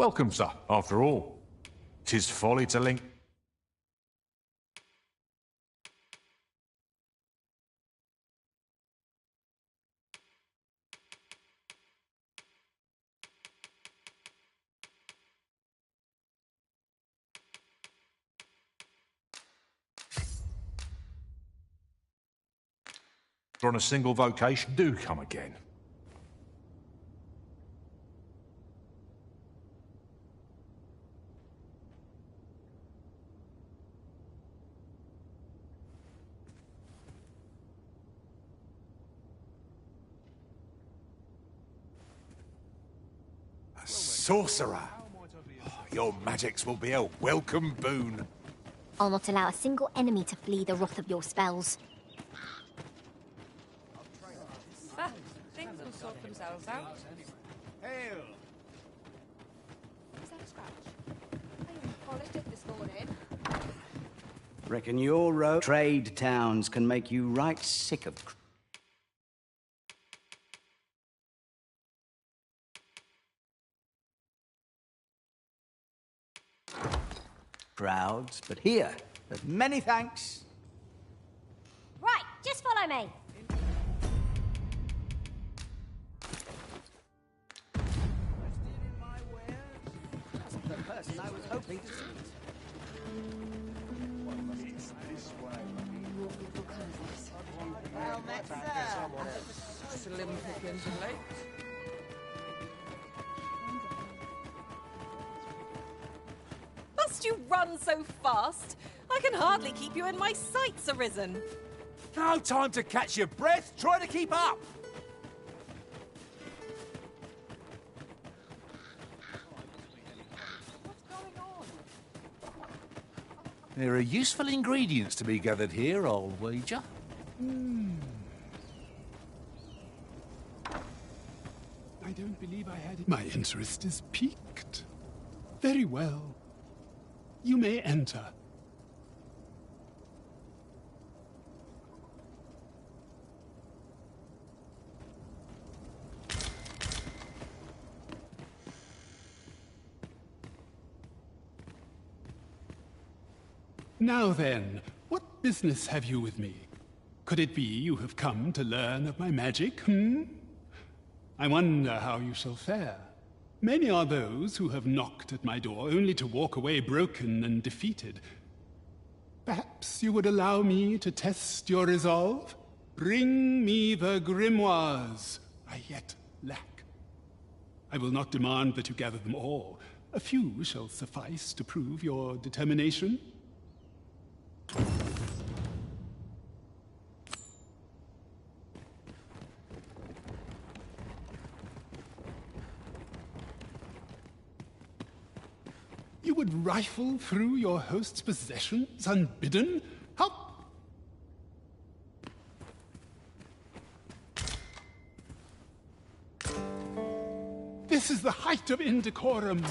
Welcome, sir, after all. 'Tis folly to link... On a single vocation, do come again. A sorcerer! Oh, your magics will be a welcome boon. I'll not allow a single enemy to flee the wrath of your spells. Things will sort themselves out. Hail! Is that a scratch? I only polished it this morning. Reckon your trade towns can make you right sick of crowds, but here, but many thanks. Right, just follow me. The person I was hoping to see. Well, Slim pickings of late. Must you run so fast? I can hardly keep you in my sights, Arisen. No time to catch your breath. Try to keep up. There are useful ingredients to be gathered here, I'll wager. I don't believe I had it. My interest is piqued. Very well. You may enter. Now then, what business have you with me? Could it be you have come to learn of my magic, I wonder how you shall fare. Many are those who have knocked at my door only to walk away broken and defeated. Perhaps you would allow me to test your resolve? Bring me the grimoires I yet lack. I will not demand that you gather them all. A few shall suffice to prove your determination. You would rifle through your host's possessions unbidden? How... This is the height of indecorum.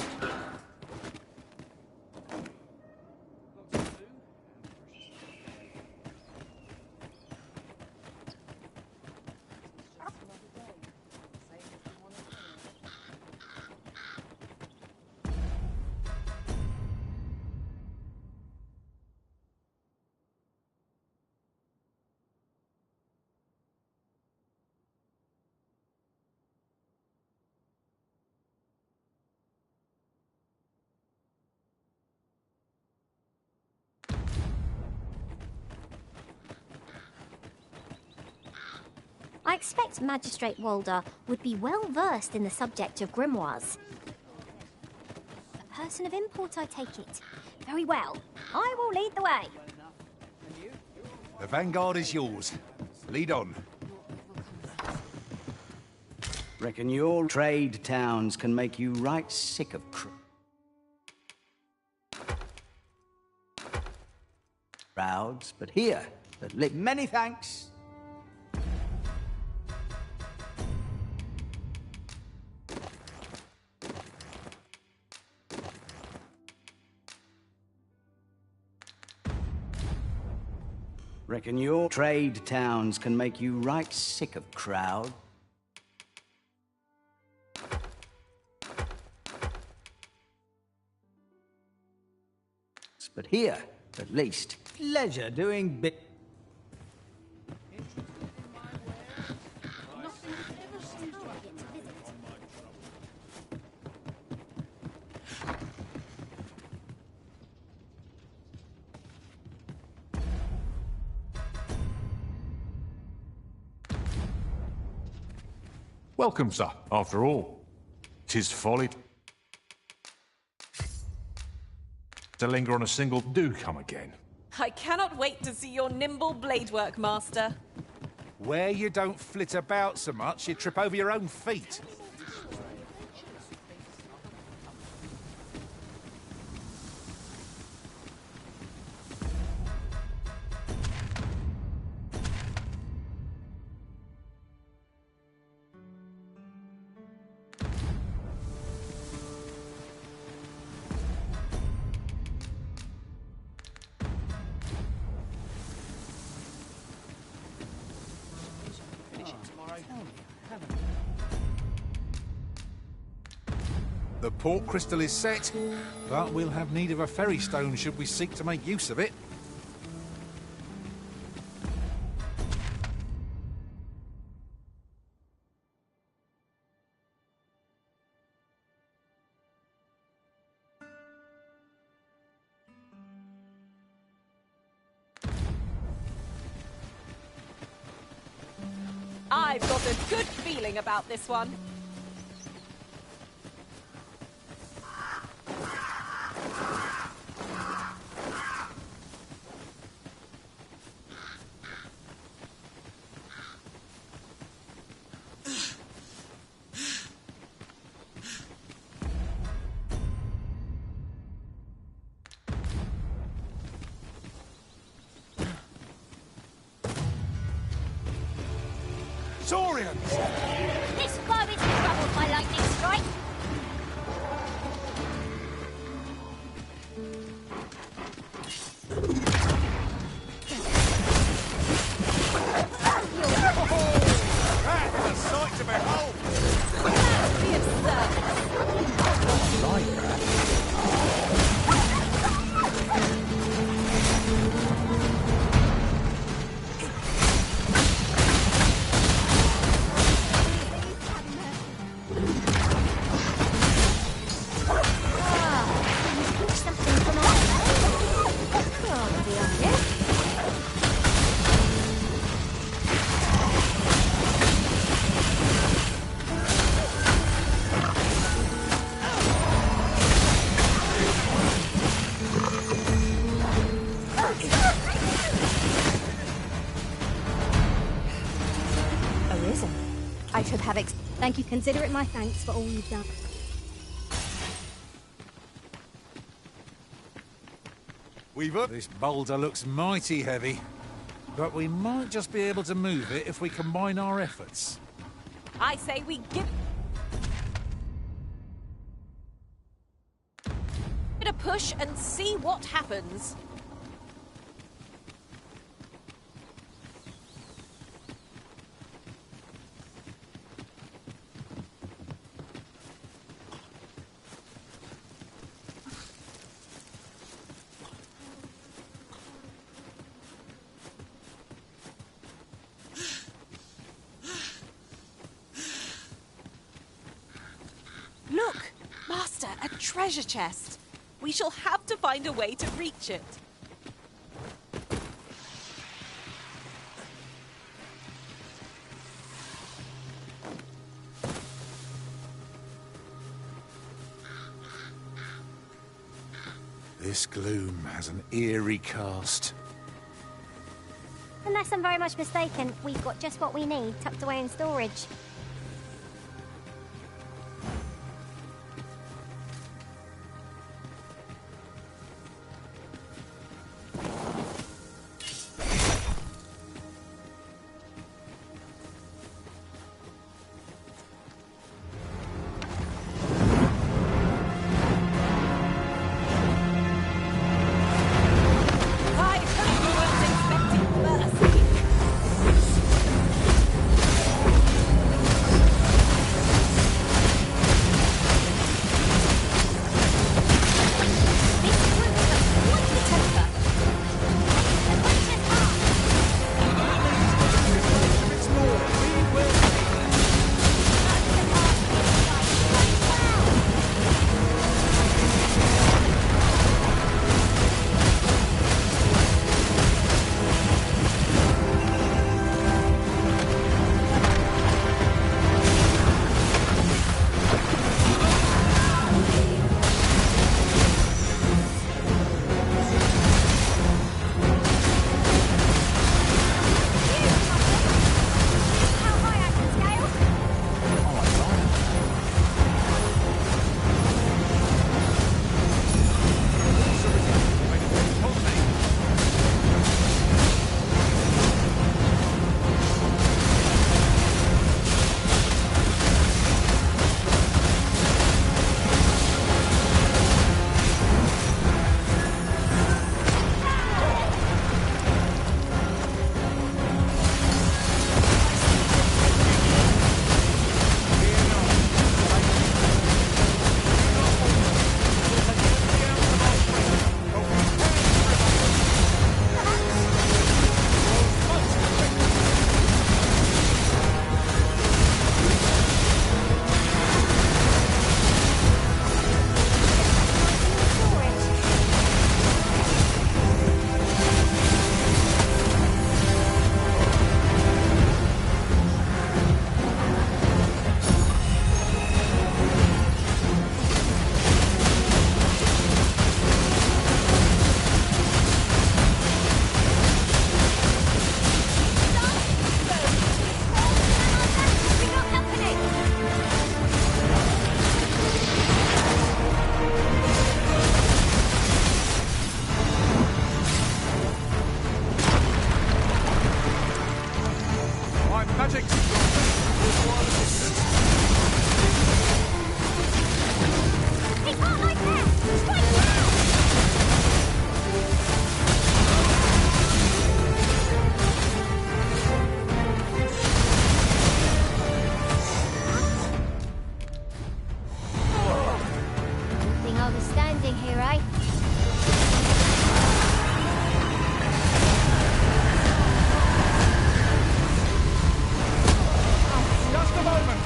I expect Magistrate Walder would be well versed in the subject of grimoires. A person of import, I take it. Very well. I will lead the way. The vanguard is yours. Lead on. Reckon your trade towns can make you right sick of crowds, but here, many thanks. Reckon your trade towns can make you right sick of crowd. But here, at least, pleasure doing bit. Welcome, sir. After all, 'tis folly to linger on a single. Do come again. I cannot wait to see your nimble blade work, Master. Where you don't flit about so much, you trip over your own feet. The port crystal is set, but we'll have need of a ferry stone should we seek to make use of it. I've got a good feeling about this one. Saurians! This bow is troubled by lightning strike. That's a sight to behold! Be of service. Like that. Something from our can't be on this. Arisen. I should have Thank you. Consider it my thanks for all you've done. Weaver? This boulder looks mighty heavy, but we might just be able to move it if we combine our efforts. I say we give it a push and see what happens. Look, Master, a treasure chest. We shall have to find a way to reach it. This gloom has an eerie cast. Unless I'm very much mistaken, we've got just what we need tucked away in storage. I hope you weren't expecting mercy. magic strong. He can't like that! Strike now! Good thing I was standing here, eh? Just a moment.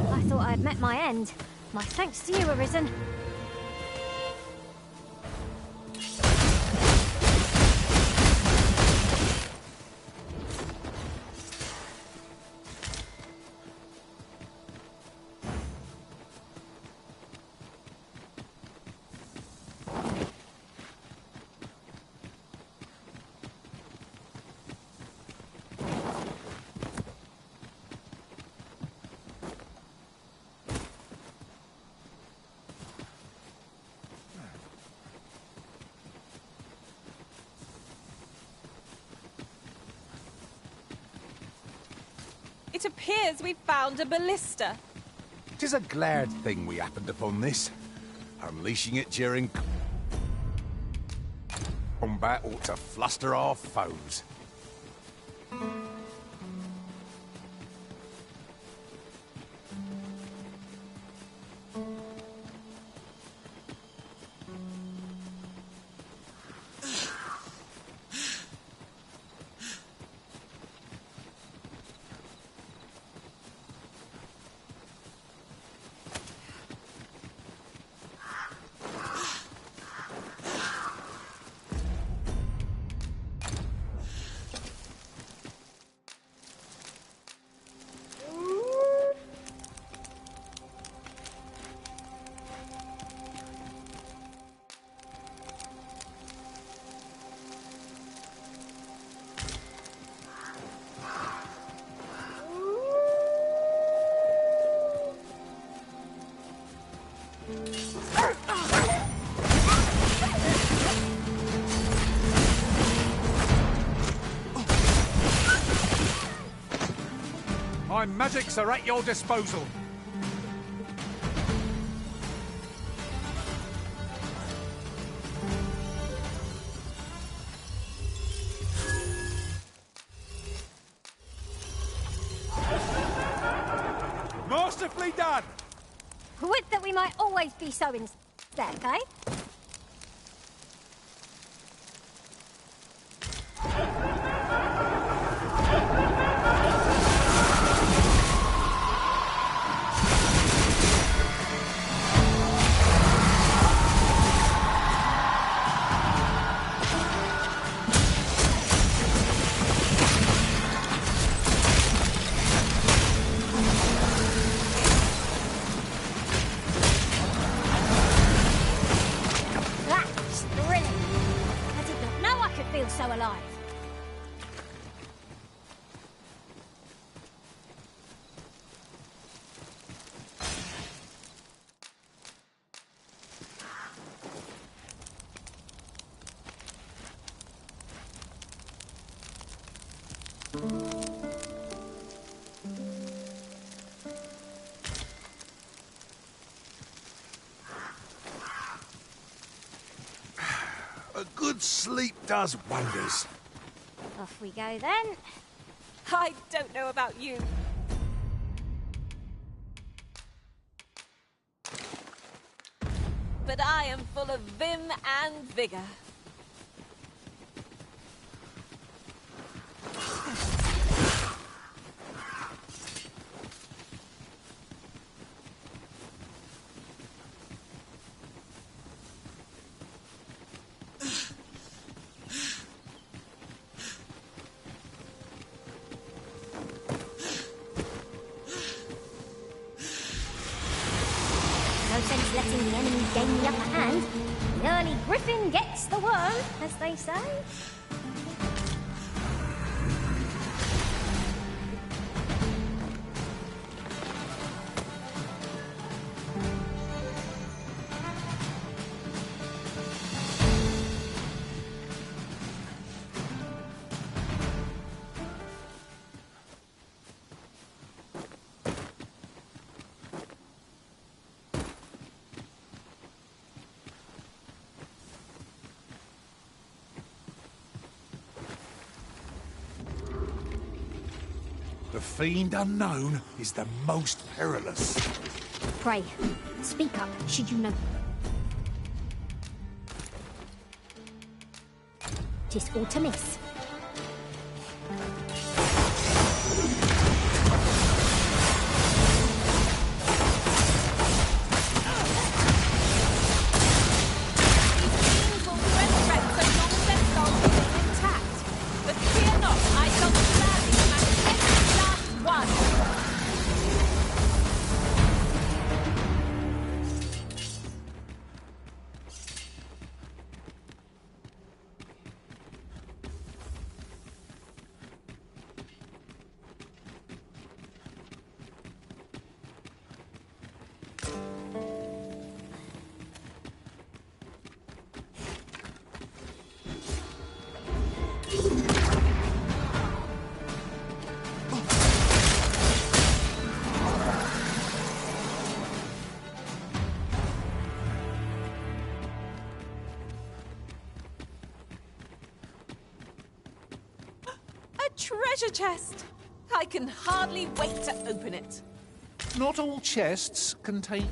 I thought I'd met my end. My thanks to you, Arisen. It appears we've found a ballista. 'Tis a glad thing we happened upon this. Unleashing it during combat ought to fluster our foes. My magics are at your disposal. Masterfully done! Would that we might always be so in step, eh? good sleep does wonders. Off we go then. I don't know about you, but I am full of vim and vigor. No sense letting the enemy gain the upper hand. The early griffin gets the worm, as they say. The fiend unknown is the most perilous. Pray, speak up, should you know. 'Tis all to miss. These will threat so long as their souls remain intact. But fear not, I shall gladly smash every last one. A treasure chest! I can hardly wait to open it. Not all chests contain...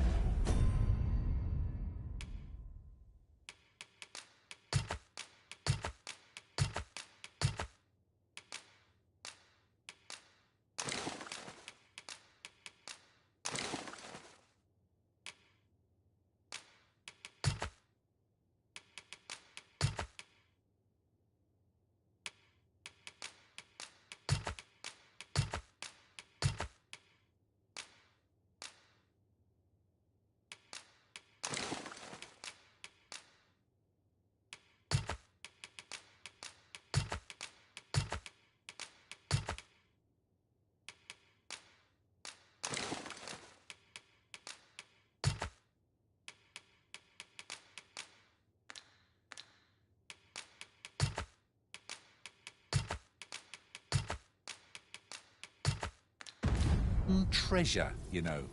treasure, you know.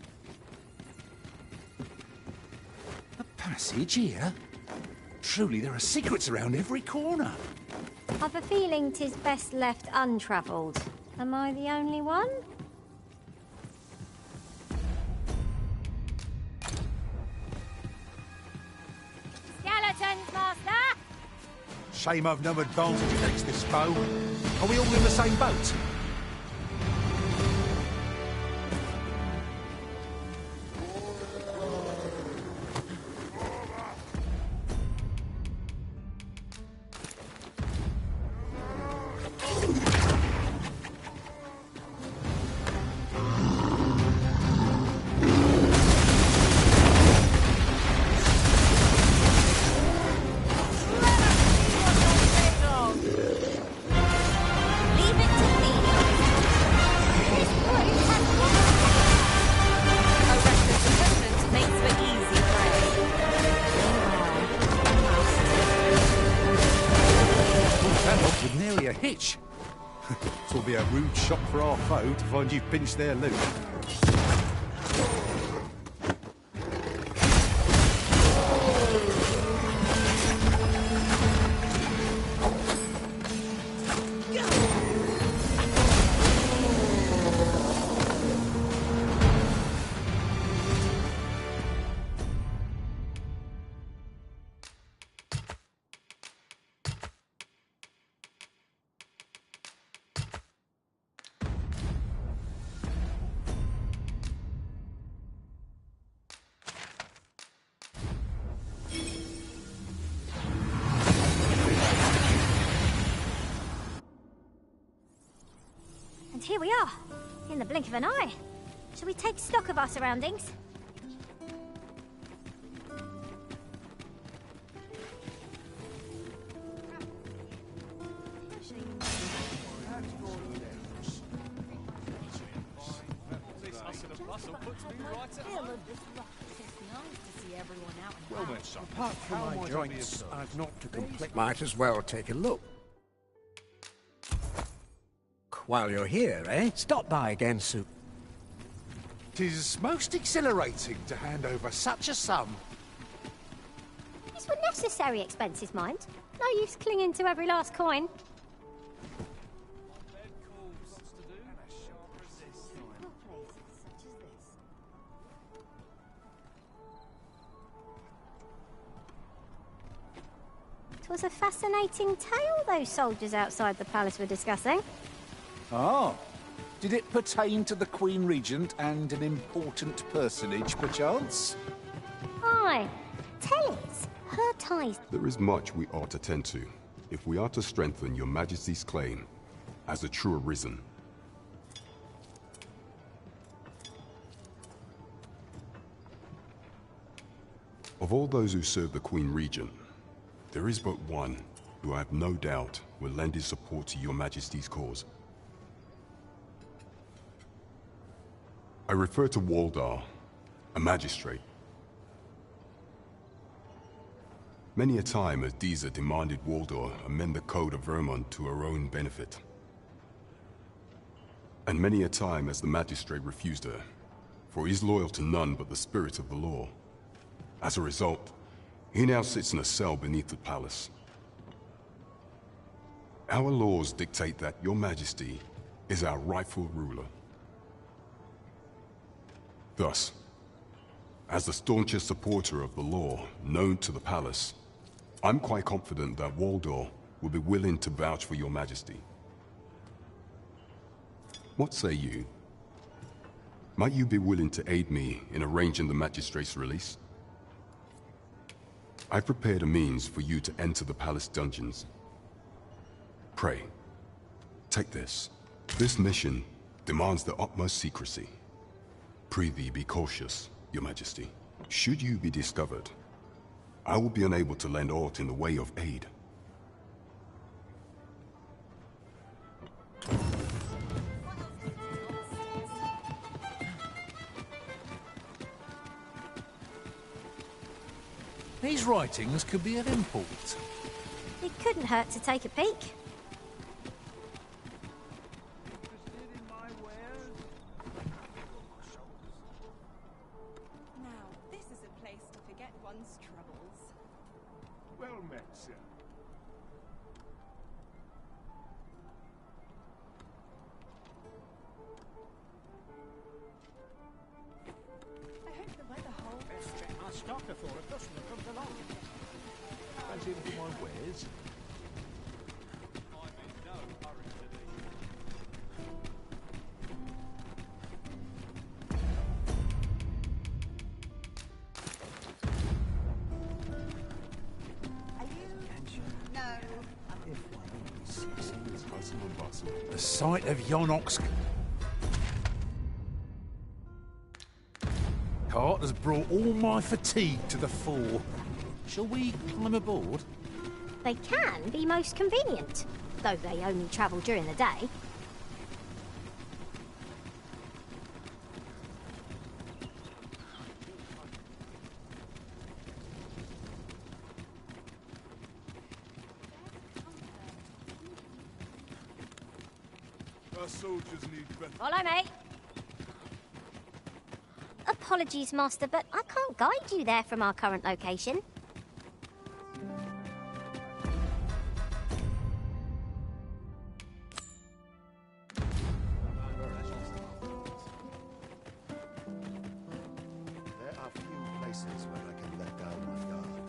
A passage here? Truly, there are secrets around every corner. I've a feeling 'tis best left untravelled. Am I the only one? Skeletons, Master! Shame I've no advantage against this foe. Are we all in the same boat? Hitch. Twill be a rude shock for our foe to find you've pinched their loot. here we are, in the blink of an eye. Shall we take stock of our surroundings? Apart from my joints, I've not to complain. Might as well take a look. While you're here, eh? Stop by again soon. 'Tis most exhilarating to hand over such a sum. These were necessary expenses, mind. No use clinging to every last coin. It was a fascinating tale those soldiers outside the palace were discussing. Ah. Did it pertain to the Queen Regent and an important personage, perchance? Aye. Tell us, her ties... There is much we ought to tend to, if we are to strengthen your Majesty's claim as a true arisen. Of all those who serve the Queen Regent, there is but one who I have no doubt will lend his support to your Majesty's cause. I refer to Waldar, a magistrate. Many a time has Disa demanded Waldar amend the Code of Vermont to her own benefit. And many a time has the magistrate refused her, for he is loyal to none but the spirit of the law. As a result, he now sits in a cell beneath the palace. Our laws dictate that your Majesty is our rightful ruler. Thus, as the staunchest supporter of the law known to the palace, I'm quite confident that Waldor will be willing to vouch for your Majesty. What say you? Might you be willing to aid me in arranging the magistrate's release? I've prepared a means for you to enter the palace dungeons. Pray, take this. This mission demands the utmost secrecy. Prithee, be cautious, your Majesty. Should you be discovered, I will be unable to lend aught in the way of aid. These writings could be of import. It couldn't hurt to take a peek. Now, this is a place to forget one's troubles. Well met, sir. I hope the weather holds. Our stocker thought a customer comes along. Fancy anything my wares? The sight of Yonok's cart has brought all my fatigue to the fore. Shall we climb aboard? They can be most convenient, though they only travel during the day. Our soldiers need better. Follow me. Apologies, Master, but I can't guide you there from our current location. There are few places where I can let down my guard.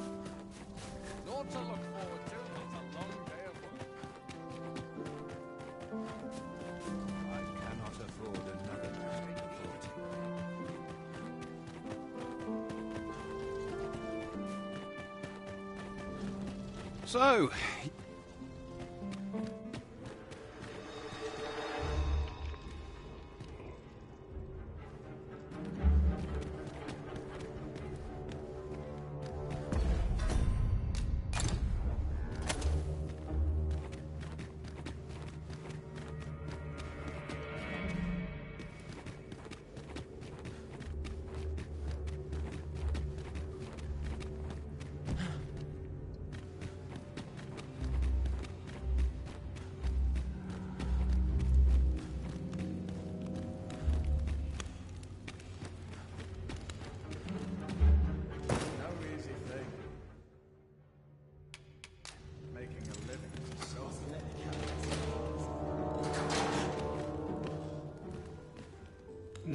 Not to look forward to, it's a long day of work. I cannot afford another casualty. So,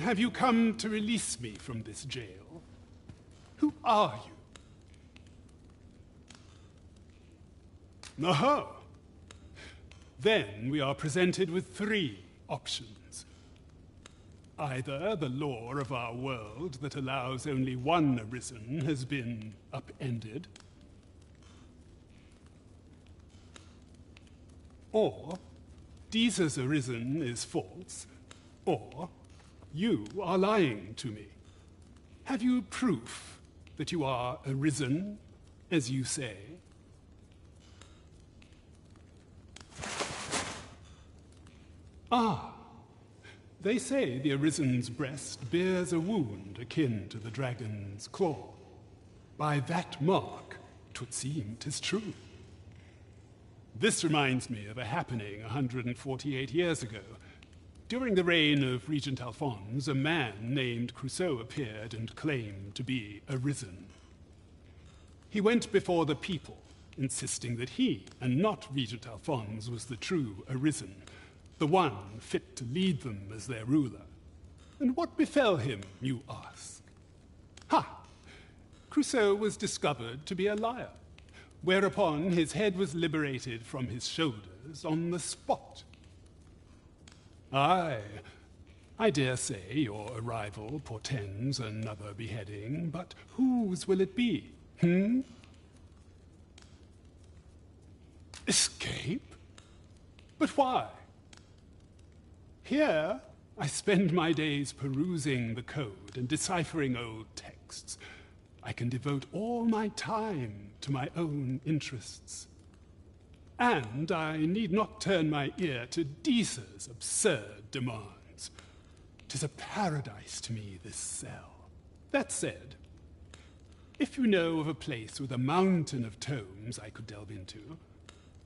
have you come to release me from this jail? Who are you? Aha! Then we are presented with 3 options. Either the law of our world that allows only one arisen has been upended, or Deeza's arisen is false, or you are lying to me. Have you proof that you are arisen, as you say? Ah, they say the Arisen's breast bears a wound akin to the dragon's claw. By that mark, 'twould seem 'tis true. This reminds me of a happening 148 years ago. During the reign of Regent Alphonse, a man named Crusoe appeared and claimed to be arisen. He went before the people, insisting that he, and not Regent Alphonse, was the true arisen, the one fit to lead them as their ruler. And what befell him, you ask? Ha! Crusoe was discovered to be a liar, whereupon his head was liberated from his shoulders on the spot. Aye, I dare say your arrival portends another beheading, but whose will it be, Escape? But why? Here, I spend my days perusing the code and deciphering old texts. I can devote all my time to my own interests. And I need not turn my ear to Deeza's absurd demands. 'Tis a paradise to me, this cell. That said, if you know of a place with a mountain of tomes I could delve into,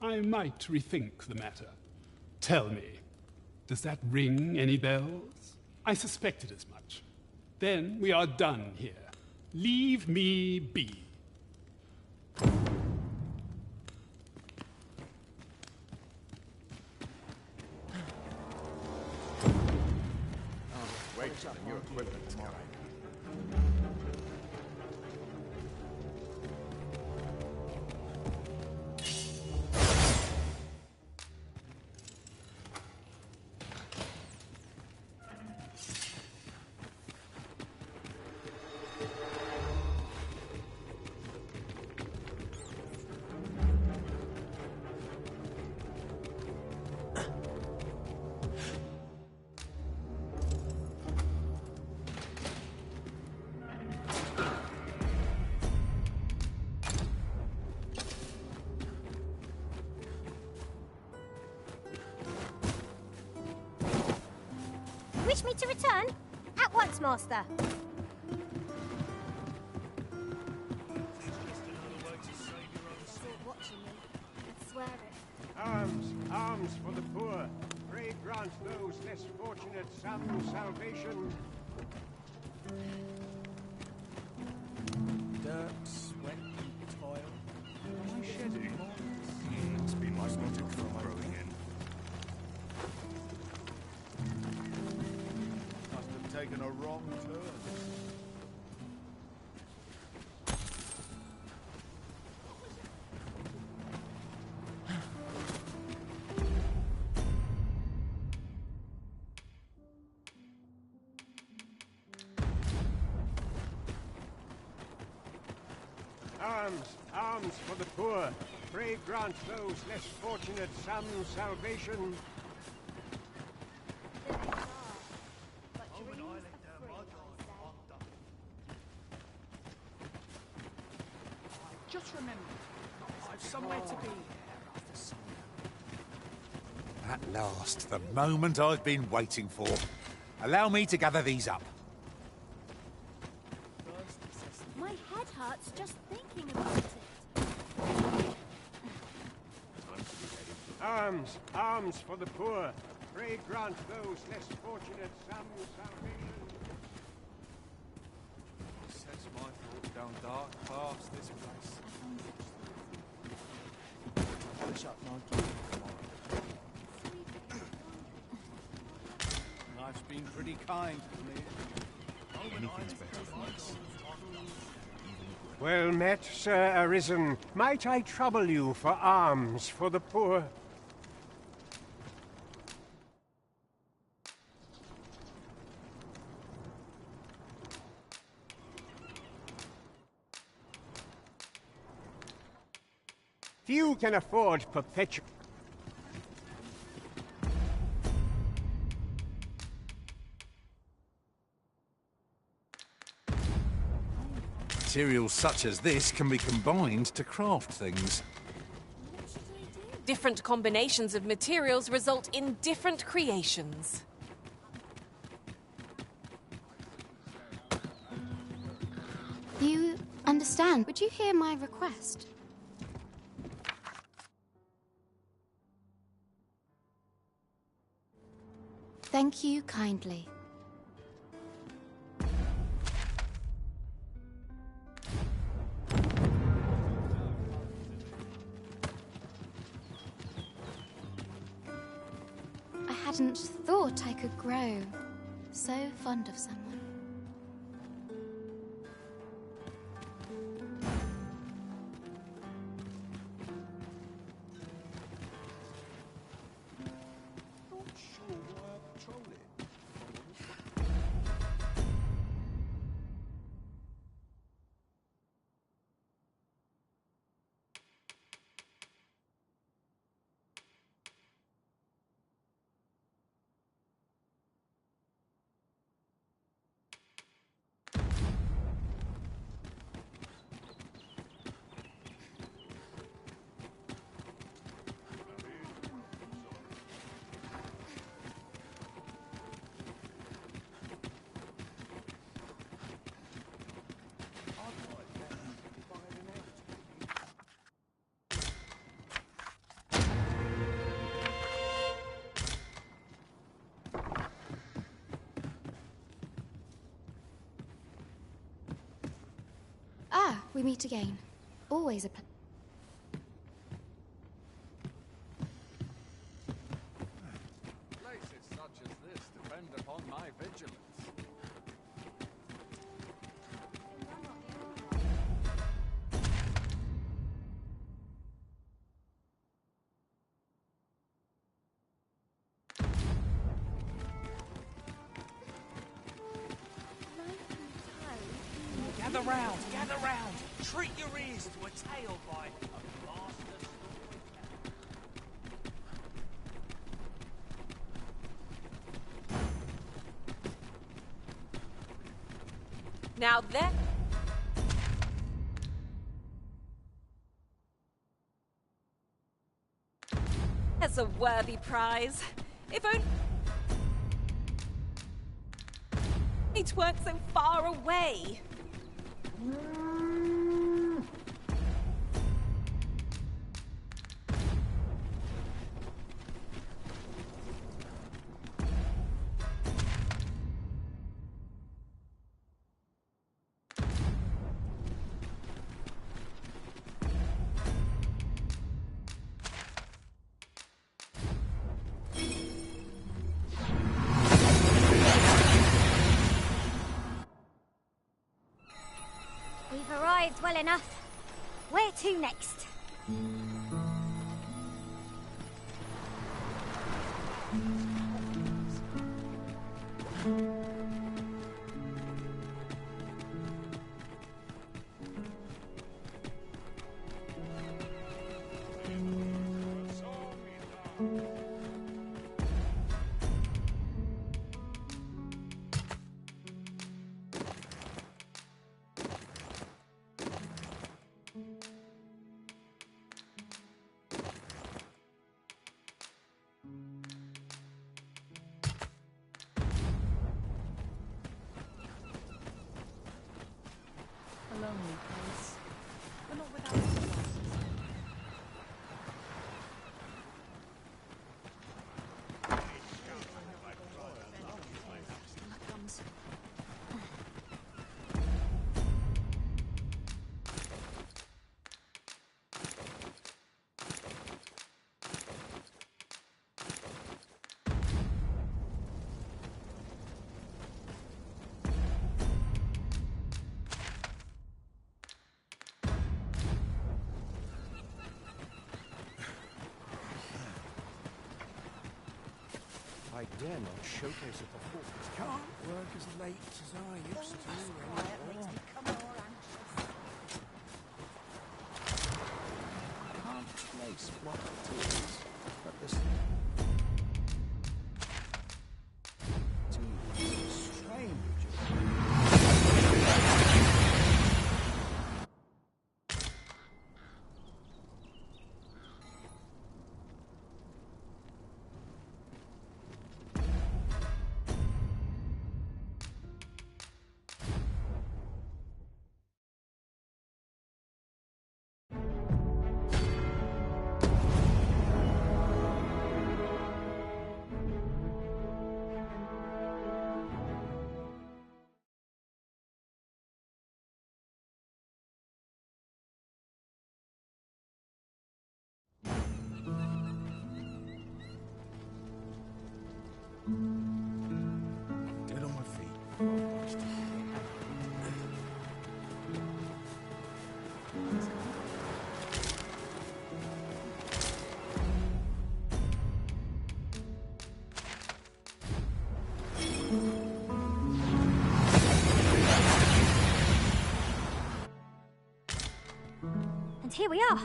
I might rethink the matter. Tell me, does that ring any bells? I suspected as much. Then we are done here. Leave me be. Wait till the new equipment's coming. Wish me to return? At once, Master. Arms, arms for the poor. Pray grant those less fortunate some salvation. Dirt, sweat, and toil. Am I shedding? Must be my logic for growing in. Must have taken a wrong turn. Arms, arms for the poor. Pray grant those less fortunate some salvation. Just remember, I've somewhere to be after sundown. At last, the moment I've been waiting for. Allow me to gather these up. My head hurts just thinking about it. Arms, arms for the poor. Pray grant those less fortunate some salvation. Sets my thoughts down dark paths, this place. Polish up my gear tomorrow. Life's been been pretty kind to me. Anything's better than this. Well met, Sir Arisen. Might I trouble you for alms for the poor? Few can afford perpetual... Materials such as this can be combined to craft things. Different combinations of materials result in different creations. You understand? Would you hear my request? Thank you kindly. I hadn't thought I could grow so fond of someone. Ah, we meet again. Always a pleasure. Places such as this depend upon my vigilance. Gather round, gather round. Treat your ears to a tale by a master storyteller. Now there's a worthy prize. If only it weren't so far away. We've arrived well enough. Where to next? A lonely place, but not without surprises. I dare not showcase at the fort. Can't work as late as I used to anymore. Can't place what it is, but this strange. Dead on my feet. And here we are,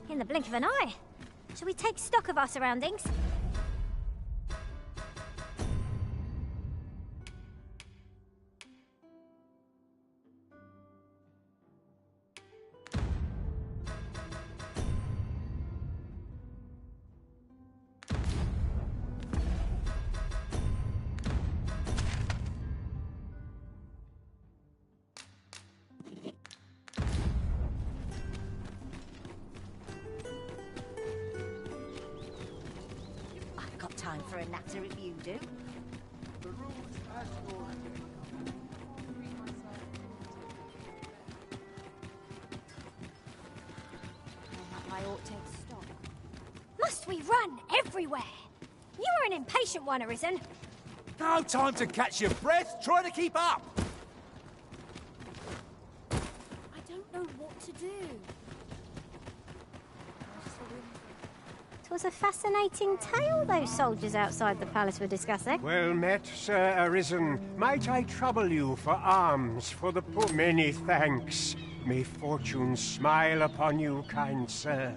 in the blink of an eye. Shall we take stock of our surroundings? Time for a natter if you do. The rules as you're I ought to take stock. Must we run everywhere? You are an impatient one, Arisen. No time to catch your breath. Try to keep up. I don't know what to do. 'Twas a fascinating tale those soldiers outside the palace were discussing. Well met, Sir Arisen. Might I trouble you for alms for the poor? Many thanks. May fortune smile upon you, kind sir.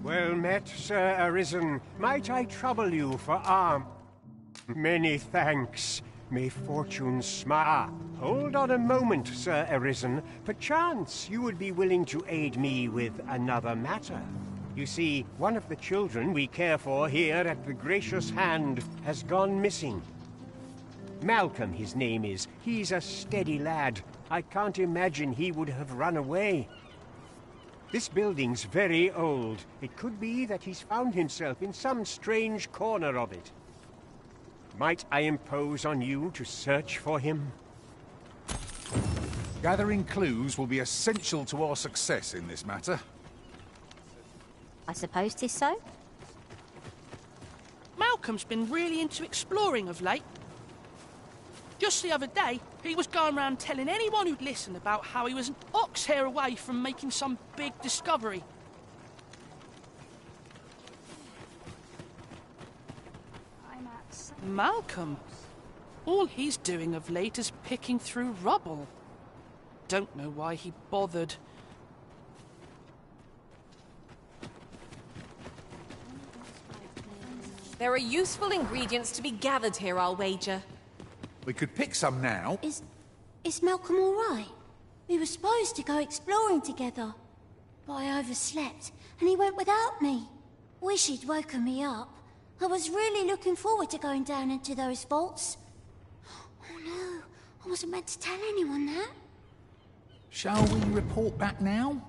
Well met, Sir Arisen. Might I trouble you for alms? Many thanks. May fortune smile. Hold on a moment, Sir Arisen. Perchance you would be willing to aid me with another matter. You see, one of the children we care for here at the Gracious Hand has gone missing. Malcolm, his name is. He's a steady lad. I can't imagine he would have run away. This building's very old. It could be that he's found himself in some strange corner of it. Might I impose on you to search for him? Gathering clues will be essential to our success in this matter. I suppose 'tis so. Malcolm's been really into exploring of late. Just the other day, he was going around telling anyone who'd listen about how he was an ox hair away from making some big discovery. Malcolm? All he's doing of late is picking through rubble. Don't know why he bothered. There are useful ingredients to be gathered here, I'll wager. We could pick some now. Is Malcolm all right? We were supposed to go exploring together, but I overslept and he went without me. Wish he'd woken me up. I was really looking forward to going down into those vaults. Oh no, I wasn't meant to tell anyone that. Shall we report back now?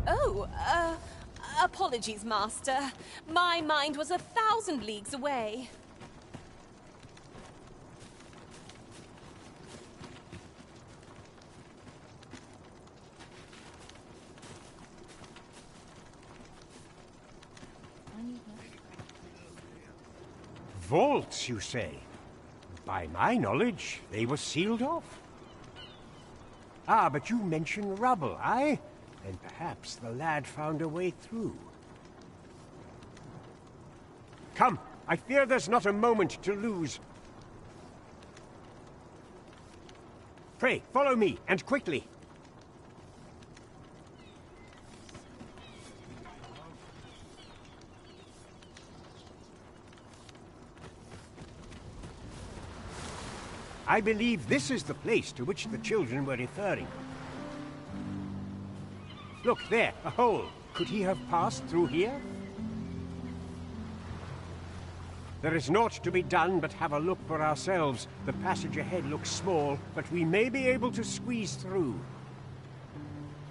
Oh, apologies, Master. My mind was 1,000 leagues away. Vaults, you say? By my knowledge, they were sealed off. Ah, but you mention rubble, aye? Then perhaps the lad found a way through. Come, I fear there's not a moment to lose. Pray, follow me, and quickly. I believe this is the place to which the children were referring. Look, there, a hole. Could he have passed through here? There is naught to be done but have a look for ourselves. The passage ahead looks small, but we may be able to squeeze through.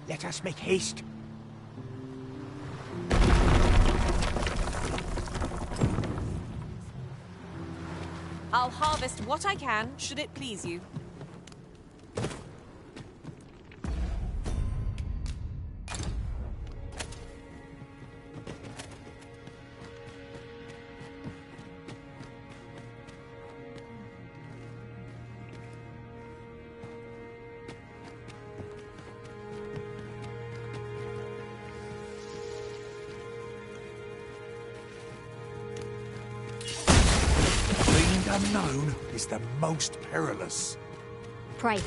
Let us make haste. I'll harvest what I can, should it please you. Unknown is the most perilous. Pray,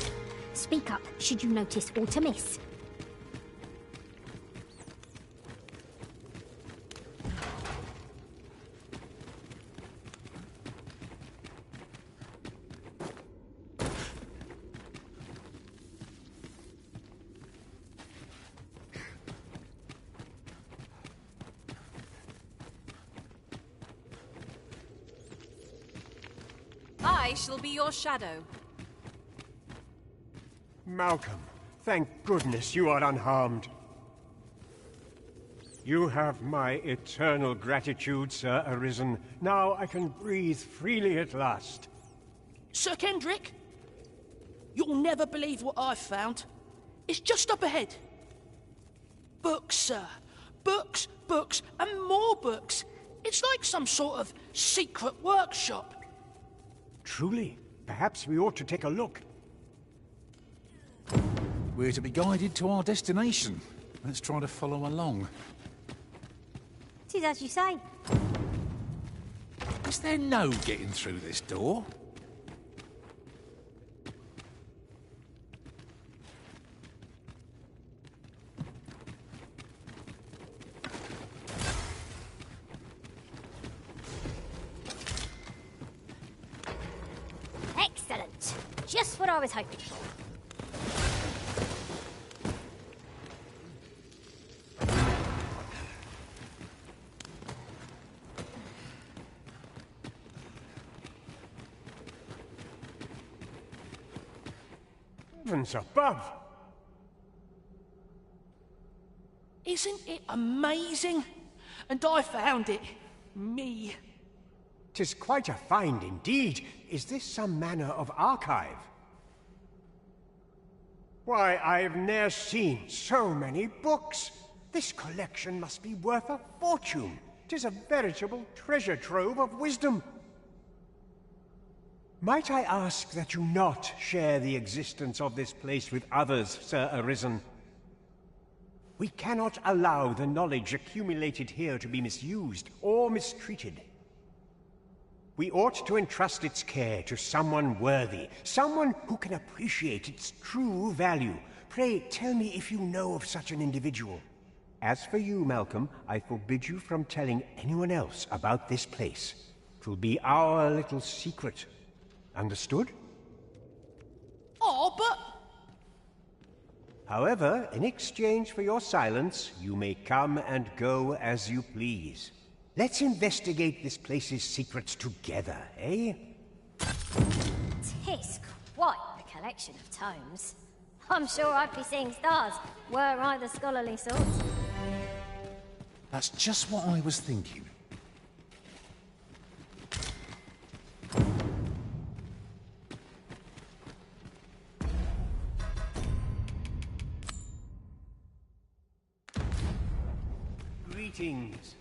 speak up should you notice aught amiss. I shall be your shadow. Malcolm, thank goodness you are unharmed. You have my eternal gratitude, Sir Arisen. Now I can breathe freely at last. Sir Kendrick, you'll never believe what I've found. It's just up ahead. Books, sir. Books, books, and more books. It's like some sort of secret workshop. Truly, perhaps we ought to take a look. We're to be guided to our destination. Let's try to follow along. Tis as you say. Is there no getting through this door? Excellent. Just what I was hoping for. Heavens above! Isn't it amazing? And I found it. Me. 'Tis quite a find indeed. Is this some manner of archive? Why, I've ne'er seen so many books. This collection must be worth a fortune. 'Tis a veritable treasure trove of wisdom. Might I ask that you not share the existence of this place with others, Sir Arisen? We cannot allow the knowledge accumulated here to be misused or mistreated. We ought to entrust its care to someone worthy, someone who can appreciate its true value. Pray, tell me if you know of such an individual. As for you, Malcolm, I forbid you from telling anyone else about this place. 'Twill be our little secret. Understood? Oh, but... However, in exchange for your silence, you may come and go as you please. Let's investigate this place's secrets together, eh? Tis quite the collection of tomes. I'm sure I'd be seeing stars, were I the scholarly sort. That's just what I was thinking. Greetings.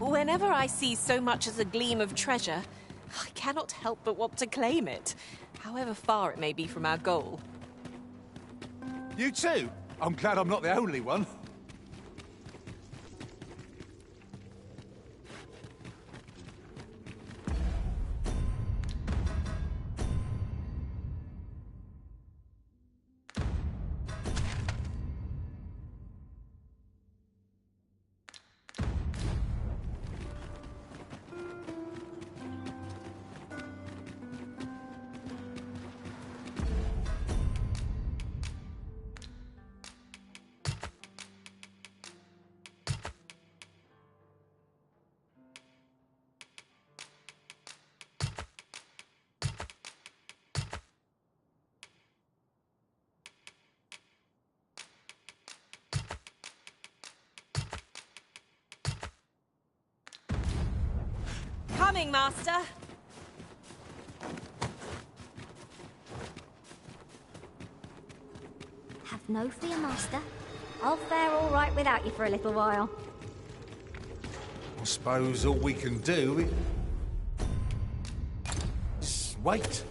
Whenever I see so much as a gleam of treasure, I cannot help but want to claim it, however far it may be from our goal. You too? I'm glad I'm not the only one. Coming, Master! Have no fear, Master. I'll fare all right without you for a little while. I suppose all we can do is wait.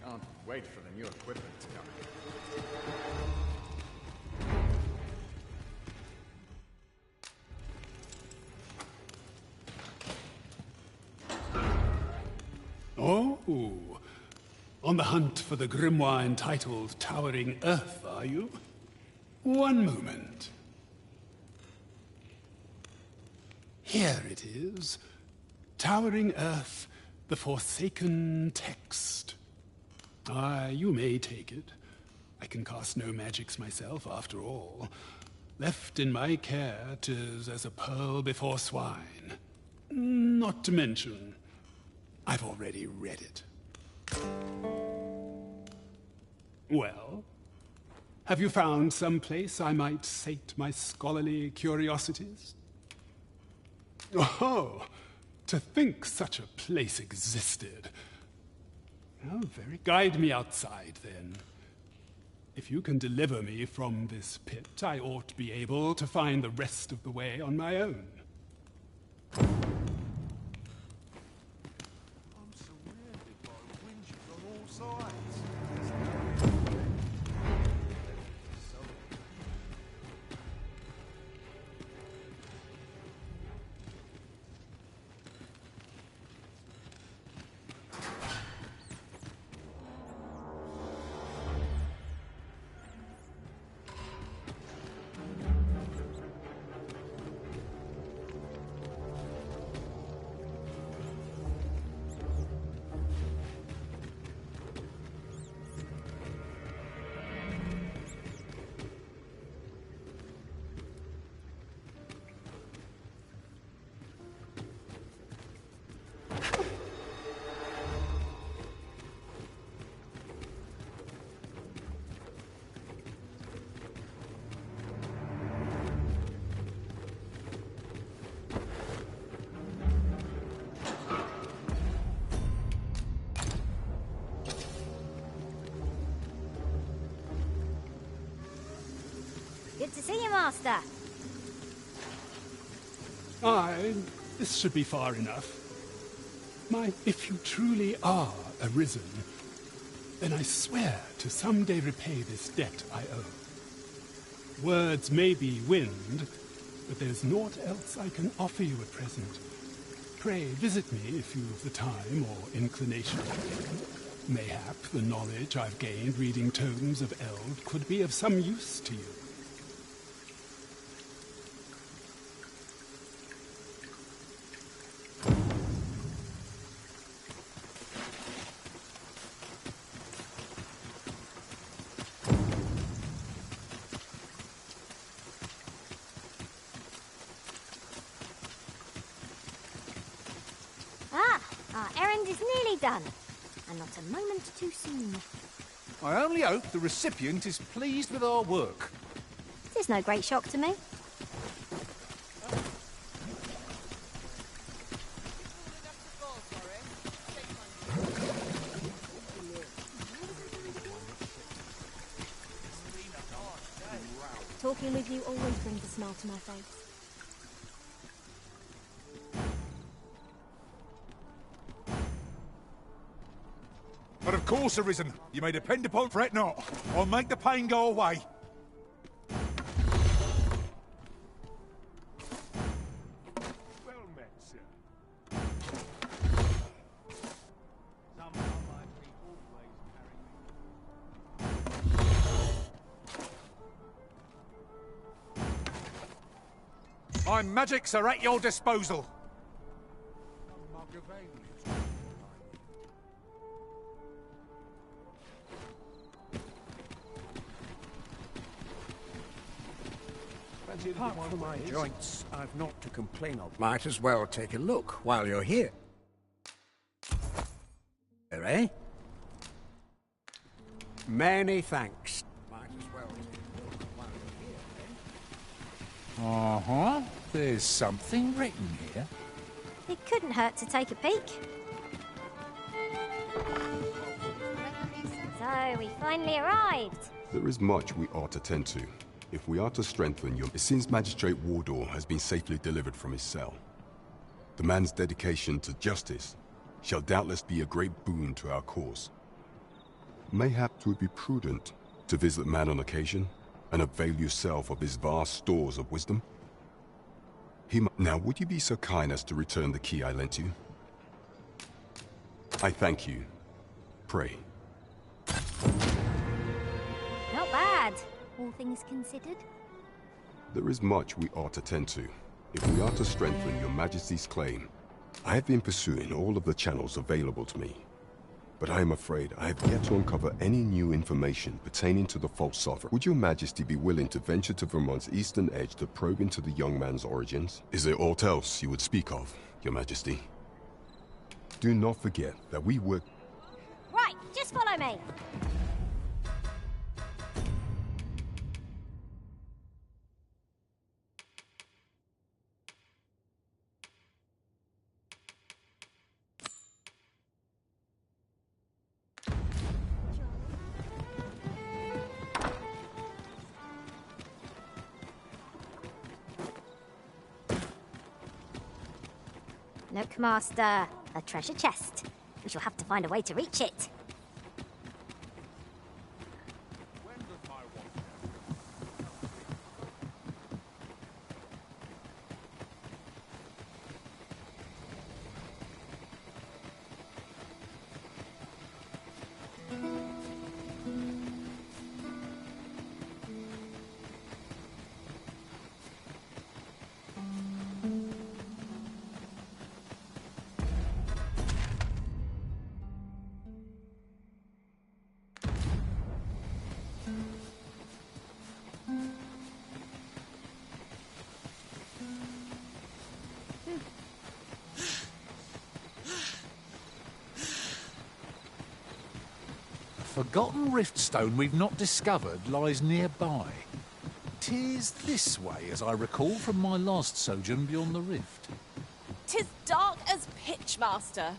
Can't wait for the new equipment to come. Oh, on the hunt for the grimoire entitled Towering Earth, are you? One moment. Here it is. Towering Earth, the Forsaken Text. You may take it. I can cast no magics myself, after all. Left in my care, 'tis as a pearl before swine. Not to mention, I've already read it. Well, have you found some place I might sate my scholarly curiosities? Oh, to think such a place existed. Oh, very. Guide me outside, then. If you can deliver me from this pit, I ought to be able to find the rest of the way on my own. I'm surrounded by winches on all sides. Good to see you, Master. Aye, this should be far enough. If you truly are arisen, then I swear to someday repay this debt I owe. Words may be wind, but there's naught else I can offer you at present. Pray visit me if you've the time or inclination. Mayhap the knowledge I've gained reading tomes of Eld could be of some use to you. Our errand is nearly done, and not a moment too soon. I only hope the recipient is pleased with our work. It's no great shock to me. Talking with you always brings a smile to my face. But of course, Arisen. You may depend upon fret not. I'll make the pain go away. Well met, sir. My magics are at your disposal. Apart from my joints, I've not to complain of. Might as well take a look while you're here. Eh? Many thanks. Might as well take a look while you're here, eh? Uh-huh. There's something written here. It couldn't hurt to take a peek. So, we finally arrived. There is much we ought to tend to. If we are to strengthen your... It seems Magistrate Wardor has been safely delivered from his cell. The man's dedication to justice shall doubtless be a great boon to our cause. Mayhap 'twould be prudent to visit the man on occasion and avail yourself of his vast stores of wisdom. Now, would you be so kind as to return the key I lent you? I thank you. Pray. Not bad, all things considered. There is much we ought to tend to. If we are to strengthen your Majesty's claim, I have been pursuing all of the channels available to me. But I am afraid I have yet to uncover any new information pertaining to the false sovereign. Would your Majesty be willing to venture to Vermont's eastern edge to probe into the young man's origins? Is there aught else you would speak of, your Majesty? Do not forget that we work... Right, just follow me. Look, Master. A treasure chest. We shall have to find a way to reach it. Forgotten riftstone we've not discovered lies nearby. 'Tis this way, as I recall from my last sojourn beyond the rift. 'Tis dark as pitch, Master.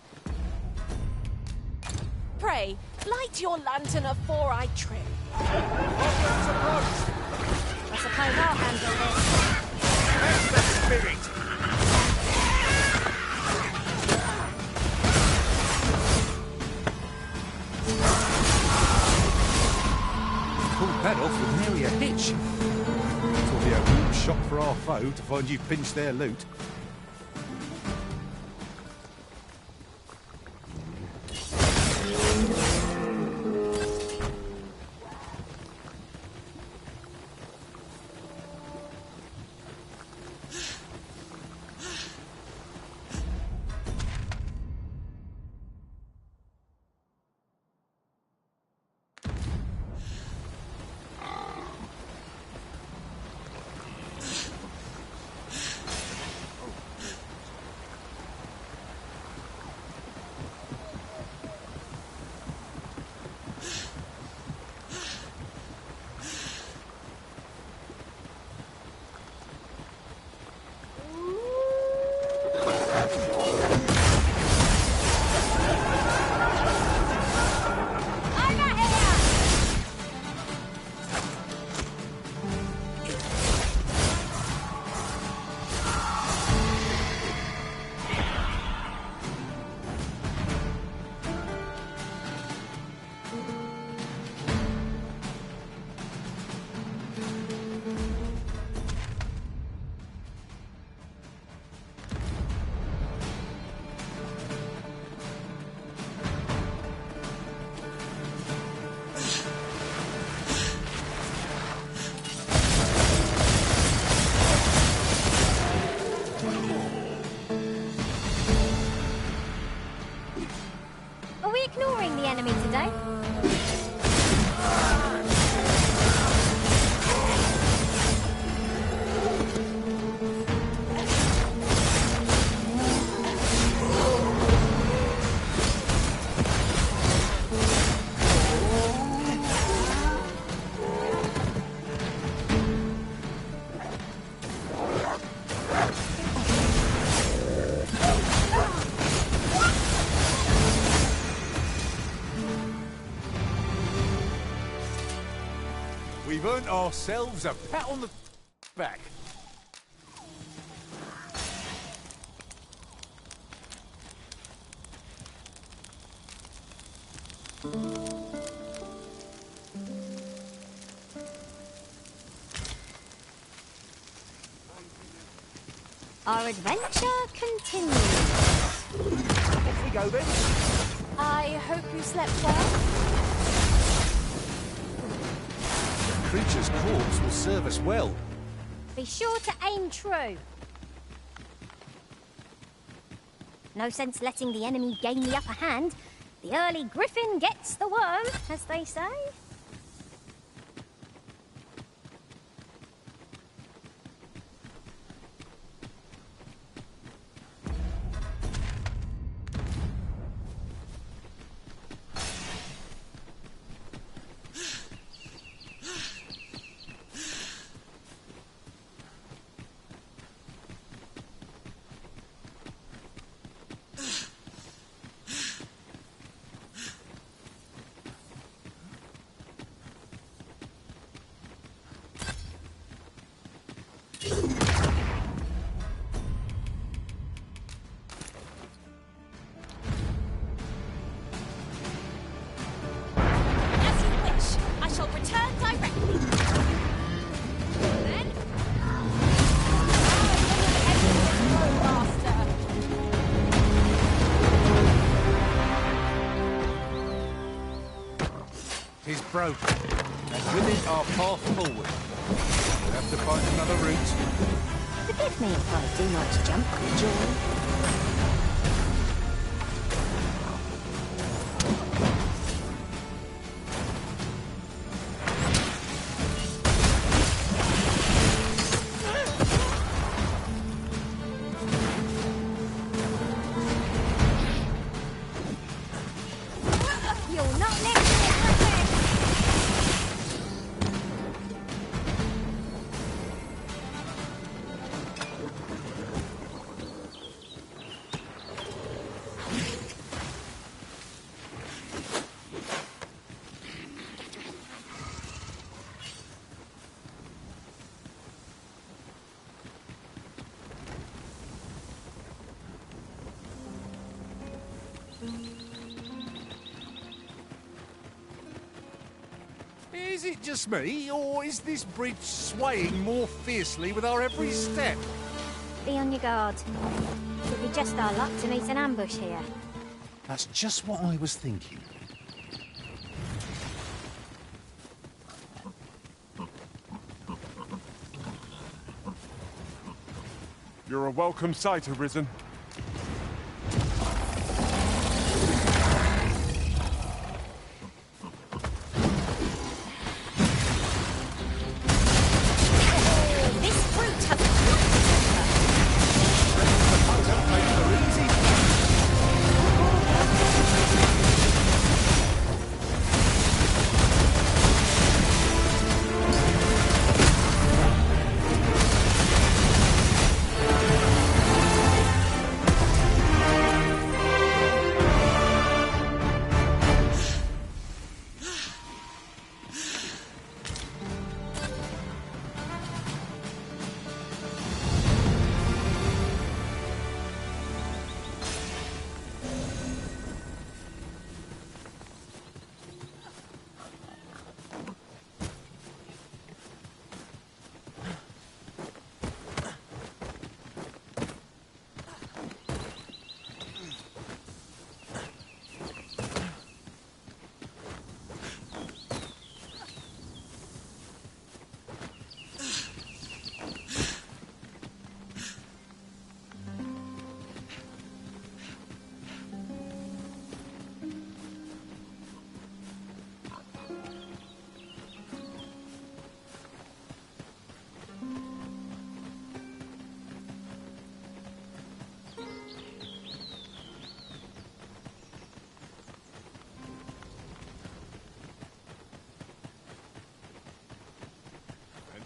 Pray, light your lantern afore I trip. I suppose I'll handle this. That's the spirit! Pulled that off with nary a hitch. It'll be a real shock for our foe to find you pinched their loot. ignoring the enemy today? We've earned ourselves a pat on the back. Our adventure continues. Off we go then. I hope you slept well. The creature's corpse will serve us well. Be sure to aim true. No sense letting the enemy gain the upper hand. The early griffin gets the worm, as they say. As you wish. I shall return directly. Then... Master. Tis broken, and with it our path forward. We'll have to find another route. Forgive me if I do not jump with joy. You'll not let me get my Is it just me, or is this bridge swaying more fiercely with our every step? Be on your guard. It'll be just our luck to meet an ambush here. That's just what I was thinking. You're a welcome sight, Arisen. This brute has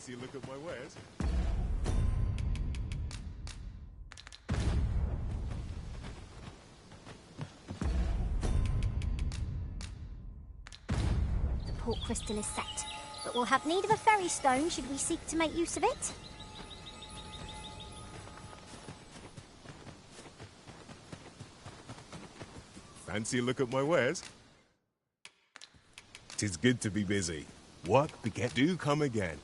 Fancy a look at my wares? The port crystal is set, but we'll have need of a ferry stone should we seek to make use of it. Fancy a look at my wares? 'Tis good to be busy. Work beget do come again.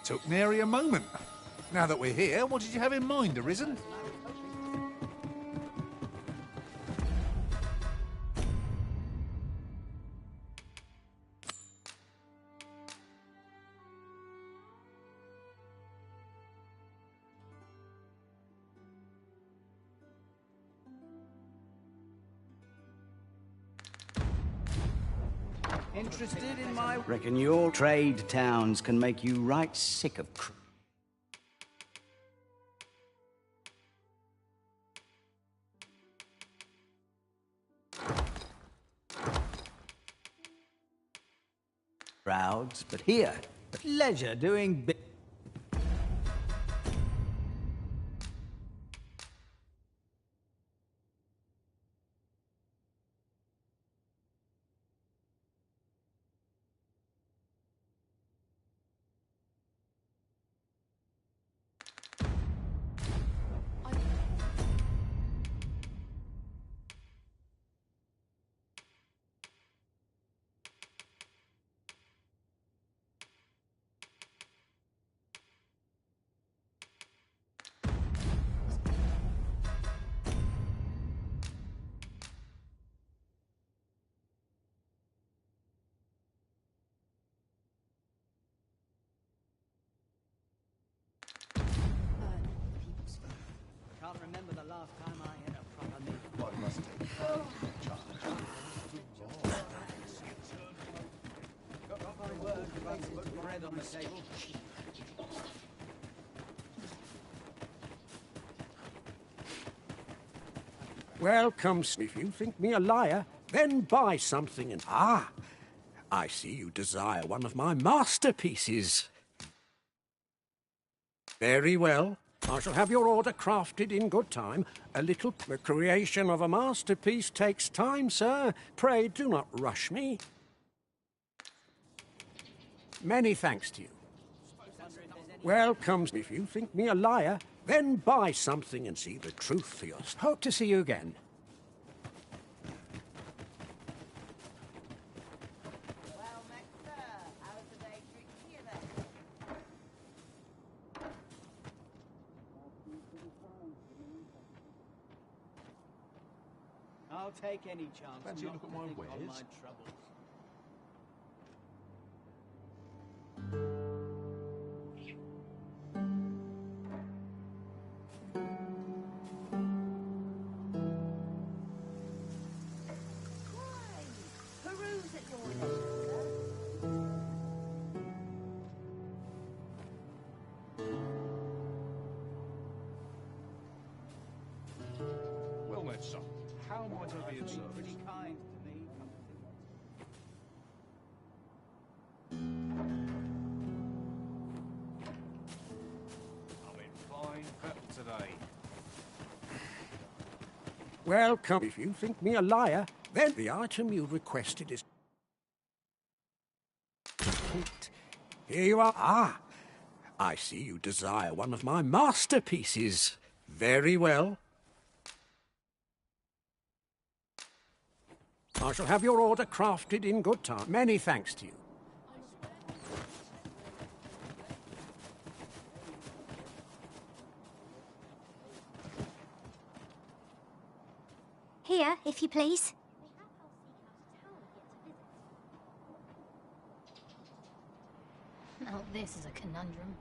Took nary a moment. Now that we're here, what did you have in mind, Arisen? Interested in my... Reckon your trade towns can make you right sick of crowds, but here, at leisure, doing big... I can't remember the last time I had a proper meal. One must take charge. Got my word about to put bread on the table. Welcome. If you think me a liar, then buy something and... Ah! I see you desire one of my masterpieces. Very well. I shall have your order crafted in good time. The creation of a masterpiece takes time, sir. Pray do not rush me. Many thanks to you. Welcome. If you think me a liar, then buy something and see the truth for yourself. Hope to see you again. Well, maister, how's the day treating you then? I'll take any chance. Fancy a look at my all wares? my troubles. Peruse at your leisure, Well met, son. How might I be of service? Pretty kind to me. I'm in fine pep today. Welcome. If you think me a liar, then the item you requested is complete. Here you are. Ah! I see you desire one of my masterpieces. Very well. I shall have your order crafted in good time. Many thanks to you. Here, if you please. this is a conundrum.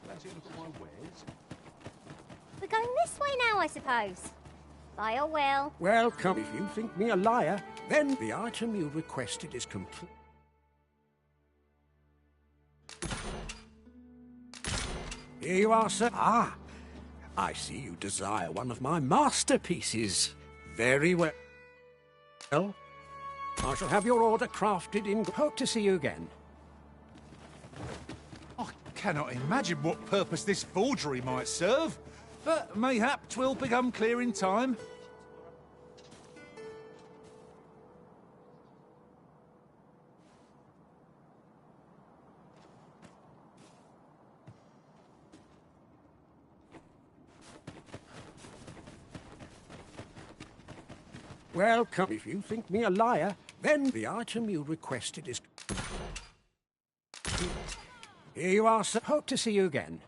Fancy a look at my wares? We're going this way now, I suppose. By your will. Welcome. If you think me a liar, then the item you requested is complete. Here you are, sir. Ah, I see you desire one of my masterpieces. Very well. Well, I shall have your order crafted in... Hope to see you again. I cannot imagine what purpose this forgery might serve, but mayhap 'twill become clear in time. Welcome. If you think me a liar, then the item you requested is... Here you are, sir. Hope to see you again.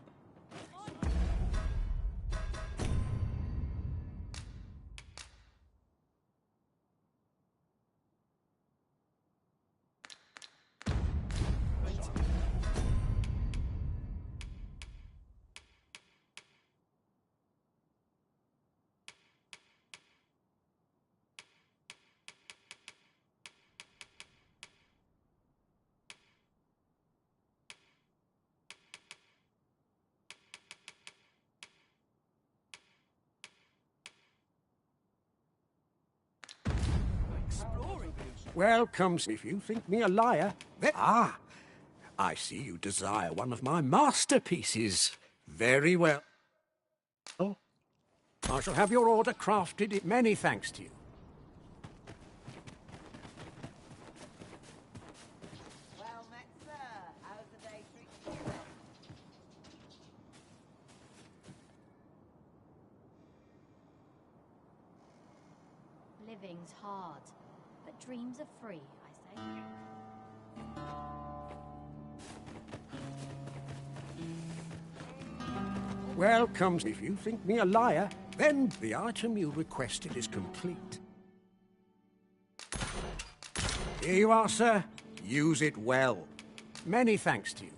Welcome. If you think me a liar, then... Ah, I see you desire one of my masterpieces. Very well. I shall have your order crafted. Many thanks to you. Well met, sir. How's the day treating you? Living's hard, but dreams are free, I say. Welcome. If you think me a liar, then the item you requested is complete. Here you are, sir. Use it well. Many thanks to you.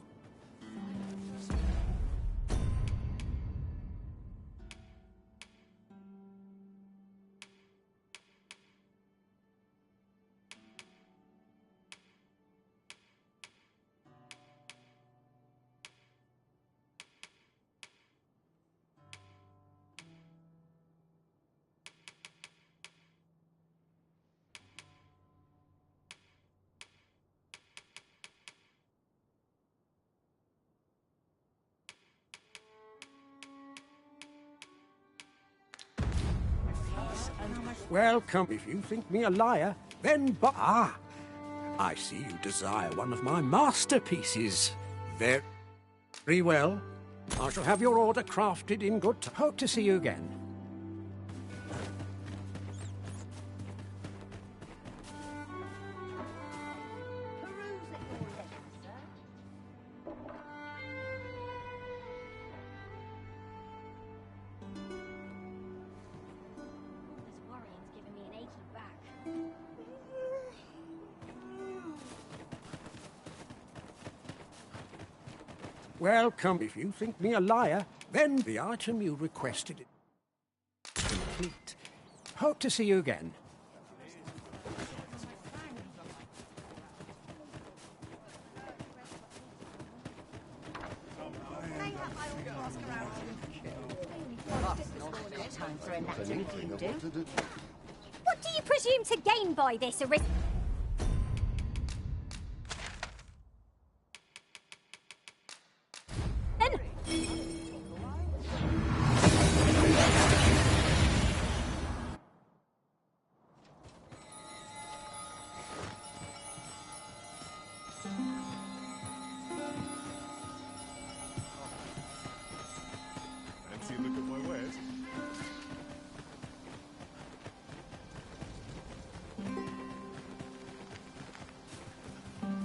Welcome. If you think me a liar, then... Ah, I see you desire one of my masterpieces. Very well. I shall have your order crafted in good time. Hope to see you again. Welcome. If you think me a liar, then the item you requested is complete. Hope to see you again. Time for an activity, you do. What do you presume to gain by this, Arith? Fancy a look at my wares?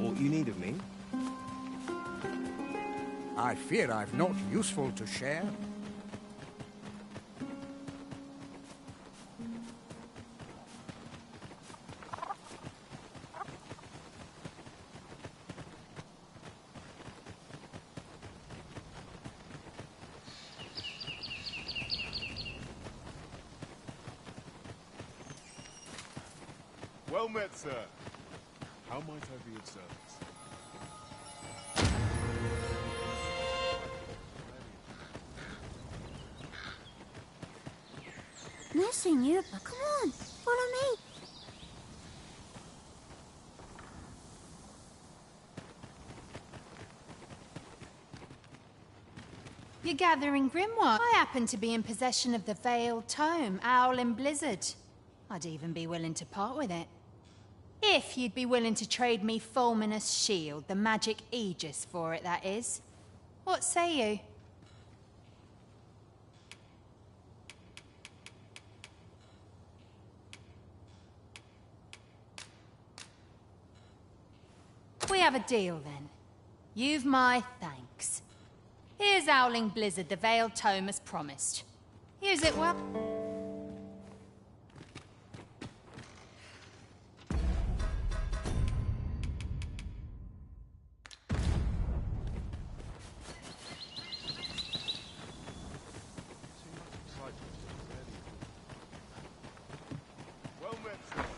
Aught you need of me? I fear I've naught useful to share. Well met, sir. How might I be of service? Nothing, you. Come on, follow me. You're gathering grimoire. I happen to be in possession of the Veiled Tome, Owl in Blizzard. I'd even be willing to part with it. If you'd be willing to trade me Fulminous Shield, the magic Aegis for it, that is. What say you? We have a deal, then. You've my thanks. Here's Owling Blizzard, the Veiled Tome as promised. Use it well.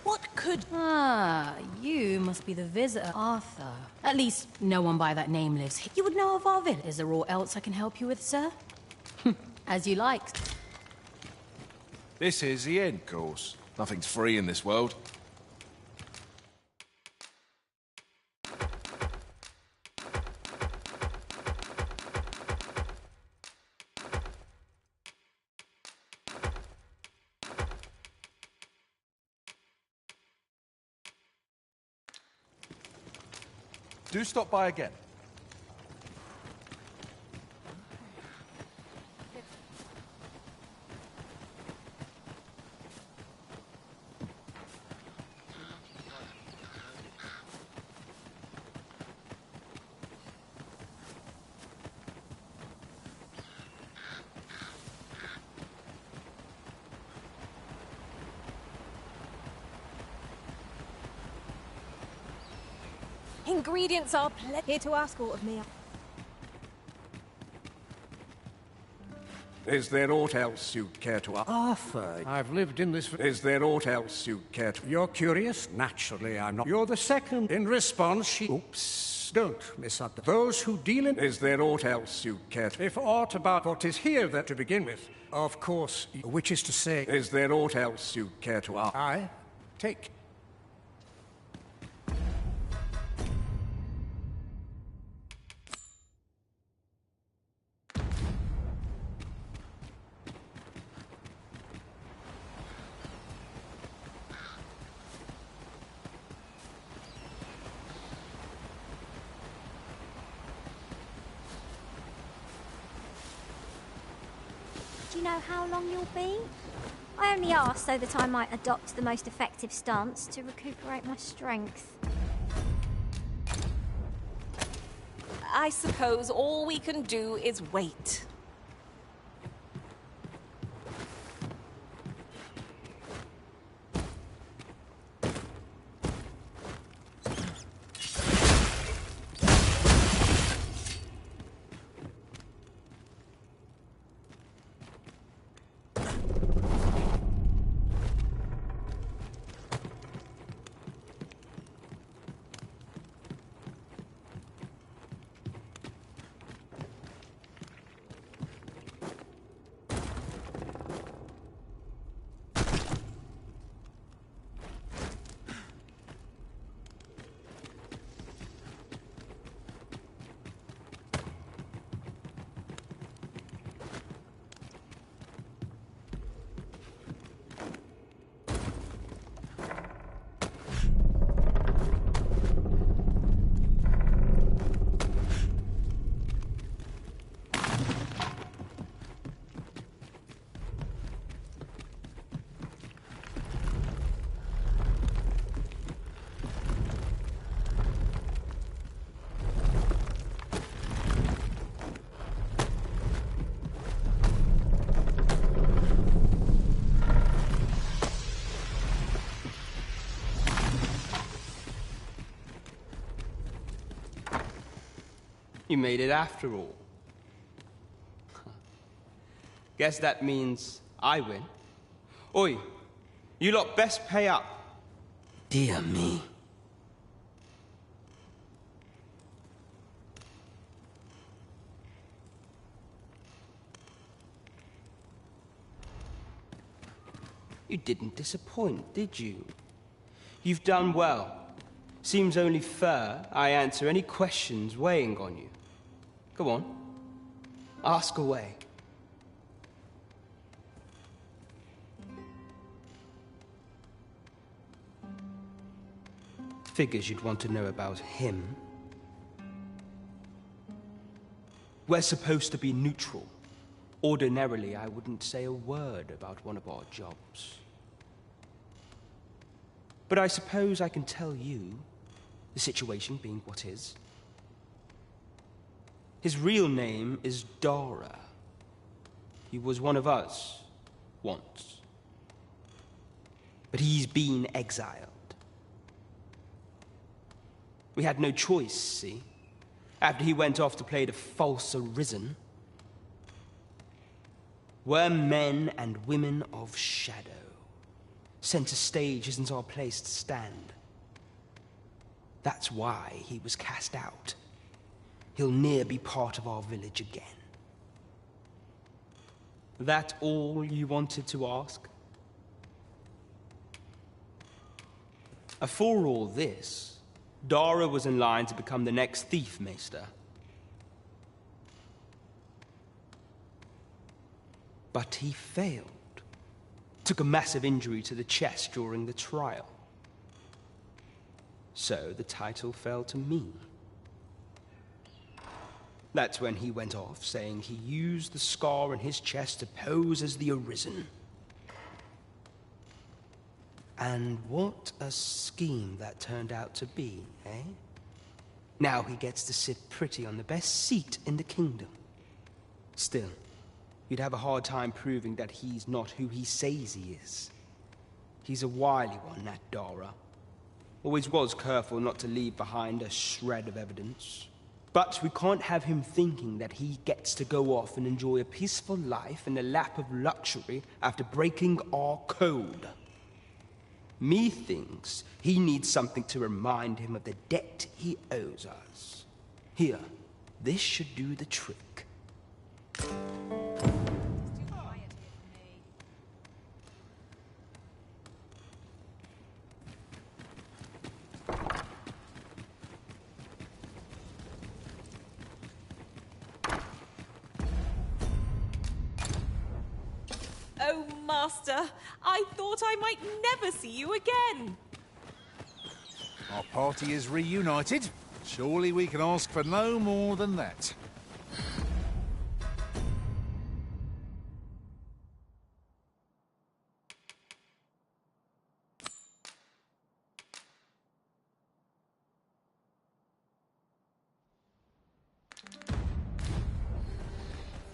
What could... Ah, you must be the visitor, Arthur. At least, no one by that name lives here. You would know of our village. Is there aught else I can help you with, sir? As you like. This is the end course. Nothing's free in this world. Do stop by again. Ingredients are Here to ask aught of me. Is there aught else you'd care to ask? Arthur, I've lived in this... Is there aught else you'd care to... You're curious? Naturally, I'm not. You're the second. In response, she... Oops. Don't misunderstand. Those who deal in... Is there aught else you'd care to... If aught about what is here that to begin with, of course, which is to say... Is there aught else you'd care to ask? I take... Do you know how long you'll be? I only asked so that I might adopt the most effective stance to recuperate my strength. I suppose all we can do is wait. You made it after all. Guess that means I win. Oi, you lot best pay up. Dear me. You didn't disappoint, did you? You've done well. Seems only fair I answer any questions weighing on you. Go on. Ask away. Figures you'd want to know about him. We're supposed to be neutral. Ordinarily, I wouldn't say a word about one of our jobs. But I suppose I can tell you, the situation being what is. His real name is Dara. He was one of us, once. But he's been exiled. We had no choice, see? After he went off to play the false arisen, we're men and women of shadow. Center stage isn't our place to stand. That's why he was cast out. He'll ne'er be part of our village again. That all you wanted to ask? For all this, Dara was in line to become the next thief, Maister. But he failed. Took a massive injury to the chest during the trial. So the title fell to me. That's when he went off, saying he used the scar in his chest to pose as the Arisen. And what a scheme that turned out to be, eh? Now he gets to sit pretty on the best seat in the kingdom. Still, you'd have a hard time proving that he's not who he says he is. He's a wily one, that Dara. Always was careful not to leave behind a shred of evidence. But we can't have him thinking that he gets to go off and enjoy a peaceful life in the lap of luxury after breaking our code. Methinks he needs something to remind him of the debt he owes us. Here, this should do the trick. Oh, Master, I thought I might never see you again. Our party is reunited. Surely we can ask for no more than that.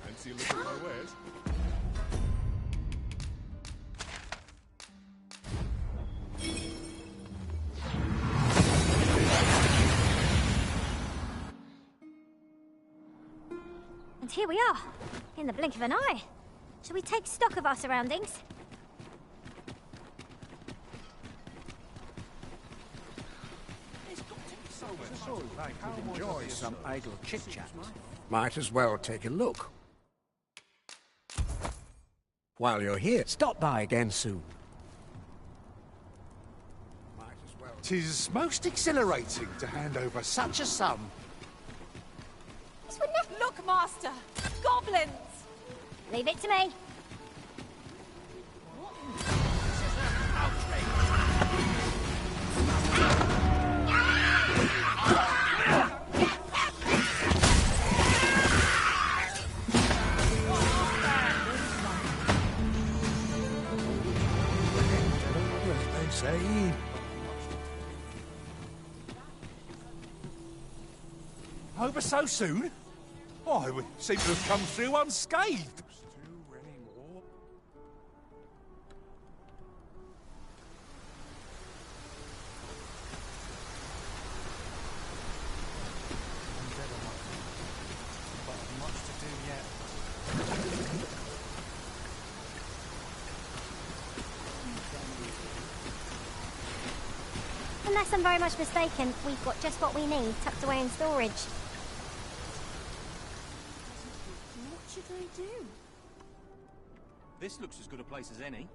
Fancy a look at my wares? And here we are, in the blink of an eye. Shall we take stock of our surroundings? Enjoy some idle chit-chat. Might as well take a look. While you're here, stop by again soon. 'Tis most exhilarating to hand over such a sum. Look, Master! Goblins! Leave it to me. They say. Over so soon? Why, we seem to have come through unscathed. Unless I'm very much mistaken, we've got just what we need tucked away in storage. What should I do? This looks as good a place as any.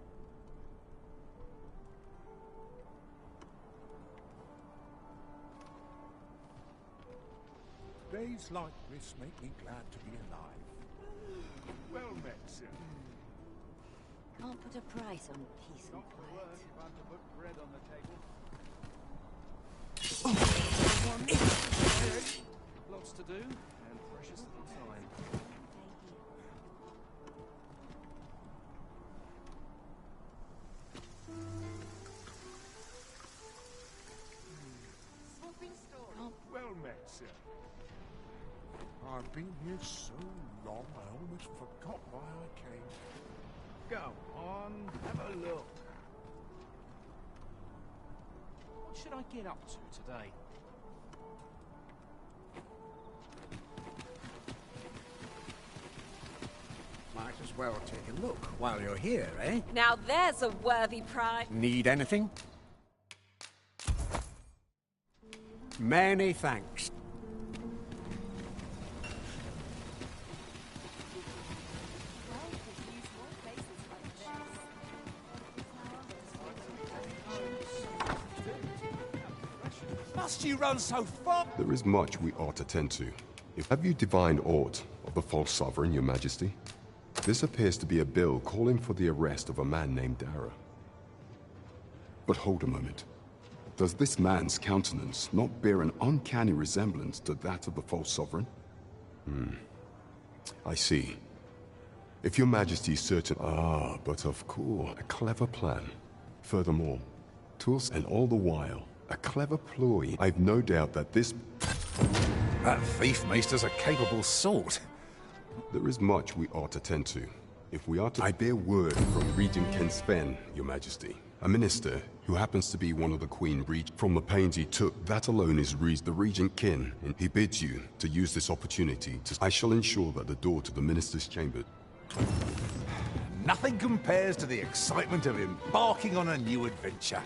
Days like this make me glad to be alive. Well met, sir. Can't put a price on peace and quiet. To put bread on the table. Lots to do, and precious little time. Well met, sir. I've been here so long, I almost forgot why I came. Go on, have a look. What should I get up to today? Might as well take a look while you're here, eh? Now there's a worthy prize. Need anything? Many thanks. Must you run so far? There is much we ought to tend to. Have you divined aught of the false sovereign, your majesty? This appears to be a bill calling for the arrest of a man named Dara. But hold a moment. Does this man's countenance not bear an uncanny resemblance to that of the false sovereign? I see. If your majesty is certain... Ah, but of course, a clever plan. Furthermore, tools and all the while, a clever ploy. I've no doubt that this... That thief maister's a capable sort. There is much we ought to tend to. If we are to... I bear word from Regent Ken Sven, your majesty. A minister who happens to be one of the Queen Regent. From the pains he took, that alone is the Regent Kin, and he bids you to use this opportunity to... I shall ensure that the door to the minister's chamber... Nothing compares to the excitement of embarking on a new adventure.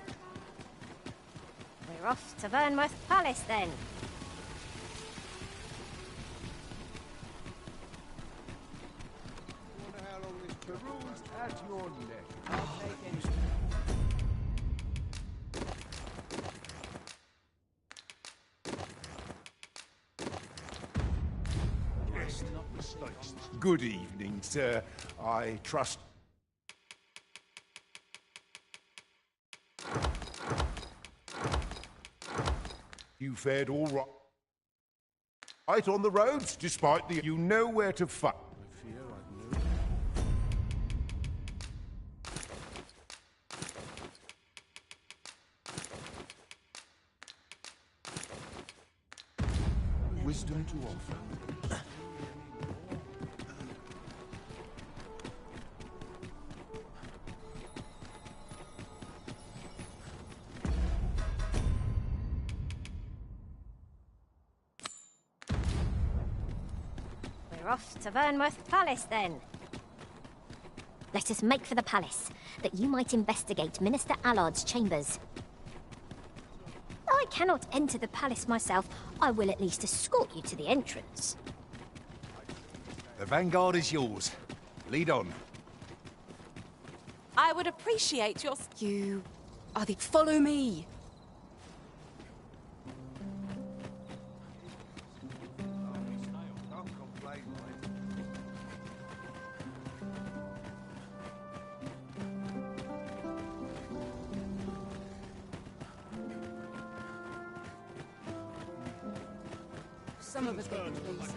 We're off to Vernworth Palace then. Wonder how long this perused at your neck. I'll take any. Yes, not mistakes. Good evening, sir. I trust... You fared all right. Right on the roads, despite the... You know where to find... I fear I've no... Wisdom to offer. We're off to Vernworth Palace then. Let us make for the palace, that you might investigate Minister Allard's chambers. I cannot enter the palace myself. I will at least escort you to the entrance. The vanguard is yours. Lead on. I would appreciate your... You are the... Follow me! Some of us get into these.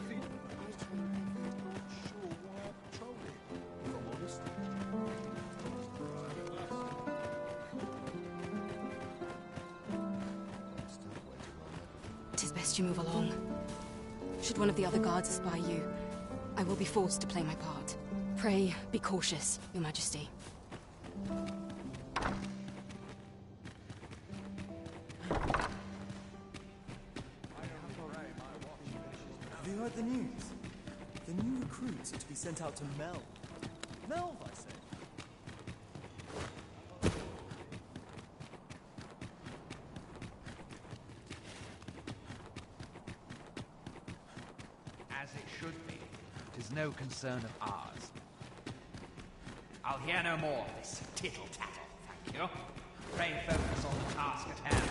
Tis best you move along. Should one of the other guards espy you, I will be forced to play my part. Pray, be cautious, Your Majesty. Have you heard the news? The new recruits are to be sent out to Melve. Melve, I say. as it should be. It is no concern of ours. I'll hear no more of this tittle-tattle, thank you. Pray focus on the task at hand.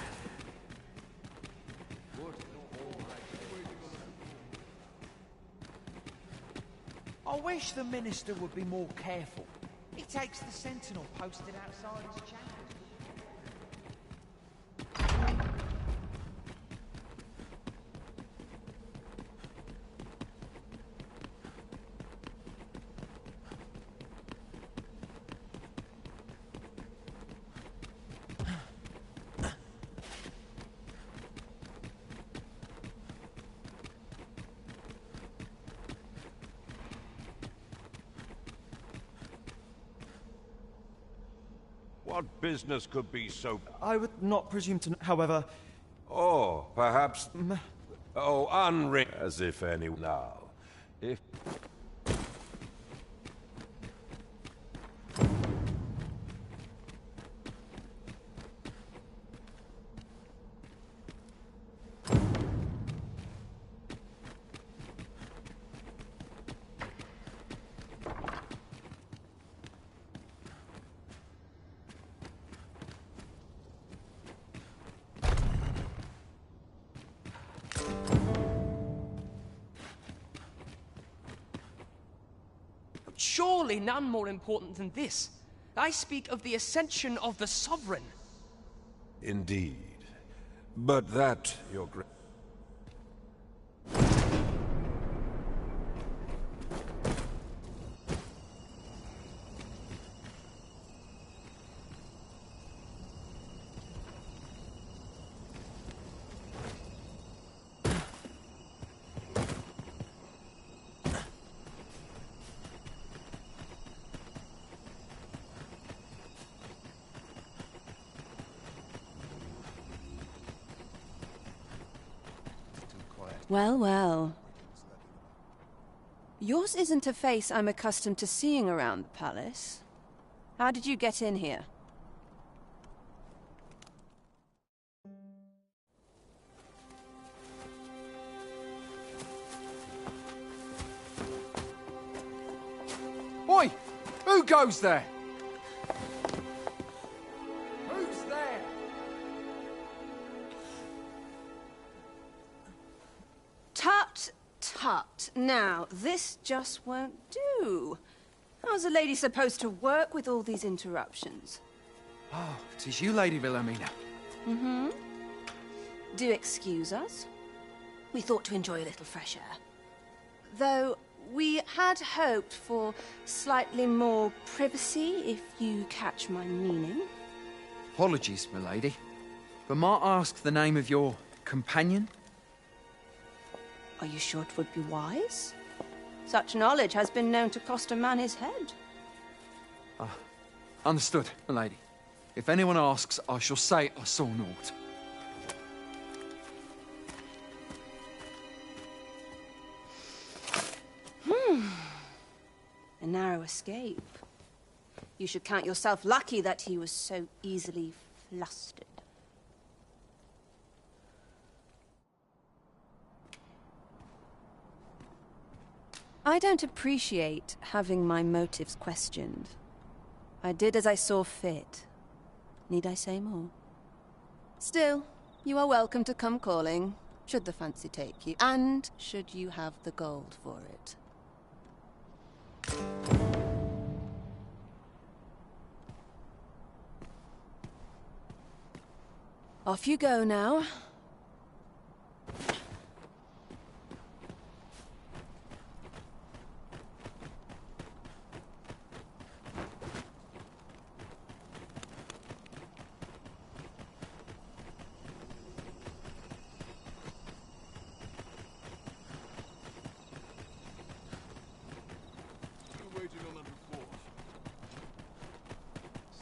I wish the minister would be more careful. He takes the sentinel posted outside his chambers. What business could be so... I would not presume to... However... Oh, perhaps... Oh, unring... As if any... Now, if... Surely none more important than this. I speak of the ascension of the Sovereign. Indeed. But that, your great... Well, well. Yours isn't a face I'm accustomed to seeing around the palace. How did you get in here? Oi! Who goes there? Who's there? Tut, tut. Now, this just won't do. How's a lady supposed to work with all these interruptions? Oh, it is you, Lady Wilhelmina. Mm-hmm. Do excuse us. We thought to enjoy a little fresh air. Though we had hoped for slightly more privacy, if you catch my meaning. Apologies, milady. But might I ask the name of your companion? Are you sure it would be wise? Such knowledge has been known to cost a man his head. Understood, milady. If anyone asks, I shall say I saw naught. A narrow escape. You should count yourself lucky that he was so easily flustered. I don't appreciate having my motives questioned. I did as I saw fit. Need I say more? Still, you are welcome to come calling, should the fancy take you, and should you have the gold for it. Off you go now.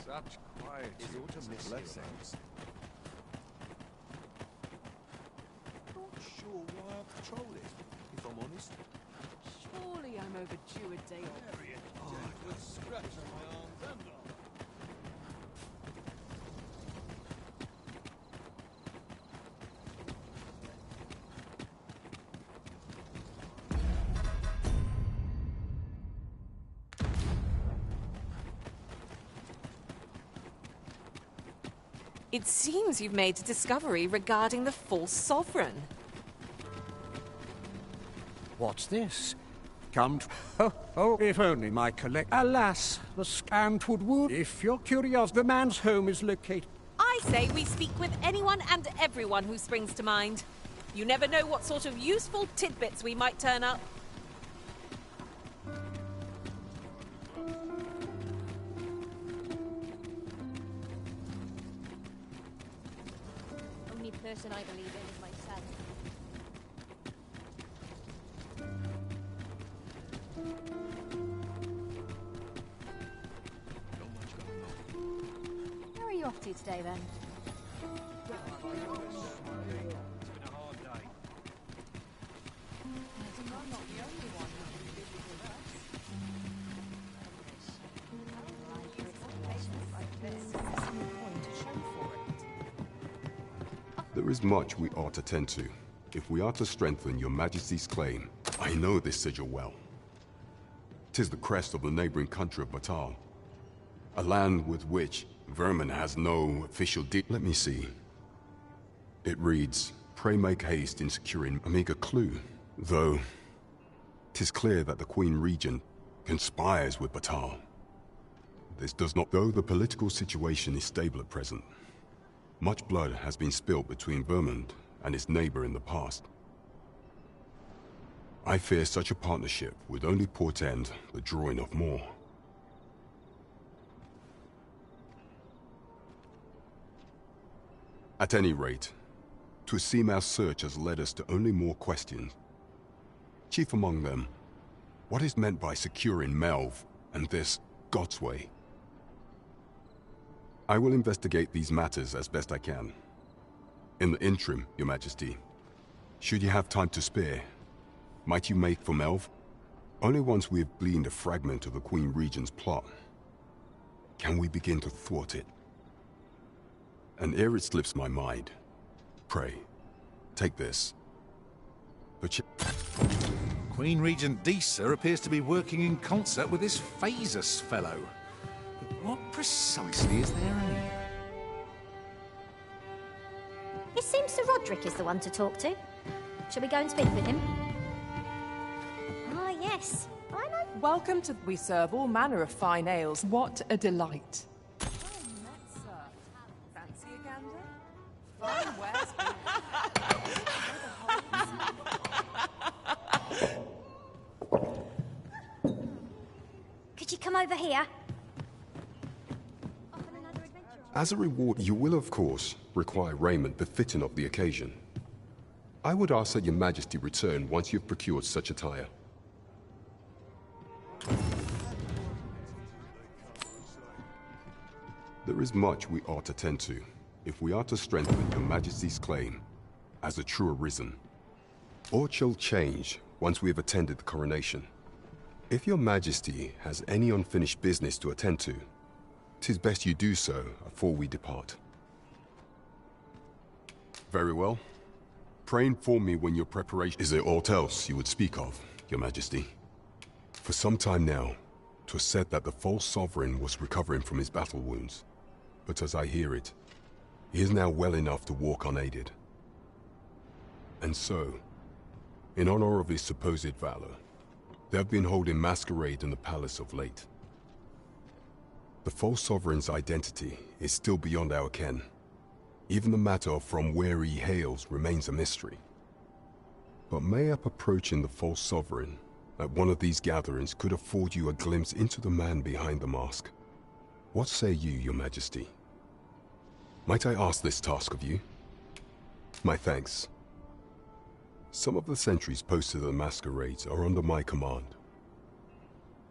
Such quiet. You ought to miss blessings. Not sure why I patrol it, if I'm honest. Surely I'm overdue a day off. With scratch on my arms and arms. It seems you've made a discovery regarding the false sovereign. What's this? Oh, if only my collect... Alas, the scant would wound. If you're curious, the man's home is located... I say we speak with anyone and everyone who springs to mind. You never know what sort of useful tidbits we might turn up. Only person I believe in is myself. Where are you off to today, then? There is much we ought to tend to, if we are to strengthen your majesty's claim. I know this sigil well. 'Tis the crest of the neighboring country of Batal, a land with which Vermin has no official deal. Let me see. It reads, "Pray make haste in securing a meager clue," though 'tis clear that the Queen Regent conspires with Batal. This does not, though the political situation is stable at present. Much blood has been spilled between Vermund and its neighbor in the past. I fear such a partnership would only portend the drawing of more. At any rate, 'twould seem our search has led us to only more questions. Chief among them, what is meant by securing Melv and this Godsway? I will investigate these matters as best I can. In the interim, Your Majesty, should you have time to spare, might you make for Melv? Only once we have gleaned a fragment of the Queen Regent's plot can we begin to thwart it. And ere it slips my mind, pray, take this. Queen Regent Disa appears to be working in concert with this Phasus fellow. But what precisely is their aim? It seems Sir Roderick is the one to talk to. Shall we go and speak with him? Ah, yes. I know. Welcome to... We serve all manner of fine ales. What a delight. Fancy a gander? Fine wares. Could you come over here? As a reward, you will of course require raiment befitting of the occasion. I would ask that Your Majesty return once you've procured such attire. There is much we ought to tend to, if we are to strengthen Your Majesty's claim as a true arisen. Aught shall change once we have attended the coronation. If Your Majesty has any unfinished business to attend to, 'tis best you do so afore we depart. Very well. Pray inform me when your preparation... Is there aught else you would speak of, Your Majesty? For some time now, 'twas said that the false sovereign was recovering from his battle wounds. But as I hear it, he is now well enough to walk unaided. And so, in honor of his supposed valor, they have been holding masquerade in the palace of late. The false sovereign's identity is still beyond our ken. Even the matter of from where he hails remains a mystery. But mayhap approaching the false sovereign at one of these gatherings could afford you a glimpse into the man behind the mask. What say you, Your Majesty? Might I ask this task of you? My thanks. Some of the sentries posted at the masquerades are under my command.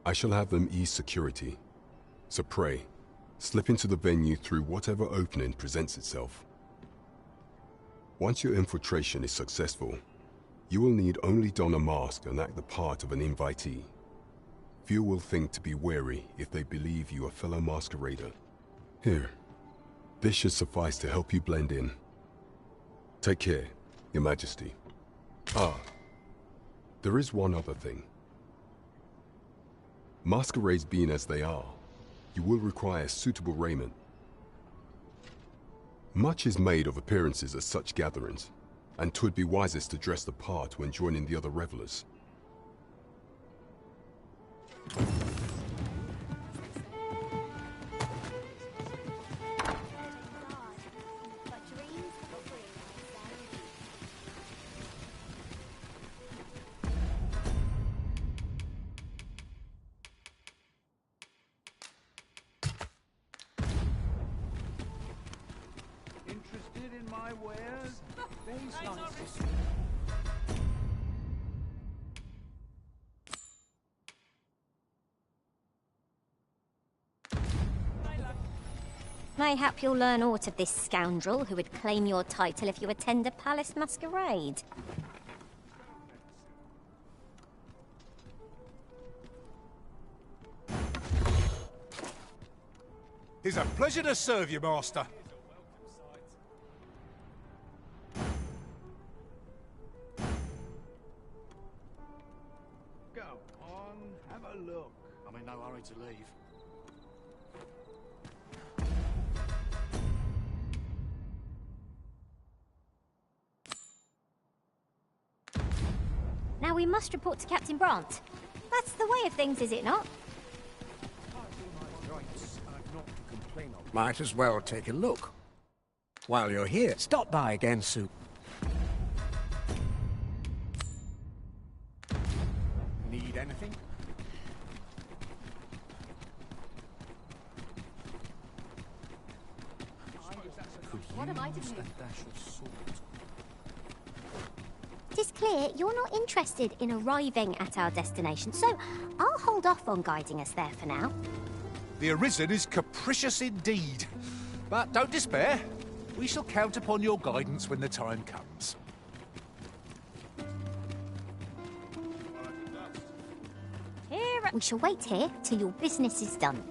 I shall have them ease security. So pray, slip into the venue through whatever opening presents itself. Once your infiltration is successful, you will need only don a mask and act the part of an invitee. Few will think to be wary if they believe you a fellow masquerader. Here, this should suffice to help you blend in. Take care, Your Majesty. Ah, there is one other thing. Masquerades being as they are, you will require suitable raiment. Much is made of appearances at such gatherings, and 'twould be wisest to dress the part when joining the other revelers. Interested in my wares? Baselines. Mayhap you'll learn aught of this scoundrel who would claim your title if you attend a palace masquerade. It's a pleasure to serve you, Master. Go on, have a look. I'm in no hurry to leave. Now we must report to Captain Brandt. That's the way of things, is it not? Might as well take a look. While you're here, stop by again soon. Need anything? What am I to do? It is clear you're not interested in arriving at our destination, so I'll hold off on guiding us there for now. The Arisen is capricious indeed. But don't despair. We shall count upon your guidance when the time comes. We shall wait here till your business is done.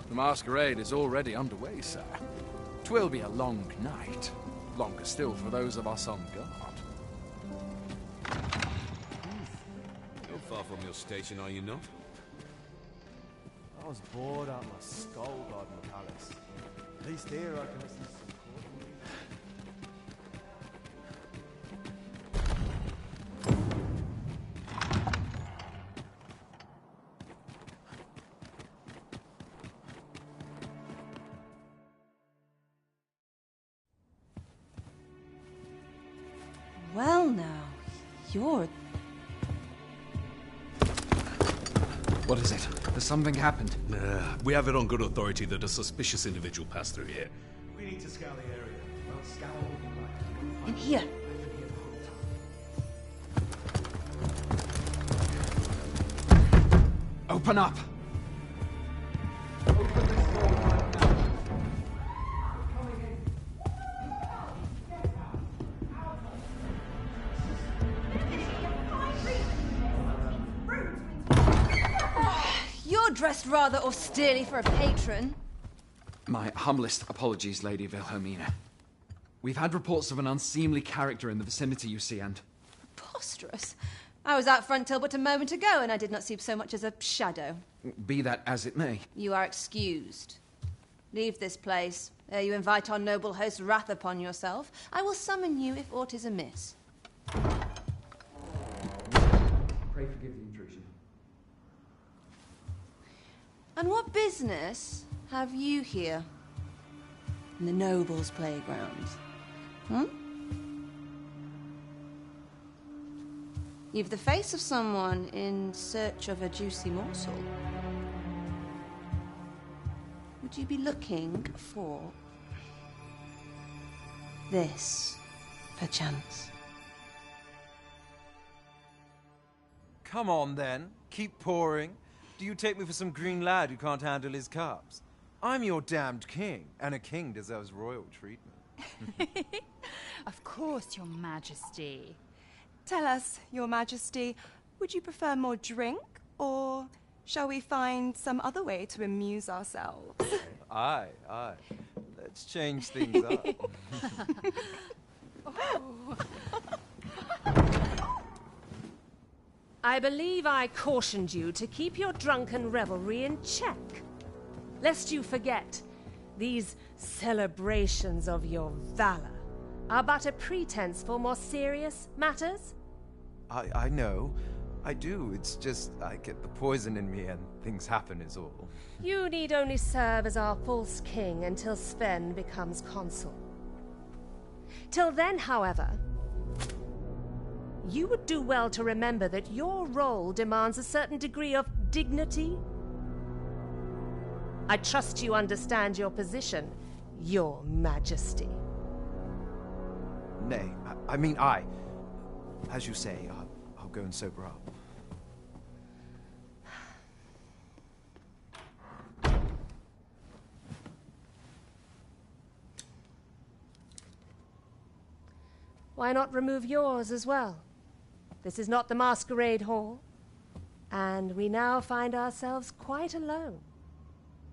The masquerade is already underway, sir. 'Twill be a long night. Longer still for those of us on guard. Not far from your station, are you not? I was bored out my skull guarding the palace. At least here I can listen to some court music. Well now, you're... What is it? Has something happened? We have it on good authority that a suspicious individual passed through here. We need to scour the area. Well, scour all In here. Open up! You're dressed rather austerely for a patron. My humblest apologies, Lady Wilhelmina. We've had reports of an unseemly character in the vicinity, you see, and... Preposterous. I was out front till but a moment ago, and I did not see so much as a shadow. Be that as it may. You are excused. Leave this place, ere you invite our noble host's wrath upon yourself. I will summon you if aught is amiss. Pray forgive the intrusion. And what business have you here? In the nobles' playground? Hmm? You've the face of someone in search of a juicy morsel. Would you be looking for this, perchance? Come on, then. Keep pouring. Do you take me for some green lad who can't handle his cups? I'm your damned king, and a king deserves royal treatment. Of course, Your Majesty. Tell us, Your Majesty, would you prefer more drink, or shall we find some other way to amuse ourselves? Aye, aye. Let's change things up. Oh. I believe I cautioned you to keep your drunken revelry in check. Lest you forget, these celebrations of your valor are but a pretense for more serious matters. I know. I do. It's just I get the poison in me and things happen is all. You need only serve as our false king until Sven becomes consul. Till then, however, you would do well to remember that your role demands a certain degree of dignity. I trust you understand your position, Your Majesty. Nay, as you say, I'll go and sober up. Why not remove yours as well? This is not the masquerade hall, and we now find ourselves quite alone.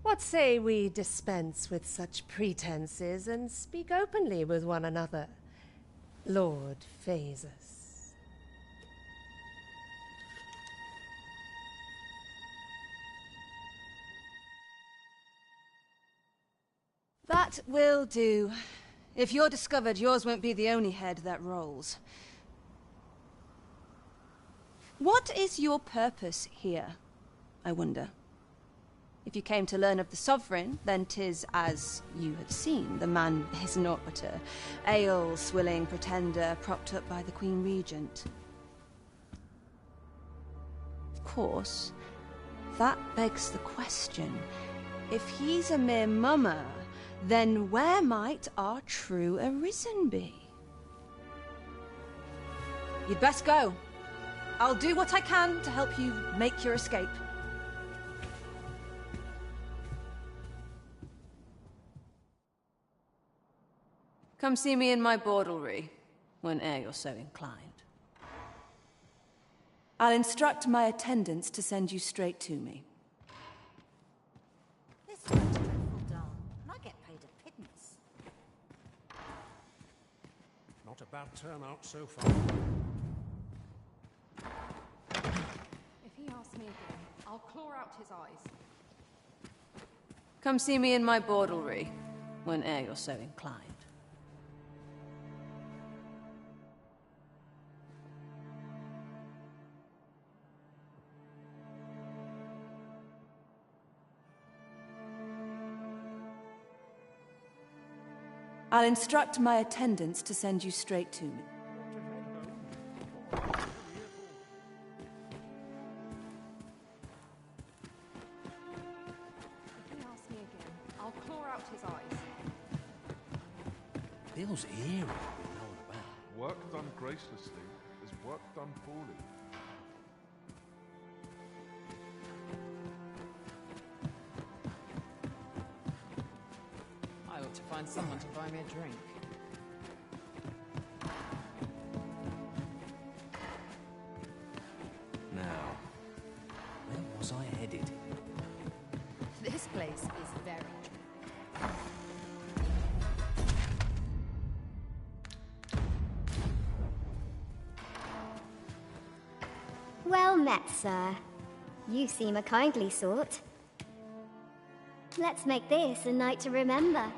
What say we dispense with such pretenses and speak openly with one another, Lord Phaesus? That will do. If you're discovered, yours won't be the only head that rolls. What is your purpose here, I wonder? If you came to learn of the Sovereign, then 'tis as you have seen. The man is naught but a ale-swilling pretender propped up by the Queen Regent. Of course, that begs the question. If he's a mere mummer, then where might our true Arisen be? You'd best go. I'll do what I can to help you make your escape. Come see me in my bordlery, whene'er you're so inclined. I'll instruct my attendants to send you straight to me. This is a dreadful dawn, and I get paid a pittance. Not a bad turnout so far. If he asks me again, I'll claw out his eyes. Come see me in my bordlery, whene'er you're so inclined. I'll instruct my attendants to send you straight to me. If he asks me again, I'll claw out his eyes. Feels eerie with no one about. Work done gracelessly is work done poorly. I ought to find someone to buy me a drink. Now, where was I headed? This place is very tricky. Well met, sir. You seem a kindly sort. Let's make this a night to remember.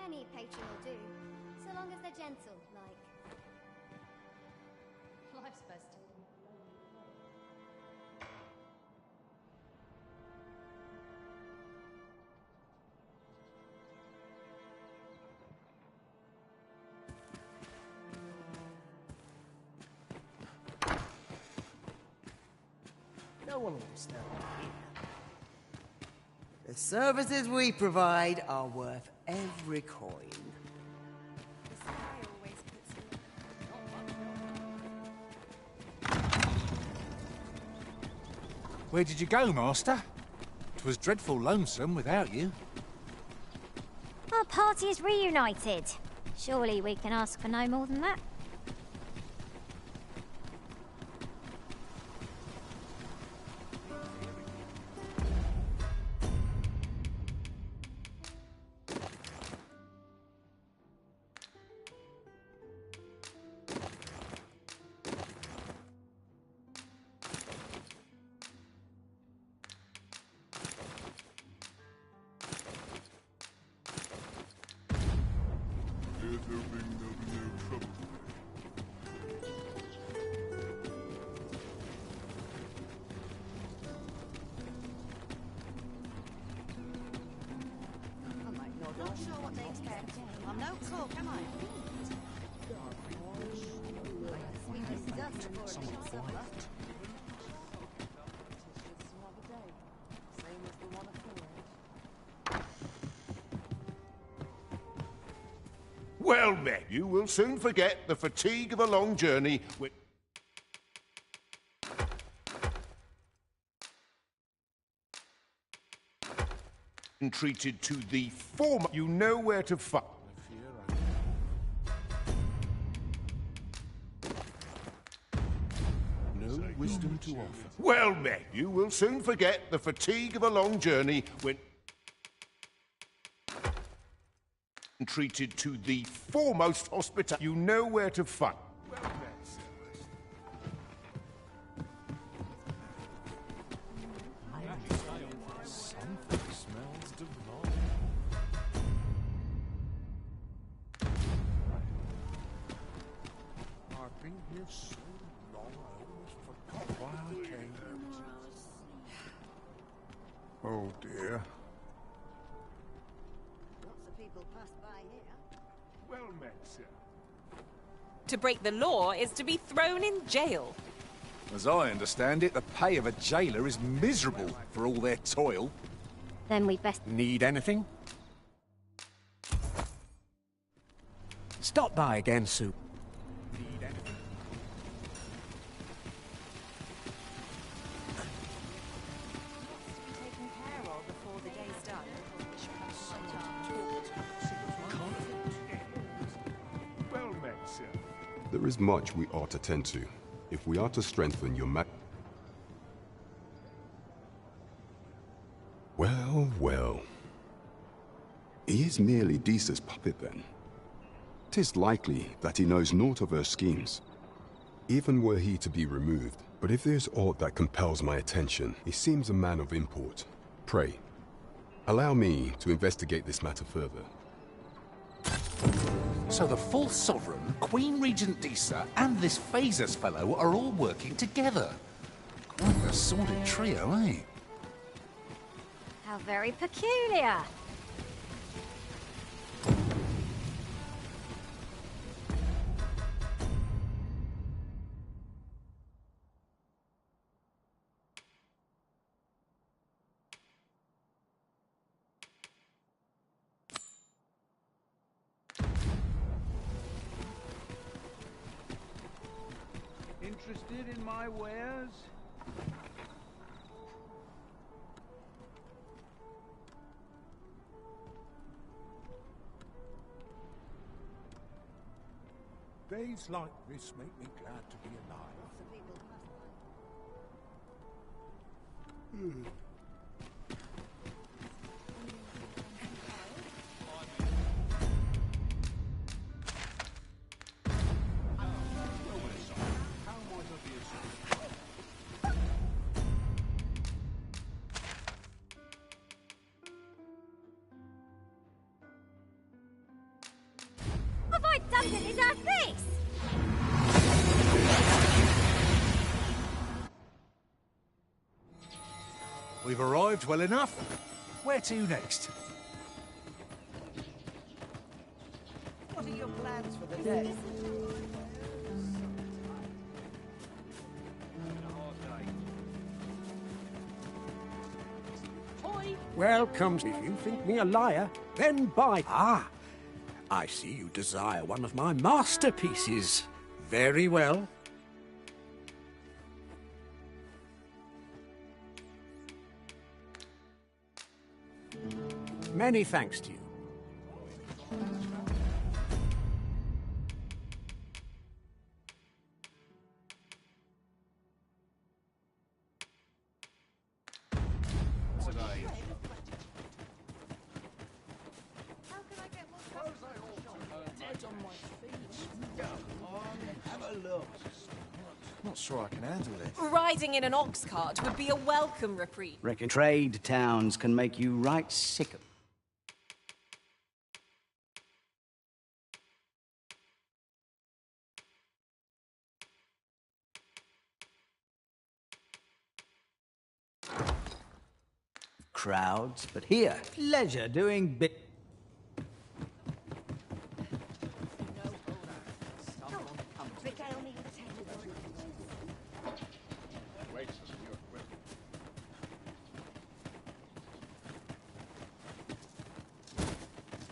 Any patron will do, so long as they're gentle, like. Life's best. No one will disturb me here. The services we provide are worth every coin. Where did you go, Master? 'Twas dreadful lonesome without you. Our party is reunited. Surely we can ask for no more than that. Not sure what they expect. I'm no cook, am I? Sweetness does for a big supper. Well met, you will soon forget the fatigue of a long journey. Treated to the former. You know where to find. No wisdom to offer. Well met, you will soon forget the fatigue of a long journey when treated to the foremost hospital. You know where to find. Well met, sir. Something smells divine. I've been here so long, I almost forgot why I came. Oh dear. Lots of people pass by here. Well met, sir. To break the law is to be thrown in jail. As I understand it, the pay of a jailer is miserable for all their toil. Then we best... Need anything? Stop by again, Soup. Need anything? Taken care of before the day's done. Well met, sir. There is much we ought to tend to, if we are to strengthen your Well, well. He is merely Disa's puppet, then. 'Tis likely that he knows naught of her schemes, even were he to be removed. But if there's aught that compels my attention, he seems a man of import. Pray, allow me to investigate this matter further. So the fourth sovereign, Queen Regent Disa, and this Phasers fellow are all working together. Quite a sordid trio, eh? How very peculiar. Interested in my wares? Days like this make me glad to be alive. Have I done to deserve this? We've arrived well enough. Where to next? What are your plans for the day? Welcome. If you think me a liar, then buy. Ah, I see you desire one of my masterpieces. Very well. Many thanks to you. Not sure I can handle it. Riding in an ox cart would be a welcome reprieve. Reckon trade towns can make you right sick of. Crowds, but here, pleasure doing big.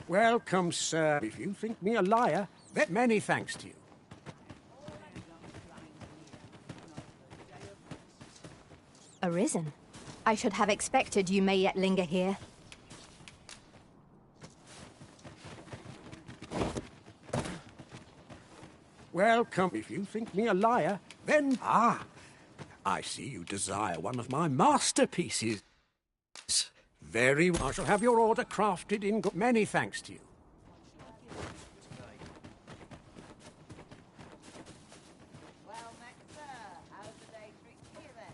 Welcome, sir. If you think me a liar, then many thanks to you. Arisen. I should have expected you may yet linger here. Welcome. If you think me a liar, then... Ah, I see you desire one of my masterpieces. Very well. I shall have your order crafted in good... Many thanks to you. Well, maister, how's the day treating you then?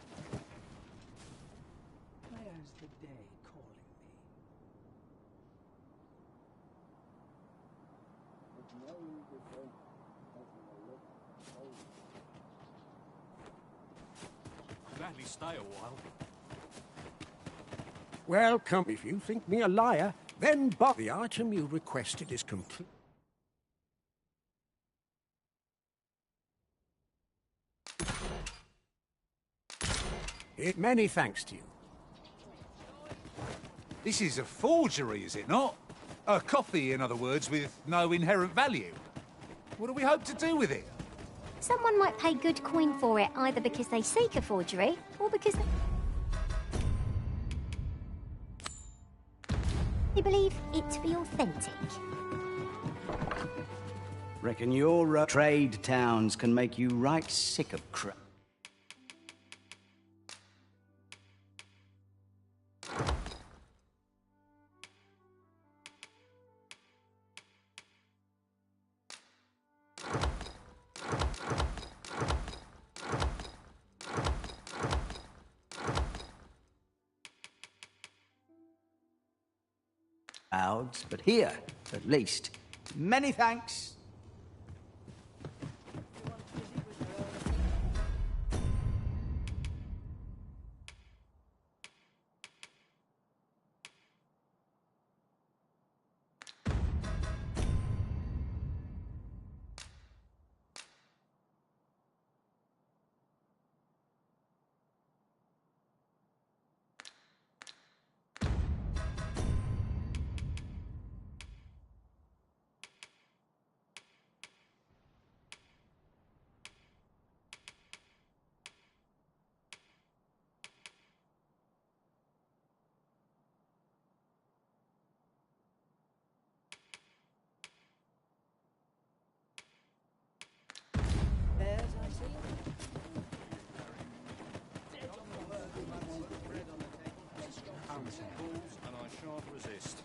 Where's the day calling Gladly stay a while. Welcome. If you think me a liar, then but the item you requested is complete. Many thanks to you. This is a forgery, is it not? A copy, in other words, with no inherent value. What do we hope to do with it? Someone might pay good coin for it, either because they seek a forgery, or because they believe it to be authentic. Reckon your trade towns can make you right sick of crap. Crowds, but here, at least. Many thanks. And I shan't resist.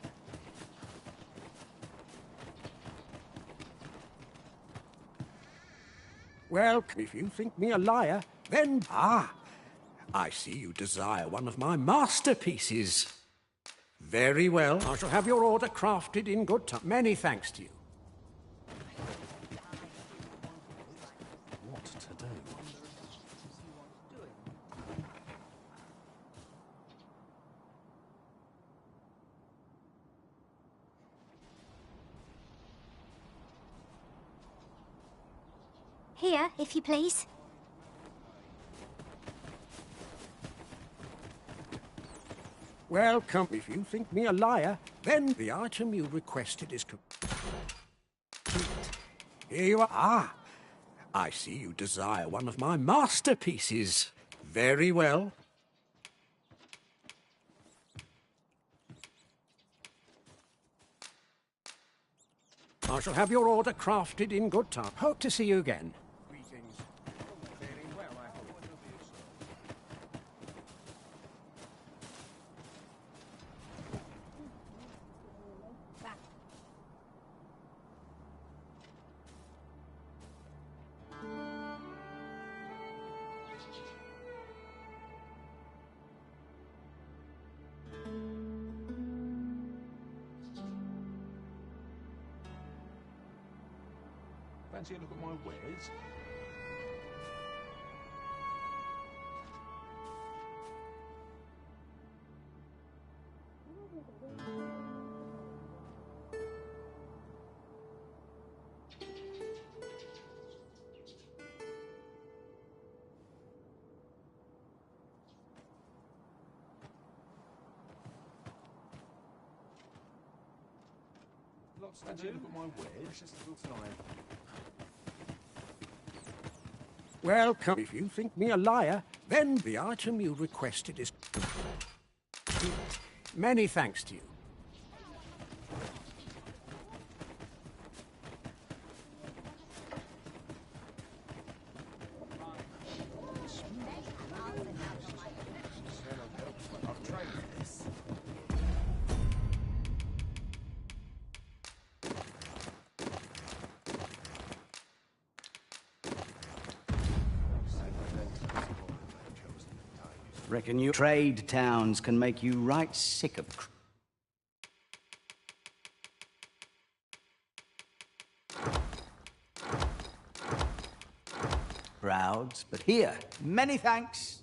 Well, if you think me a liar, then... Ah, I see you desire one of my masterpieces. Very well. I shall have your order crafted in good time. Many thanks to you. What to do? Here, if you please. Welcome. If you think me a liar, then the item you requested is complete. Here you are. Ah, I see you desire one of my masterpieces. Very well. I shall have your order crafted in good time. Hope to see you again. Greetings. Very well, I hope. Fancy a look at my wares? Fancy a look at my wares? Just a little time. Welcome. If you think me a liar, then the item you requested is complete. Many thanks to you. Reckon you trade towns can make you right sick of crowds, but here, many thanks.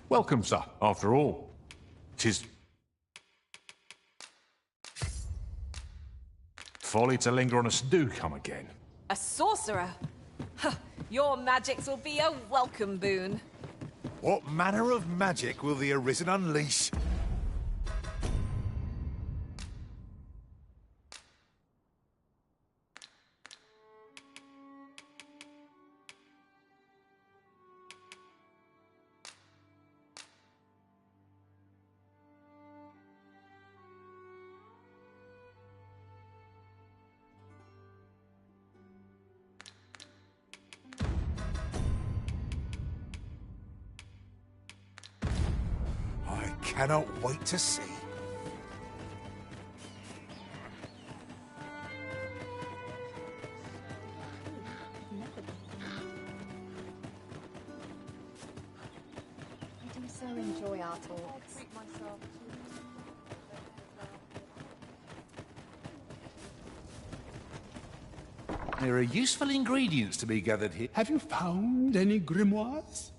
Welcome, sir. After all, 'tis folly to linger on us. Do come again. A sorcerer? Huh, your magics will be a welcome boon. What manner of magic will the Arisen unleash? Cannot wait to see. I do so enjoy our talks. There are useful ingredients to be gathered here. Have you found any grimoires?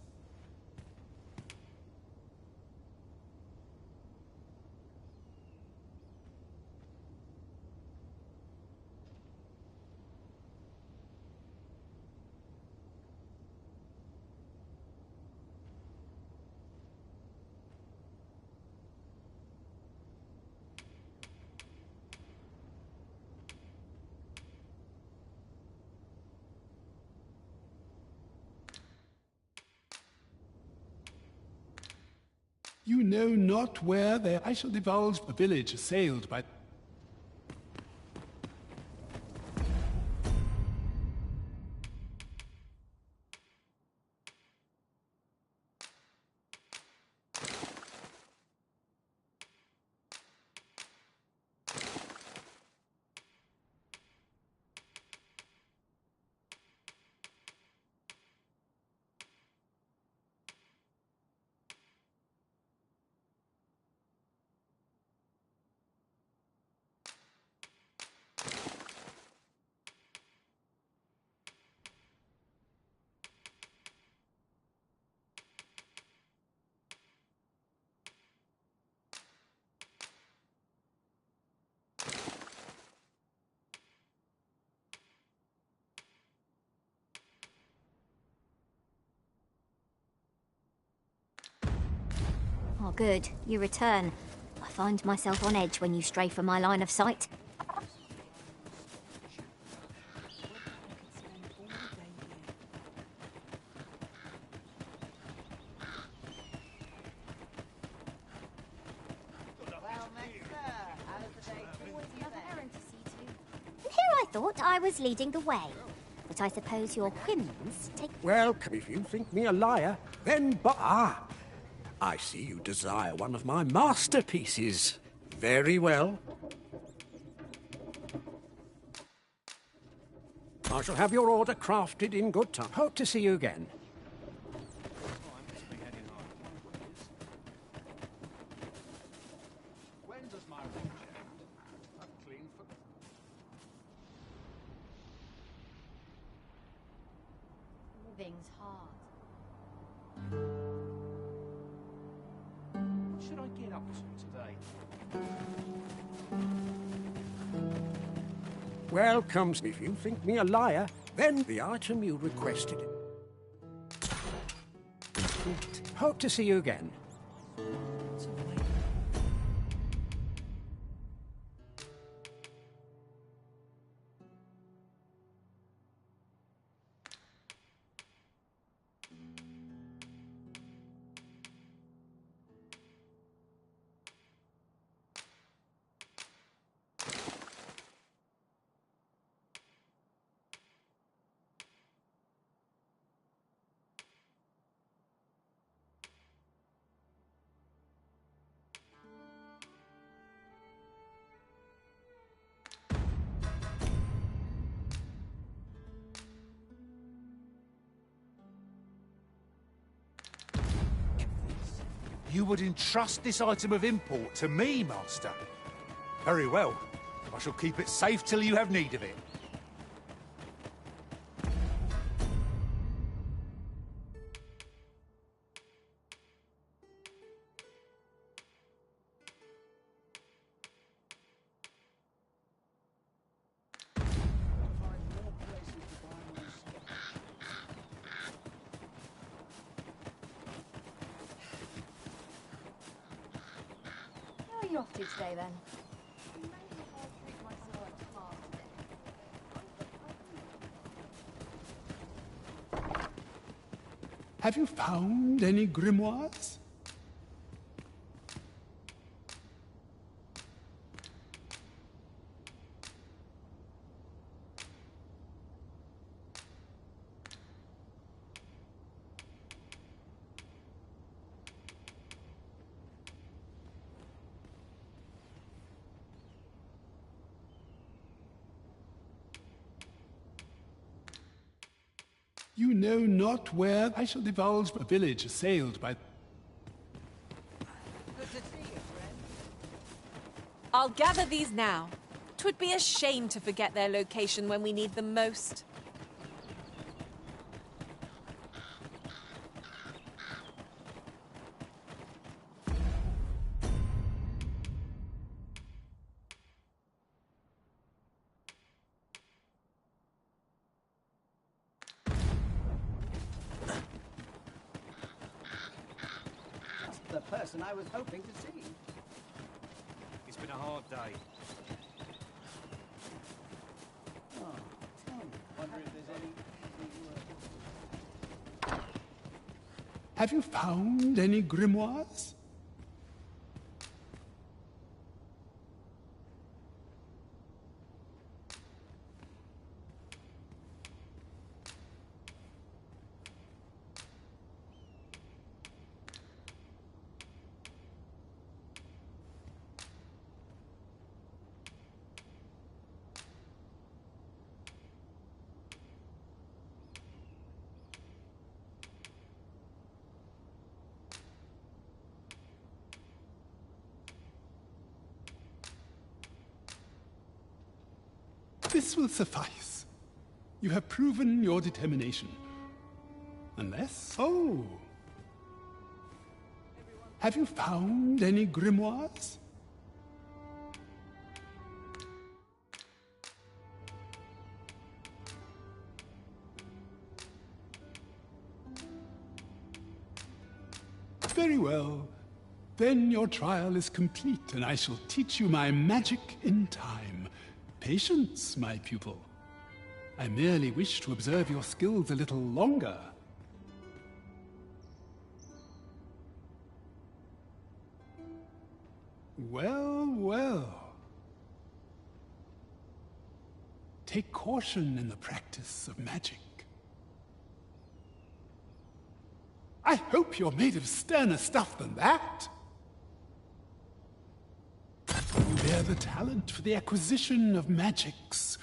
You know not where they... I shall divulge a village assailed by... Oh, good. You return. I find myself on edge when you stray from my line of sight. And here I thought I was leading the way. But I suppose your whims take... Well, if you think me a liar, then I see you desire one of my masterpieces. Very well. I shall have your order crafted in good time. Hope to see you again. When does my watch end? I've clean for... Living's hard. What should I get up to today? Welcome. If you think me a liar, then the item you requested. Hope to see you again. You would entrust this item of import to me, Master? Very well. I shall keep it safe till you have need of it. Where are you off to today, then? Have you found any grimoires? You know not where I shall divulge a village assailed by... Good to see you, friend. I'll gather these now. 'Twould be a shame to forget their location when we need them most. The person I was hoping to see. It's been a hard day. Oh, tell me. Wonder if there's any... Have you found any grimoires? This will suffice. You have proven your determination. Unless... Oh! Have you found any grimoires? Very well. Then your trial is complete, and I shall teach you my magic in time. Patience, my pupil. I merely wish to observe your skills a little longer. Well, well. Take caution in the practice of magic. I hope you're made of sterner stuff than that. You bear the talent for the acquisition of magics.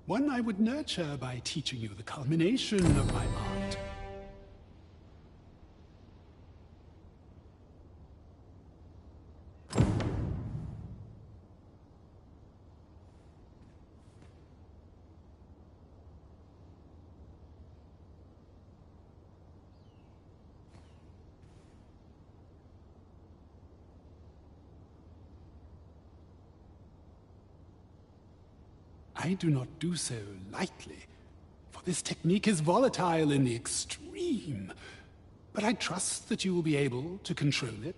One I would nurture by teaching you the culmination of my art. I do not do so lightly, for this technique is volatile in the extreme. But I trust that you will be able to control it.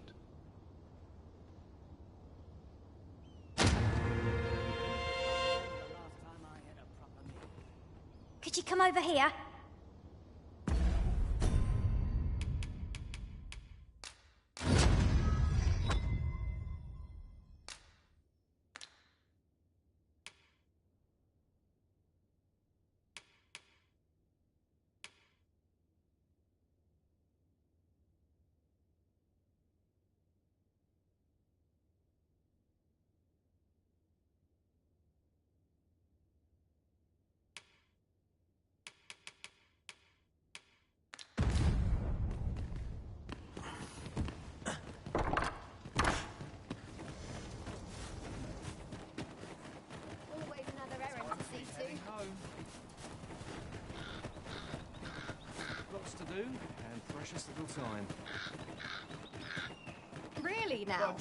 Could you come over here? Lots to do, and precious little time. Really now?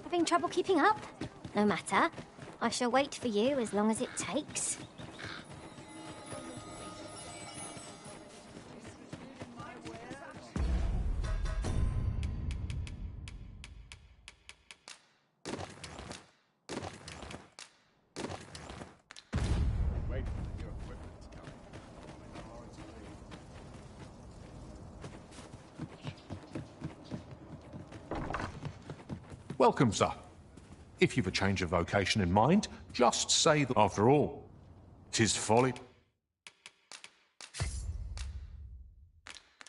Having trouble keeping up? No matter. I shall wait for you as long as it takes. Welcome, sir. If you've a change of vocation in mind, just say that after all, 'tis folly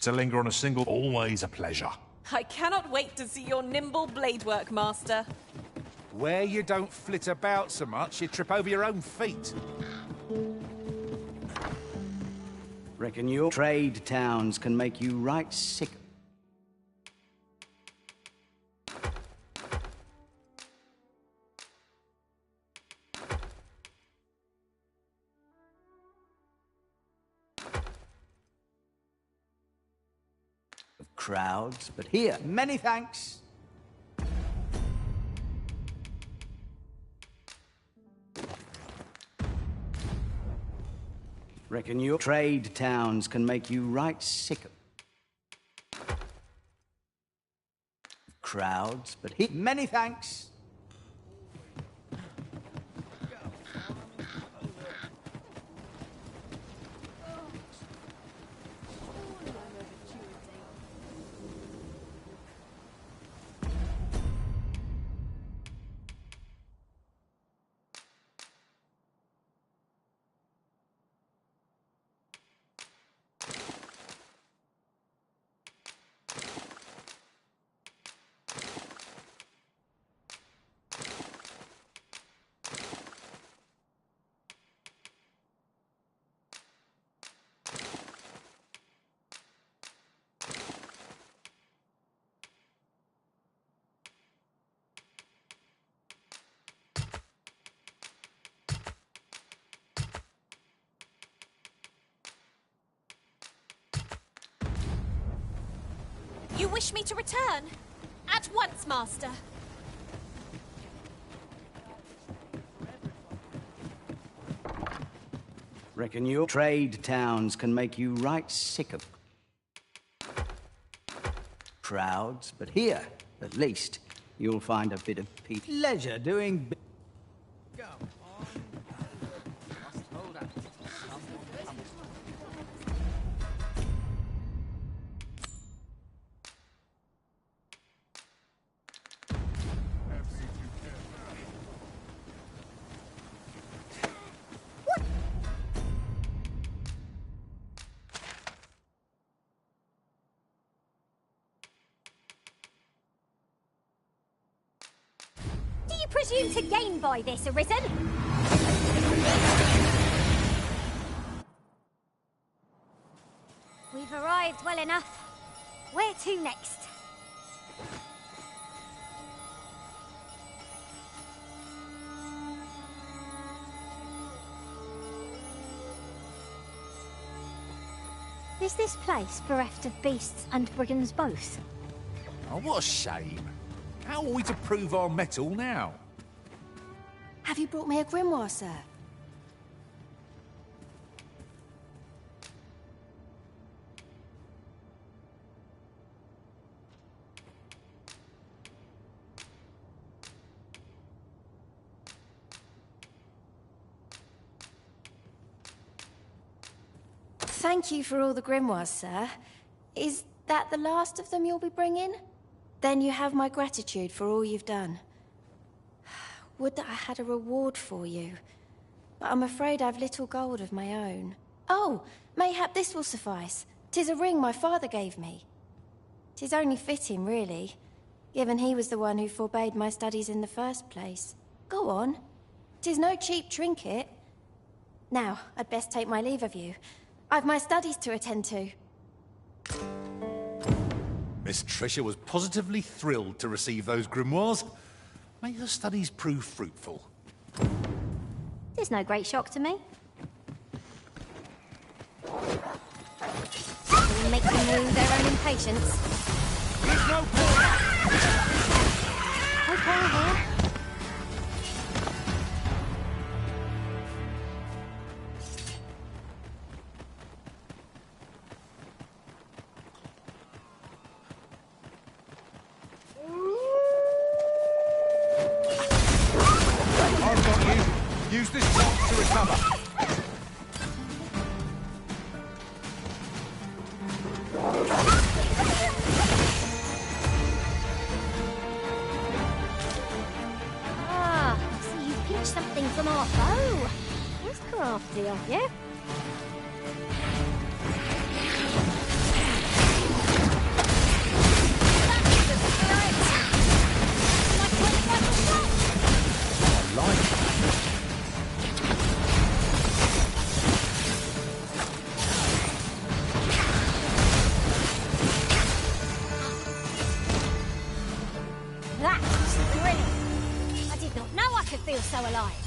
to linger on a single, always a pleasure. I cannot wait to see your nimble blade work, Master. Where you don't flit about so much, you trip over your own feet. Reckon your trade towns can make you right sick. Crowds, but here, many thanks. Reckon your trade towns can make you right sick of crowds, but here, many thanks. You wish me to return? At once, Master. Reckon your trade towns can make you right sick of crowds, but here, at least, you'll find a bit of peace. Leisure doing... Do you presume to gain by this, Arisen? We've arrived well enough. Where to next? Is this place bereft of beasts and brigands both? Oh, what a shame. How are we to prove our mettle now? Have you brought me a grimoire, sir? Thank you for all the grimoires, sir. Is that the last of them you'll be bringing? Then you have my gratitude for all you've done. Would that I had a reward for you. But I'm afraid I've little gold of my own. Oh, mayhap this will suffice. 'Tis a ring my father gave me. 'Tis only fitting, really, given he was the one who forbade my studies in the first place. Go on. 'Tis no cheap trinket. Now, I'd best take my leave of you. I've my studies to attend to. Miss Tricia was positively thrilled to receive those grimoires. May her studies prove fruitful. There's no great shock to me. It'll make them lose their own impatience. There's no point. Okay, here. I've got you. Use this chance to recover. Ah, so you pinched something from our bow. That's crafty of you. That was thrilling. I did not know I could feel so alive.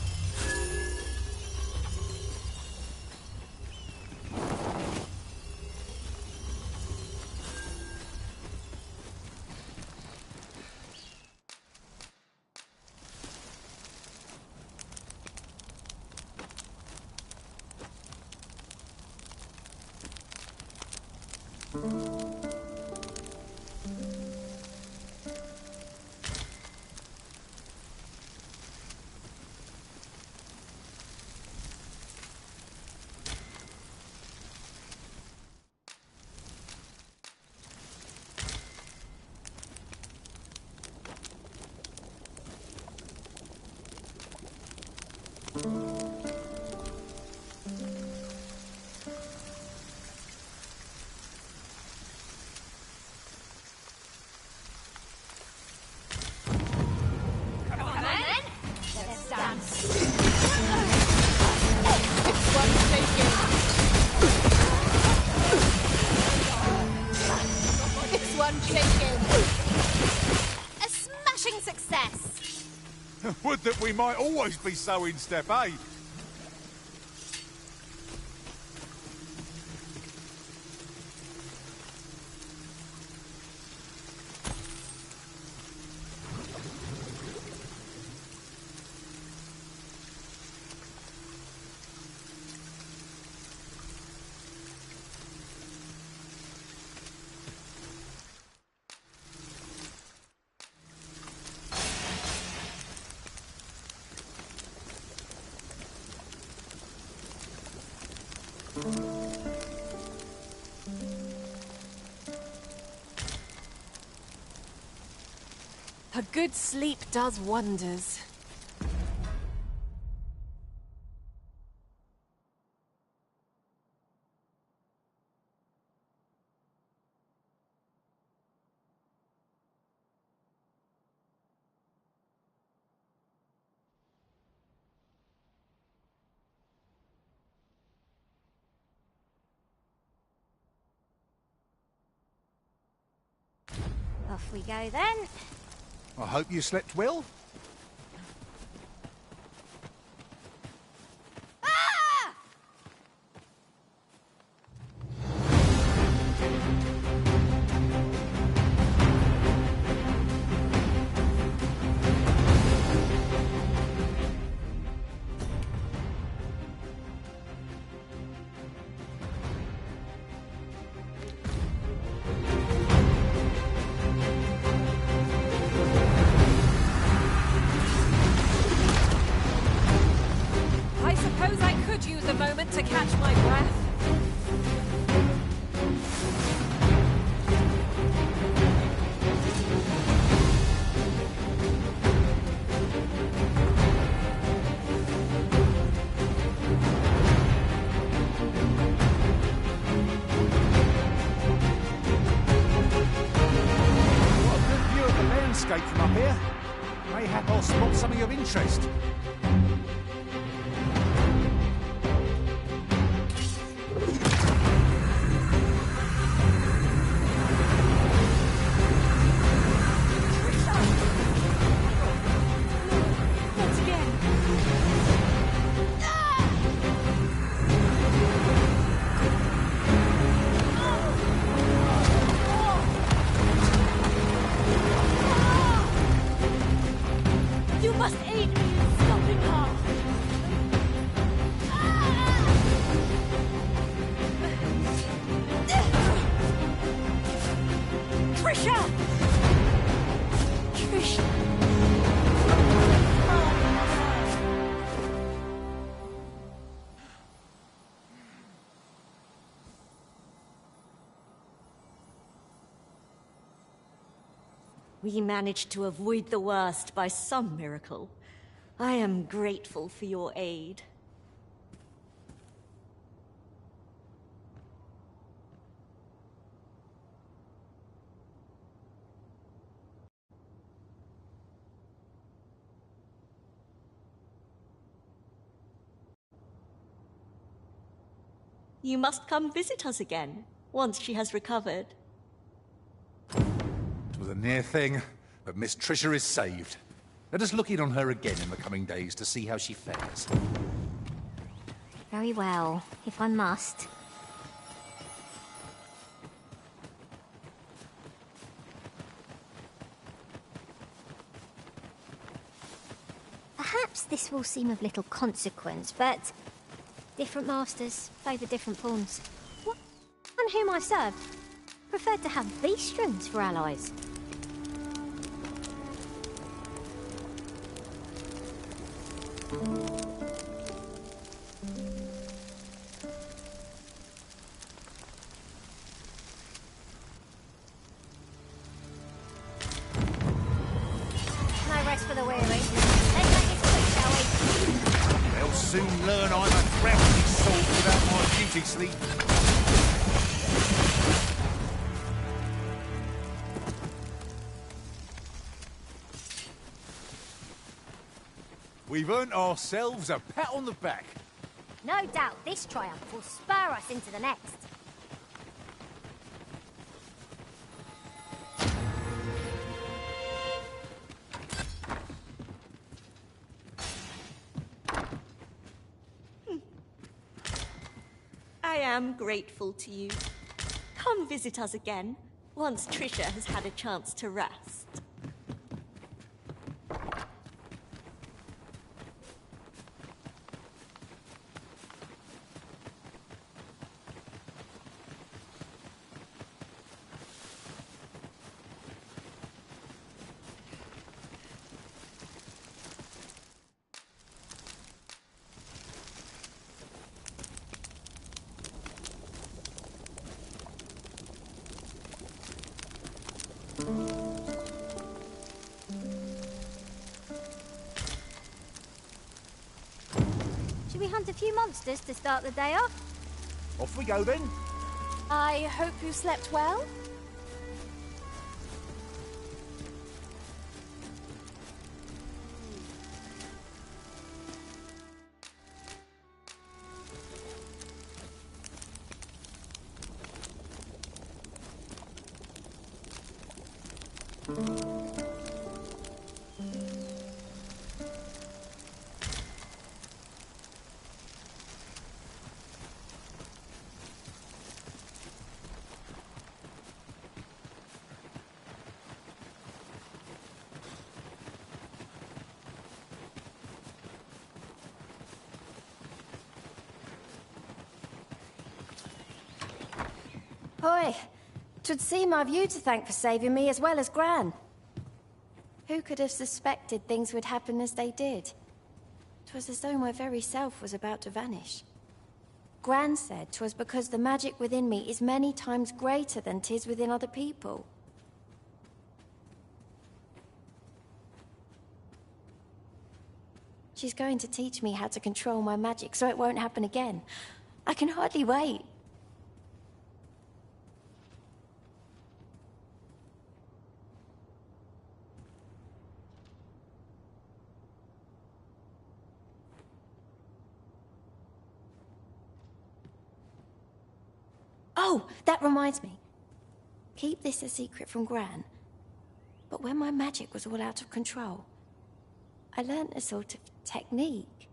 Come on, then. Let's dance. It's one taken. It's one taken. A smashing success. Would that we might always be so in step, eh? A good sleep does wonders. Off we go then. I hope you slept well. I suppose I could use a moment to catch my breath. What a good view of the landscape from up here. Mayhap I'll spot something of interest. Once again. You must aid me in stopping her! Trisha! Trisha! We managed to avoid the worst by some miracle. I am grateful for your aid. You must come visit us again, once she has recovered. It was a near thing, but Miss Trisha is saved. Let us look in on her again in the coming days to see how she fares. Very well, if I must. Perhaps this will seem of little consequence, but different masters favour different pawns. One whom I served preferred to have beastrons for allies. No rest for the weary. Let's make this quick, shall we? They'll soon learn I'm a crafty sword without my beauty sleep. We've earned ourselves a pat on the back. No doubt this triumph will spur us into the next. I am grateful to you. Come visit us again, once Trisha has had a chance to rest. a few monsters to start the day off. Off we go then. I hope you slept well. Hoy, 'twould seem I've you to thank for saving me as well as Gran. Who could have suspected things would happen as they did? 'Twas as though my very self was about to vanish. Gran said 'twas because the magic within me is many times greater than 'tis within other people. She's going to teach me how to control my magic so it won't happen again. I can hardly wait. Oh, that reminds me. Keep this a secret from Gran. But when my magic was all out of control, I learnt a sort of technique.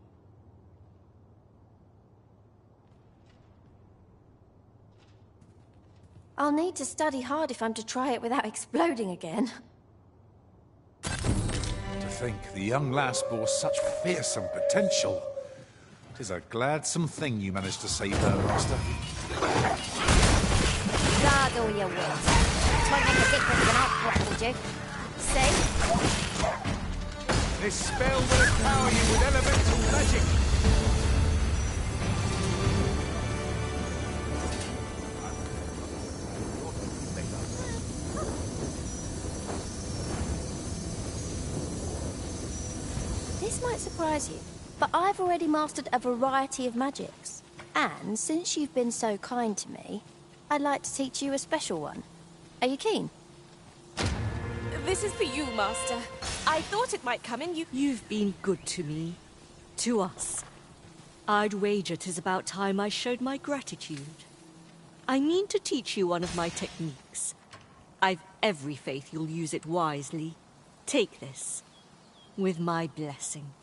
I'll need to study hard if I'm to try it without exploding again. To think the young lass bore such fearsome potential. 'Tis a gladsome thing you managed to save her, Master. Guard all your words. Won't make a difference when I've grappled you. See? This spell will empower you with elemental magic. This might surprise you, but I've already mastered a variety of magics. And since you've been so kind to me, I'd like to teach you a special one. Are you keen? This is for you, Master. I thought it might come in. You've been good to me. To us. I'd wager 'tis about time I showed my gratitude. I mean to teach you one of my techniques. I've every faith you'll use it wisely. Take this. With my blessing.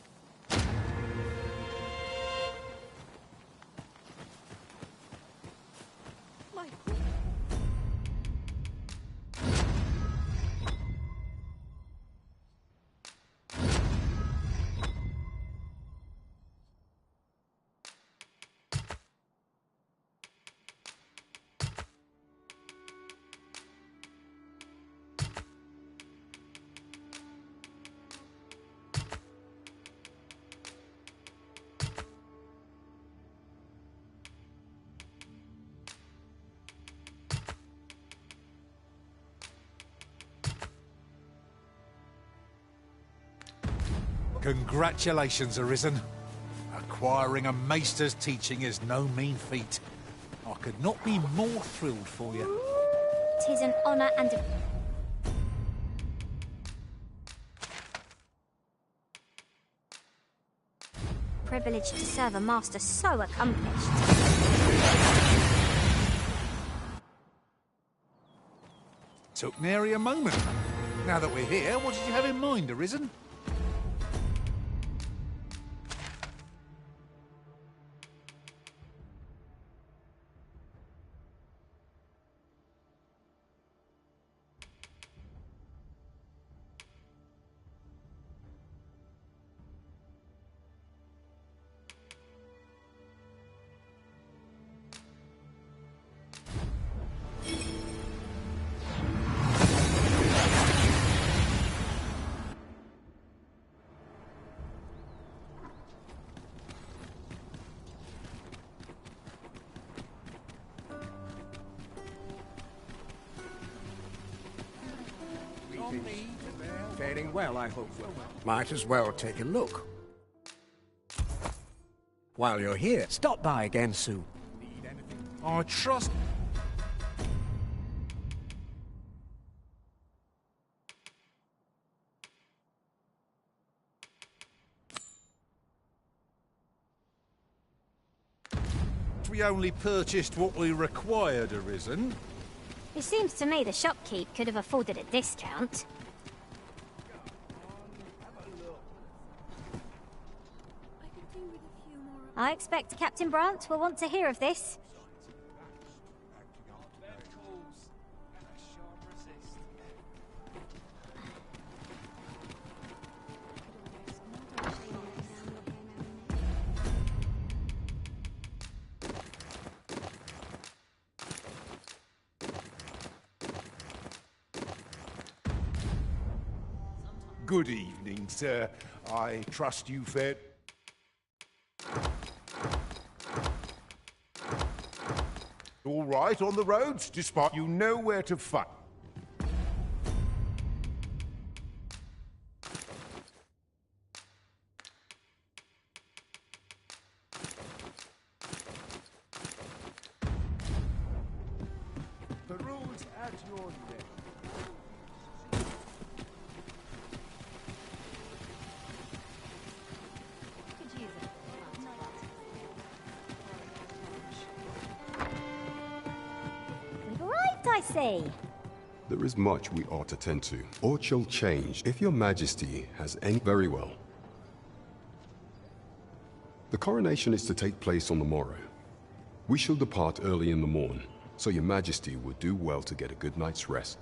Congratulations, Arisen. Acquiring a maister's teaching is no mean feat. I could not be more thrilled for you. 'Tis an honour and a... privilege to serve a master so accomplished. Took nary a moment. Now that we're here, what did you have in mind, Arisen? Faring well, I hope. Might as well take a look. While you're here, stop by again soon. I trust... We only purchased what we required, Arisen. It seems to me the shopkeep could have afforded a discount. I expect Captain Brandt will want to hear of this. Good evening, sir. I trust you fared... all right on the roads, despite you know where to find... The rules at your neck. We've arrived, I see. There is much we ought to tend to. Aught shall change if your majesty has any... Very well. The coronation is to take place on the morrow. We shall depart early in the morn, so your majesty would do well to get a good night's rest.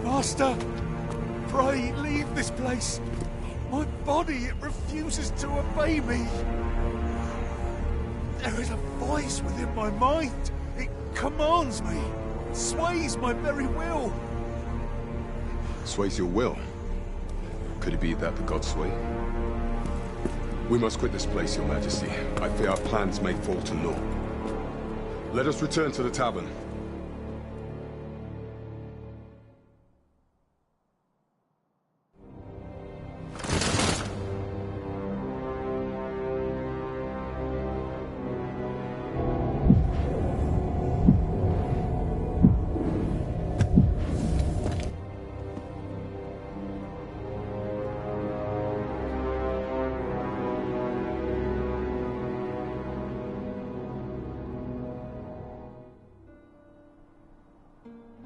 Master, pray leave this place. My body, it refuses to obey me. There is a voice within my mind. It commands me, sways my very will. Sways your will? Could it be that the gods sway? We must quit this place, your majesty. I fear our plans may fall to naught. Let us return to the tavern.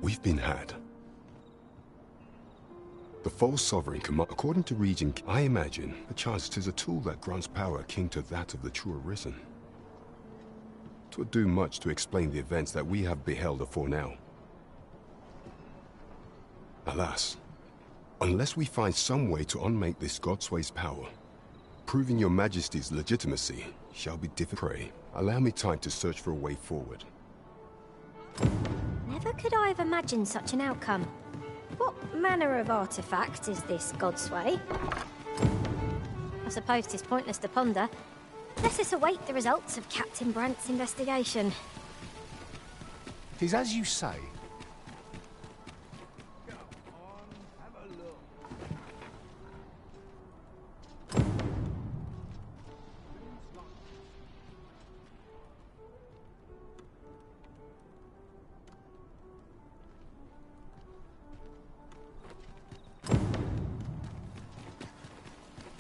We've been had. The false sovereign command, according to Regent, I imagine, perchance 'tis a tool that grants power akin to that of the true Arisen. 'Twould do much to explain the events that we have beheld afore now. Alas, unless we find some way to unmake this Godsway's power, proving your majesty's legitimacy shall be difficult. Pray, allow me time to search for a way forward. Never could I have imagined such an outcome. What manner of artifact is this Godsway? I suppose 'tis pointless to ponder. Let us await the results of Captain Brandt's investigation. 'Tis as you say.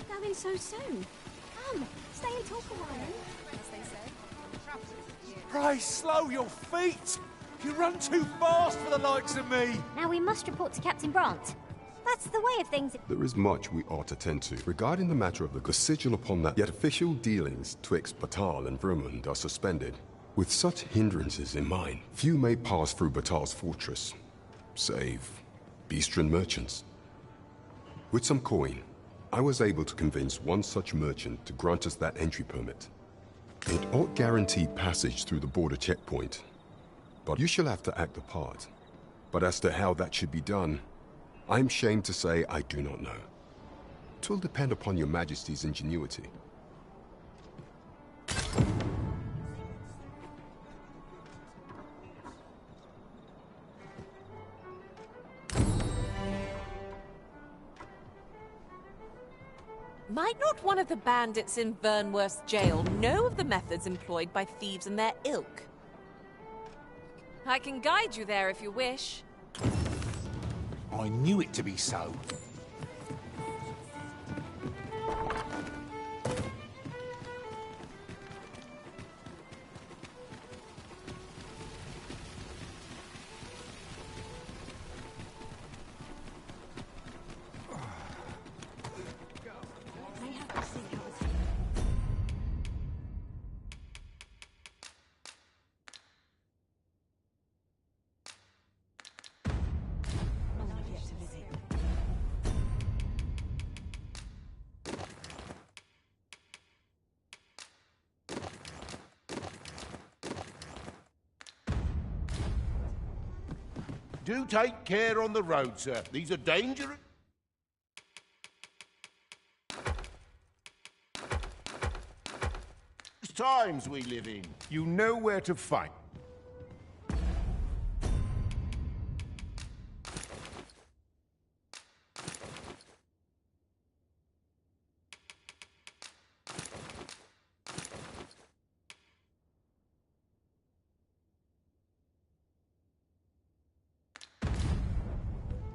Going so soon. Stay and talk a while, as they say. Pray slow your feet. You run too fast for the likes of me. Now we must report to Captain Brandt. That's the way of things. There is much we ought to tend to. Regarding the matter of the sigil upon that, yet official dealings twixt Batal and Vermund are suspended. With such hindrances in mind, few may pass through Batal's fortress, save Beastren merchants. With some coin, I was able to convince one such merchant to grant us that entry permit. It ought guaranteed passage through the border checkpoint, but you shall have to act the part. But as to how that should be done, I'm ashamed to say I do not know. 'Twill depend upon your Majesty's ingenuity. Might not one of the bandits in Vernworth's jail know of the methods employed by thieves and their ilk? I can guide you there if you wish. I knew it to be so. Do take care on the road, sir. These are dangerous times we live in. You know where to fight.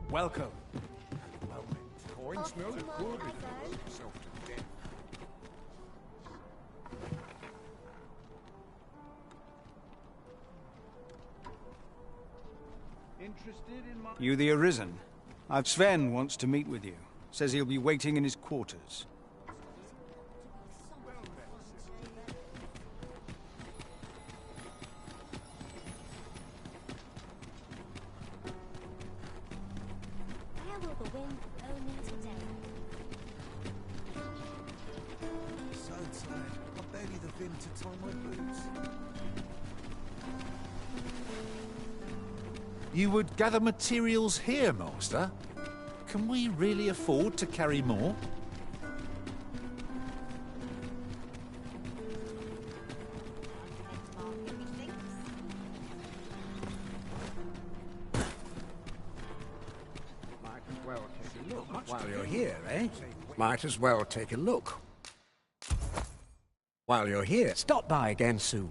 Welcome. Well, pouring snow to cool yourself to death. Interested in my... You the Arisen? Sven wants to meet with you. Says he'll be waiting in his quarters. Where will the wind blow me today? So tired. I barely the vim to tie my boots. You would gather materials here, Master? Can we really afford to carry more? While you're here, eh? Might as well take a look. While you're here, stop by again soon.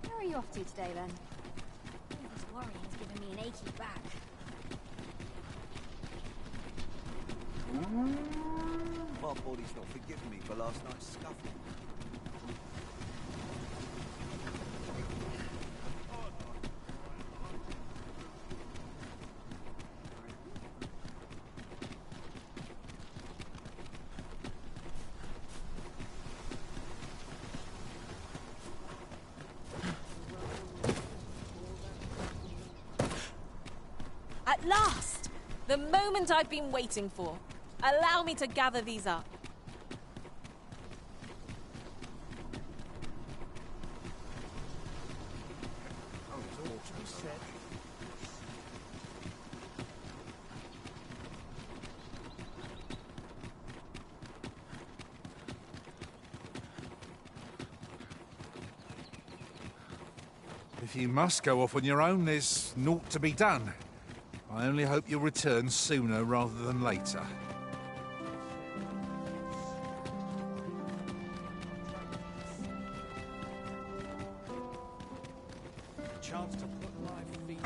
Where are you off to today, then? All this worrying's given me an achy back. My body's not forgiving me for last night's scuffle. At last! The moment I've been waiting for. Allow me to gather these up. If you must go off on your own, there's naught to be done. I only hope you'll return sooner rather than later. Chance to put my feet...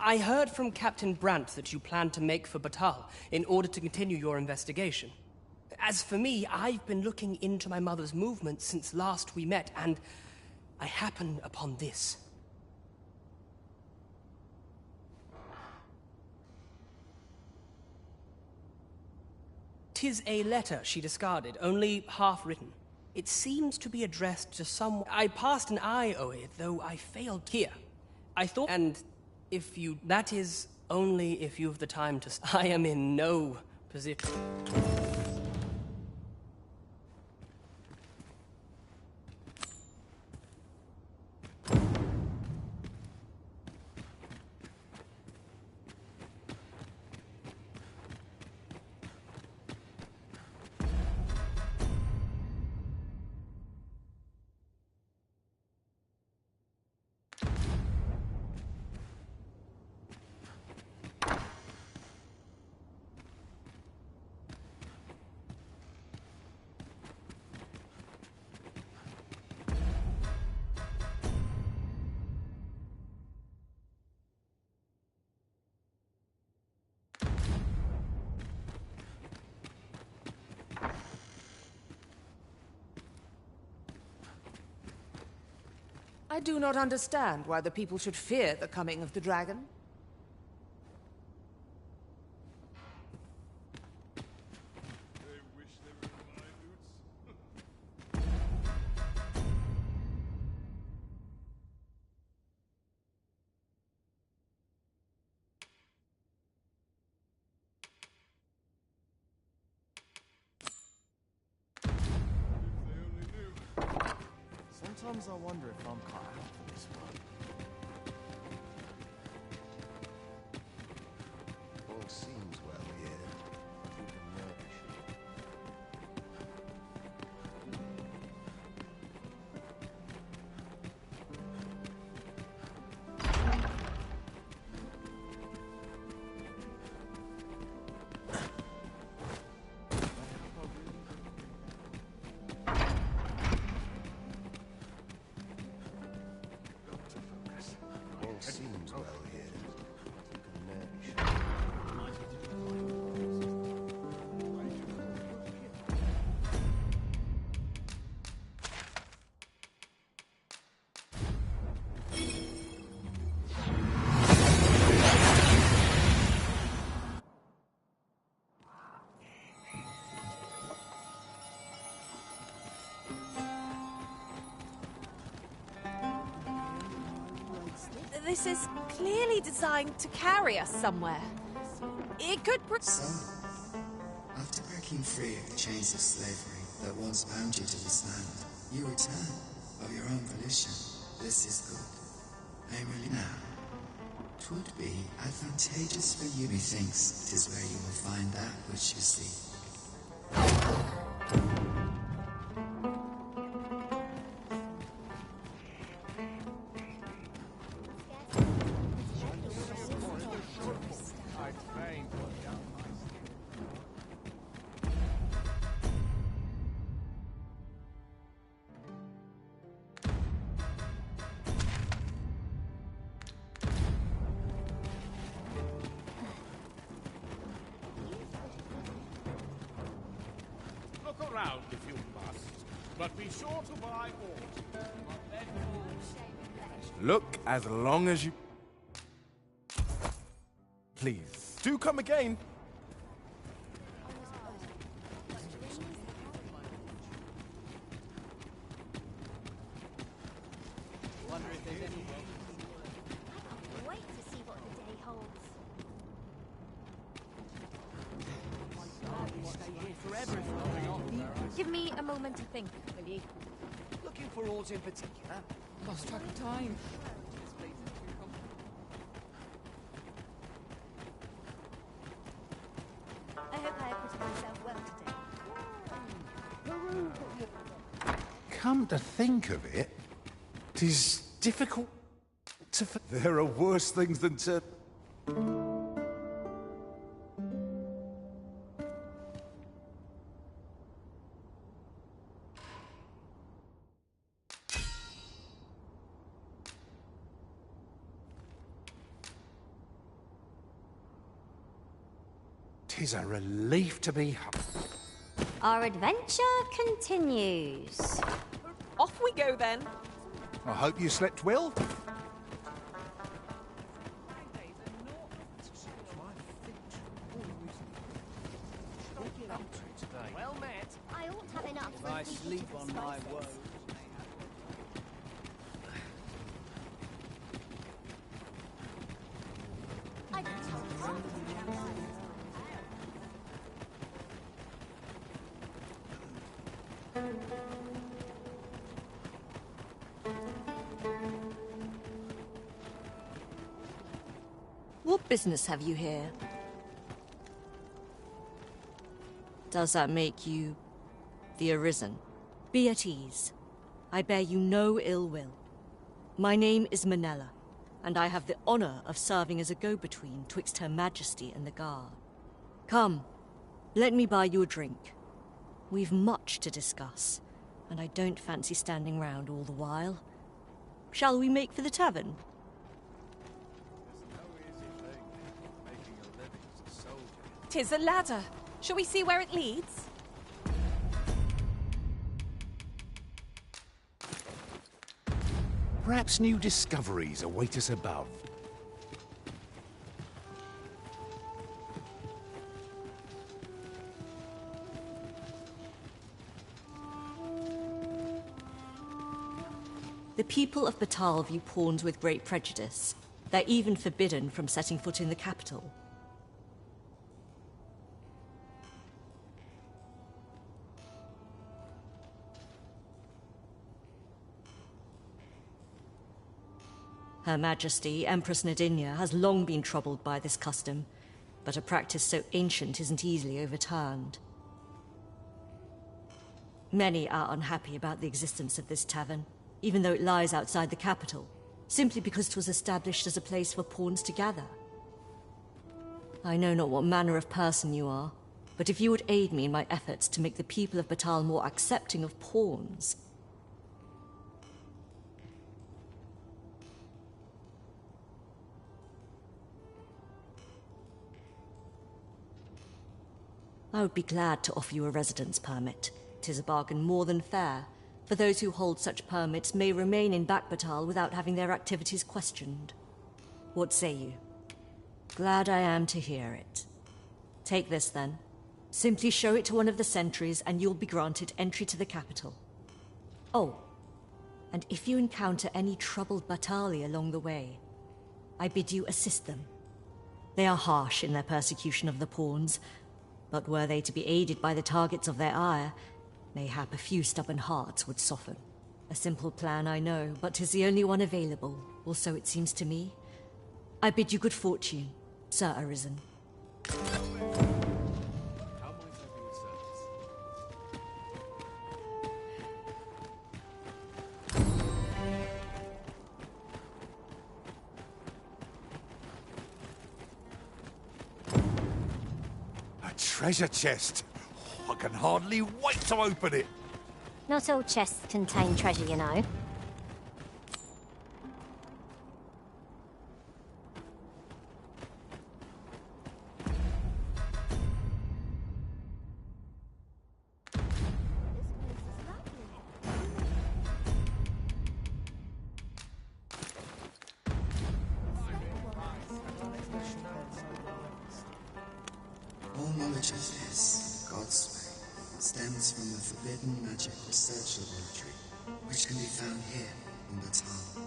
I heard from Captain Brandt that you plan to make for Batal in order to continue your investigation. As for me, I've been looking into my mother's movements since last we met, and I happened upon this. 'Tis a letter she discarded, only half written. It seems to be addressed to someone. I passed an eye o'er it, though I failed here. I thought, and if you... That is only if you have the time to... I am in no position. I do not understand why the people should fear the coming of the dragon. Sometimes I wonder if I'm cut out for this one. All seems well here. Keeping nervous. Seems well here. This is clearly designed to carry us somewhere. It could... So, after breaking free of the chains of slavery that once bound you to this land, you return of your own volition. This is good. I am really now. 'Twould be advantageous for you. Methinks 'tis where you will find that which you seek. Look around if you must, but be sure to buy all. Look as long as you... Please, do come again. Wonder if there's any... I can't wait to see what the day holds. Give me a moment to think, will you? Looking for aught in particular? Lost track of time. I hope I acquitted myself well today. Come to think of it, 'tis difficult to... There are worse things than to... 'Tis a relief to be Our adventure continues. Off we go then. I hope you slept well. Well met. I ought to have enough If I sleep on my woes. What business have you here? Does that make you the Arisen? Be at ease. I bear you no ill will. My name is Manella, and I have the honor of serving as a go-between twixt Her Majesty and the Guard. Come, let me buy you a drink. We've much to discuss, and I don't fancy standing round all the while. Shall we make for the tavern? 'Tis a ladder. Shall we see where it leads? Perhaps new discoveries await us above. The people of Batal view pawns with great prejudice. They're even forbidden from setting foot in the capital. Her Majesty, Empress Nadinia, has long been troubled by this custom, but a practice so ancient isn't easily overturned. Many are unhappy about the existence of this tavern, even though it lies outside the capital, simply because it was established as a place for pawns to gather. I know not what manner of person you are, but if you would aid me in my efforts to make the people of Batal more accepting of pawns, I would be glad to offer you a residence permit. 'Tis a bargain more than fair, for those who hold such permits may remain in Batal without having their activities questioned. What say you? Glad I am to hear it. Take this, then. Simply show it to one of the sentries, and you'll be granted entry to the capital. Oh, and if you encounter any troubled Batali along the way, I bid you assist them. They are harsh in their persecution of the pawns, but were they to be aided by the targets of their ire, mayhap a few stubborn hearts would soften. A simple plan, I know, but 'tis the only one available, or so it seems to me. I bid you good fortune, Sir Arisen. Treasure chest. Oh, I can hardly wait to open it. Not all chests contain treasure, you know. All knowledge of this, God's way, stems from the forbidden magic research laboratory, which can be found here in Batal.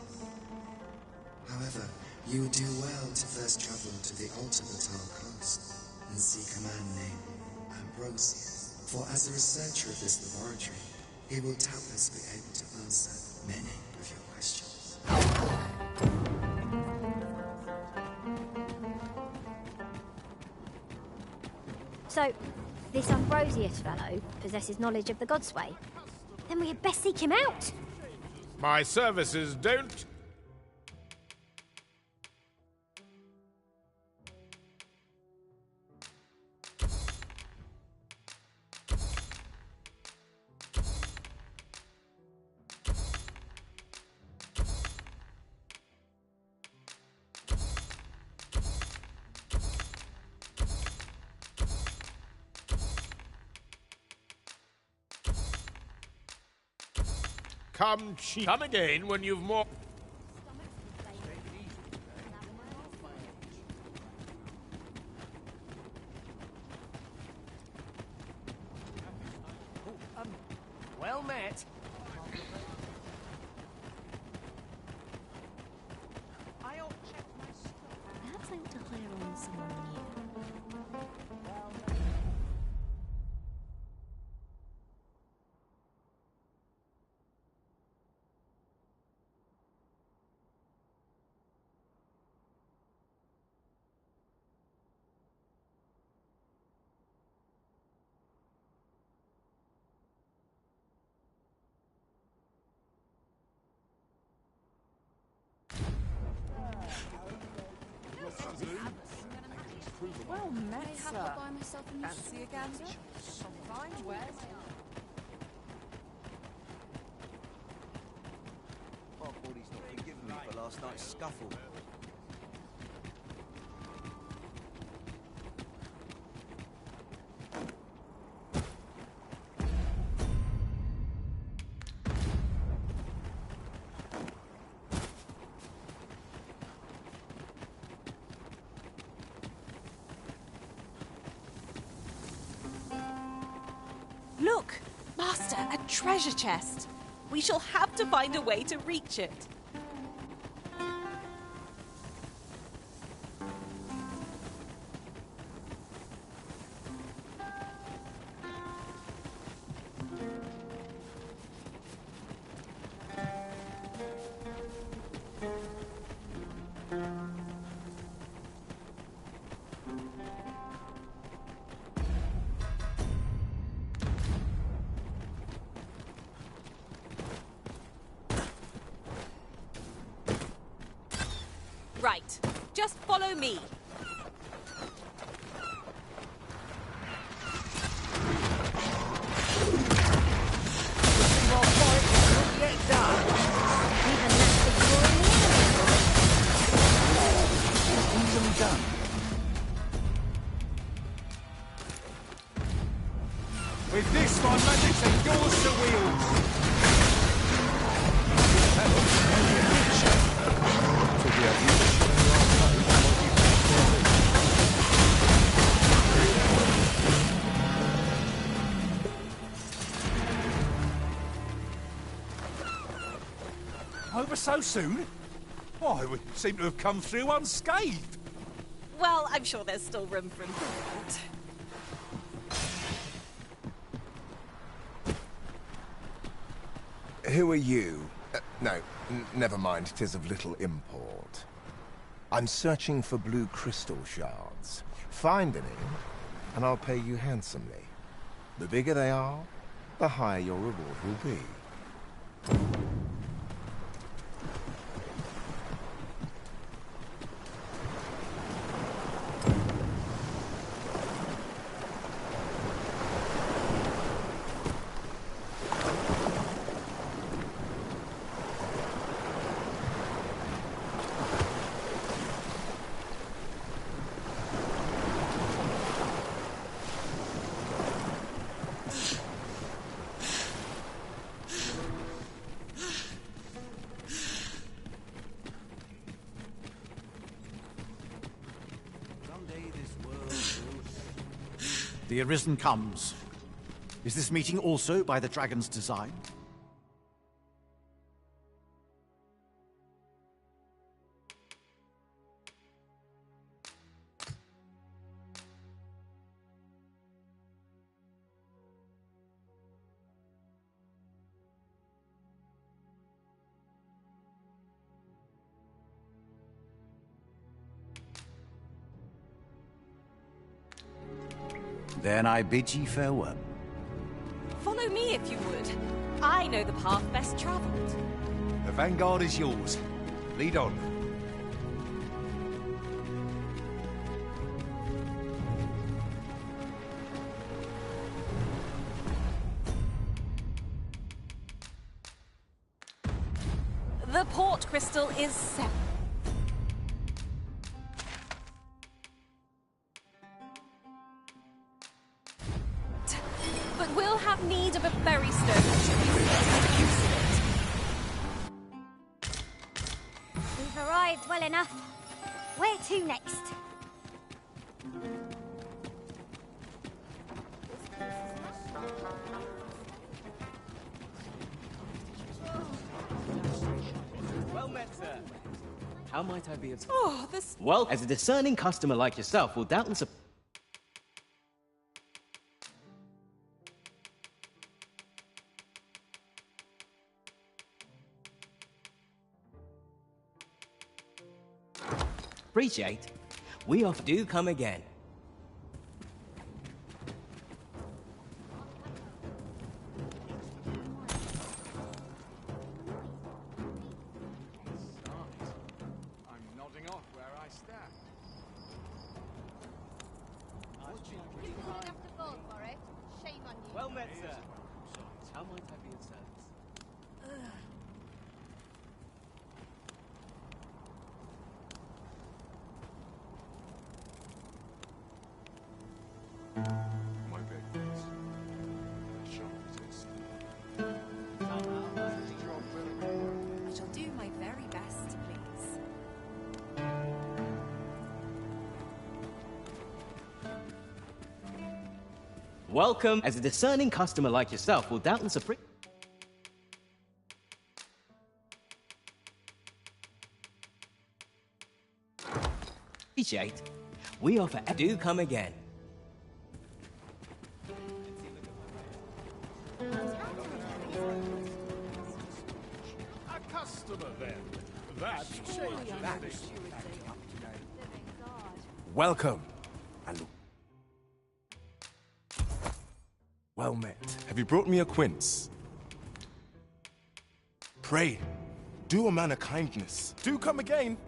However, you would do well to first travel to the Alta Batal coast and seek a man named Ambrosius. For as a researcher of this laboratory, he will doubtless be able to answer many of your questions. So, this Ambrosius fellow possesses knowledge of the God's way. Then we had best seek him out. My services don't. come cheap. Come again when you've more... Well met. Perhaps I ought to hire on someone new. Well met, Have sir. to buy myself a new Fancy a gander? Fine wares. My body's not forgiven me for last night's scuffle. Look! Master, a treasure chest! We shall have to find a way to reach it. Right. Just follow me. Kingdom done. With this, my magic's are yours to wield. Over so soon? Why, we seem to have come through unscathed. Well, I'm sure there's still room for improvement. Who are you? No, never mind. 'Tis of little import. I'm searching for blue crystal shards. Find any, and I'll pay you handsomely. The bigger they are, the higher your reward will be. The Arisen comes. Is this meeting also by the dragon's design? Then I bid ye farewell. Follow me if you would. I know the path best traveled. The vanguard is yours. Lead on. The port crystal is set. But we'll have need of a ferry stone to make use of it. served well enough. Where to next? Well met, sir. How might I be of... Oh, this... Well, as a discerning customer like yourself will doubtless... Appreciate. We often do come again. I'm nodding off where I stand. Well met, sir. How might I be of service? My bed, please. Sharp test. I shall do my very best, please. Welcome. As a discerning customer like yourself will doubtless appreciate. We offer... Do come again. A customer, then. That changes things. Welcome, and well met. Have you brought me a quince? Pray, do a man a kindness. Do come again.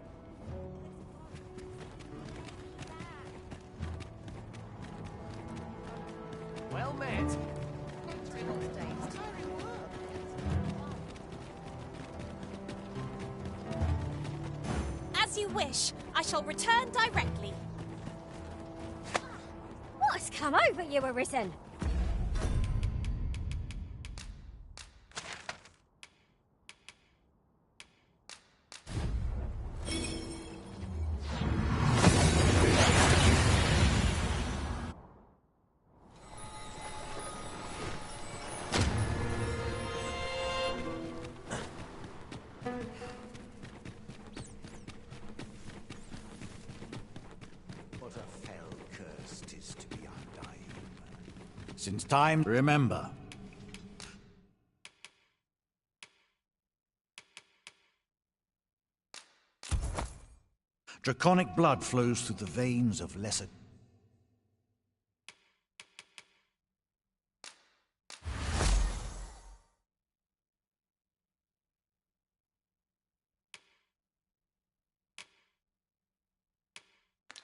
Well met. As you wish. I shall return directly. What's come over you, Arisen? What a fell curse 'tis to be undying. Since time, remember. Draconic blood flows through the veins of lesser...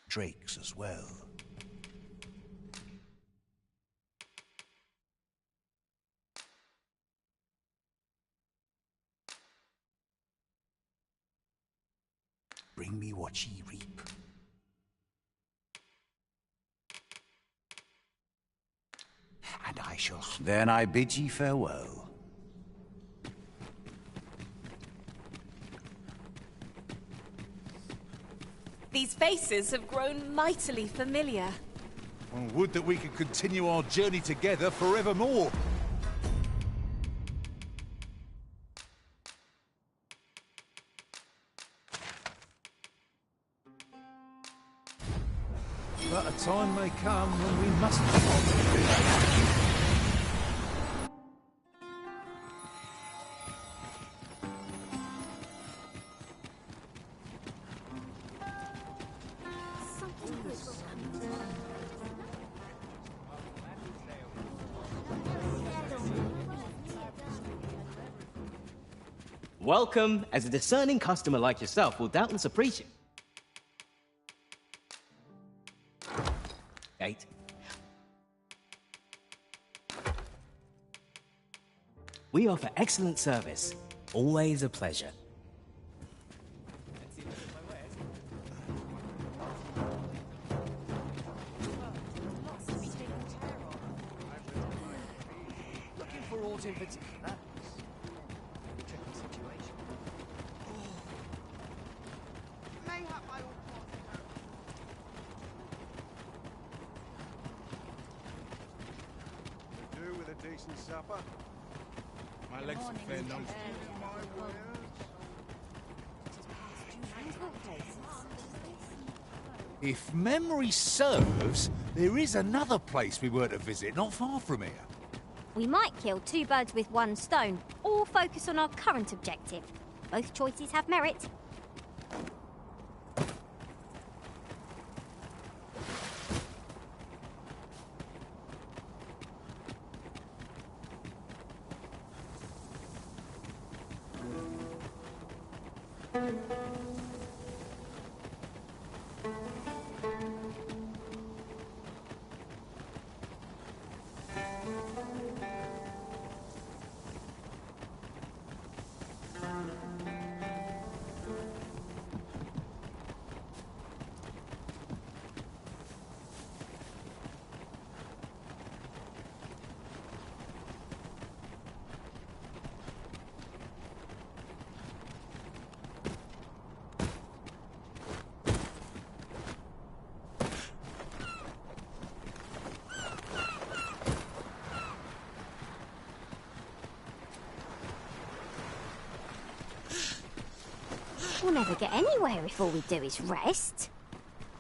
drakes as well. Bring me what ye reap. And I shall... Then I bid ye farewell. These faces have grown mightily familiar. Well, would that we could continue our journey together forevermore. But a time may come when we must part. Welcome. As a discerning customer like yourself will doubtless appreciate. We offer excellent service. Always a pleasure. Looking for aught in particular? Tricky situation. decent supper? My legs are fair numb. If memory serves, there is another place we were to visit not far from here. We might kill two birds with one stone, or focus on our current objective. Both choices have merit. We'll never get anywhere if all we do is rest.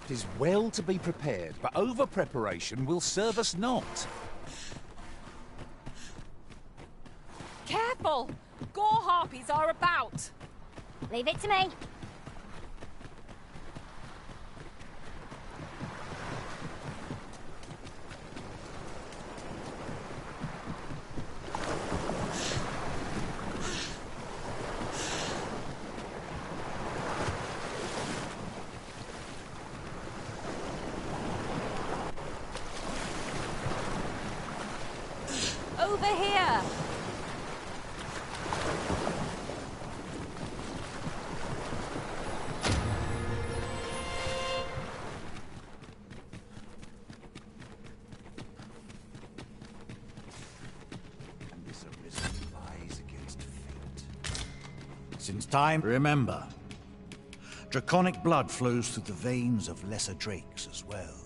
It is well to be prepared, but over-preparation will serve us not. Careful! Gore harpies are about! Leave it to me. Over here! And this arisen lies against fate. Since time, remember, draconic blood flows through the veins of lesser drakes as well.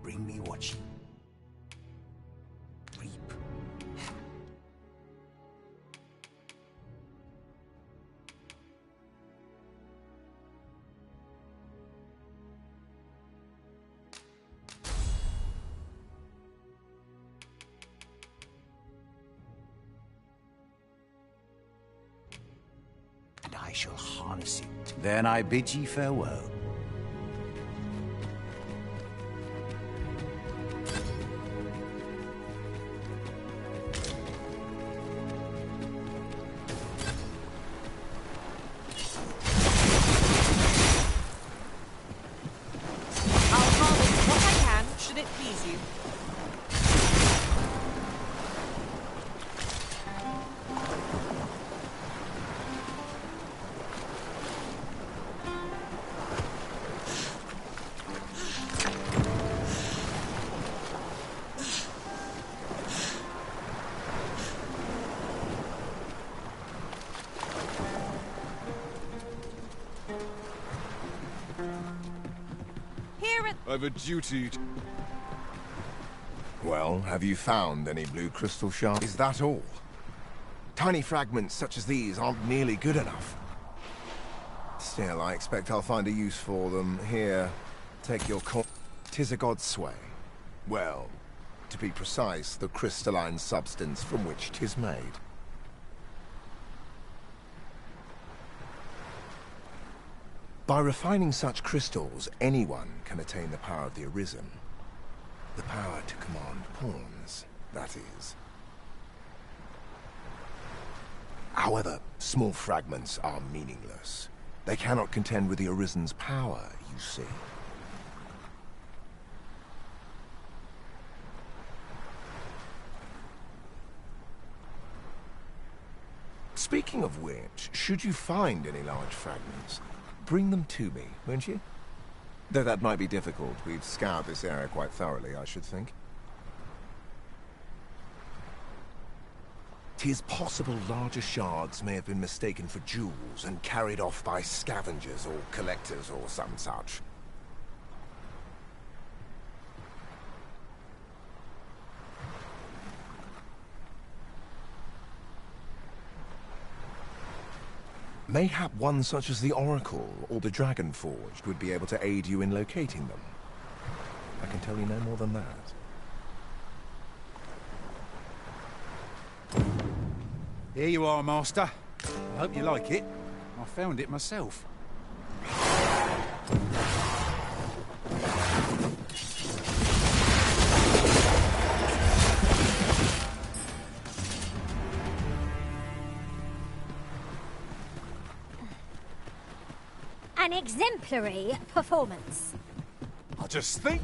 Bring me what you reap. And I shall harness it. Then I bid ye farewell. Should it please you? Here it... I've a duty. Well, have you found any blue crystal shards? Is that all? Tiny fragments such as these aren't nearly good enough. Still, I expect I'll find a use for them. Here, take your coin. 'Tis a god's sway. Well, to be precise, the crystalline substance from which 'tis made. By refining such crystals, anyone can attain the power of the Arisen. The power to command pawns, that is. However, small fragments are meaningless. They cannot contend with the Arisen's power, you see. Speaking of which, should you find any large fragments, bring them to me, won't you? Though that might be difficult. We've scoured this area quite thoroughly, I should think. 'Tis possible larger shards may have been mistaken for jewels and carried off by scavengers or collectors or some such. Mayhap one such as the Oracle or the Dragon Forged would be able to aid you in locating them. I can tell you no more than that. Here you are, Master. I hope you like it. I found it myself. An exemplary performance. I just think...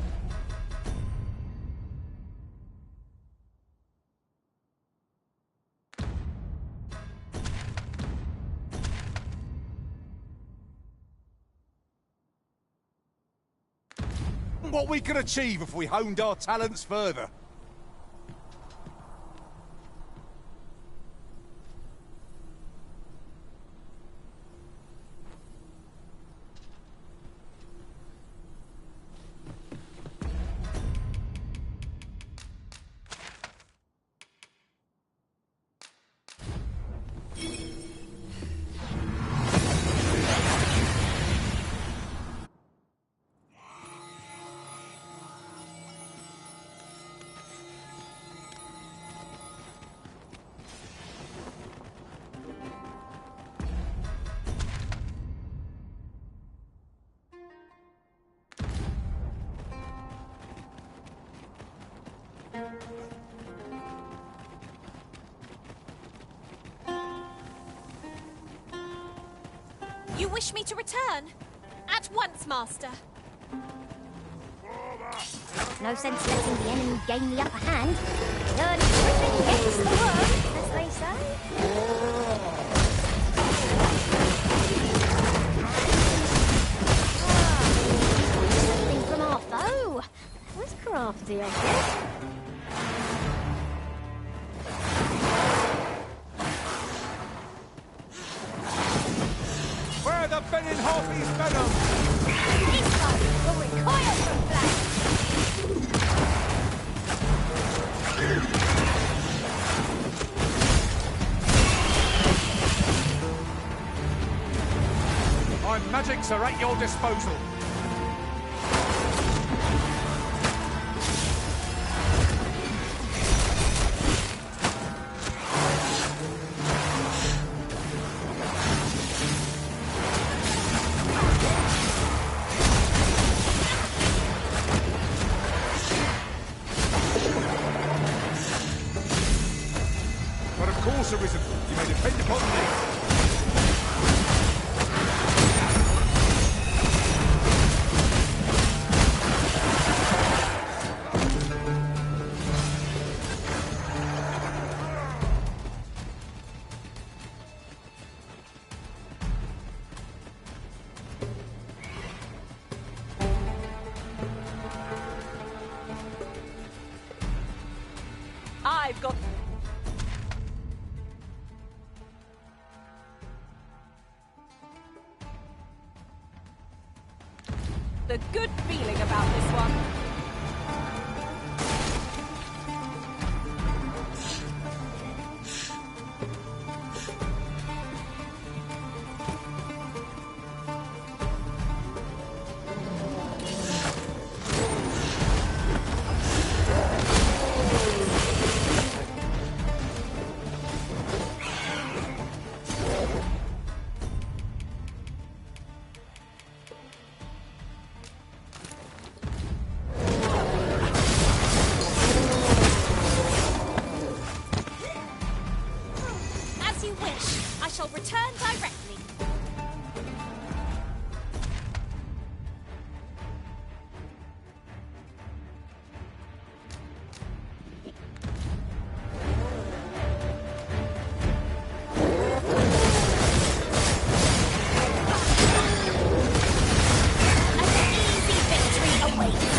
what we could achieve if we honed our talents further. You wish me to return? At once, Master. No sense letting the enemy gain the upper hand. Dirty Griffin gets the worm, as they say. Something from our foe. That was crafty of you. Where the Benin Harpy's venom? This one will recoil from flash. My magics are at your disposal. But of course, Arisen, you may depend upon me. I've got... the good feeling about this one. As you wish. I shall return directly. An easy victory awaits.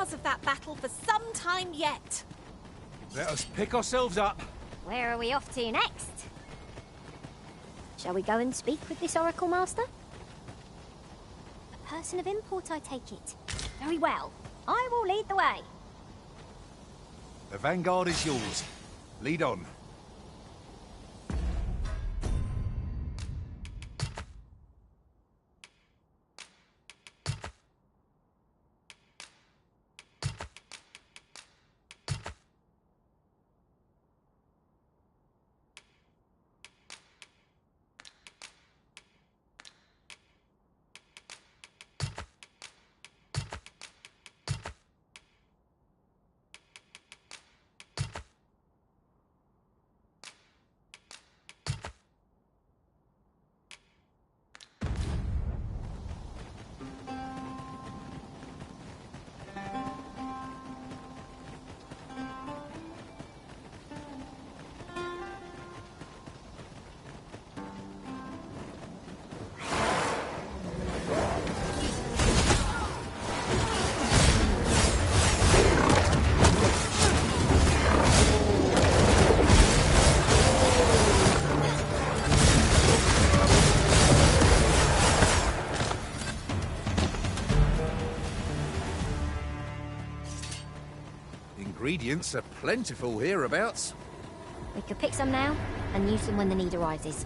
scars of that battle for some time yet. Let us pick ourselves up. Where are we off to next? Shall we go and speak with this Oracle Master? A person of import, I take it. Very well. I will lead the way. The vanguard is yours. Lead on. Ingredients are plentiful hereabouts. We could pick some now and use them when the need arises.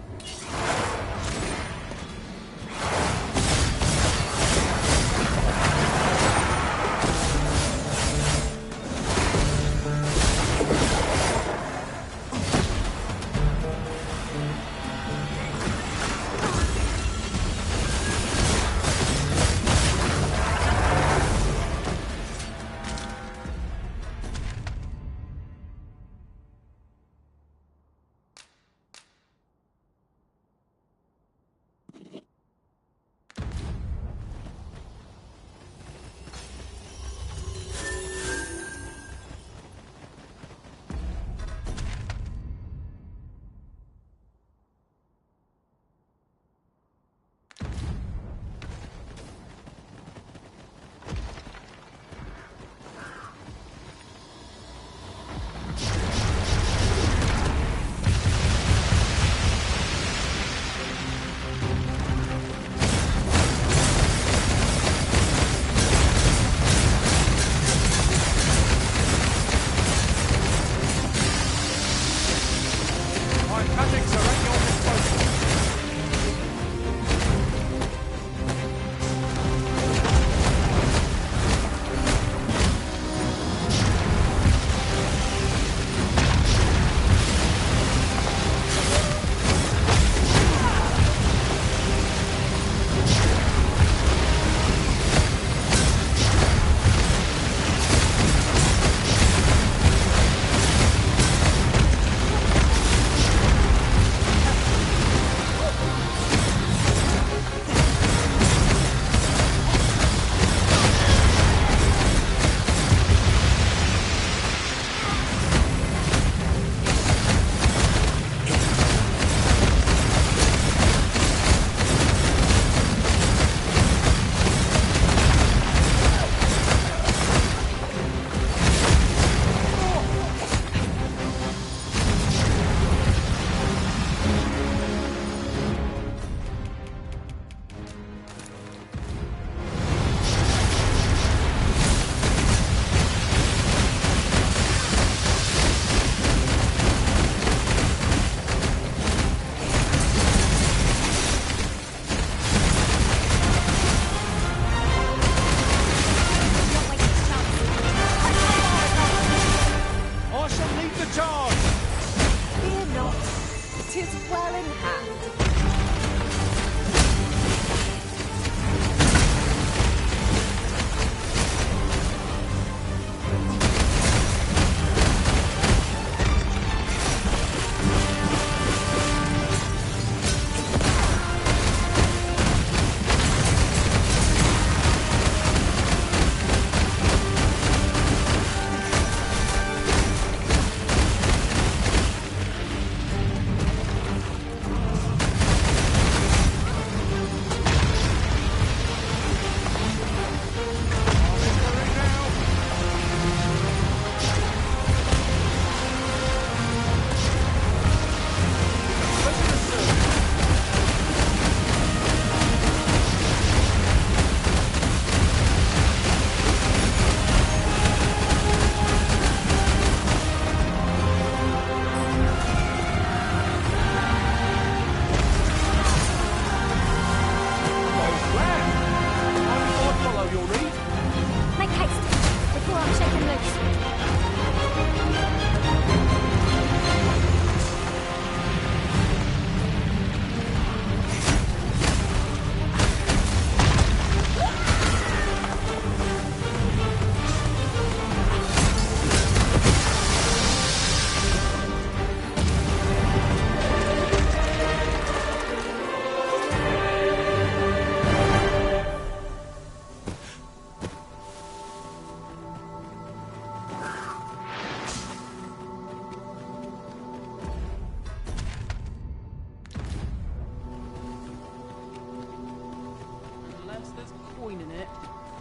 Unless there's coin in it,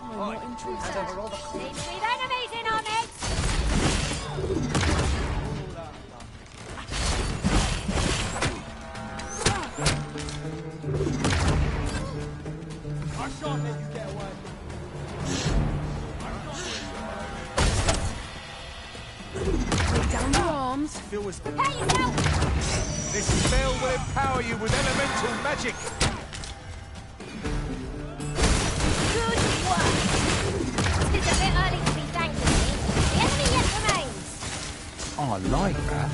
I'm not interested. Seems we've enemies in our midst. I shan't let you get away. Put down your arms. Phil was... Hey, yourself! This spell will empower you with elemental magic. Good work. It's a bit early to be thanking me. The enemy yet remains. I like that.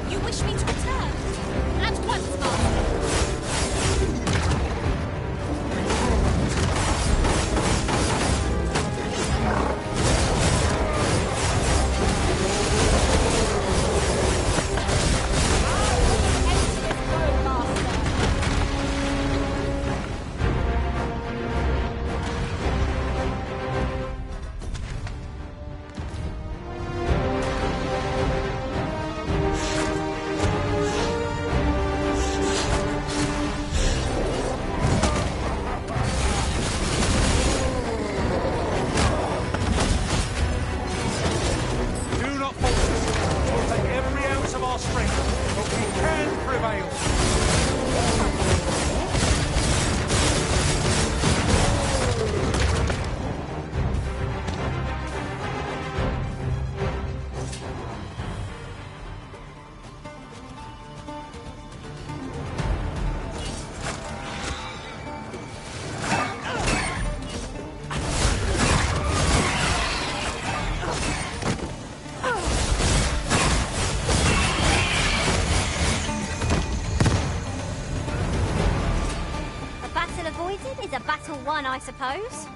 You wish me to return? At once, Master. Do not falter. We'll take every ounce of our strength, but we can prevail. A battle avoided is a battle won, I suppose.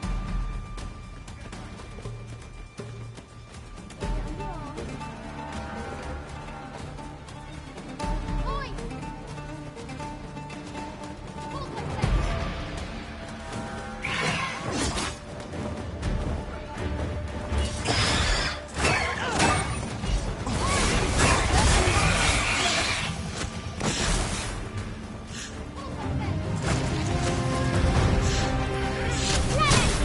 Let it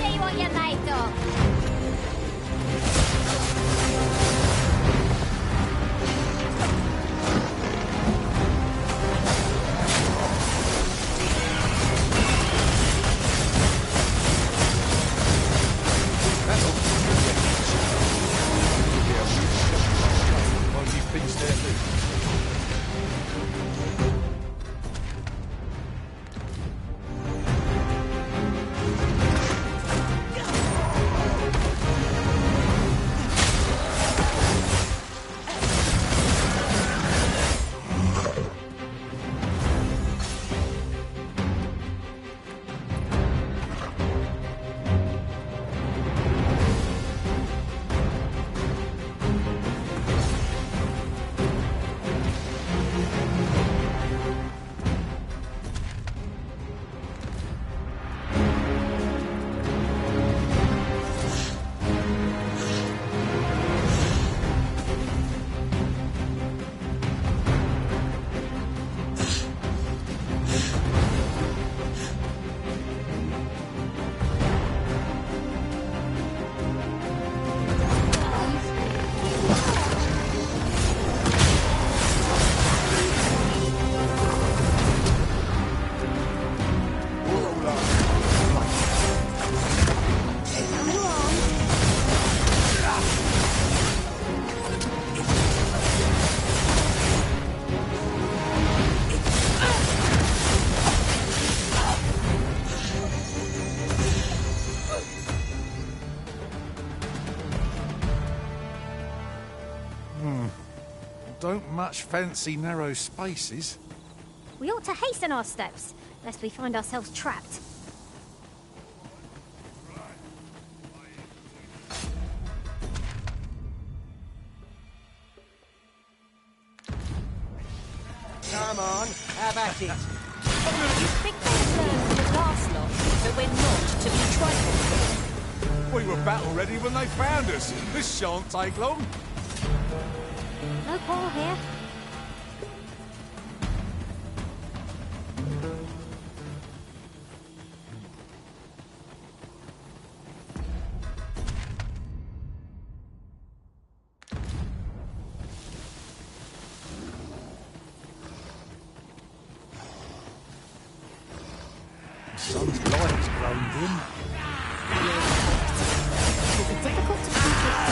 don't much fancy narrow spaces. We ought to hasten our steps, lest we find ourselves trapped. Come on, have at it. You think they've learned from the last lot that we're not to be trifled with? We were battle ready when they found us. This shan't take long. No quarrel here. The sun's light has grown dim. It will be difficult to keep it.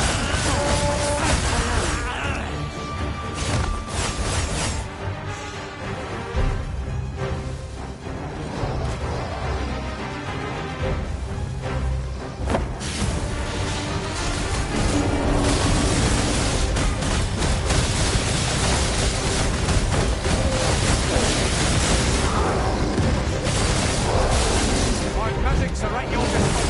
My magics are at your disposal.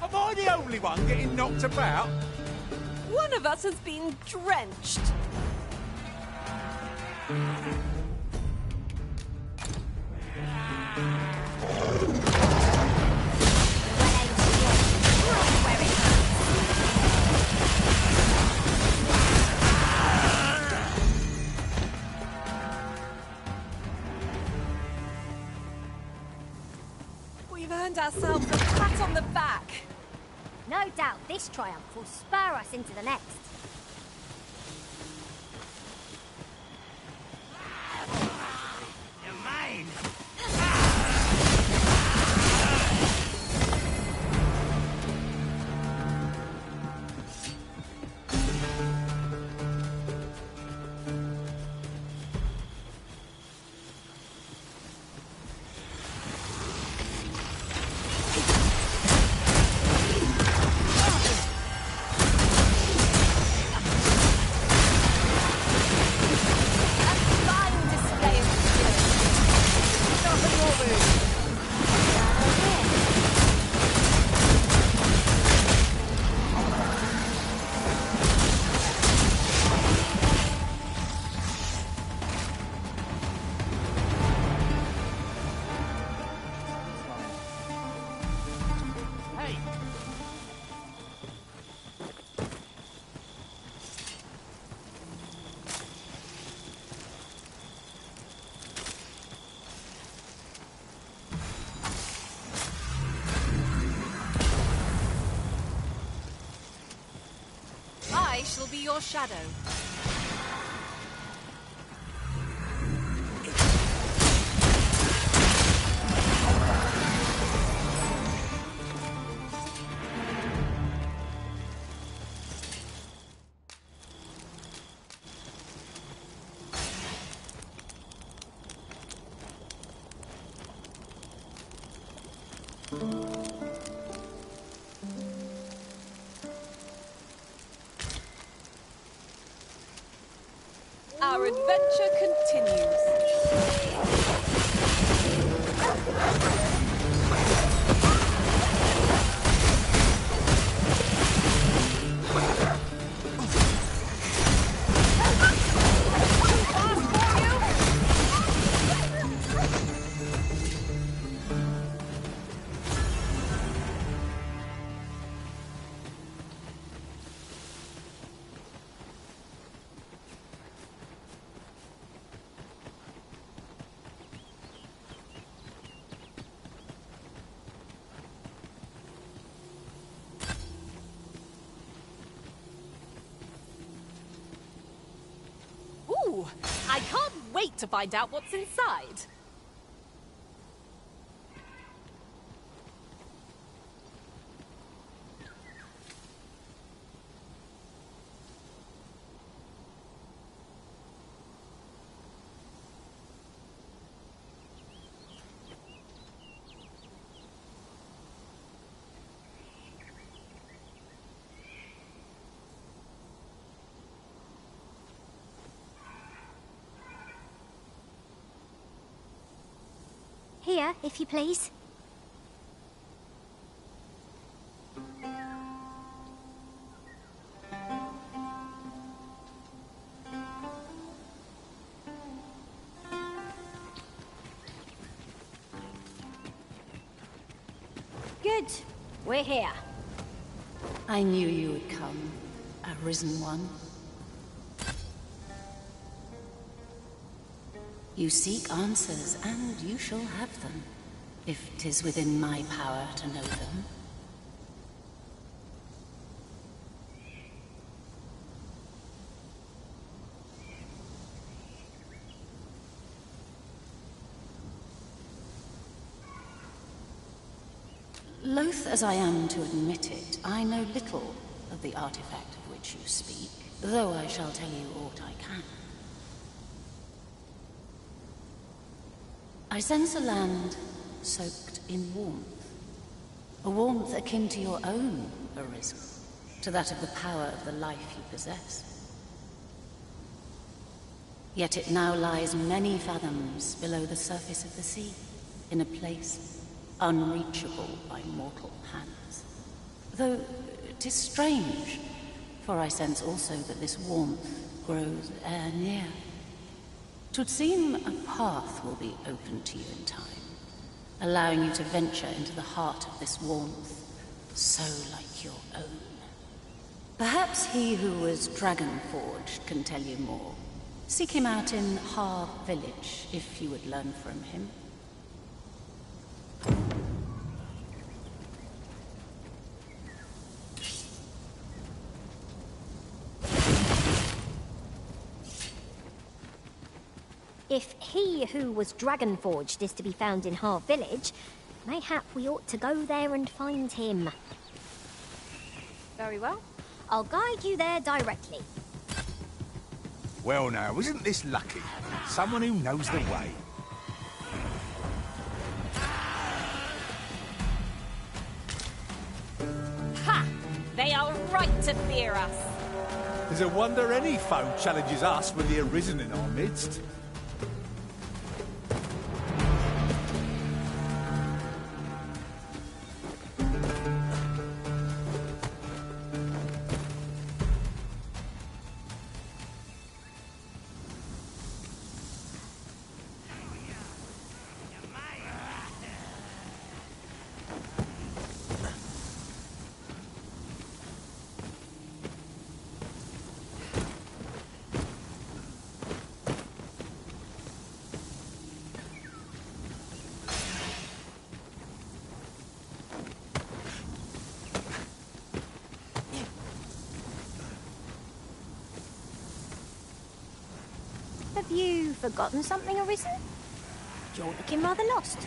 Am I the only one getting knocked about? One of us has been drenched. We've earned ourselves a pat on the back. No doubt this triumph will spur us into the next. You're mine. I shall be your shadow. Our adventure continues. wait to find out what's inside. Here, if you please. Good. We're here. I knew you would come, Arisen One. You seek answers, and you shall have them, if 'tis within my power to know them. Loath as I am to admit it, I know little of the artifact of which you speak, though I shall tell you aught I can. I sense a land soaked in warmth. A warmth akin to your own, Arisen, to that of the power of the life you possess. Yet it now lies many fathoms below the surface of the sea, in a place unreachable by mortal hands. Though 'tis strange, for I sense also that this warmth grows ere near. 'Twould seem a path will be open to you in time, allowing you to venture into the heart of this warmth, so like your own. Perhaps he who was dragon-forged can tell you more. Seek him out in Har village, if you would learn from him. If he who was dragon-forged is to be found in Har village, mayhap we ought to go there and find him. Very well. I'll guide you there directly. Well now, isn't this lucky? Someone who knows the way. Ha! They are right to fear us. There's a wonder any foe challenges us with the Arisen in our midst. Have you forgotten something, Arisen? You're looking rather lost.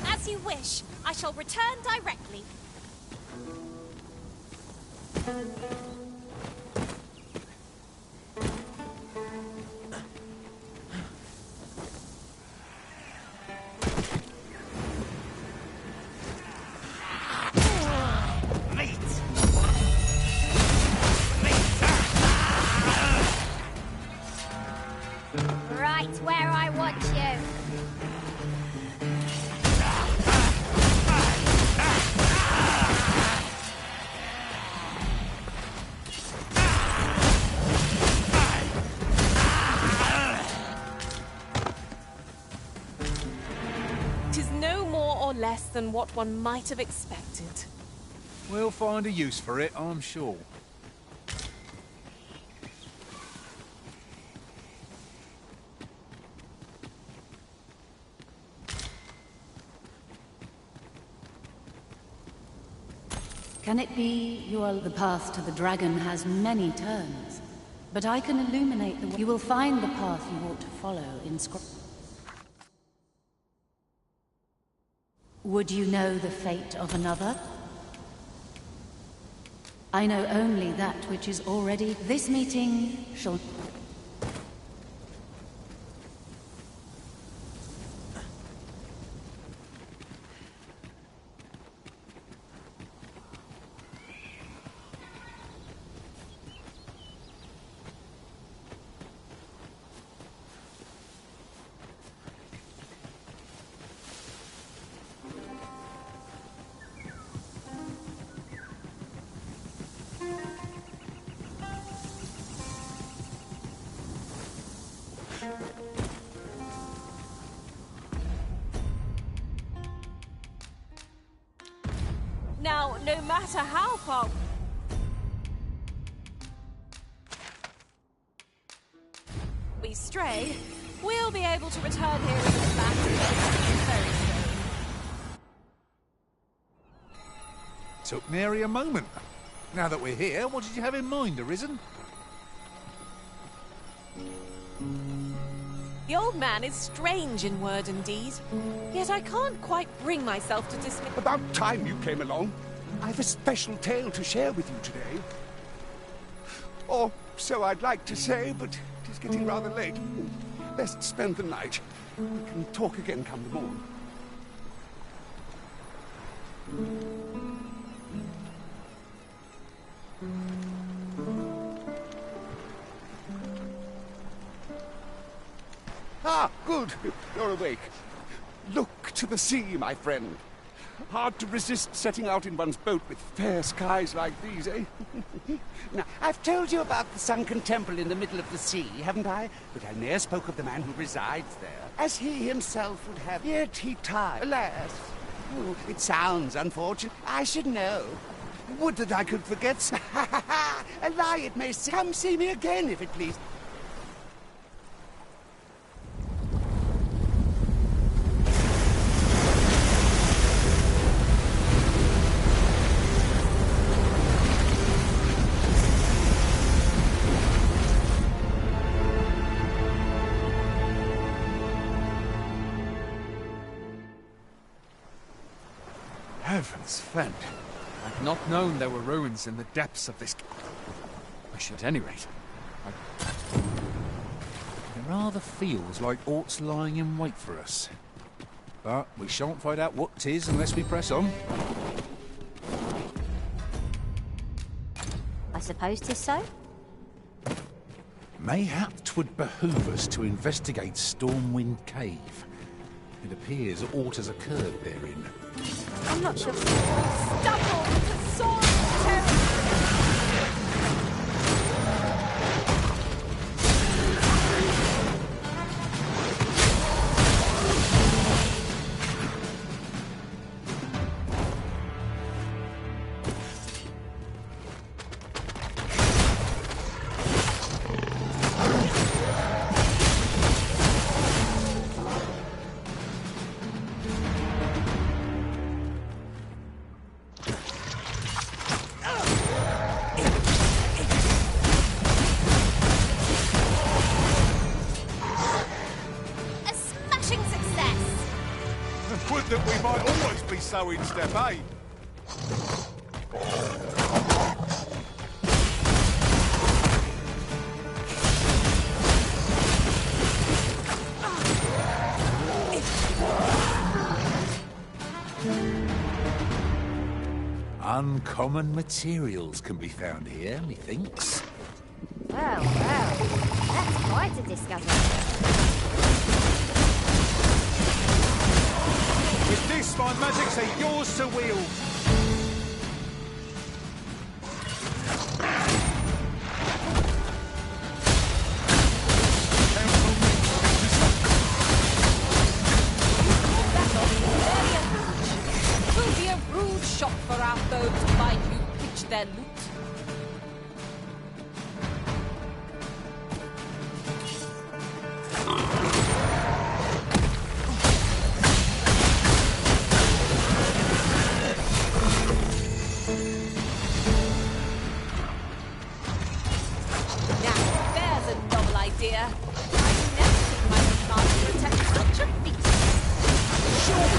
As you wish. I shall return directly. Right where I want you. Tis no more or less than what one might have expected. We'll find a use for it, I'm sure. Can it be the path to the dragon has many turns, but I can illuminate the way. You will find the path you ought to follow in Would you know the fate of another? I know only that which is already. This meeting shall... Now, no matter how far we stray, we'll be able to return here in the back very soon. Took nary a moment. Now that we're here, what did you have in mind, Arisen? The old man is strange in word and deed, yet I can't quite bring myself to dismiss... About time you came along. I've a special tale to share with you today. Or so I'd like to say, but it is getting rather late. Best spend the night. We can talk again come the morn. Ah, good. You're awake. Look to the sea, my friend. Hard to resist setting out in one's boat with fair skies like these, eh? Now, I've told you about the sunken temple in the middle of the sea, haven't I? But I ne'er spoke of the man who resides there, as he himself would have. Yet he died, alas. Oh, it sounds unfortunate. I should know. Would that I could forget. A lie it may seem. Come see me again, if it please. Heavens fend. I'd not known there were ruins in the depths of this... At any rate, There rather feels like aught's lying in wait for us. But we shan't find out what 'tis unless we press on. I suppose 'tis so. Mayhap 'twould behoove us to investigate Stormwind Cave. It appears aught has occurred therein. I'm not sure. Stumble into Soren's territory! Would that we might always be so in step, eh? Uncommon materials can be found here, methinks. Well, that's quite a discovery. With this, my magics are yours to wield. Will be a rude shock for our foe to find dear. I've never seen my master attempt such a feat. Sure.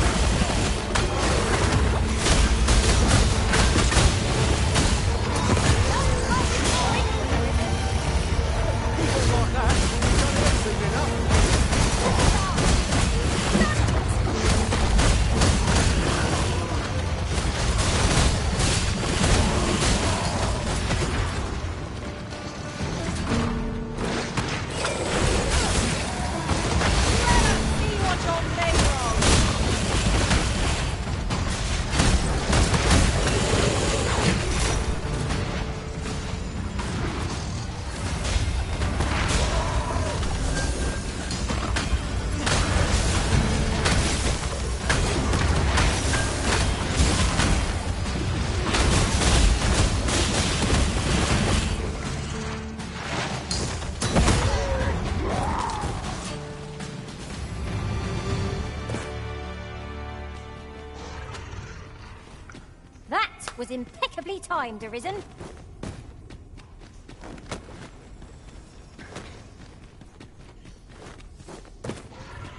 Was impeccably timed, Arisen.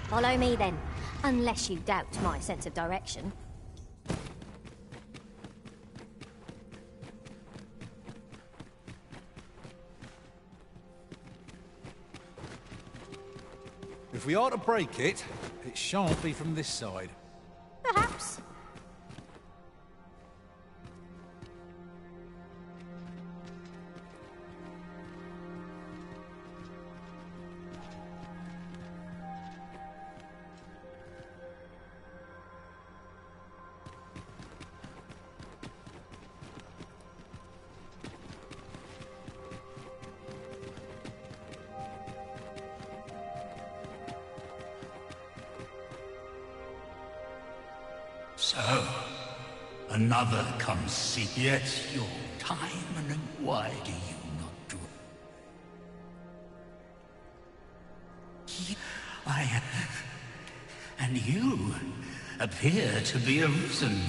Follow me then, unless you doubt my sense of direction. If we are to break it, it shan't be from this side. Perhaps. So, another comes seek yet your time, and why do you not do it? And you appear to be arisen.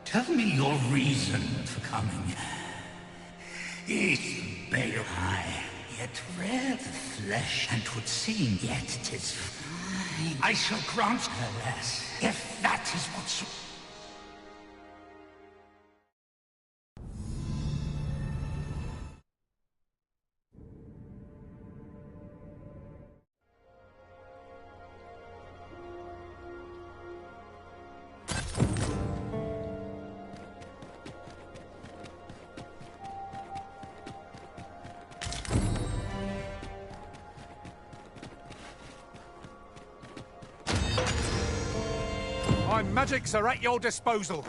Tell me your reason for coming. Eat bale high, yet rare the flesh, and 'twould seem yet 'tis fine. I shall grant her less, if that is what you... My magics are at your disposal.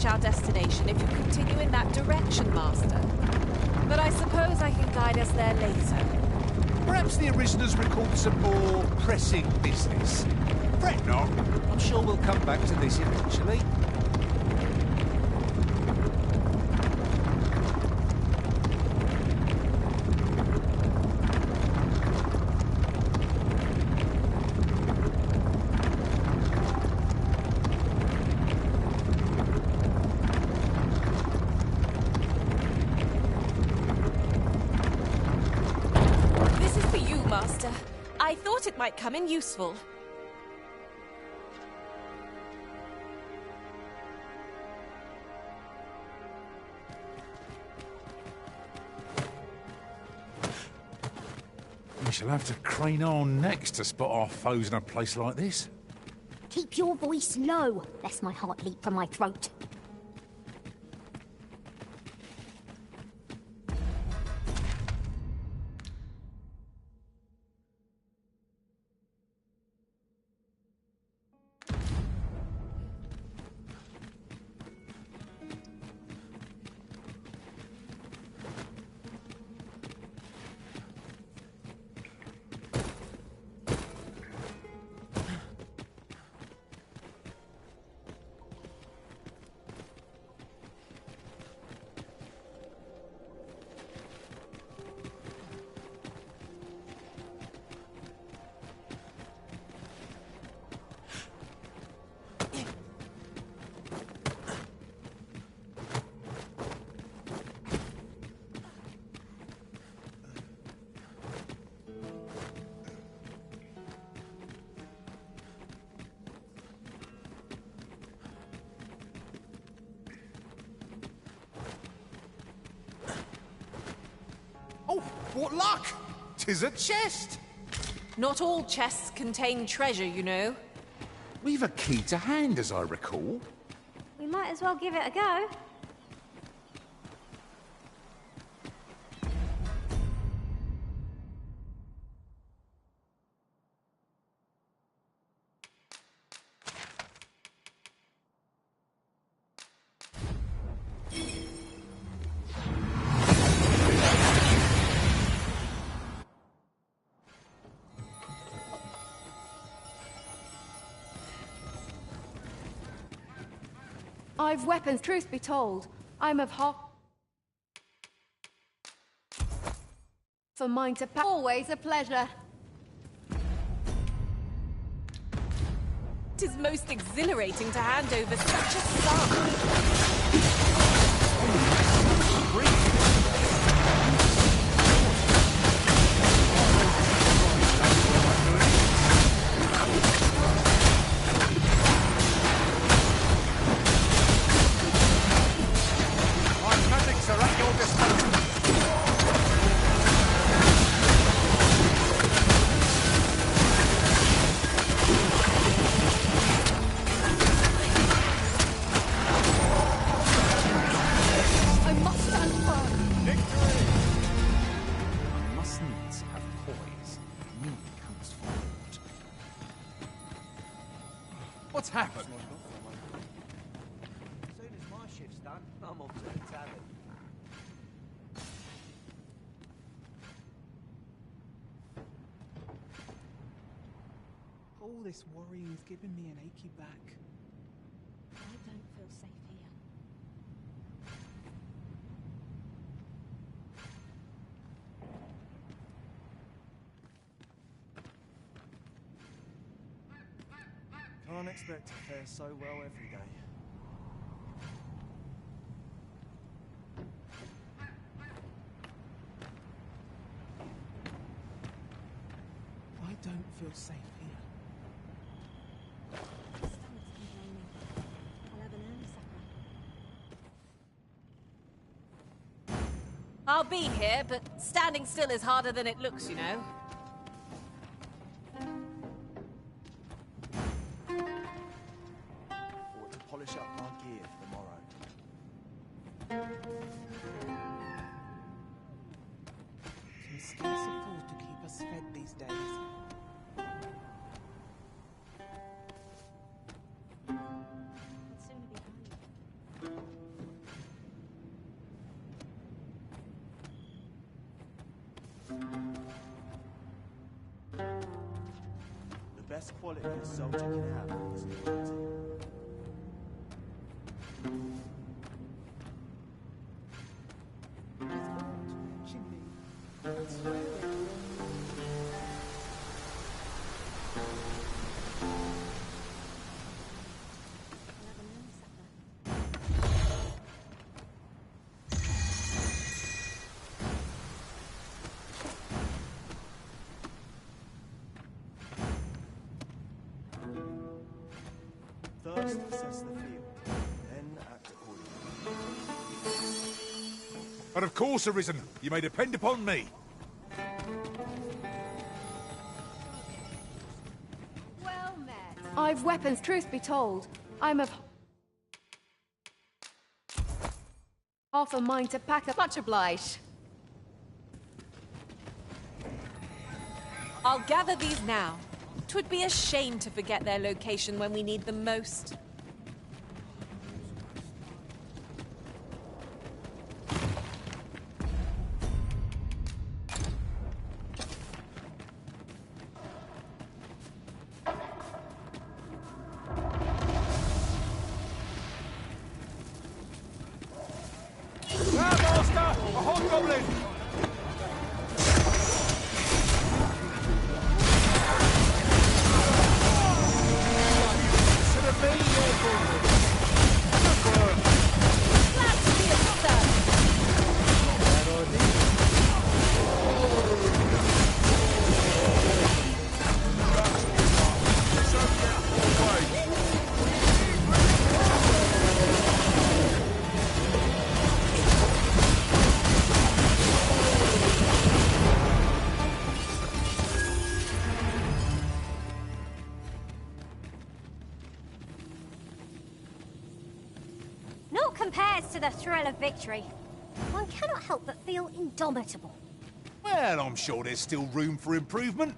Our destination if you continue in that direction, Master. But I suppose I can guide us there later. Perhaps the Ariseners recalled some more pressing business. Fret not. I'm sure we'll come back to this eventually. Master. I thought it might come in useful. We shall have to crane our necks to spot our foes in a place like this. Keep your voice low, lest my heart leap from my throat. What luck! 'Tis a chest! Not all chests contain treasure, you know. We've a key to hand, as I recall. We might as well give it a go. I've weapons, truth be told. I'm of half... For mine to pack. Always a pleasure. It is most exhilarating to hand over such a sum. What's happened? As soon as my shift's done, I'm off to the tavern. All this worrying's giving me an achy back. I don't feel safe here. Can't expect to fare so well every day. I don't feel safe here. Stomach's complaining. I'll have an early supper. I'll be here, but standing still is harder than it looks, you know. Ought to polish up my gear for tomorrow. Can scarce afford to keep us fed these days. It'll soon be home. The best quality a soldier can have is loyalty. It's all watching me. I swear it. I'll have an early supper. First, assess the field, then act accordingly. But of course, Arisen, you may depend upon me. Well met. I've weapons, truth be told. I'm of half a mind to pack up. Much obliged. I'll gather these now. 'Twould be a shame to forget their location when we need them most. Master! A hobgoblin! compares to the thrill of victory. One cannot help but feel indomitable. Well, I'm sure there's still room for improvement.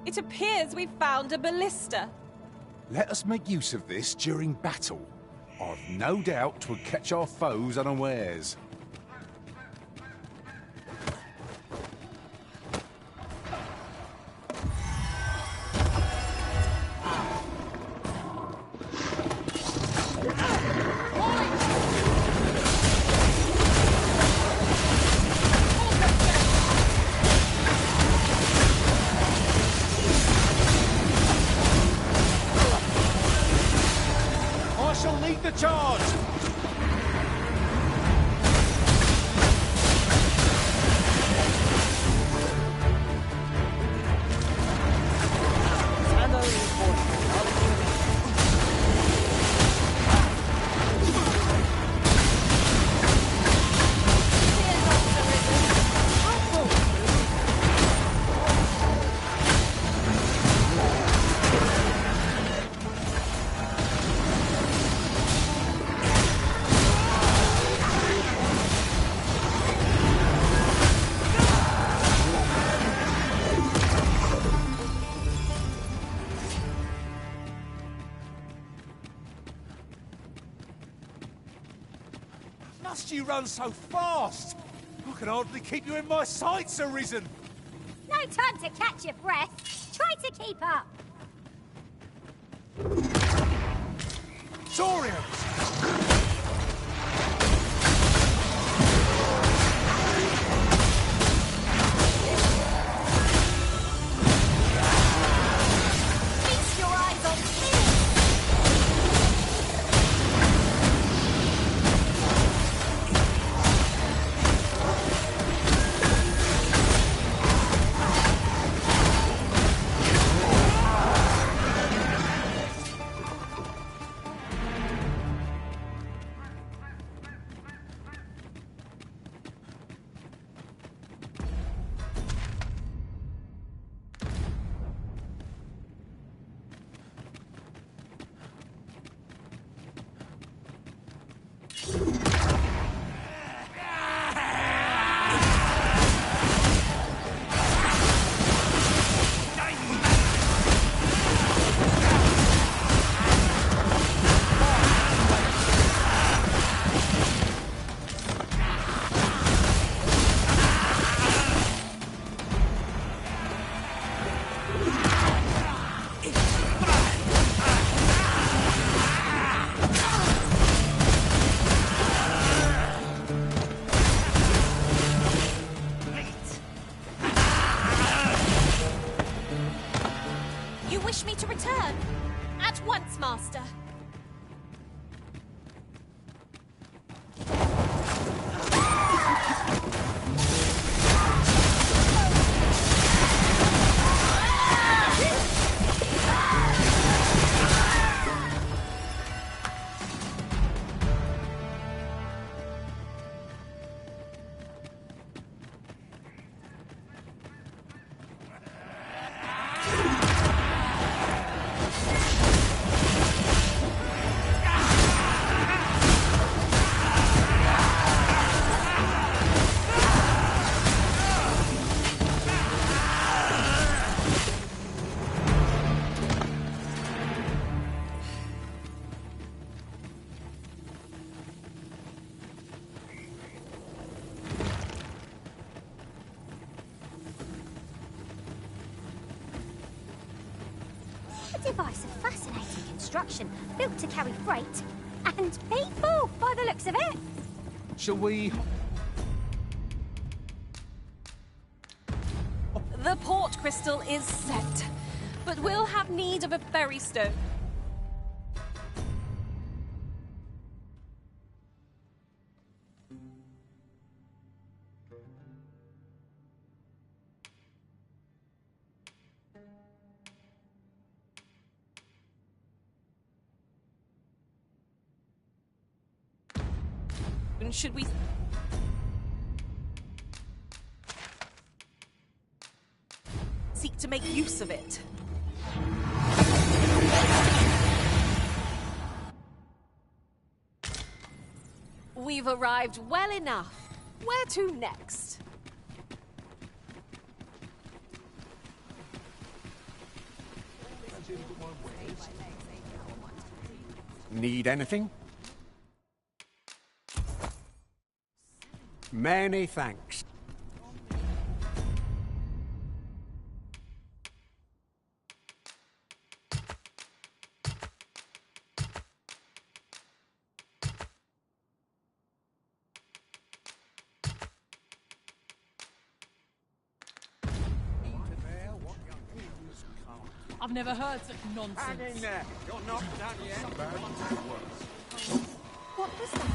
It appears we've found a ballista. Let us make use of this during battle. I've no doubt 'twould catch our foes unawares. I shall lead the charge! must you run so fast? I can hardly keep you in my sights, Arisen. No time to catch your breath. Try to keep up. Saurians! Feast your eyes on me. You wish me to return? At once, Master. A device of fascinating construction, built to carry freight and people, by the looks of it. Shall we... The port crystal is set, but we'll have need of a ferry stone. And should we... seek to make use of it? We've arrived well enough. Where to next? Need anything? Many thanks. I've never heard such nonsense. Hang in there. You're not done yet. What was that?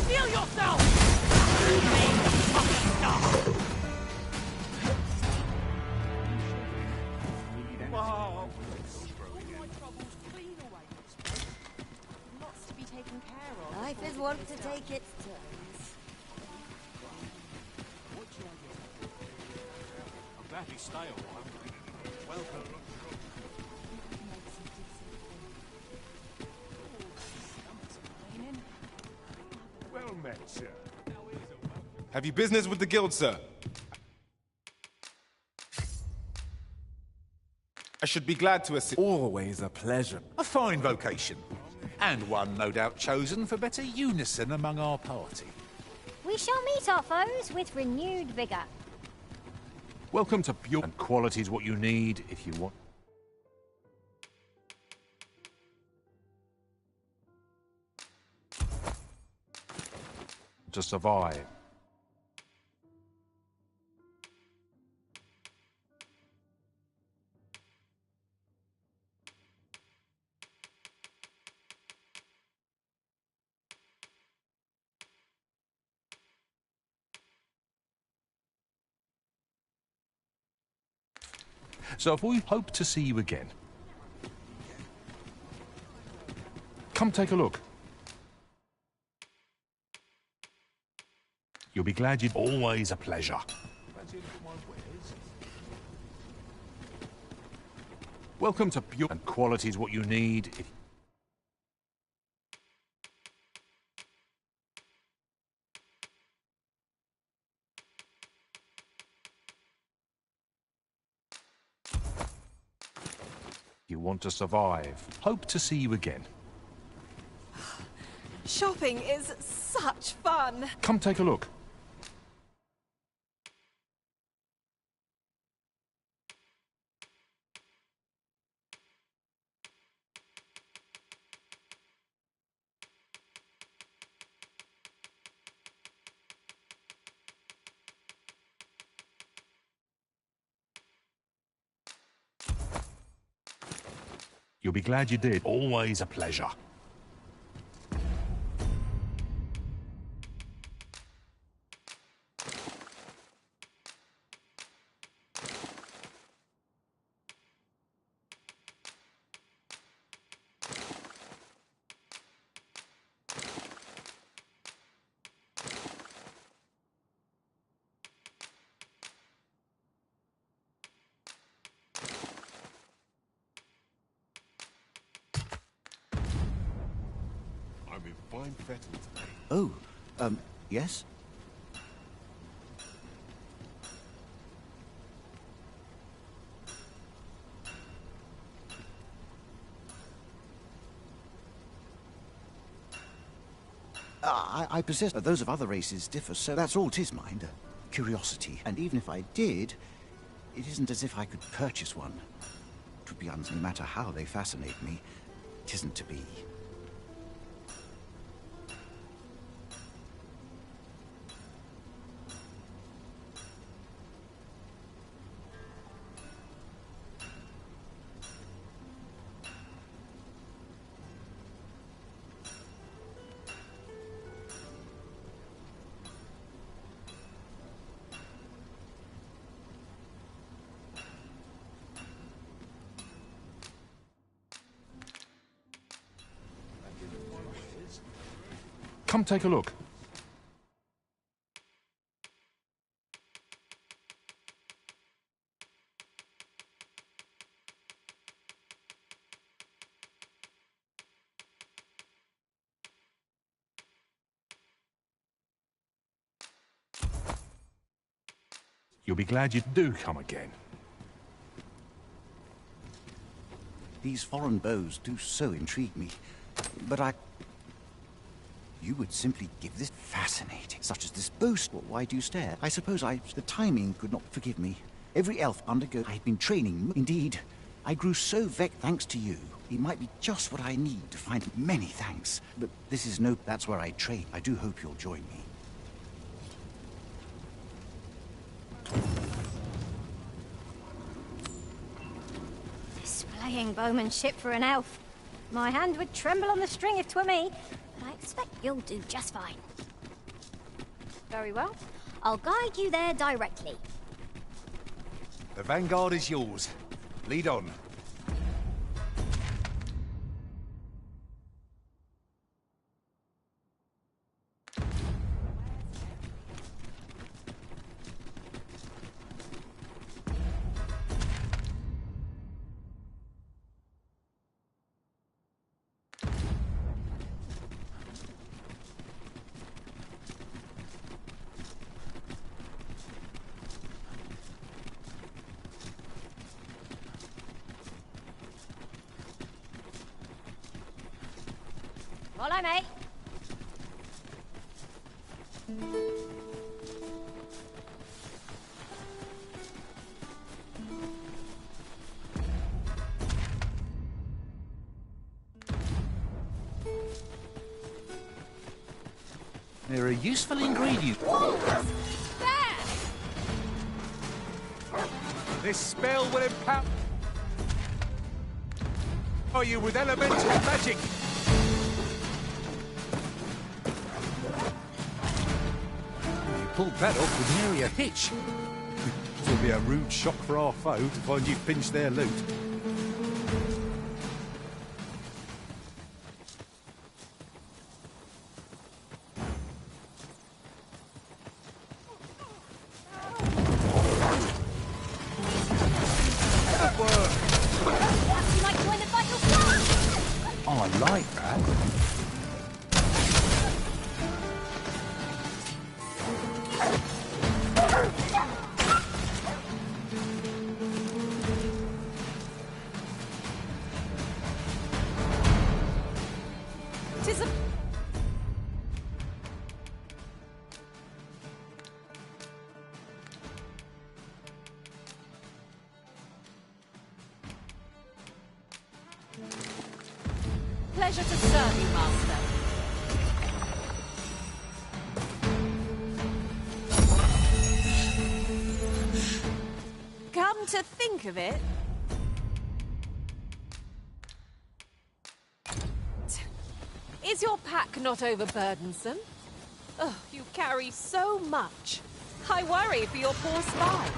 Feel yourself! Life is wont to take its turns. I'm glad he stay a while. Welcome. met you. Have you business with the guild, sir? I should be glad to assist. Always a pleasure. A fine vocation. And one no doubt chosen for better unison among our party. We shall meet our foes with renewed vigour. Welcome to pure and quality is what you need if you want. To survive. So if we hope to see you again. Come take a look. You'll be glad you'd always a pleasure. Welcome to pure and quality is what you need. You want to survive. Hope to see you again. Shopping is such fun. Come take a look. You'll be glad you did. Always a pleasure. I'm in fine fettle today. Oh, yes? I possess those of other races differ, so that's all 'tis, mind. Curiosity. And even if I did, it isn't as if I could purchase one. It would be no matter how they fascinate me. It isn't to be. Come take a look. You'll be glad you do come again. These foreign bows do so intrigue me, but You would simply give this fascinating, such as this boast. Why do you stare? I suppose the timing could not forgive me. Every elf undergoes. I've been training. Indeed, I grew so vexed thanks to you. It might be just what I need to find. Many thanks. But this is that's where I train. I do hope you'll join me. Displaying bowmanship for an elf. My hand would tremble on the string if 'twere me. But I expect you'll do just fine. Very well. I'll guide you there directly. The vanguard is yours. Lead on. Follow me. They're a useful ingredient. This spell will empower you with elemental magic. You pulled that off with nary a hitch. It'll be a rude shock for our foe to find you pinched their loot. I like that. Tis a pleasure to serve you, Master. Come to think of it, is your pack not overburdensome? Oh, you carry so much. I worry for your poor spine.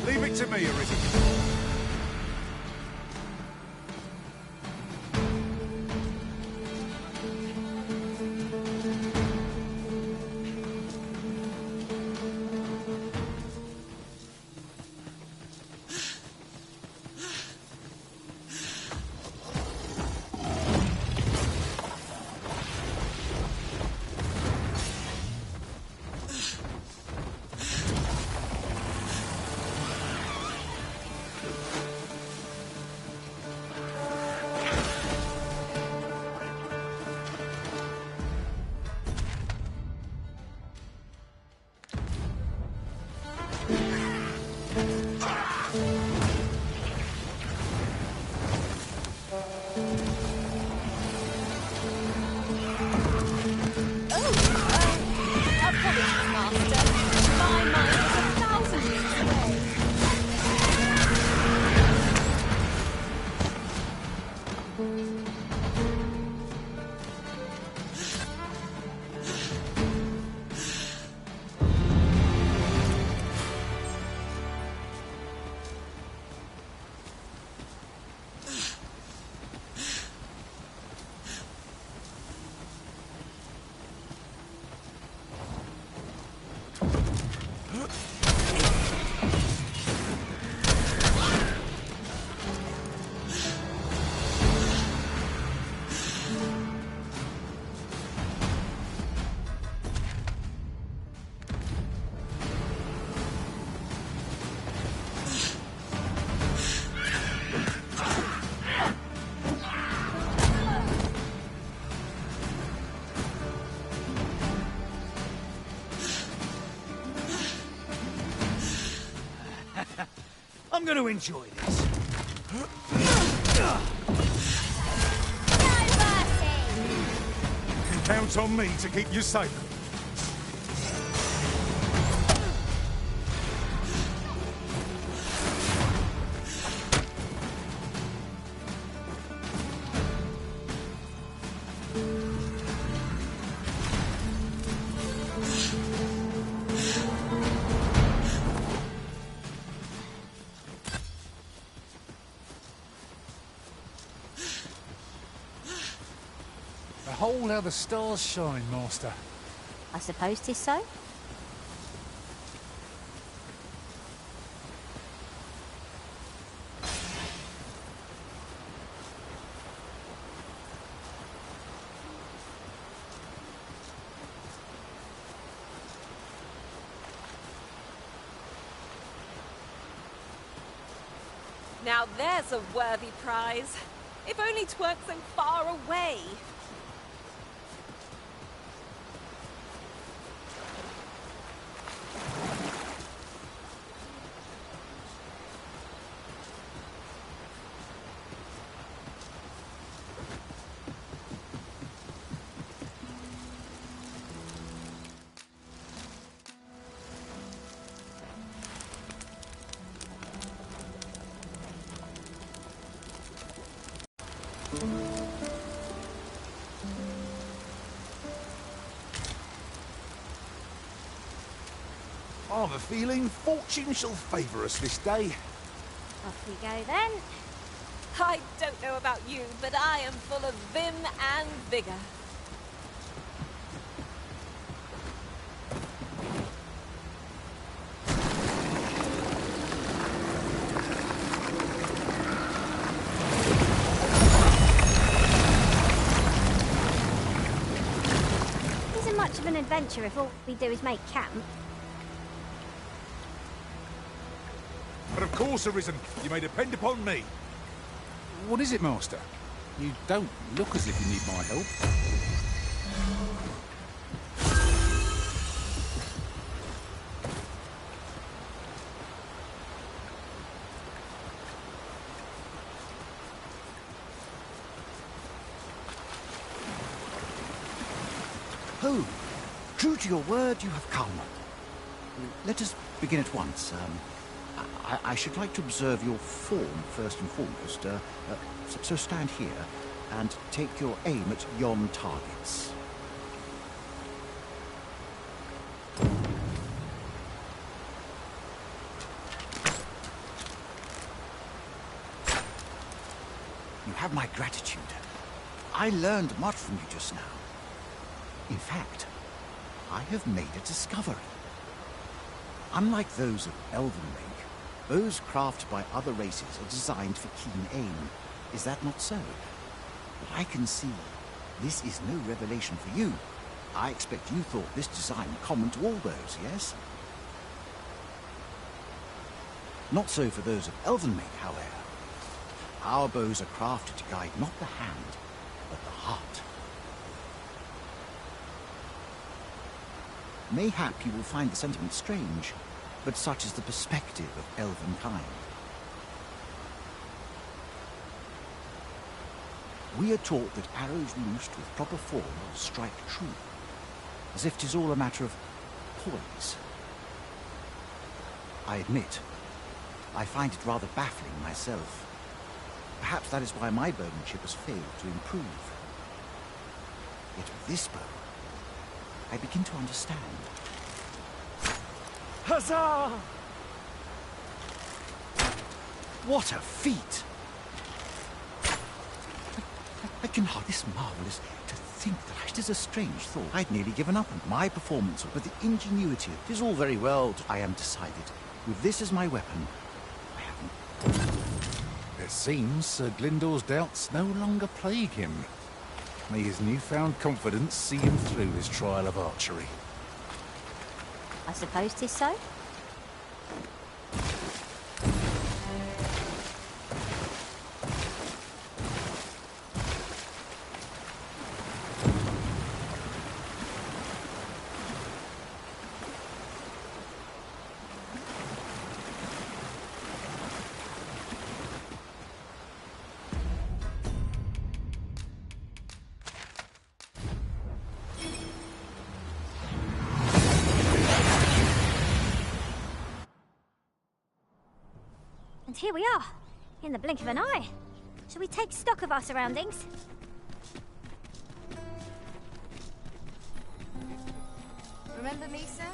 Leave it to me, Arisen. I'm going to enjoy this. You can count on me to keep you safe. Behold how the stars shine, Master. I suppose 'tis so. Now there's a worthy prize. If only 'tweren't so far away. I've a feeling fortune shall favour us this day. Off we go then. I don't know about you, but I am full of vim and vigour. Isn't much of an adventure if all we do is make camp. But of course, Arisen, you may depend upon me. What is it, Master? You don't look as if you need my help. Oh, true to your word, you have come. Let us begin at once. I should like to observe your form first and foremost. So stand here and take your aim at yon targets. You have my gratitude. I learned much from you just now. In fact, I have made a discovery. Unlike those of Elvenring, bows crafted by other races are designed for keen aim. Is that not so? But I can see this is no revelation for you. I expect you thought this design common to all bows, yes? Not so for those of Elvenring, however. Our bows are crafted to guide not the hand, but the heart. Mayhap you will find the sentiment strange, but such is the perspective of elven kind. We are taught that arrows loosed with proper form will strike true, as if 'tis all a matter of poise. I admit, I find it rather baffling myself. Perhaps that is why my bowmanship has failed to improve. Yet with this bow, I begin to understand. Huzzah! What a feat! I can hardly. This marvelous to think that it is a strange thought. I'd nearly given up on my performance, but the ingenuity. It is all very well. I am decided. With this as my weapon, I haven't. It seems Sir Glyndor's doubts no longer plague him. May his newfound confidence see him through his trial of archery. I suppose 'tis so. And here we are, in the blink of an eye. Shall we take stock of our surroundings? Remember me, sir?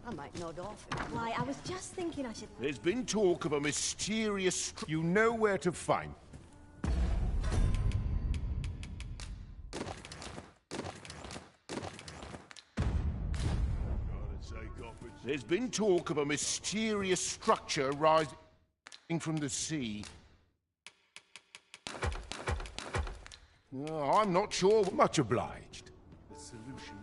I might nod off. Why, I was just thinking I should... There's been talk of a mysterious... You know where to find... There's been talk of a mysterious structure rising from the sea. I'm not sure. Much obliged. The solution...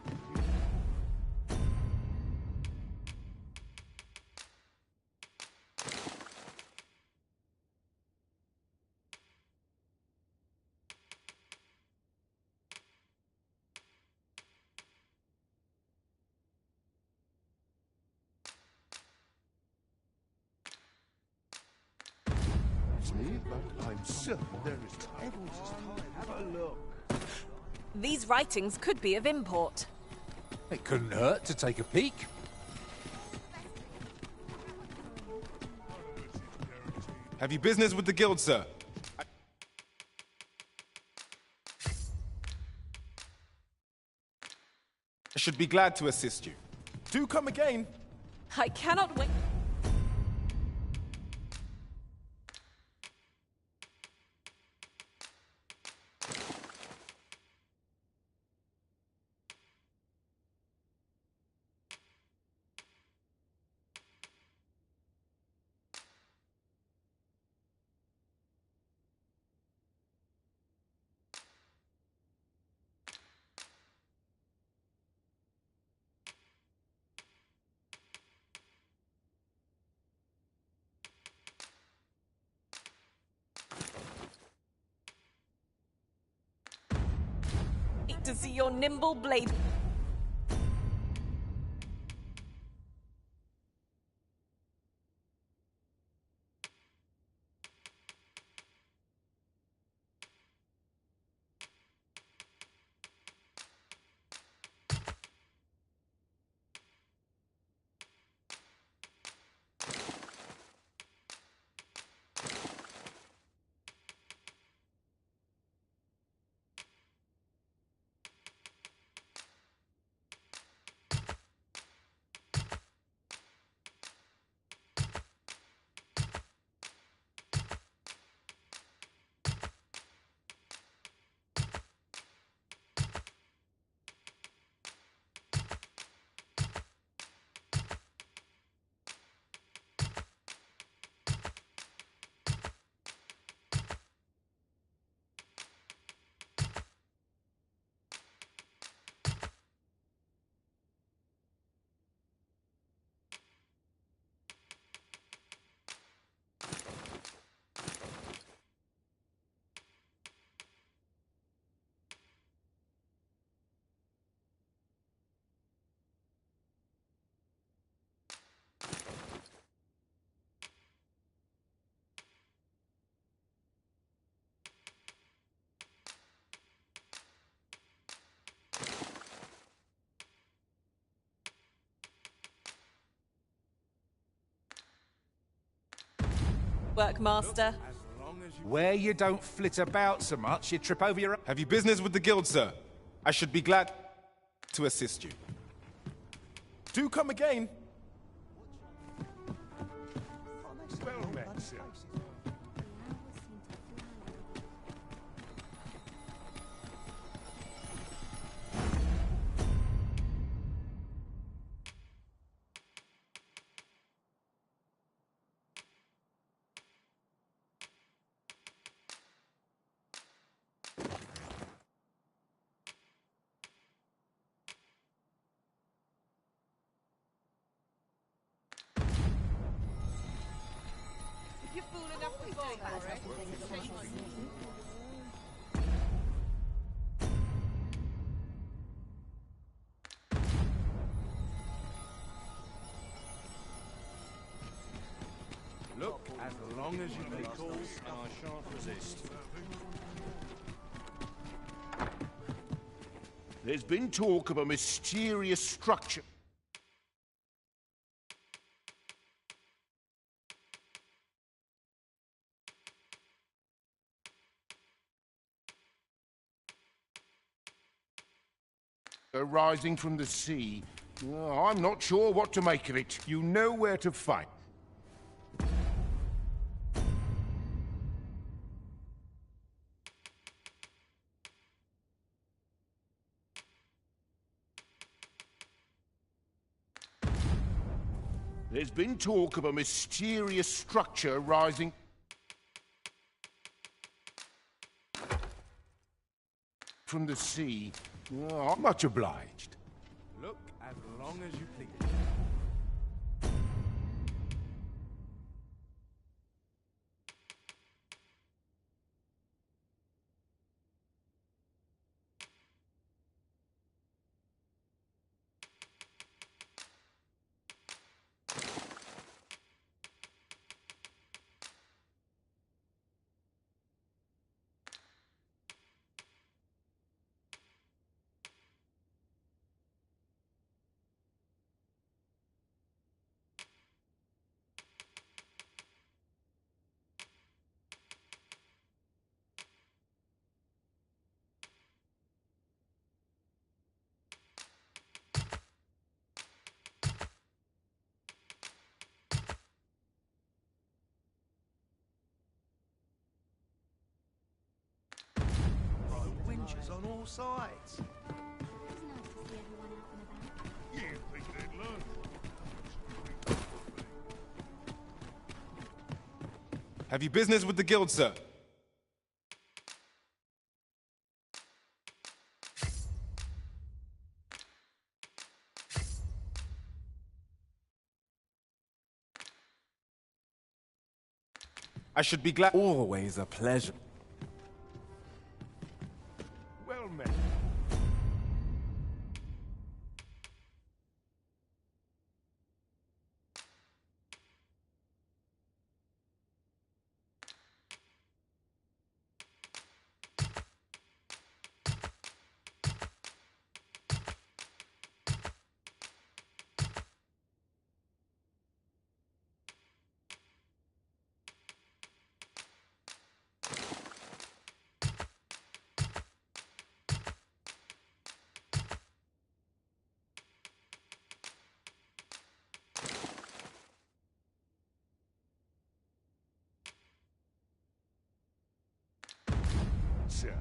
But I'm certain there is time. Have a look. These writings could be of import. It couldn't hurt to take a peek. Have you business with the guild, sir? I should be glad to assist you. Do come again. I cannot wait. To see your nimble blade. Work, master. Where you don't flit about so much, you trip over your... Have you business with the guild, sir? I should be glad to assist you. Do come again. Well met, sir. You're fool enough to fall for it. Look, as long as you make calls, I shan't resist. There's been talk of a mysterious structure. rising from the sea. I'm not sure what to make of it. You know where to find. There's been talk of a mysterious structure rising from the sea. I'm much obliged. Look as long as you please. Winches on all sides. You think they'd learn? Have you business with the guild, sir? I should be glad. Always a pleasure. Well met. Sir.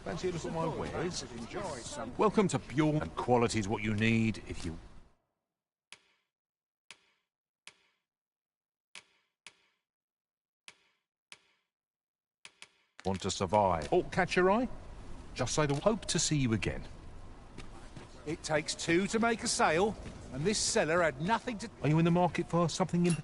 Fancy a look at my wares? Welcome to Bjorn. And quality's what you need if you want to survive. Oh, catch your eye? Just say the hope to see you again. It takes two to make a sale, and this seller had nothing to... Are you in the market for something in...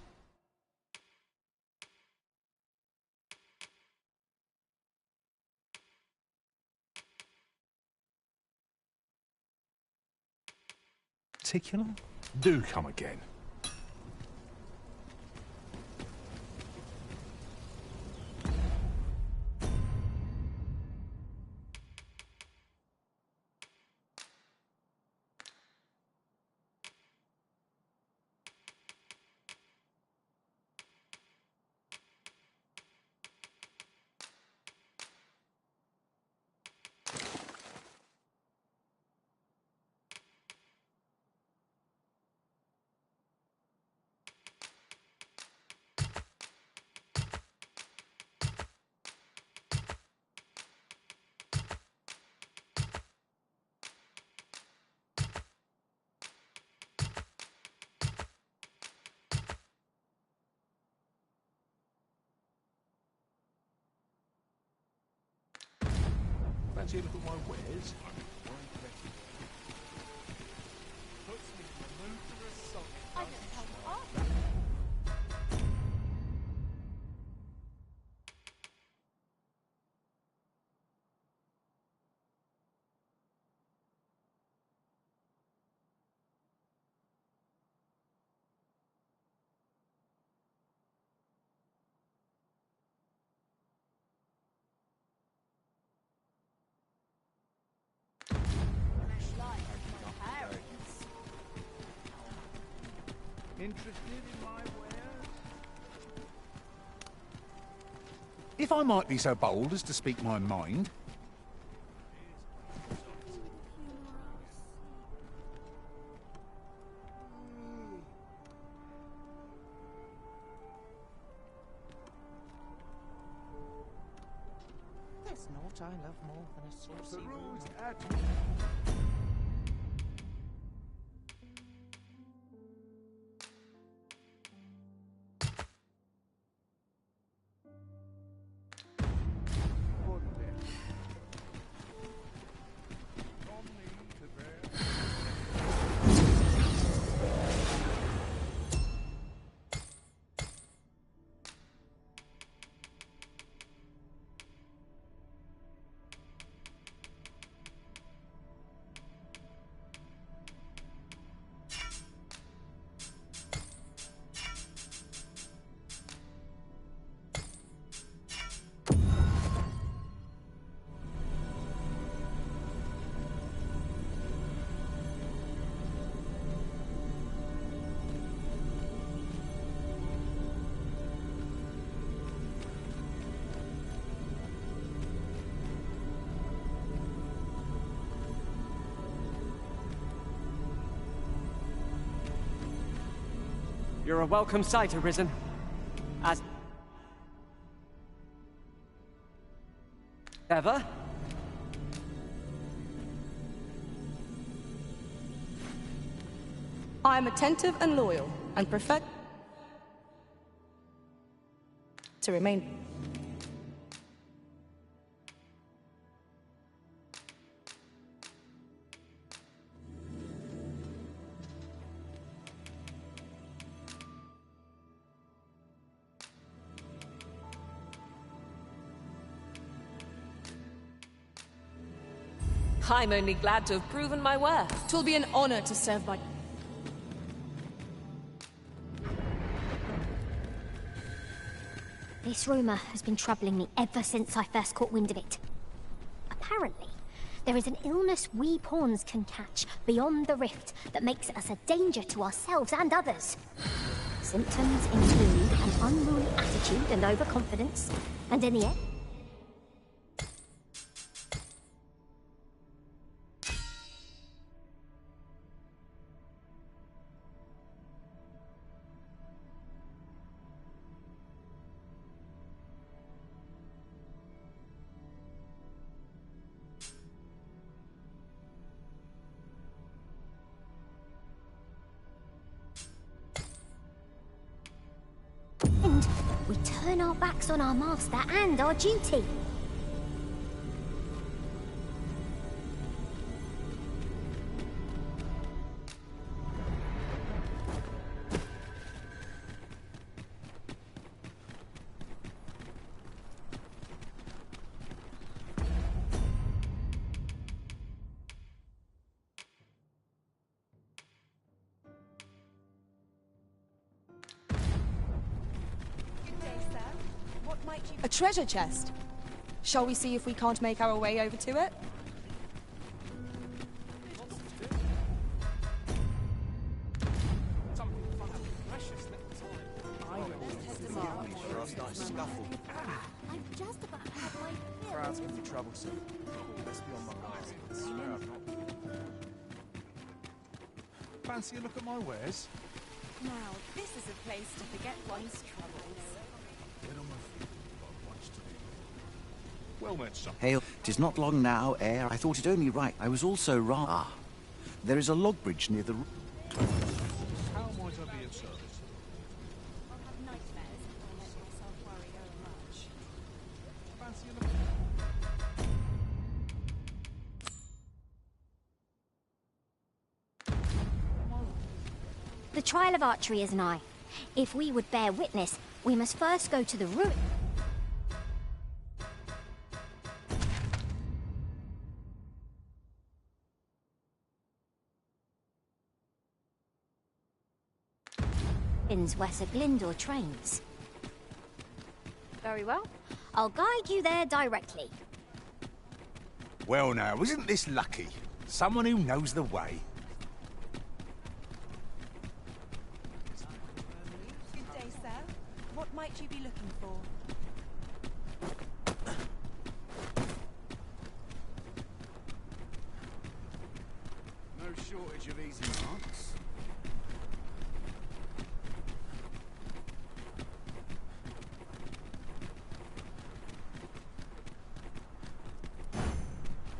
particular? Do come again. Fancy a look at my wares? Interested in my wares? If I might be so bold as to speak my mind... There's naught I love more than a saucy room. You're a welcome sight, Arisen. As ever. I am attentive and loyal, and prefer to remain. I'm only glad to have proven my worth. 'Twill be an honor to serve by... This rumour has been troubling me ever since I first caught wind of it. Apparently, there is an illness we pawns can catch beyond the rift that makes us a danger to ourselves and others. Symptoms include an unruly attitude and overconfidence, and in the end, we turn our backs on our master and our duty. A treasure chest. Shall we see if we can't make our way over to it? Last night's scuffle. I'm just about to have my fill. Crowd's gonna be troublesome. Let's be on my guard. I swear I've not... Fancy a look at my wares? Now, this is a place to forget one's troubles. Get on my feet. I've much to do. Well met, son. Hail, 'tis not long now ere I thought it only right. I was also wrong. Ah, there is a log bridge near the... How might I be of service? I'll have nightmares if I let myself worry much. Fancy a look... The trial of archery is nigh. If we would bear witness, we must first go to the ruin. Where Sir Glyndor trains. Very well. I'll guide you there directly. Well now, isn't this lucky? Someone who knows the way. Good day, sir. What might you be looking for? shortage of easy marks.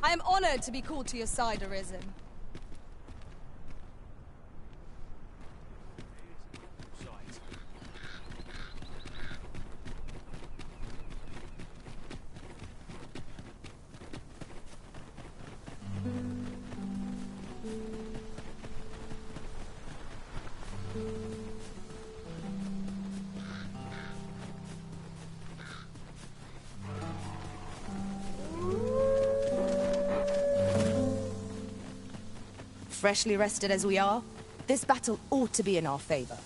I am honored to be called to your side, Arisen. Freshly rested as we are, this battle ought to be in our favor.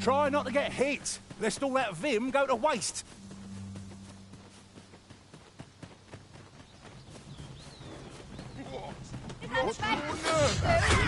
Try not to get hit, lest all that vim go to waste. What's your nerve?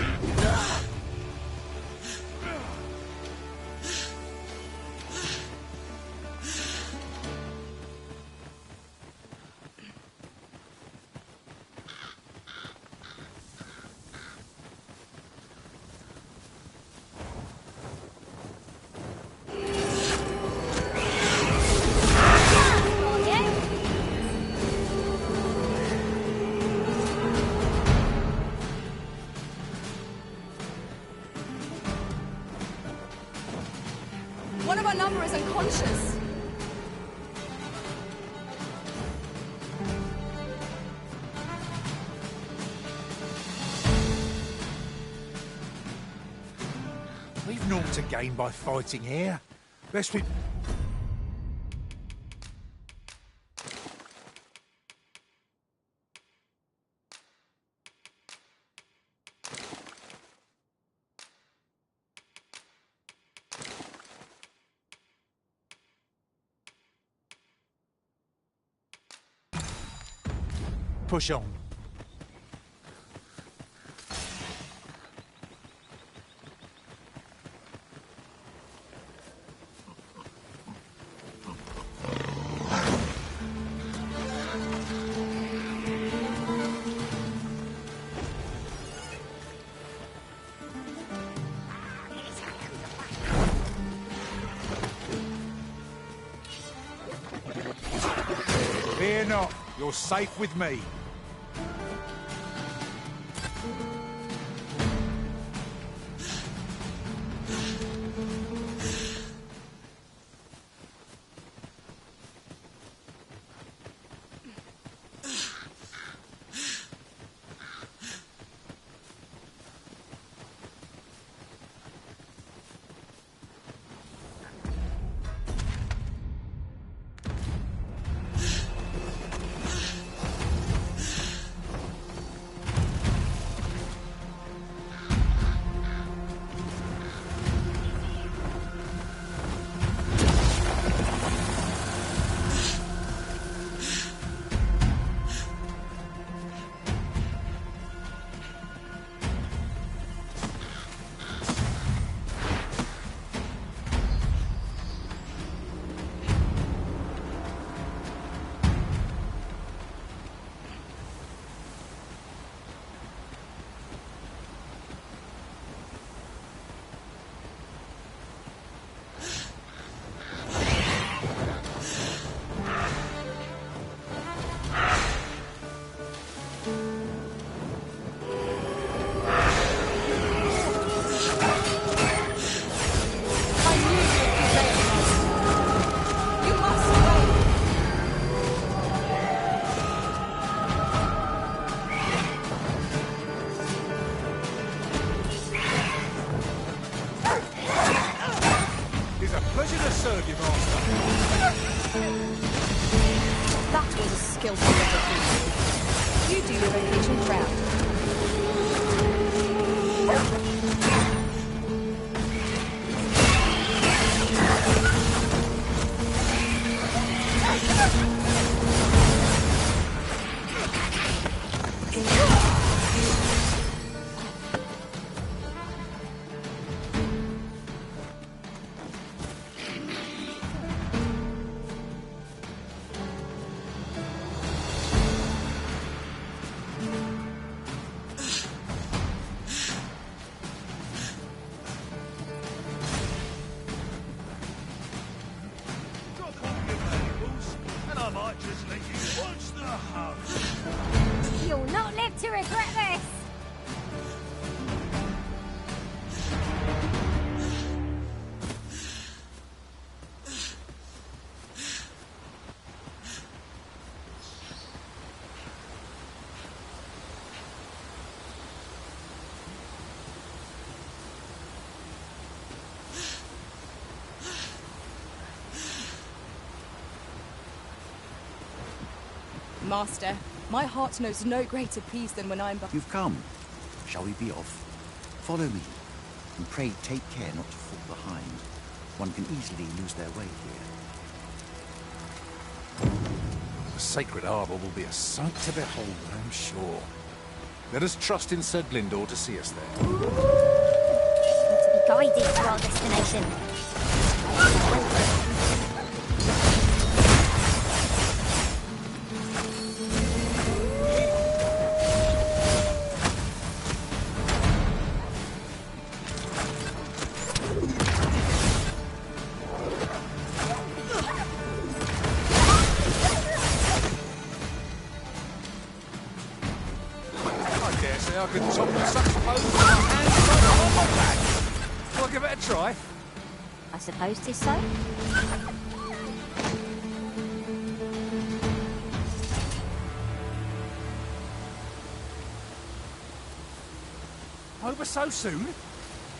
One of our number is unconscious. We've naught to gain by fighting here. Best we... Push on. Fear not, you're safe with me. That was a skillful execution. You do your vocation proud. Master, my heart knows no greater peace than when I'm... You've come. Shall we be off? Follow me. And pray take care not to fall behind. One can easily lose their way here. The sacred harbour will be a sight to behold, I'm sure. Let us trust in Sir Glyndor to see us there. To be guided to our destination. I could topple such pose with my hands on my back. Will I give it a try? I suppose 'tis so. Over so soon?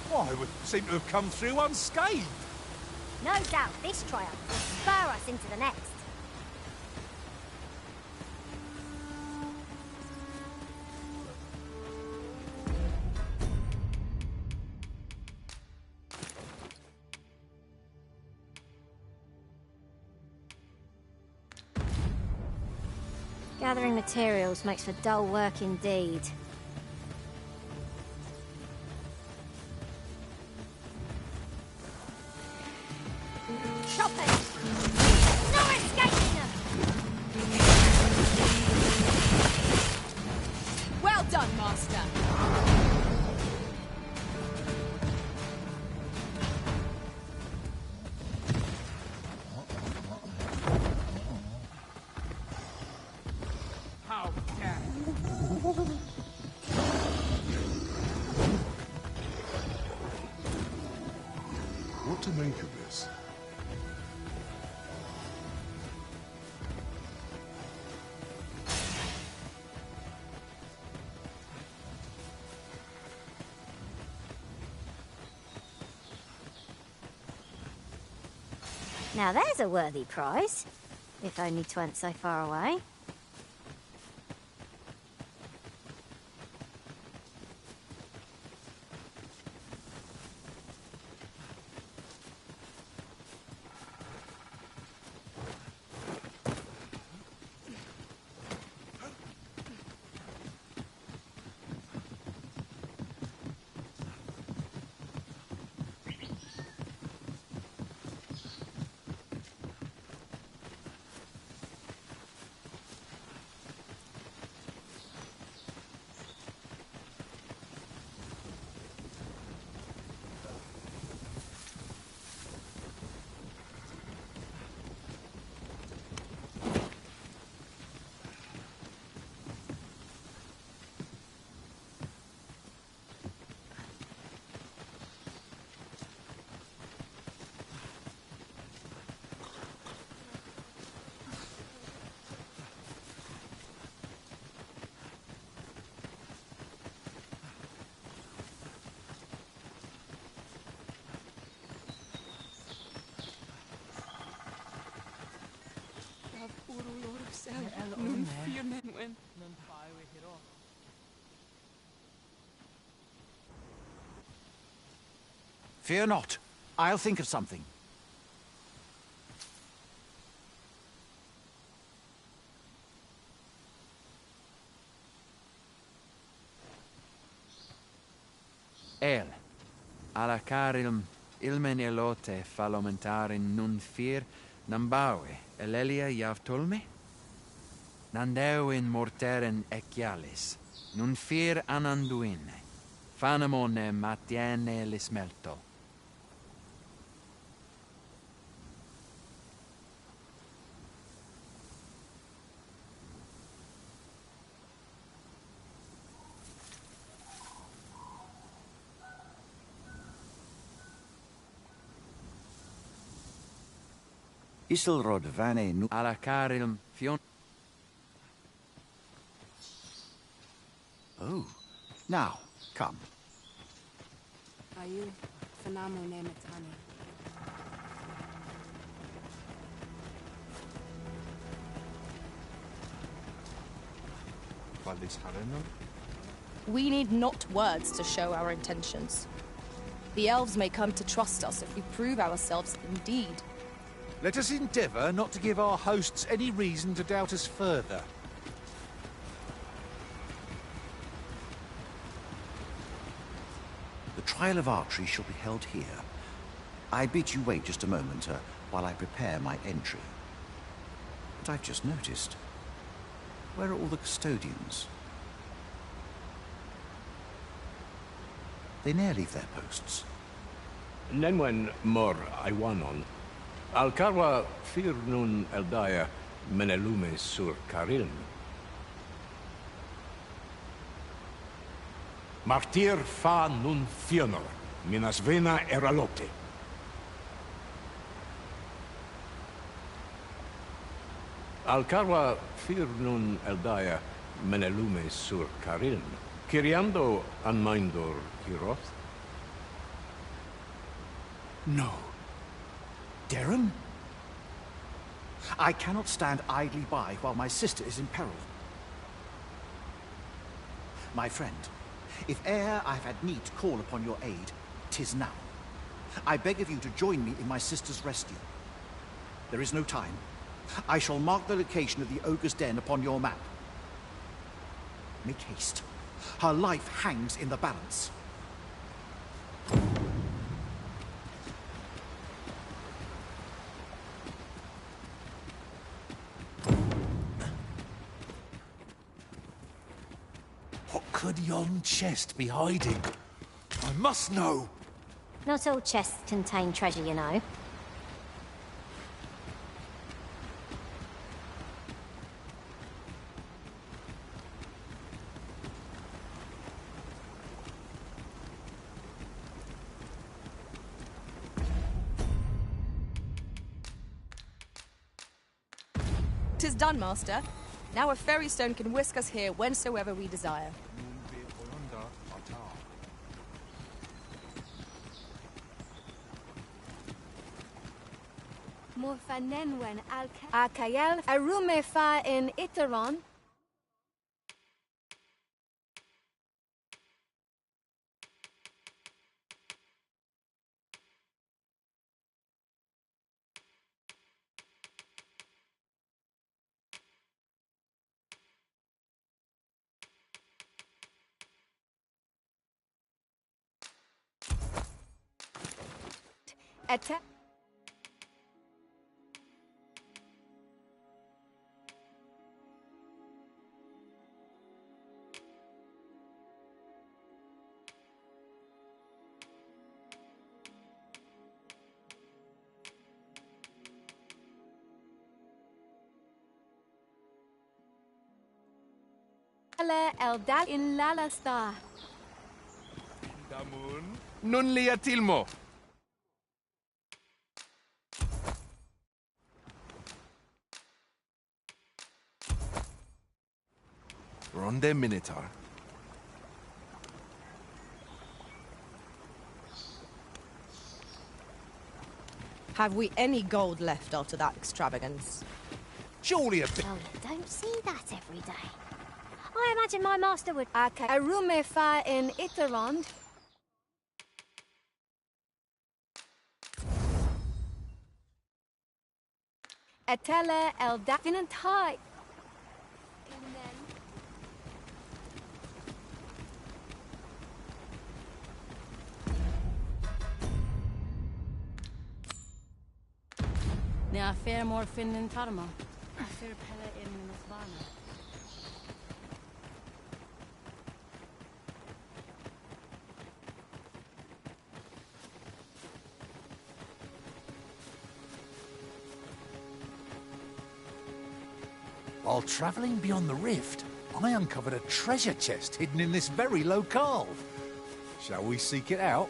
Why, we seem to have come through unscathed. No doubt this triumph will spur us into the next. Gathering materials makes for dull work indeed. Choppers! No escaping them! Well done, Master! What to make of this? Now there's a worthy prize. If only 'twent so far away. Fear not. I'll think of something. Alla carilm ilmen elote falomentarin nun fir nambawe elelia javtolme? Nandeuin morteren ecialis, nun fir ananduine, fanamone matiene lismelto. Isilrod vane nu... Alla carilm fion... Oh, now, come. Ayu, fanamo nemetani. We need not words to show our intentions. The elves may come to trust us if we prove ourselves indeed. Let us endeavour not to give our hosts any reason to doubt us further. The trial of archery shall be held here. I bid you wait just a moment while I prepare my entry. But I've just noticed. Where are all the custodians? They ne'er leave their posts. Nenwen mor Iwanon. Alcarwa fir nun eldaya menelume sur carilm. Martir fa nun fionor, minas vena eralote. Alcarwa fir nun eldaya menelume sur carilm. Kiriando anmaindor hiroth? No. Derham? I cannot stand idly by while my sister is in peril. My friend, if e'er I've had need to call upon your aid, 'tis now. I beg of you to join me in my sister's rescue. There is no time. I shall mark the location of the ogre's den upon your map. Make haste. Her life hangs in the balance. What could yon chest be hiding? I must know! Not all chests contain treasure, you know. "'Tis done, Master. Now a fairy stone can whisk us here whensoever we desire." Morfanenwen Alkayel Arume fa in Iteron. Ete. Eldal in Lalasta. Damun. Nun lia tilmo. Ronde Minotaur. Have we any gold left after that extravagance? Surely a bit. Oh, you don't see that every day. I imagine my master would... Arume fa in Iteron. Etele Eldafinant high. Ne a fair more fin in Tarma. A fair pelle in Nasvana. While travelling beyond the rift, I uncovered a treasure chest hidden in this very locale. Shall we seek it out?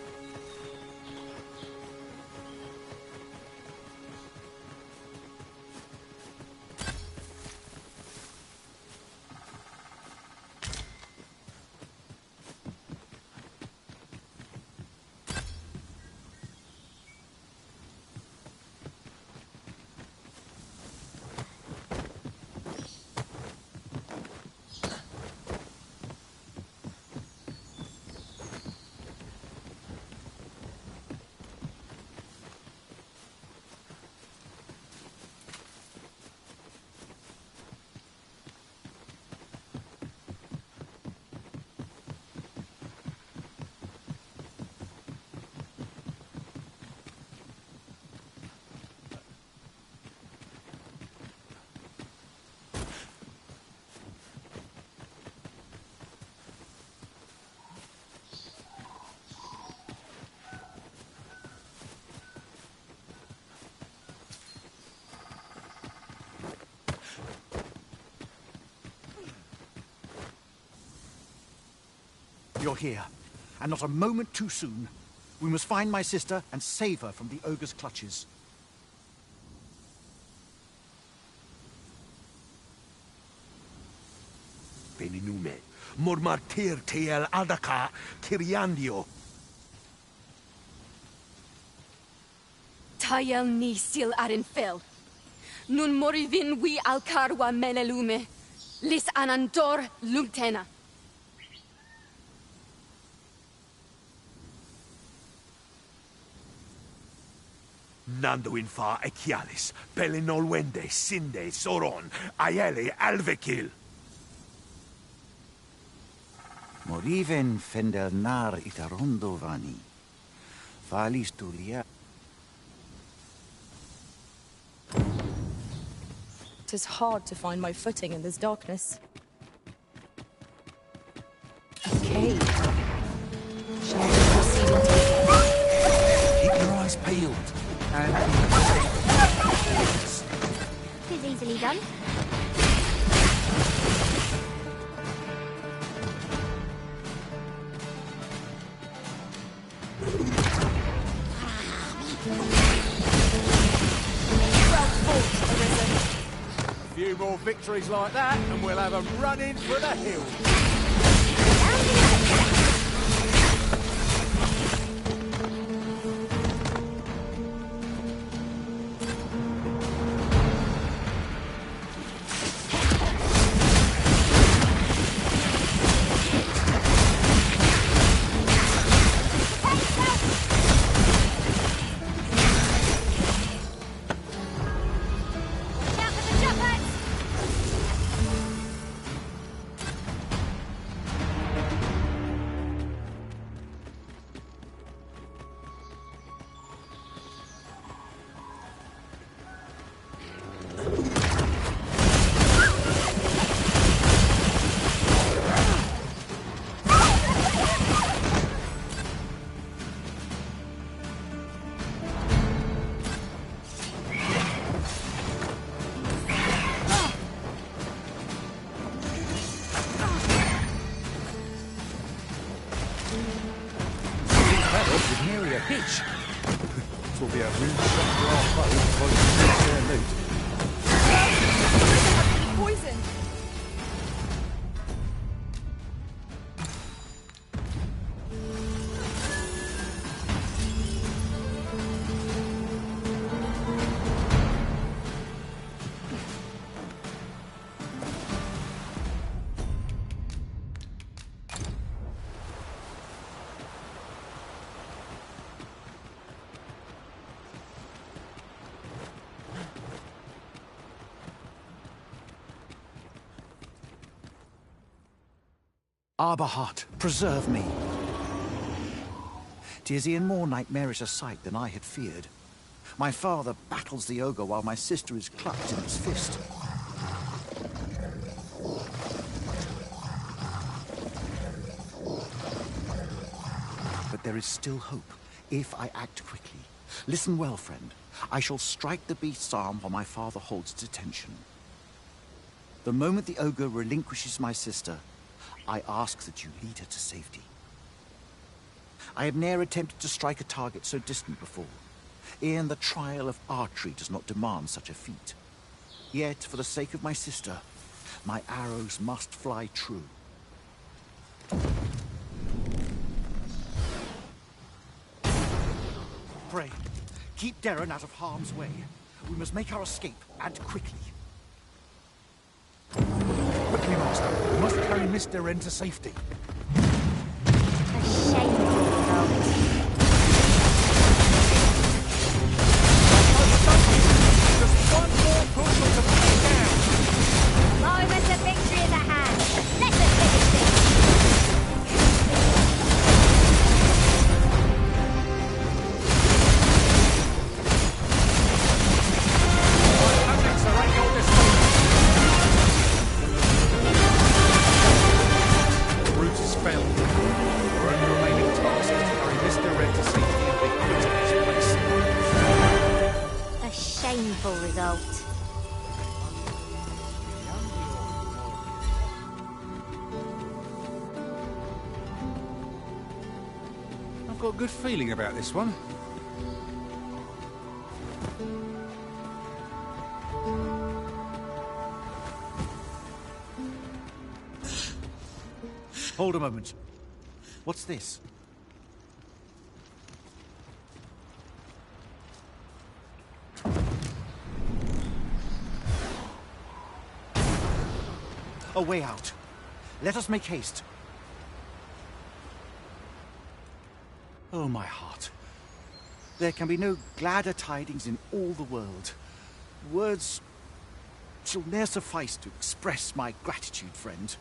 you're here, and not a moment too soon. We must find my sister and save her from the ogre's clutches. Beninume, mormartir tel adaka kiriandio. Tayel ni sil arin fil. Nun morivin wi alkarwa menelume. Lis anandor lutena. Nando infa echialis, pelinolwende, sinde, soron, aiele, alvekil. Moriven fendelnar itarondo vani. Falis tulia. 'Tis hard to find my footing in this darkness. A cave. Shall we proceed into it? Keep your eyes peeled. And... Is easily done. A few more victories like that, and we'll have them running for the hill. Hitch! This will be a rude shot for our foe before you reach their loot. Poison! Arbahat, preserve me. 'Tis e'en more nightmarish a sight than I had feared. My father battles the ogre while my sister is clutched in his fist. But there is still hope, if I act quickly. Listen well, friend. I shall strike the beast's arm while my father holds its attention. The moment the ogre relinquishes my sister, I ask that you lead her to safety. I have ne'er attempted to strike a target so distant before. E'en the trial of archery does not demand such a feat. Yet, for the sake of my sister, my arrows must fly true. Pray, keep Darren out of harm's way. We must make our escape, and quickly. Quickly, Master. We must carry Mr. Wren to safety. A shameful result. Just one more push on the bring down. Moment of victory is at hand. Let us finish this. Shameful result. I've got a good feeling about this one. Hold a moment. What's this? A way out. Let us make haste. Oh, my heart. There can be no gladder tidings in all the world. Words shall ne'er suffice to express my gratitude, friend.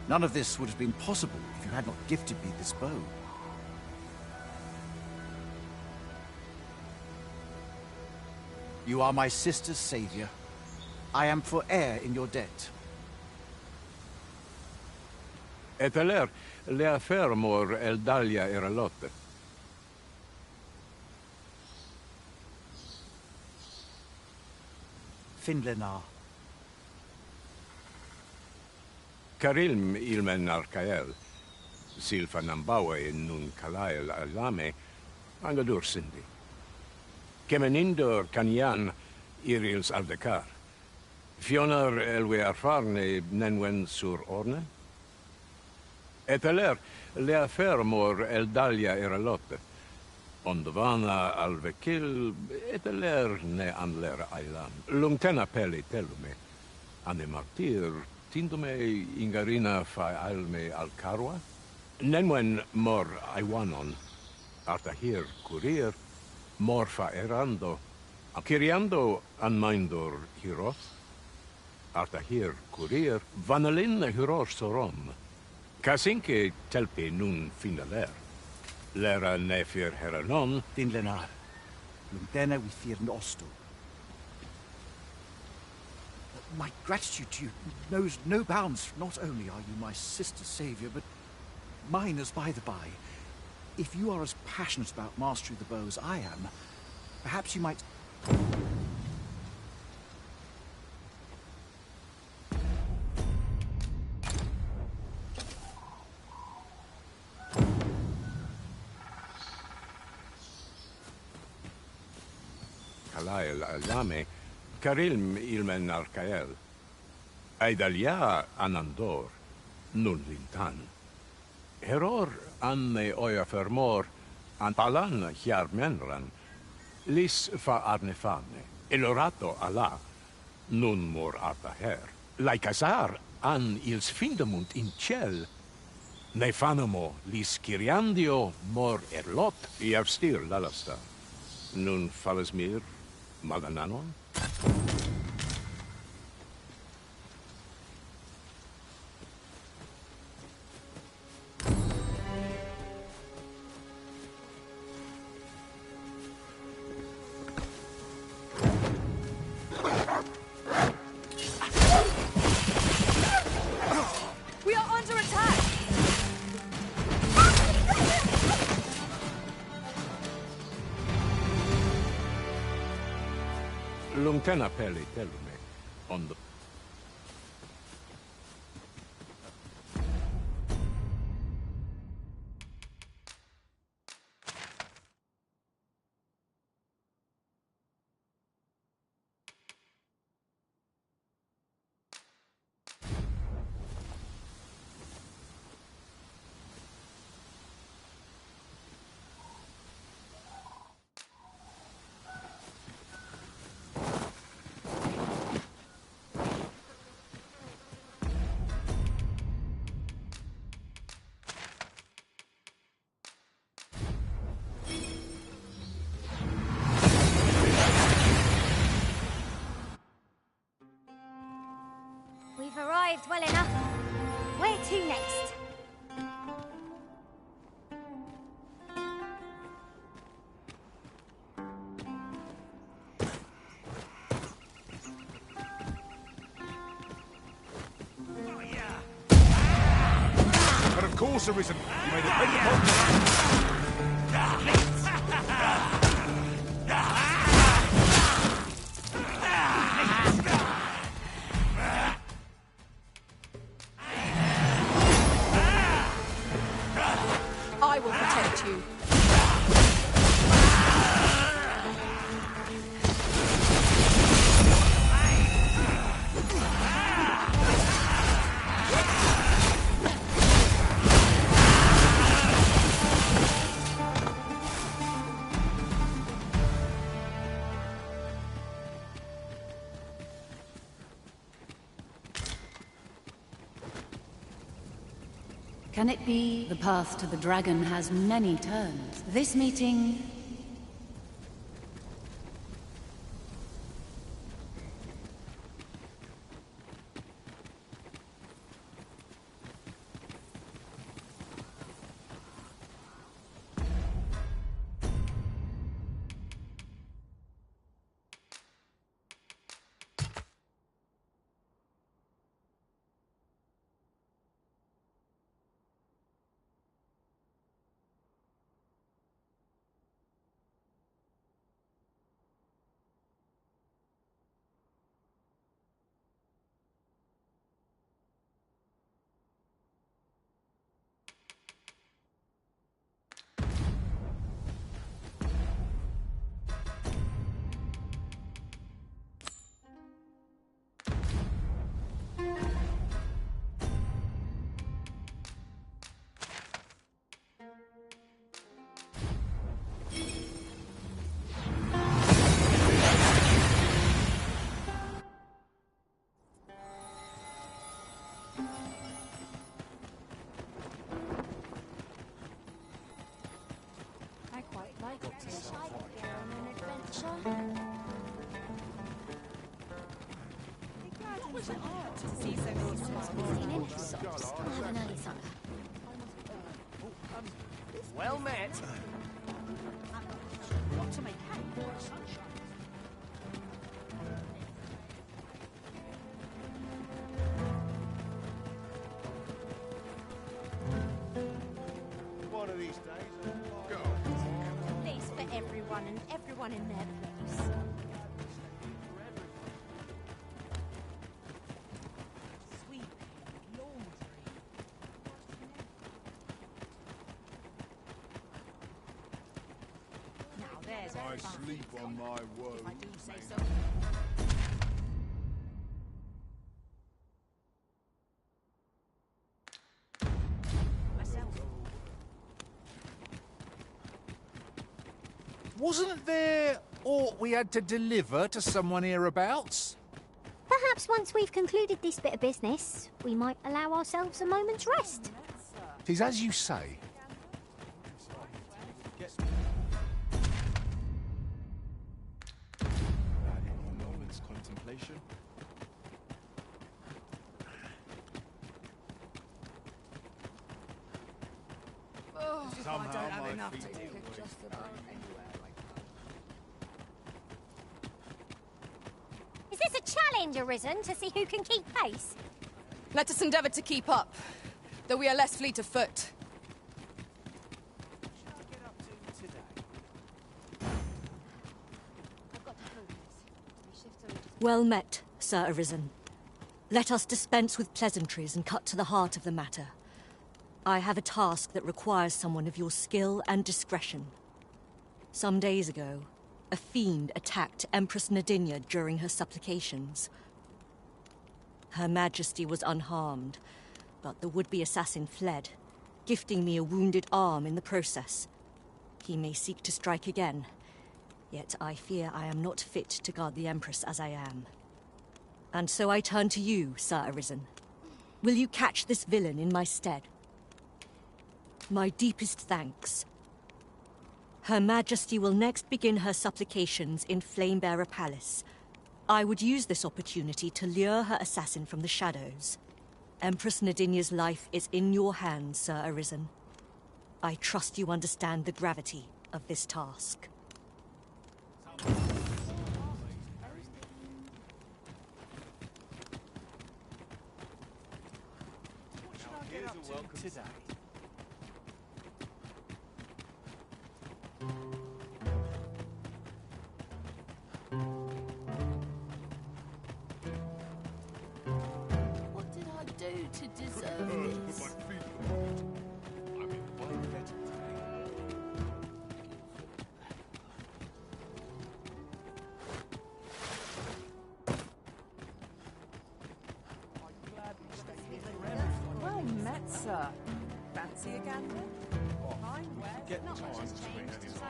None of this would have been possible if you had not gifted me this bow. You are my sister's savior. I am for e'er in your debt. Eteler, lea fermor el dalia eralotte. Finlenar. Karilm ilmen arcael, silfa nambawe nun kalael alame, angadur sindi. Kemenindor kanyan irils aldekar. Fionar elwe arfarne nenwen sur orne? Eteler lea fermor el dalia eralotte. Ondovana alvekil eteler ne anler ailan. Lungtena peli telume. Ane martir tindome ingarina fa alme alcarwa? Nenwen mor aiwanon. Artahir curir. Morfa erando, Kiriando an mindor hiros, Artahir curir, vanalin hiros sorom, Kasinke telpe nun finaler, Lera nefir heranon, Finlenar, Lundena we fear nosto. My gratitude to you knows no bounds. Not only are you my sister's savior, but mine as by the by. If you are as passionate about mastery of the bow as I am, perhaps you might... Kalael alame, Karilm ilmen arcael. Aidalia anandor, nun lintan. Heror anne oia fermor, an palan hiar menran, lis fa arnefane, elorato ala, nun mor arta her. Laicasar an ils findamunt in ciel, nefanamo lis kiriandio mor erlot, iavstir lalasta. Nun falesmir magananon? We are under attack! Lungtena peli telume, on the... We've arrived well enough. Where to next? But of course, Arisen. You may depend upon me. Can it be the path to the dragon has many turns? This meeting... I quite like it. Wish I could go on an adventure. See so many smiles. I'll have an early supper. Well met. What to make hay for a sunshine? One of these days, go. Place for everyone and everyone in their place. Now there's I a fun sleep on my woe. if I do say so. Wasn't there aught we had to deliver to someone hereabouts? Perhaps once we've concluded this bit of business, we might allow ourselves a moment's rest. Tis as you say. A moment's contemplation. Somehow I don't have enough to feet do will with just about anywhere like that. Is this a challenge, Arisen, to see who can keep pace? Let us endeavour to keep up, though we are less fleet of foot. Well met, Sir Arisen. Let us dispense with pleasantries and cut to the heart of the matter. I have a task that requires someone of your skill and discretion. Some days ago, a fiend attacked Empress Nadinia during her supplications. Her Majesty was unharmed, but the would-be assassin fled, gifting me a wounded arm in the process. He may seek to strike again, yet I fear I am not fit to guard the Empress as I am. And so I turn to you, Sir Arisen. Will you catch this villain in my stead? My deepest thanks. Her Majesty will next begin her supplications in Flamebearer Palace. I would use this opportunity to lure her assassin from the shadows. Empress Nadinia's life is in your hands, Sir Arisen. I trust you understand the gravity of this task. Today. What did I do to deserve this? Well met, sir. Fancy a gander? Get time between anyone.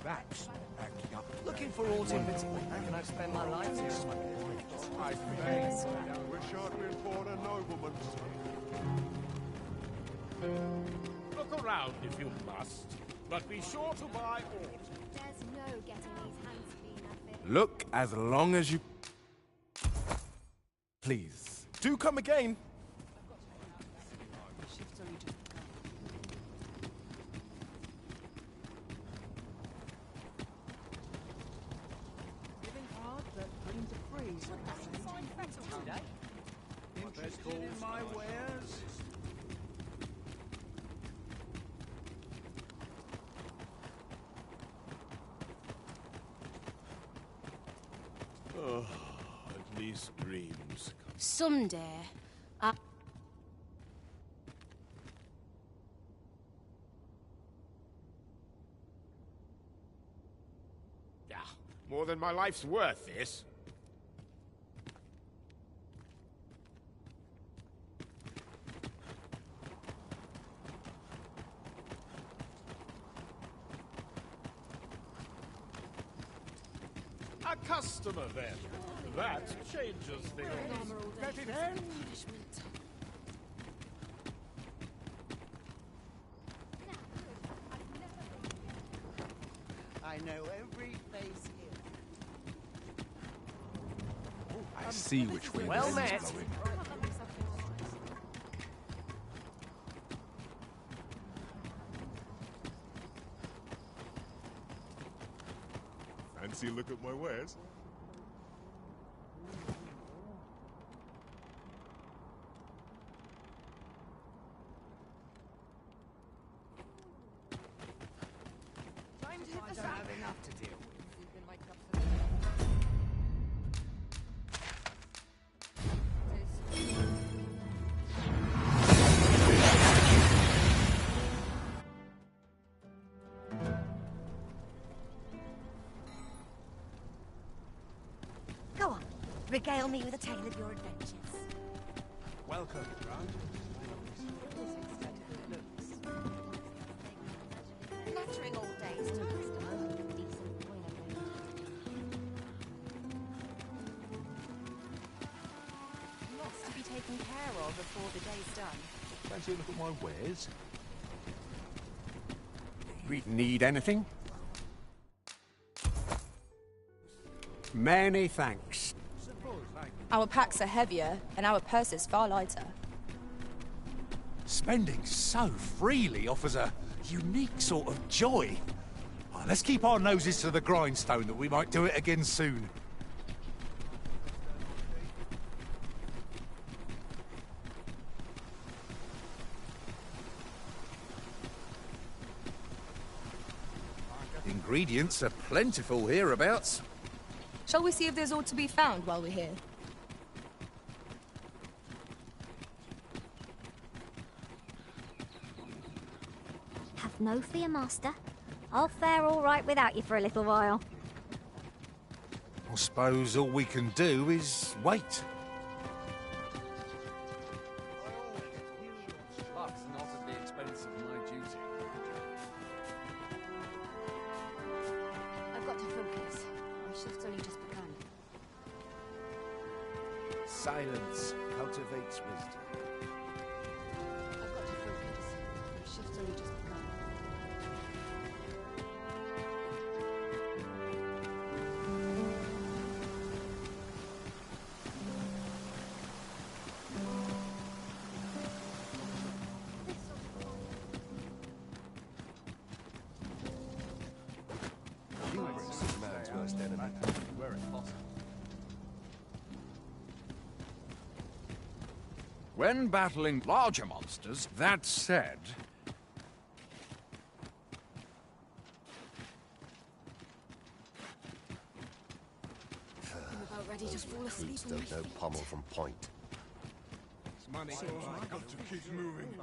That's acting up. Looking for all in particular. How can I spend my life here? I wish I'd been born a nobleman. Look around if you must, but be sure to buy all. There's no getting these hands clean of it. Look as long as you please. Do come again. Living hard, but willing to freeze. Interested in my wares? Oh, at least dreams. Someday, Yeah, more than my life's worth, this. A customer, then. That changes things. Get it in? I know every face here. I see which way Well the met. wind's blowing. Fancy a look at my wares? Time to hit the sack. I don't have enough to deal with. Go on, regale me with a tale of your adventures. Welcome, Grant. Nattering all days to lots to be taken care of before the day's done. Fancy a look at my wares? We need anything? Many thanks. Our packs are heavier, and our purses far lighter. Spending so freely offers a unique sort of joy. Oh, let's keep our noses to the grindstone that we might do it again soon. Ingredients are plentiful hereabouts. Shall we see if there's aught to be found while we're here? Have no fear, Master. I'll fare all right without you for a little while. I suppose all we can do is wait. Luck's not at the expense of my duty. I've got to focus. My shift's only just begun. Silence cultivates wisdom. I've got to focus. My shift's only just begun. Humorous is man's worst enemy. Where it's possible. When battling larger monsters, that said... I'm about ready to fall asleep Boots on my don't know feet. pommel from point. It's money. I've got to keep moving.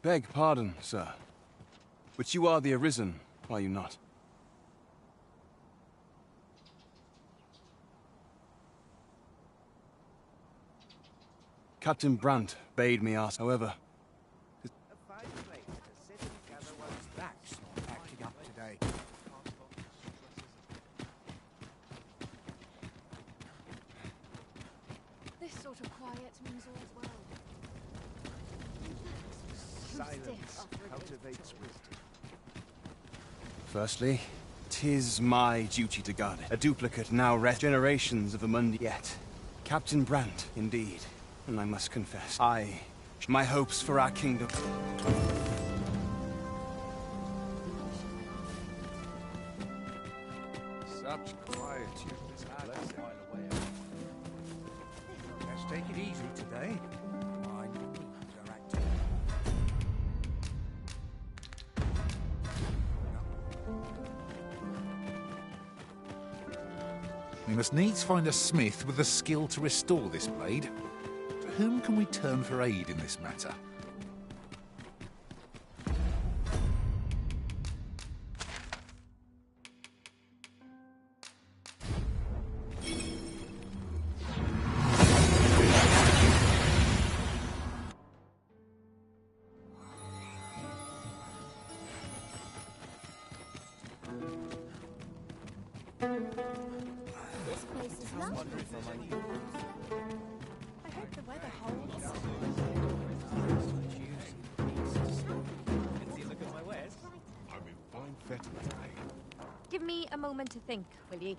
Beg pardon, sir. But you are the Arisen, are you not? Captain Brandt bade me ask, however. That's not acting up today. This sort of quiet means all's well. Silence cultivates wisdom. Firstly, 'tis my duty to guard it. A duplicate now rests generations of Amundi yet. Captain Brandt, indeed. And I must confess, my hopes for our kingdom. Such quietude is hard to while away. Let's take it easy today. My knees are acting. We must needs find a smith with the skill to restore this blade. To whom can we turn for aid in this matter? This place is lovely. I hope the weather holds. I'm in fine fettle today. Give me a moment to think, will ye?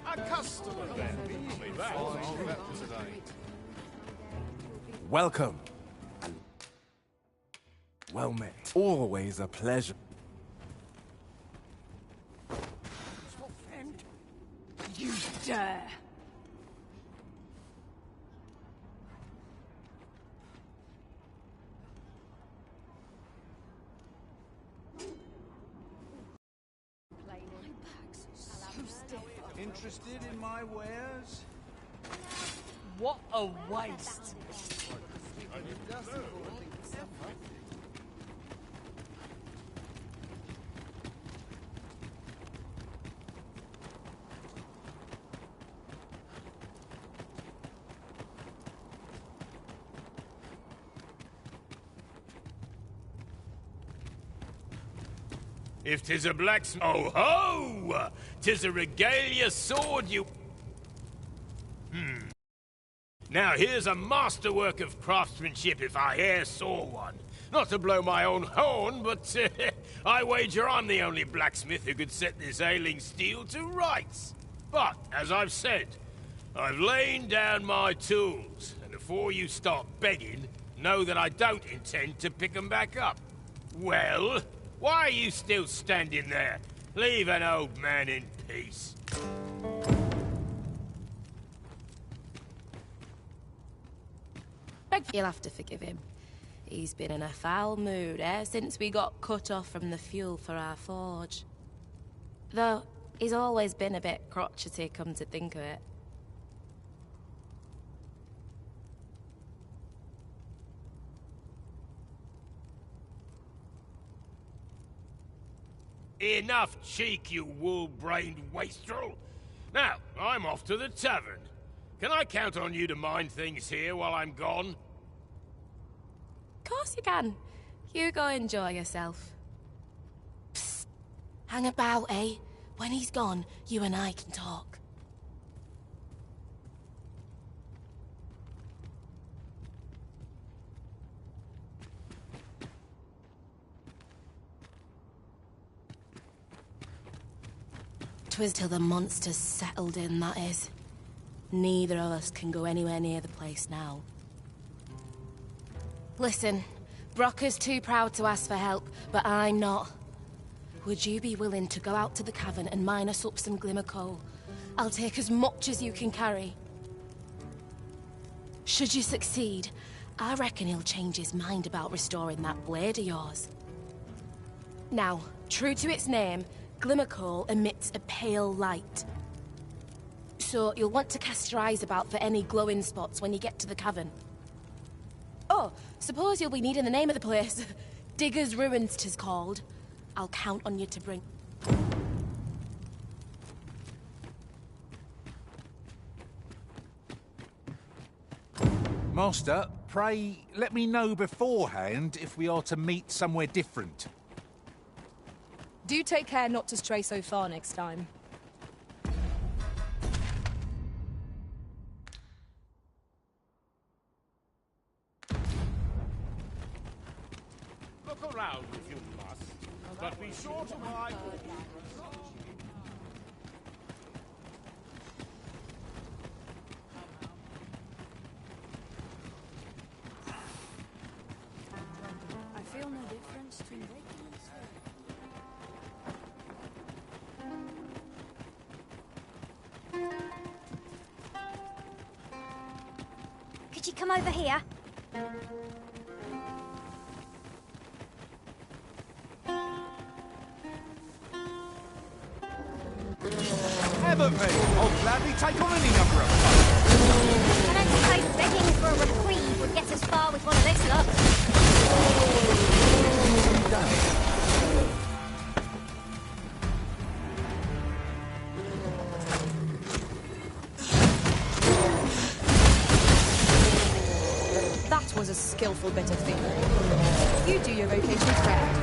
A customer then. Welcome. Well met. Always a pleasure. You dare! Interested in my wares? What a waste! If 'tis a blacksmith, oh ho! 'Tis a regalia sword, you. Now here's a masterwork of craftsmanship if I e'er saw one. Not to blow my own horn, but I wager I'm the only blacksmith who could set this ailing steel to rights. But as I've said, I've lain down my tools, and before you start begging, know that I don't intend to pick them back up. Well, why are you still standing there? Leave an old man in peace. You'll have to forgive him. He's been in a foul mood ever since we got cut off from the fuel for our forge. Though, he's always been a bit crotchety, come to think of it. Enough cheek, you wool-brained wastrel. Now, I'm off to the tavern. Can I count on you to mind things here while I'm gone? Of course you can. You go enjoy yourself. Psst. Hang about, eh? When he's gone, you and I can talk. Twas till the monsters settled in, that is. Neither of us can go anywhere near the place now. Listen, Brocker's too proud to ask for help, but I'm not. Would you be willing to go out to the cavern and mine us up some glimmer coal? I'll take as much as you can carry. Should you succeed, I reckon he'll change his mind about restoring that blade of yours. Now, true to its name, Glimmer Coal emits a pale light. So you'll want to cast your eyes about for any glowing spots when you get to the cavern. Oh, suppose you'll be needing the name of the place. Digger's Ruins 'tis called. I'll count on you to bring... Master, pray let me know beforehand if we are to meet somewhere different. Do take care not to stray so far next time. Look around if you must, but be sure to buy... I feel no difference between waking and sleeping. Could you come over here? Have at me! I'll gladly take on any number of them. I don't suppose begging for a reprieve would get us far with one of this lot. That was a skillful bit of fingering. You do your vocation correct.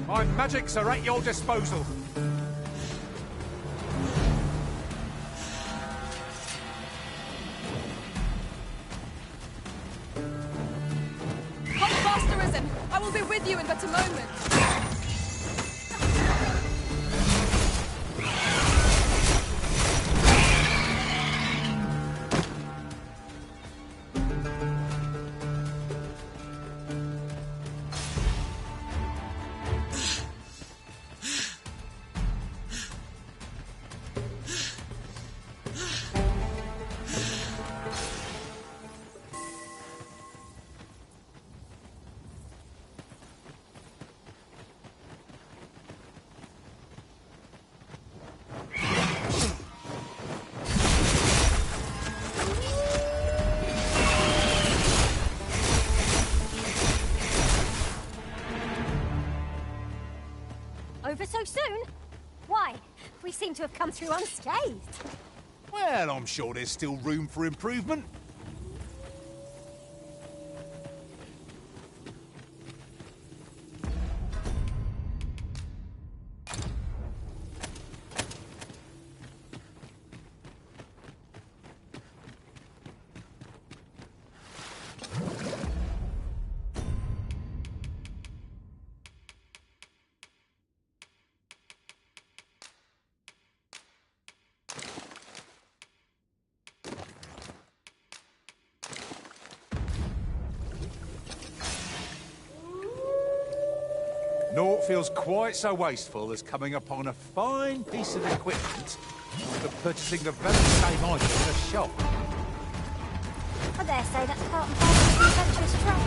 My magics are at your disposal. Hold fast, Arisen! I will be with you in but a moment! Over so soon? Why? We seem to have come through unscathed. Well, I'm sure there's still room for improvement. Naught feels quite so wasteful as coming upon a fine piece of equipment after purchasing the very same item in a shop. I dare say that's part and parcel of the adventurous trap.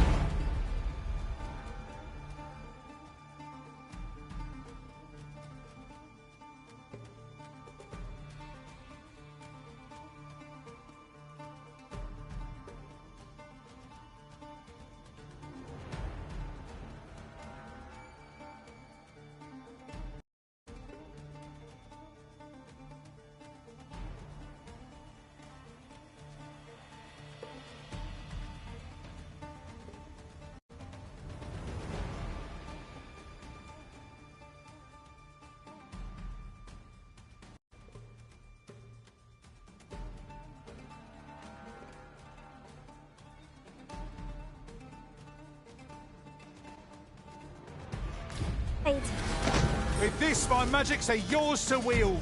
Wait. With this, my magics are yours to wield.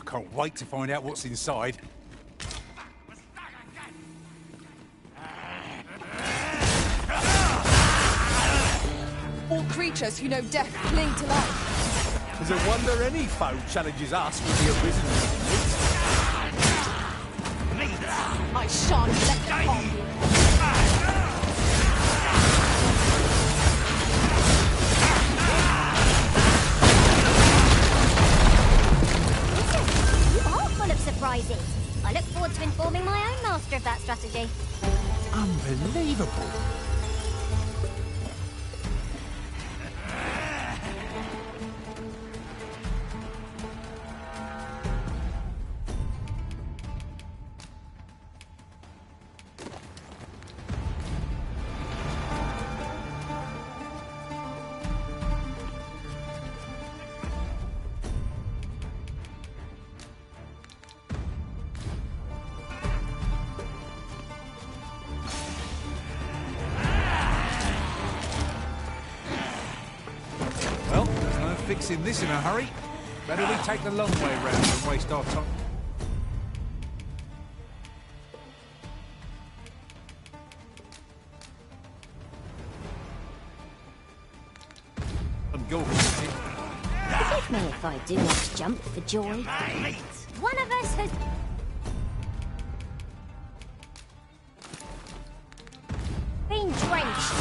Can't wait to find out what's inside. All creatures who know death cling to life. Is it wonder any foe challenges us with the arisen? I shan't let them harm you. Surprises. I look forward to informing my own master of that strategy. Unbelievable. Well, there's no fixing this in a hurry. Better we take the long way round and waste our time. I'm going. Forgive me if I do not jump for joy. One of us has been drenched.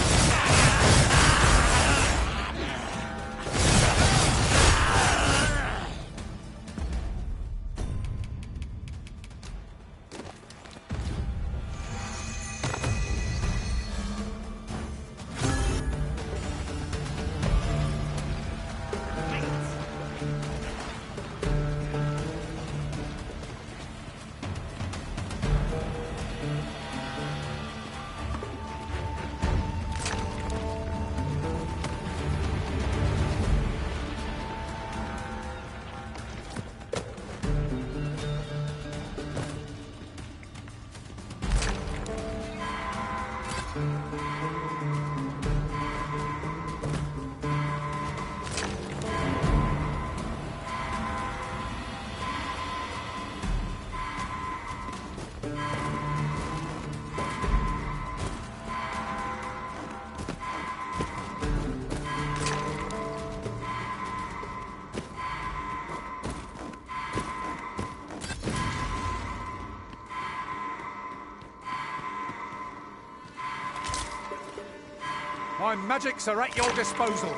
My magics are at your disposal.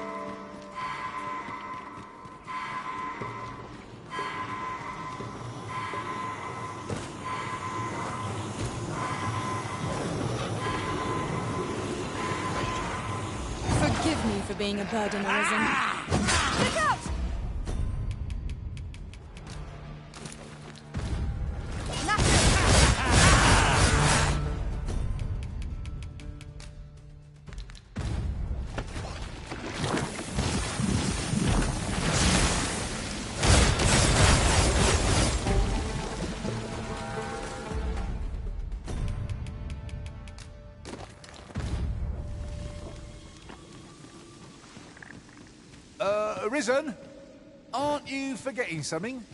Forgive me for being a burden, Arisen. Look out! Arisen, aren't you forgetting something?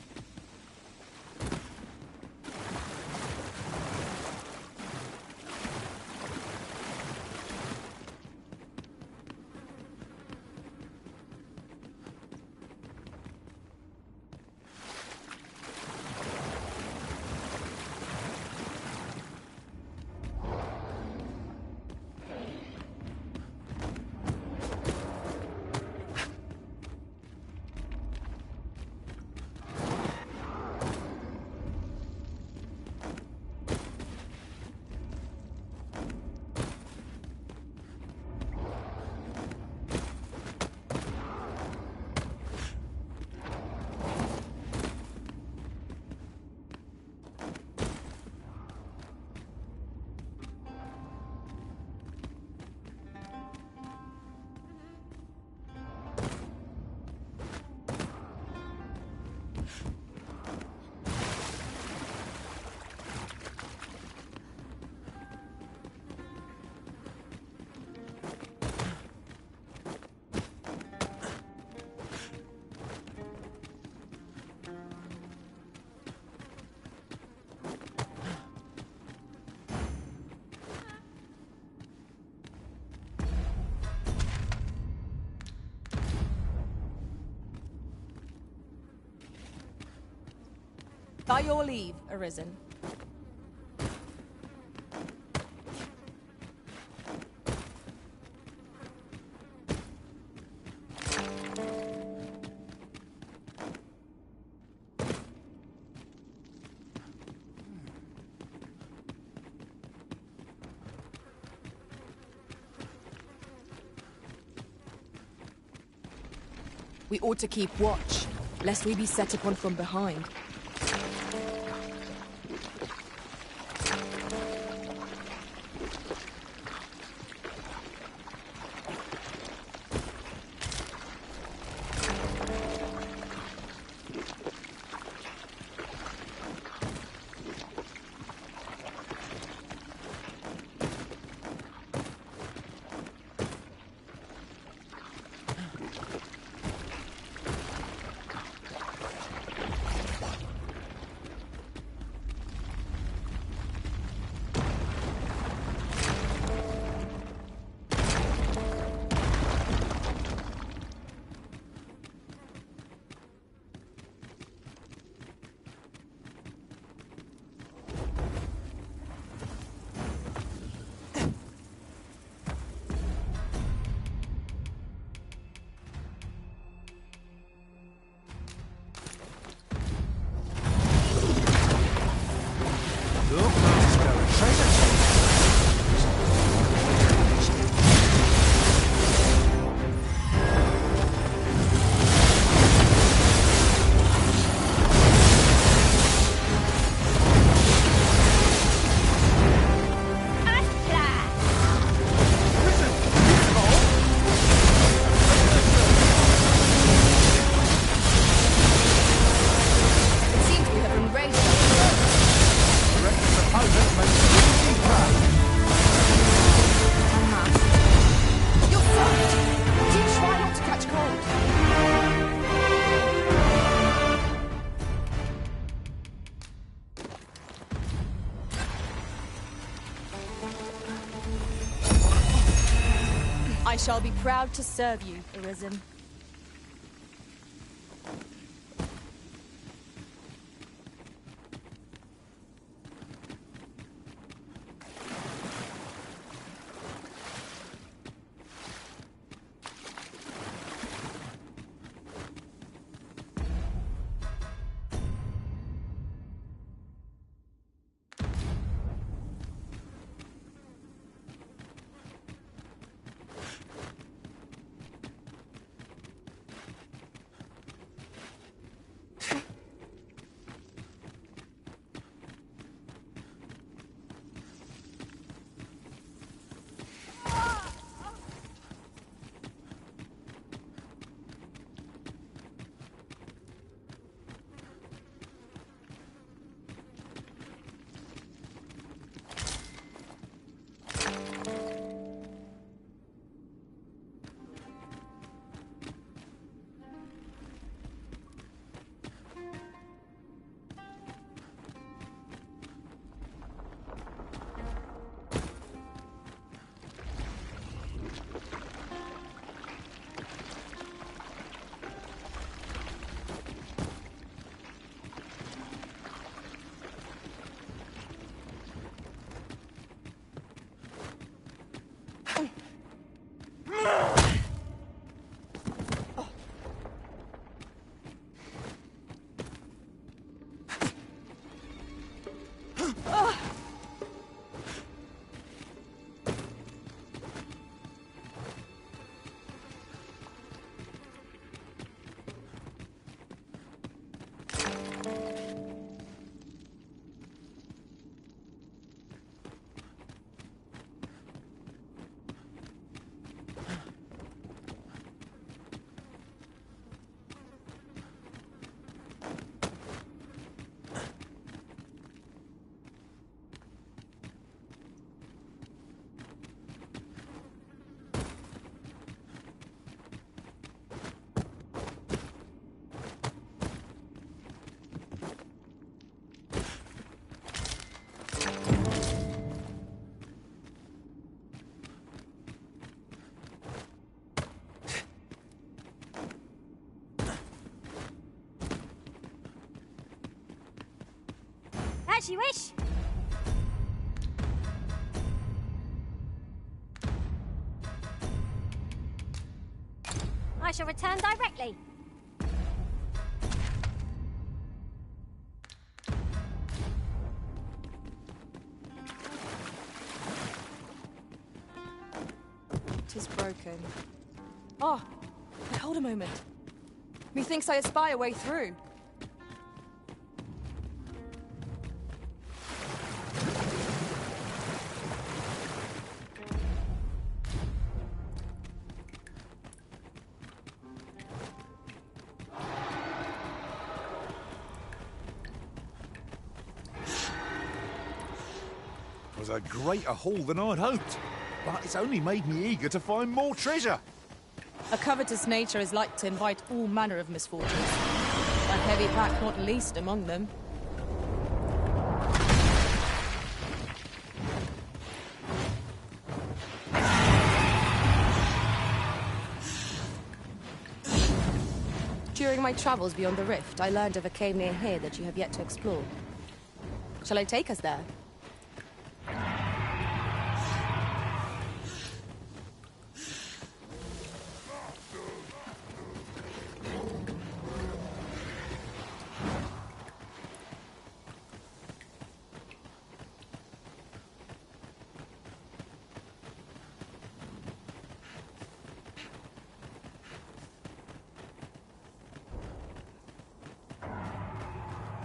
By your leave, Arisen. We ought to keep watch, lest we be set upon from behind. I shall be proud to serve you, Arisen. As you wish. I shall return directly. It is broken. Oh, hold a moment. Methinks I espy a way through. Was a greater haul than I'd hoped, but it's only made me eager to find more treasure. A covetous nature is like to invite all manner of misfortunes. A heavy pack not least among them. During my travels beyond the rift, I learned of a cave near here that you have yet to explore. Shall I take us there?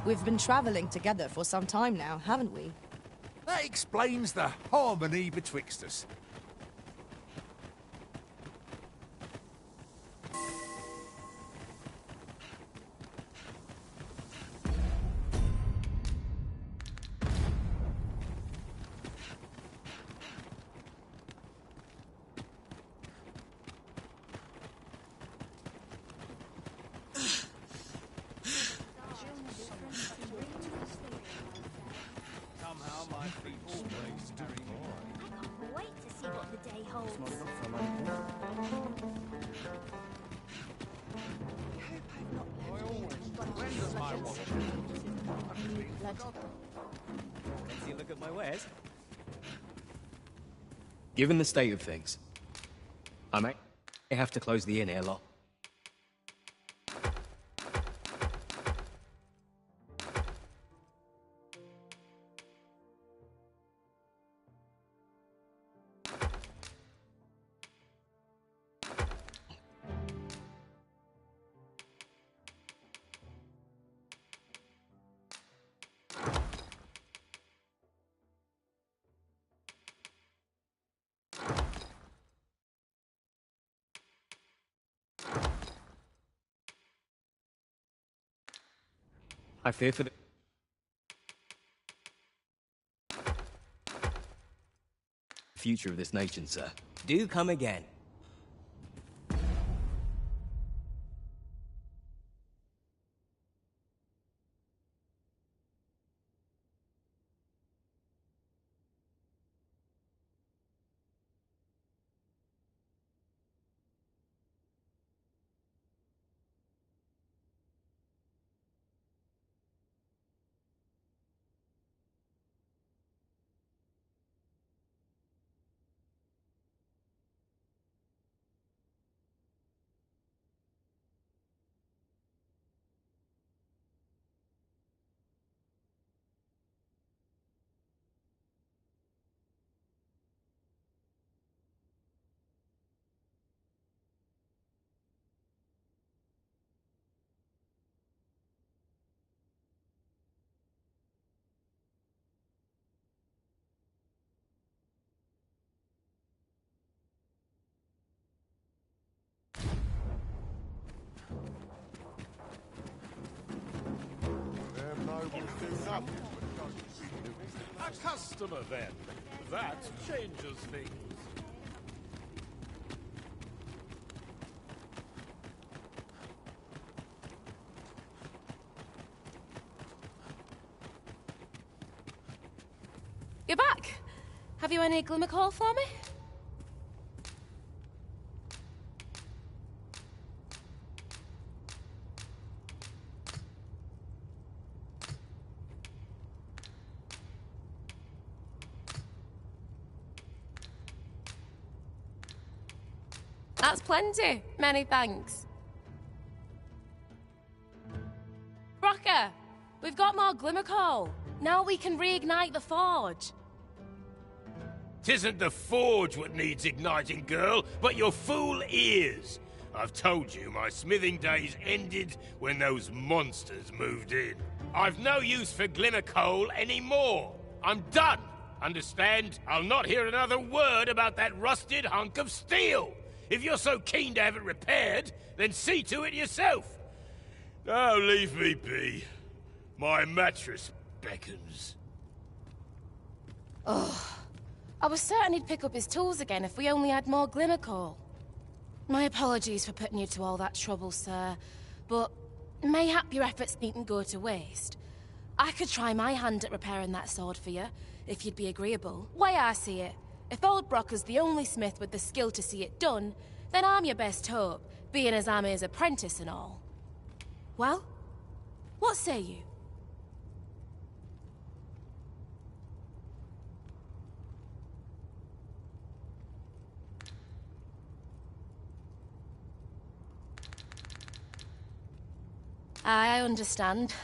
We've been traveling together for some time now, haven't we? That explains the harmony betwixt us. Fancy a look at my wares? Given the state of things, I may have to close the inn here, lot. I fear for the future of this nation, sir. Do come again. A customer, then. That changes things. You're back. Have you any glimmer call for me? That's plenty. Many thanks. Brocker, we've got more glimmer coal. Now we can reignite the forge. 'Tisn't the forge what needs igniting, girl, but your fool ears. I've told you my smithing days ended when those monsters moved in. I've no use for glimmer coal anymore. I'm done. Understand? I'll not hear another word about that rusted hunk of steel. If you're so keen to have it repaired, then see to it yourself. Now leave me be. My mattress beckons. Oh, I was certain he'd pick up his tools again if we only had more glimmer coal. My apologies for putting you to all that trouble, sir, but mayhap your efforts needn't go to waste. I could try my hand at repairing that sword for you, if you'd be agreeable. Way I see it, if old Brocker's the only smith with the skill to see it done, then I'm your best hope, being as I'm his apprentice and all. Well, what say you? I understand.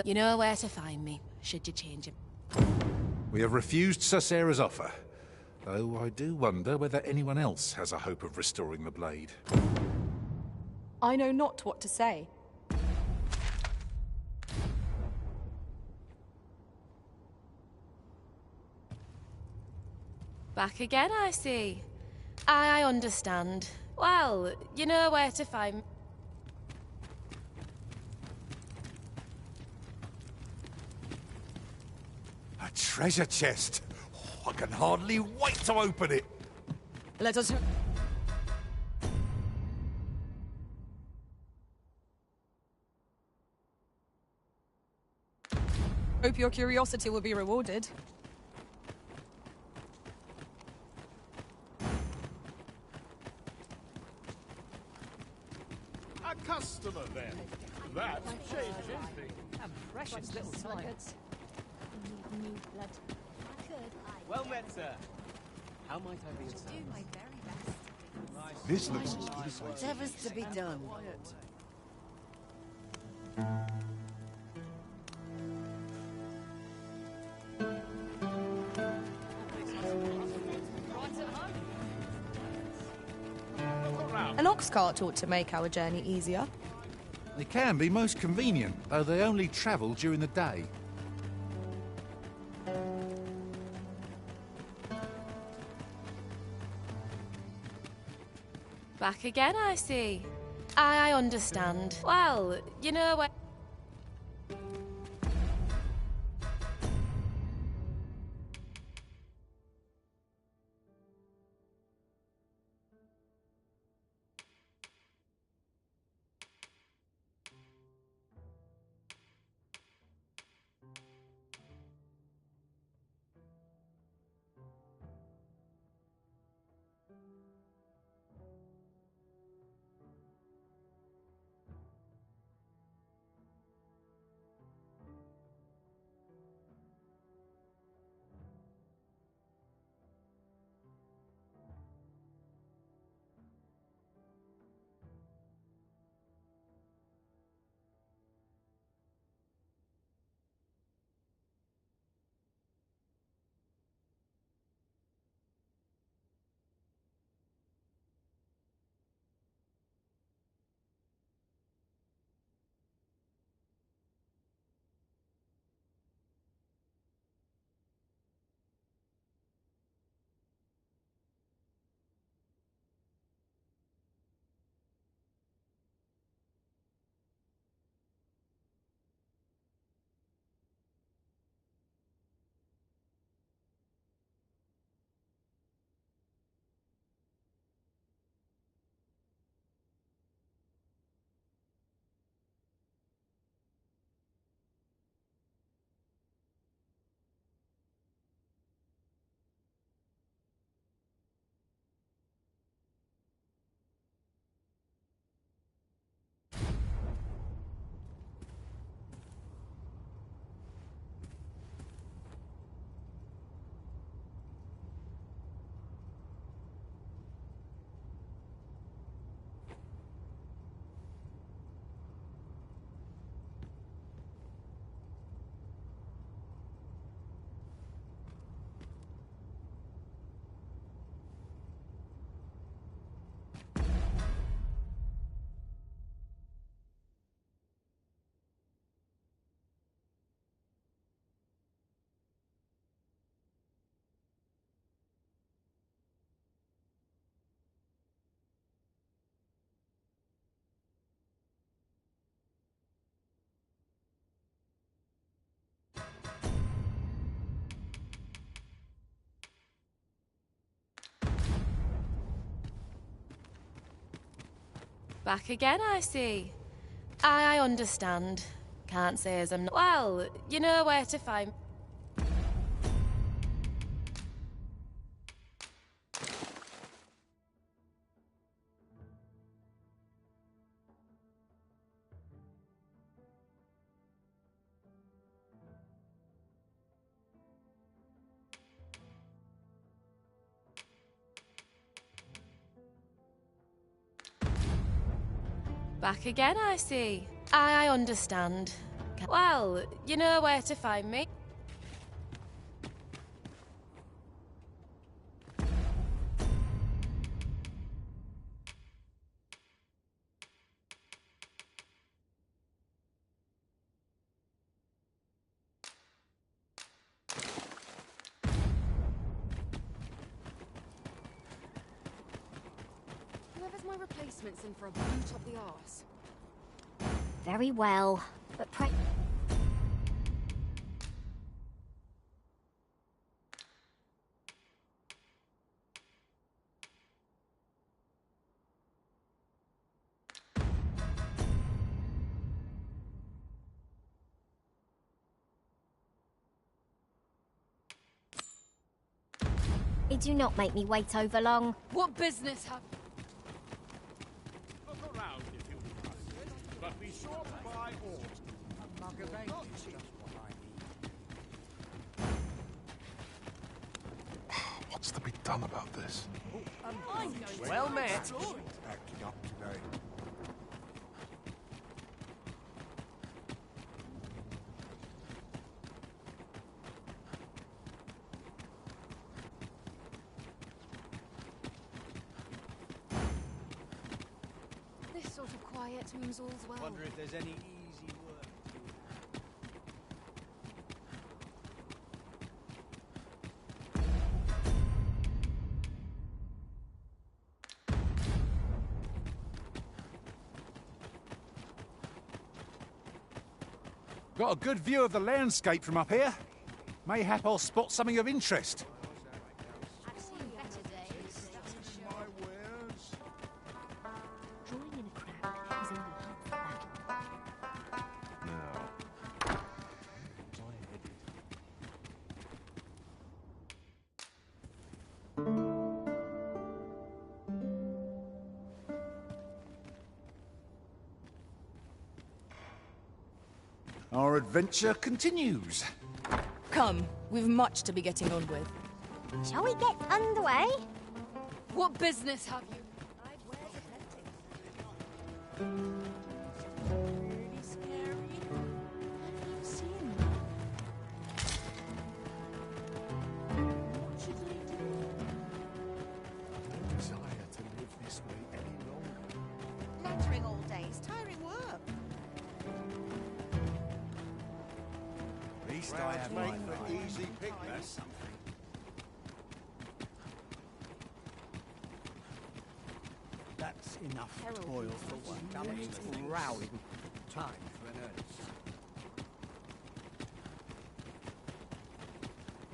You know where to find me, should you change it. We have refused Sir Sarah's offer, though I do wonder whether anyone else has a hope of restoring the blade. I know not what to say. Back again, I see. I understand. Well, you know where to find... A treasure chest! Oh, I can hardly wait to open it! Let us... Hope your curiosity will be rewarded. A customer then. That's changing things. A precious little time. New blood. Well met, sir. How might I be of service? Do my very best. This looks as good as Whatever's to be done. An ox cart ought to make our journey easier. They can be most convenient, though they only travel during the day. Back again, I see. I understand. Well, you know where... Back again, I see. I understand. Can't say as I'm not. Well, you know where to find. Back again, I see. I understand. Well, you know where to find me. Whoever's my replacement's in for a boot up the arse. Very well, but pray. Do not make me wait over long. What business have... Look around if you must, but be sure to buy all. A mug of ale is just what I need. What's to be done about this? Well met. Acting up today. This sort of quiet means all's well. Wonder if there's any easy work. Got a good view of the landscape from up here. Mayhap I'll spot something of interest. I've seen better days. My wares. Drawing in a crowd is only half the battle. Now, our adventure continues. Come, we've much to be getting on with. Shall we get underway? What business have you? Really scary. Have you seen what should we do? I don't desire to live this way any longer. Nattering all day is tiring work. At least I Crowds have make my for mind. easy picnics. That's something. That's enough toil for one. Just growling. Time for an earnest.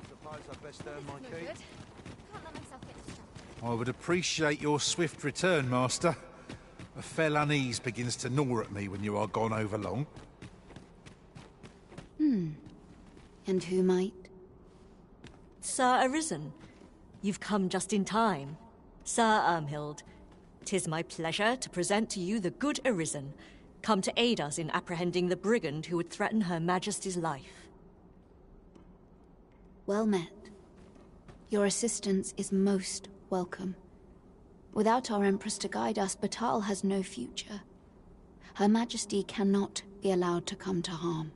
Suppose I best earn my No keep. good. Can't let myself get distracted. I would appreciate your swift return, Master. A fell unease begins to gnaw at me when you are gone over long. And who might? Sir Arisen, you've come just in time. Sir Ermhild, 'tis my pleasure to present to you the good Arisen, come to aid us in apprehending the brigand who would threaten Her Majesty's life. Well met. Your assistance is most welcome. Without our Empress to guide us, Batal has no future. Her Majesty cannot be allowed to come to harm.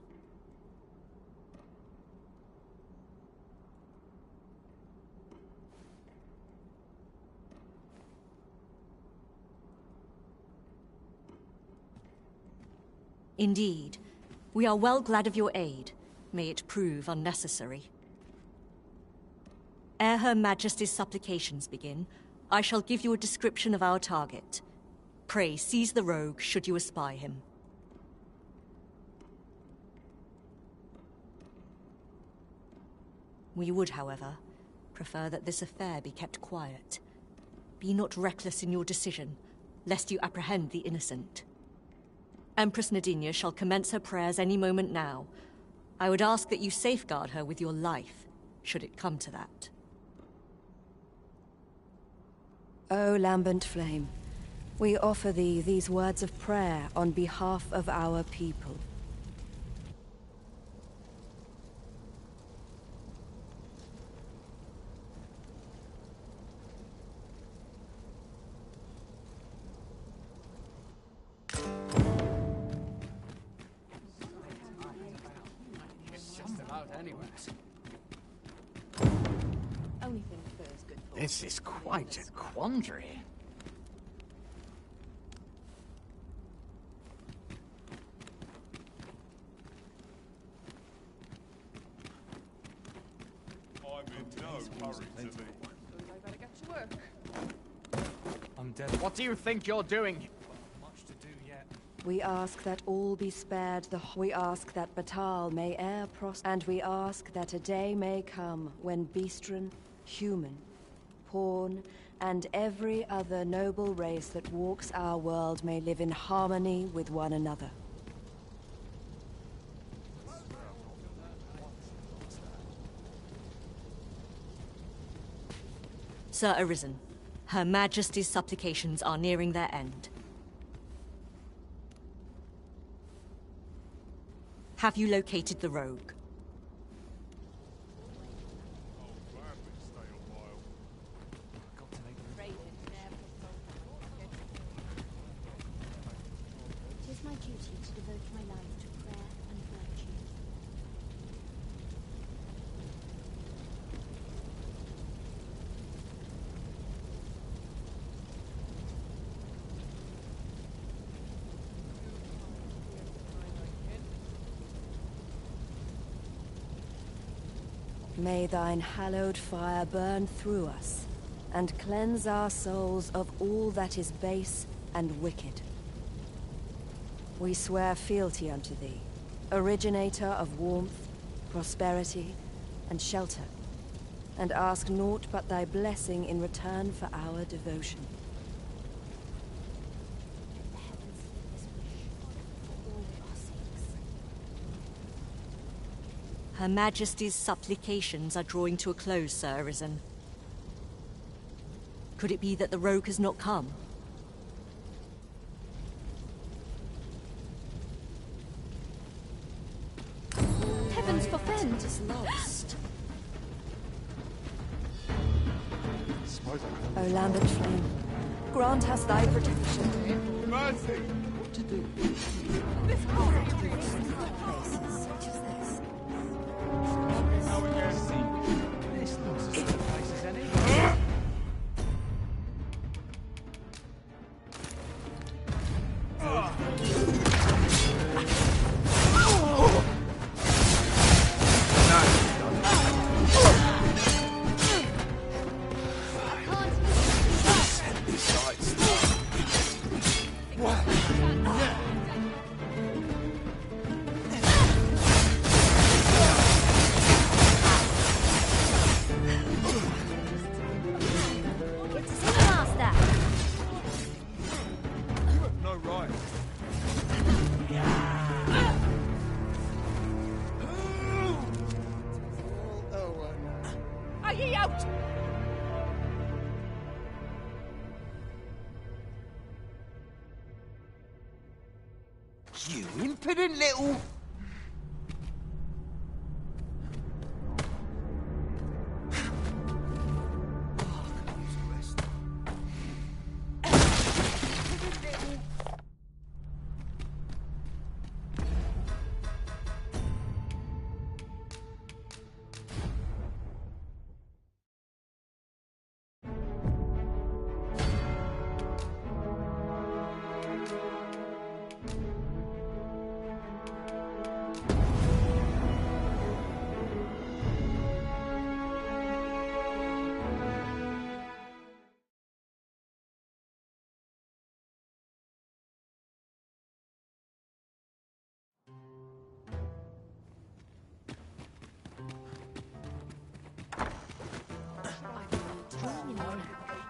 Indeed. We are well glad of your aid. May it prove unnecessary. Ere Her Majesty's supplications begin, I shall give you a description of our target. Pray seize the rogue should you espy him. We would, however, prefer that this affair be kept quiet. Be not reckless in your decision. lest you apprehend the innocent. Empress Nadinia shall commence her prayers any moment now. I would ask that you safeguard her with your life, should it come to that. O lambent flame, we offer thee these words of prayer on behalf of our people. This is quite a quandary. I'm in no hurry to leave. I'm dead. What do you think you're doing? Much to do yet. We ask that all be spared we ask that Batal may e'er prosper, and we ask that a day may come when Beastren, human, Pawn, and every other noble race that walks our world may live in harmony with one another. Sir Arisen, Her Majesty's supplications are nearing their end. Have you located the rogue? It is my duty to devote my life to prayer and virtue. May thine hallowed fire burn through us, and cleanse our souls of all that is base and wicked. We swear fealty unto thee, originator of warmth, prosperity, and shelter, and ask naught but thy blessing in return for our devotion. Her Majesty's supplications are drawing to a close, Sir Arisen. Could it be that the rogue has not come? Heavens forfend! Is lost. O lambent flame, grant us thy protection. Mercy! What to do? This This looks as if the place is any. Are ye out? You impudent little...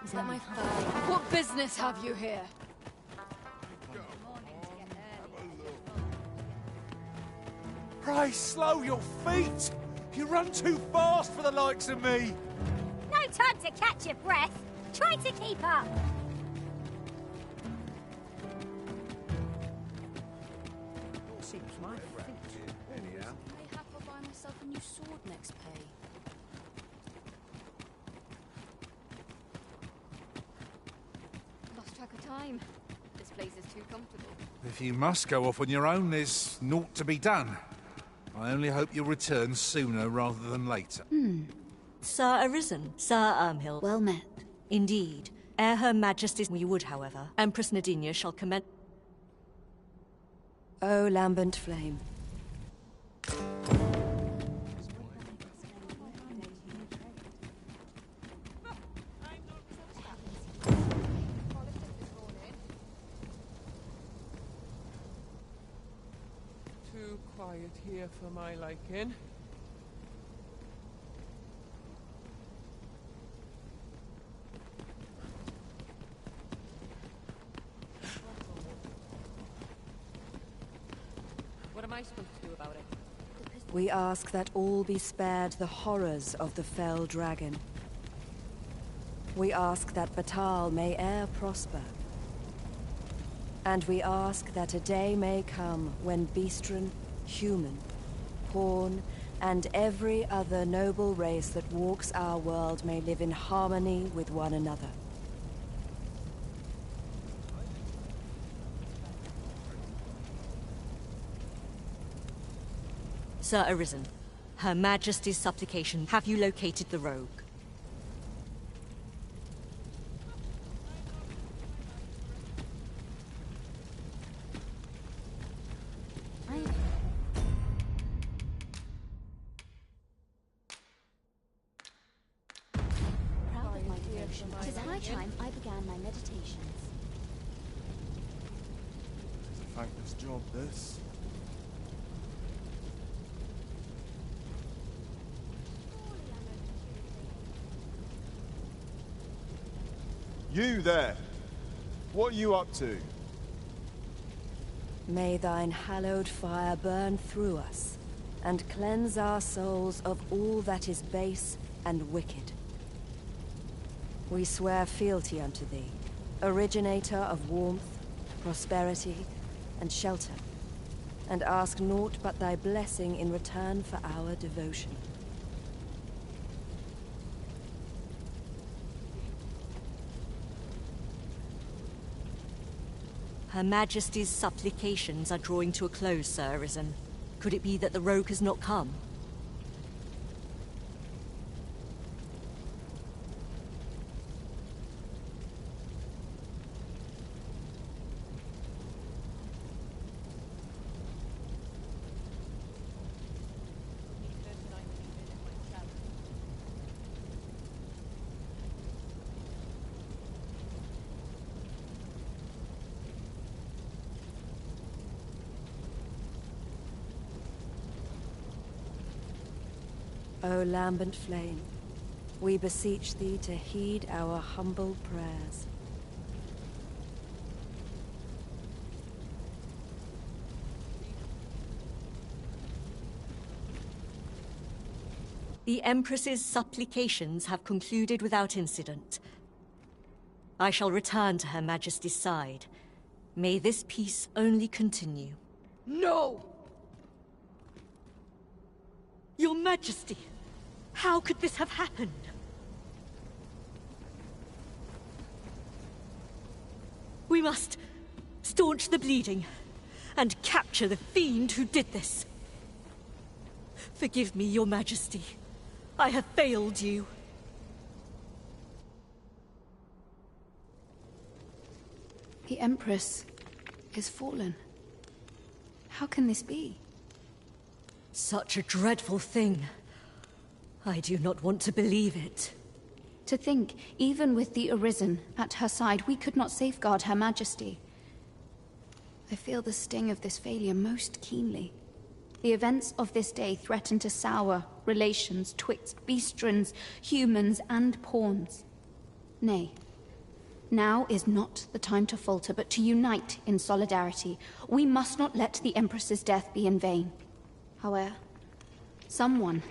Is that my thigh? What business have you here? Pray, slow your feet! You run too fast for the likes of me! No time to catch your breath. Try to keep up. Seems my feet. Anyhow. Mayhap I'll buy myself a new sword next pay. Lost track of time. This place is too comfortable. If you must go off on your own, there's naught to be done. I only hope you'll return sooner rather than later. Sir Arisen, Sir Ermhild. Well met. Indeed. Ere Her Majesty's we would, however, Empress Nadinia shall commence. O lambent flame. Too quiet here for my liking. What am I supposed to do about it? We ask that all be spared the horrors of the fell dragon. We ask that Batal may e'er prosper. And we ask that a day may come when Beastren, human, pawn, and every other noble race that walks our world may live in harmony with one another. Sir Arisen, Her Majesty's supplication, have you located the rogue? Proud of my devotion. 'Tis high time I began my meditations. It's a thankless job, this. You there! What are you up to? May thine hallowed fire burn through us, and cleanse our souls of all that is base and wicked. We swear fealty unto thee, originator of warmth, prosperity, and shelter, and ask naught but thy blessing in return for our devotion. Her Majesty's supplications are drawing to a close, Sir Arisen. Could it be that the rogue has not come? O lambent flame, we beseech thee to heed our humble prayers. The Empress's supplications have concluded without incident. I shall return to Her Majesty's side. May this peace only continue. No! Your Majesty, how could this have happened? We must staunch the bleeding and capture the fiend who did this. Forgive me, Your Majesty. I have failed you. The Empress is fallen. How can this be? Such a dreadful thing. I do not want to believe it. To think, even with the Arisen at her side, we could not safeguard Her Majesty. I feel the sting of this failure most keenly. The events of this day threaten to sour relations twixt Beastrons, humans, and pawns. Nay, now is not the time to falter, but to unite in solidarity. We must not let the Empress's death be in vain. However, someone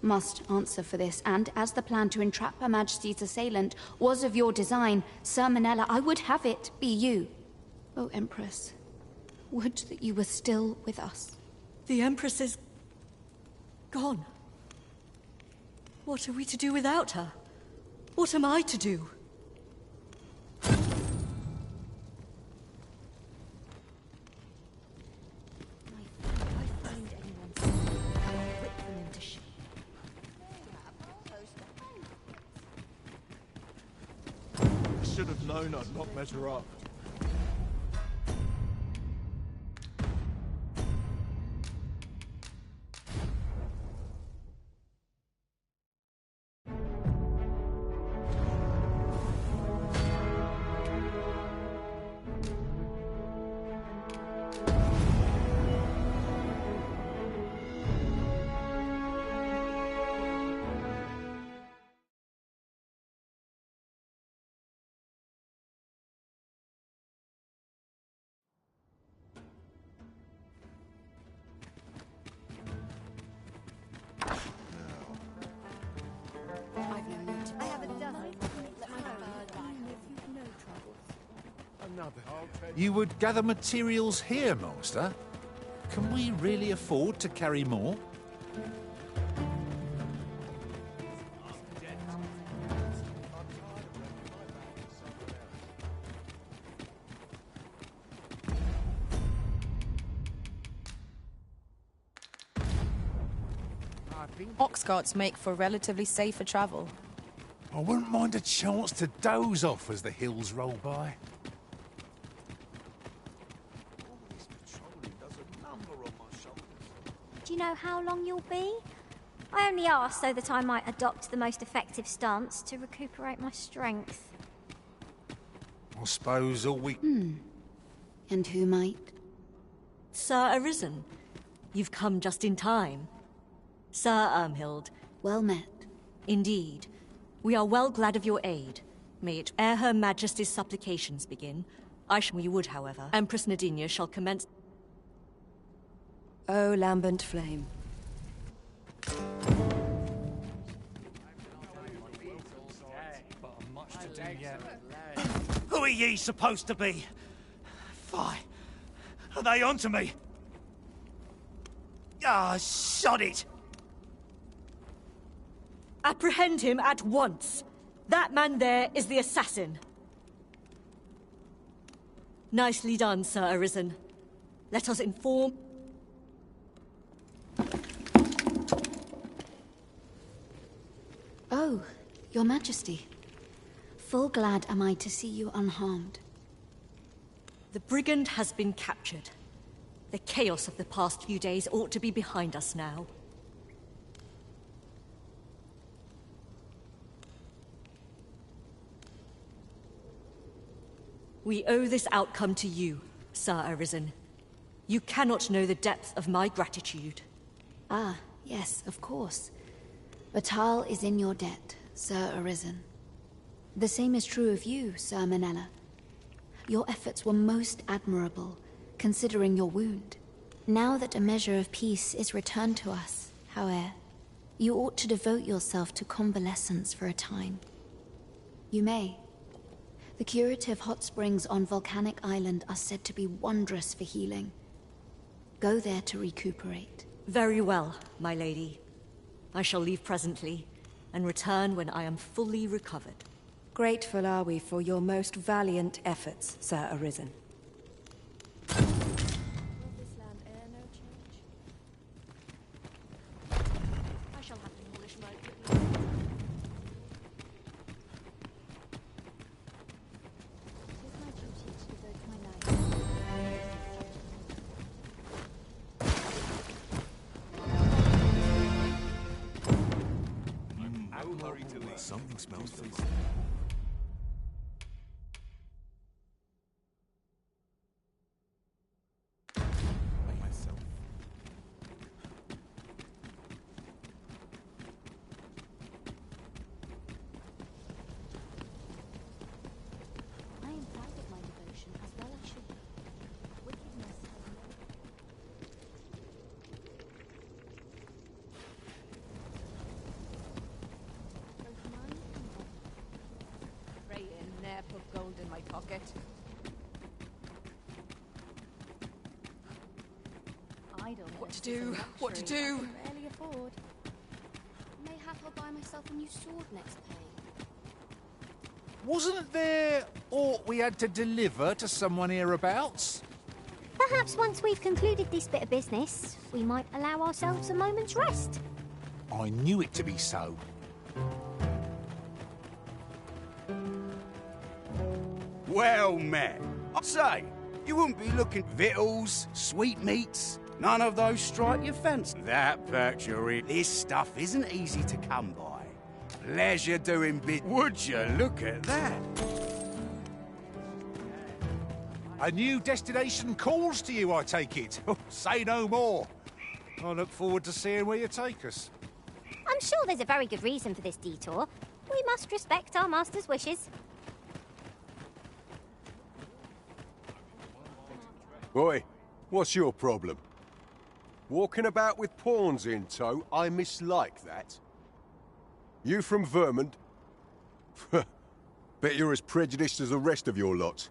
must answer for this, and as the plan to entrap Her Majesty's assailant was of your design, Sir Manella, I would have it be you. Oh, Empress, would that you were still with us. The Empress is gone. What are we to do without her? What am I to do? I should have known I'd not measure up. You would gather materials here, Master? Can we really afford to carry more? Ox carts make for relatively safer travel. I wouldn't mind a chance to doze off as the hills roll by. Do you know how long you'll be? I only asked so that I might adopt the most effective stance to recuperate my strength. I suppose all we... And who might? Sir Arisen, you've come just in time. Sir Ermhild. Well met. Indeed. We are well glad of your aid. May it ere Her Majesty's supplications begin. We would, however. Empress Nadinia shall commence... O lambent flame. Who are ye supposed to be? Fie. Are they onto me? Ah, sod it! Apprehend him at once. That man there is the assassin. Nicely done, Sir Arisen. Let us inform... Oh, Your Majesty. Full glad am I to see you unharmed. The brigand has been captured. The chaos of the past few days ought to be behind us now. We owe this outcome to you, Sir Arisen. You cannot know the depth of my gratitude. Ah, yes, of course. Batal is in your debt, Sir Arisen. The same is true of you, Sir Manella. Your efforts were most admirable, considering your wound. Now that a measure of peace is returned to us, however, you ought to devote yourself to convalescence for a time. You may. The curative hot springs on Volcanic Island are said to be wondrous for healing. Go there to recuperate. Very well, my lady. I shall leave presently, and return when I am fully recovered. Grateful are we for your most valiant efforts, Sir Arisen. I shall have to demolish my... Something smells fishy. I am proud of my devotion, as well I should be. Wickedness has pocket. What to do? What to do? Rarely afford. Mayhap I'll buy myself a new sword next pay. Wasn't there aught we had to deliver to someone hereabouts? Perhaps once we've concluded this bit of business, we might allow ourselves a moment's rest. I knew it to be so. Well met. I'd say, you wouldn't be looking victuals, sweetmeats, none of those strike your fancy. That perks your ear. This stuff isn't easy to come by. Pleasure doing bit. Would you look at that? A new destination calls to you, I take it. Say no more. I look forward to seeing where you take us. I'm sure there's a very good reason for this detour. We must respect our master's wishes. Oi, what's your problem? Walking about with pawns in tow, I mislike that. You from Vermont? Bet you're as prejudiced as the rest of your lot.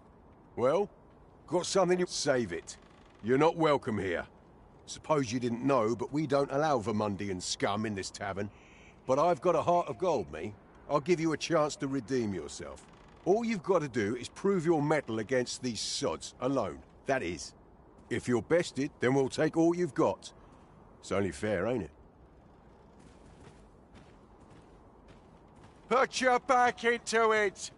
Well, got something you save it. You're not welcome here. Suppose you didn't know, but we don't allow Vermundian scum in this tavern. But I've got a heart of gold, me. I'll give you a chance to redeem yourself. All you've got to do is prove your mettle against these sods, alone. That is. If you're bested, then we'll take all you've got. It's only fair, ain't it? Put your back into it!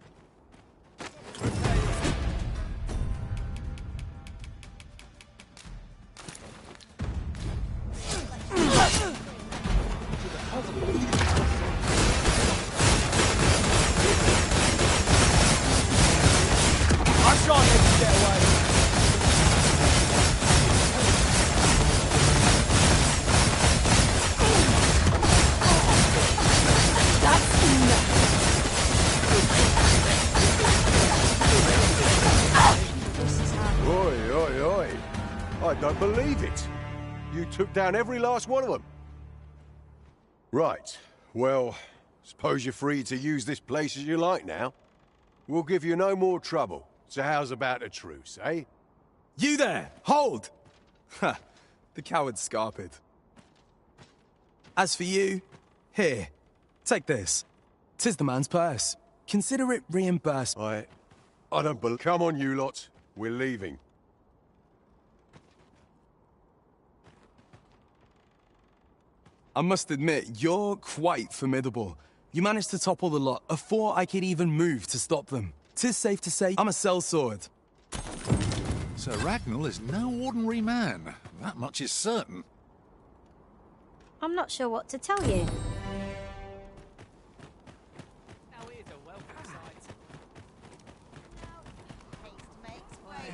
I'm trying to get away. Oi, oi, oi. I don't believe it. You took down every last one of them. Right. Well, suppose you're free to use this place as you like now. We'll give you no more trouble. So how's about a truce, eh? You there! Hold! Ha! The coward's scarpered. As for you, here, take this. 'Tis the man's purse. Consider it reimbursed. I don't believe... Come on, you lot. We're leaving. I must admit, you're quite formidable. You managed to topple the lot before I could even move to stop them. 'Tis safe to say I'm a sellsword. Sir Ragnall is no ordinary man. That much is certain. I'm not sure what to tell you.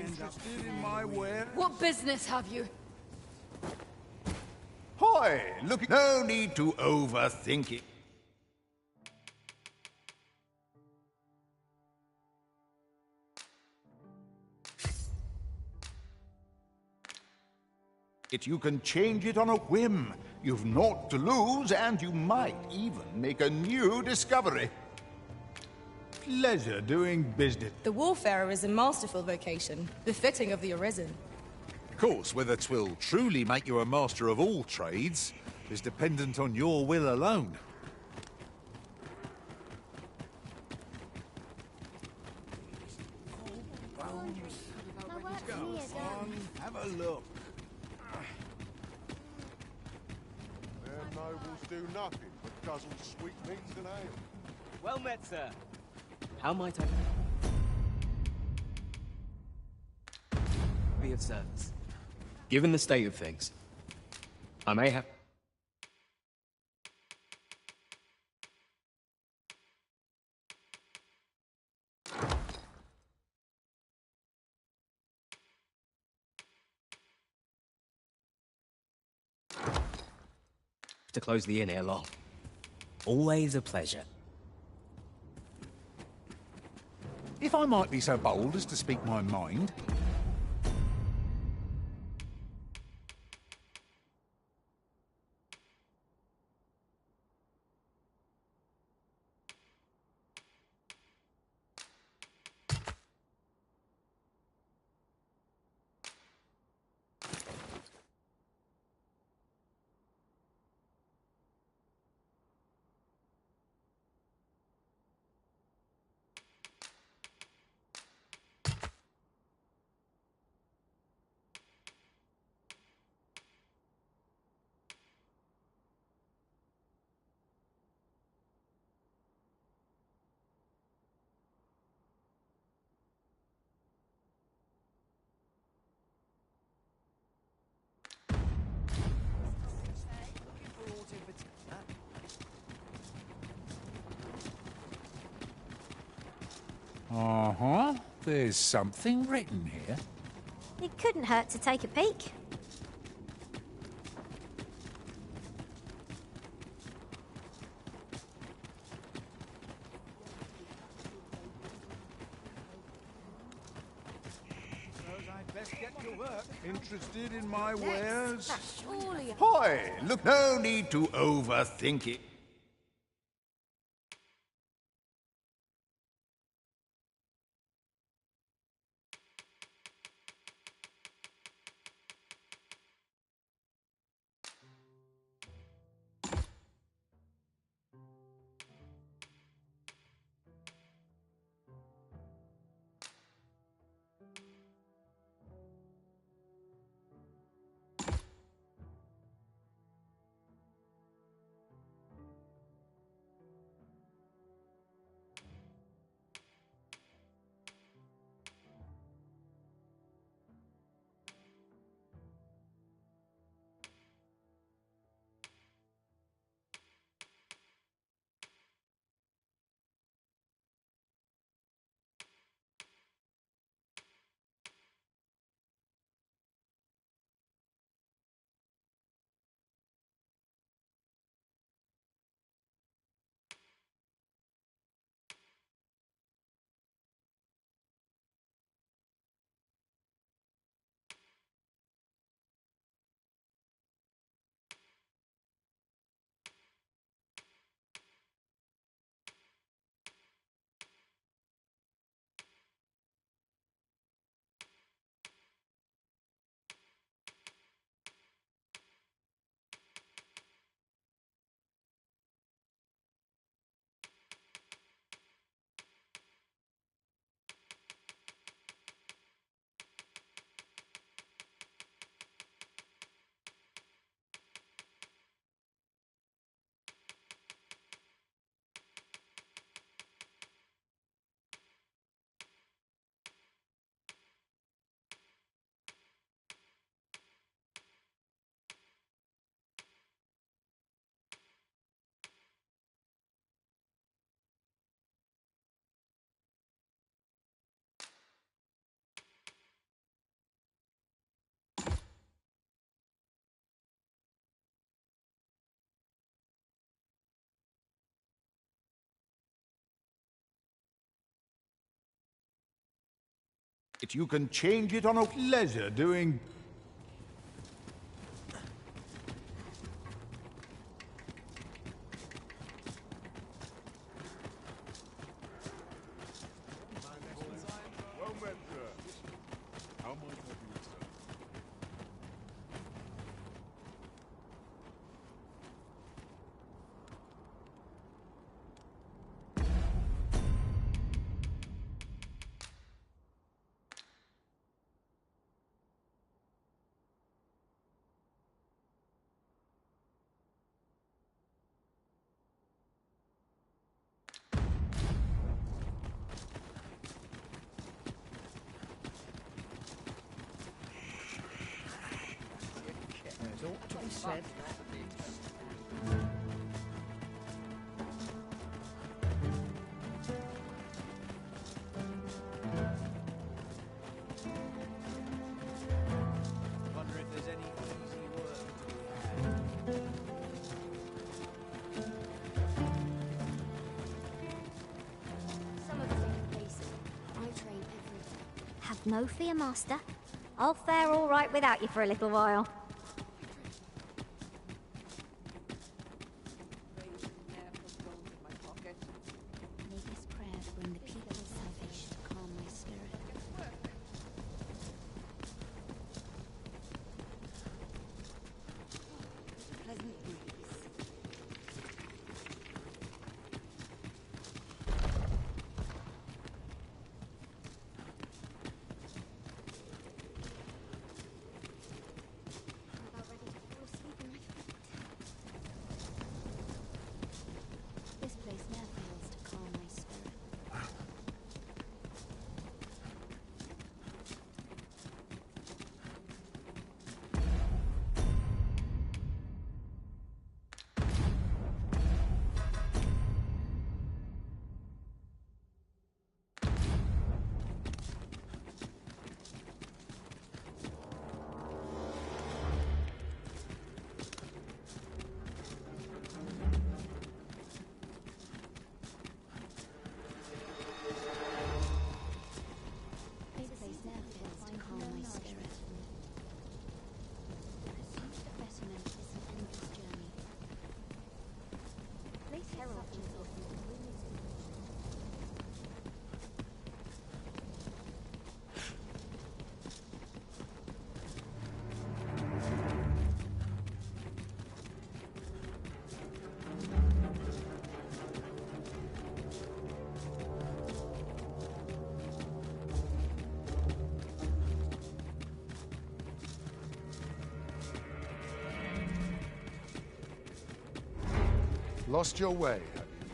Interested in my wares? What business have you? Hoy! Look, no need to overthink it. You can change it on a whim. You've naught to lose, and you might even make a new discovery. Pleasure doing business. The Warfarer is a masterful vocation, befitting of the Arisen. Of course, whether 'twill truly make you a master of all trades is dependent on your will alone. Have a look. Them nobles do nothing but guzzle sweetmeats and ale. Well met, sir. How might I be of service? Given the state of things, I may have... to close the inn ere long. Always a pleasure. If I might be so bold as to speak my mind... Uh-huh. There's something written here. It couldn't hurt to take a peek. Interested in my wares? Surely. Hoy! Look, no need to overthink it. You can change it on a pleasure doing... Well met, sir. How much have you, sir? There's ought to be said. Wonder if there's any easy work to be had. Some of the things basic. I train every day. Have no fear, Master. I'll fare all right without you for a little while. May this prayer bring the people's salvation, calm my spirit. Pleasant breeze. Lost your way, have you?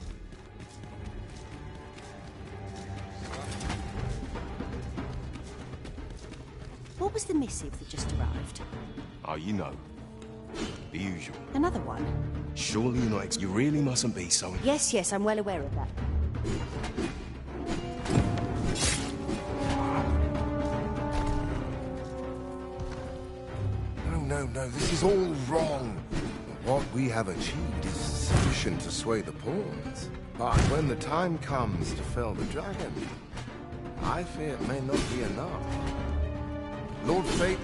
What was the missive that just arrived? Oh, you know. The usual. Another one? Surely you're not you really mustn't be so... Yes, I'm well aware of that. No, this is all wrong. What we have achieved is sufficient to sway the pawns. But when the time comes to fell the dragon, I fear it may not be enough. Lord Fate...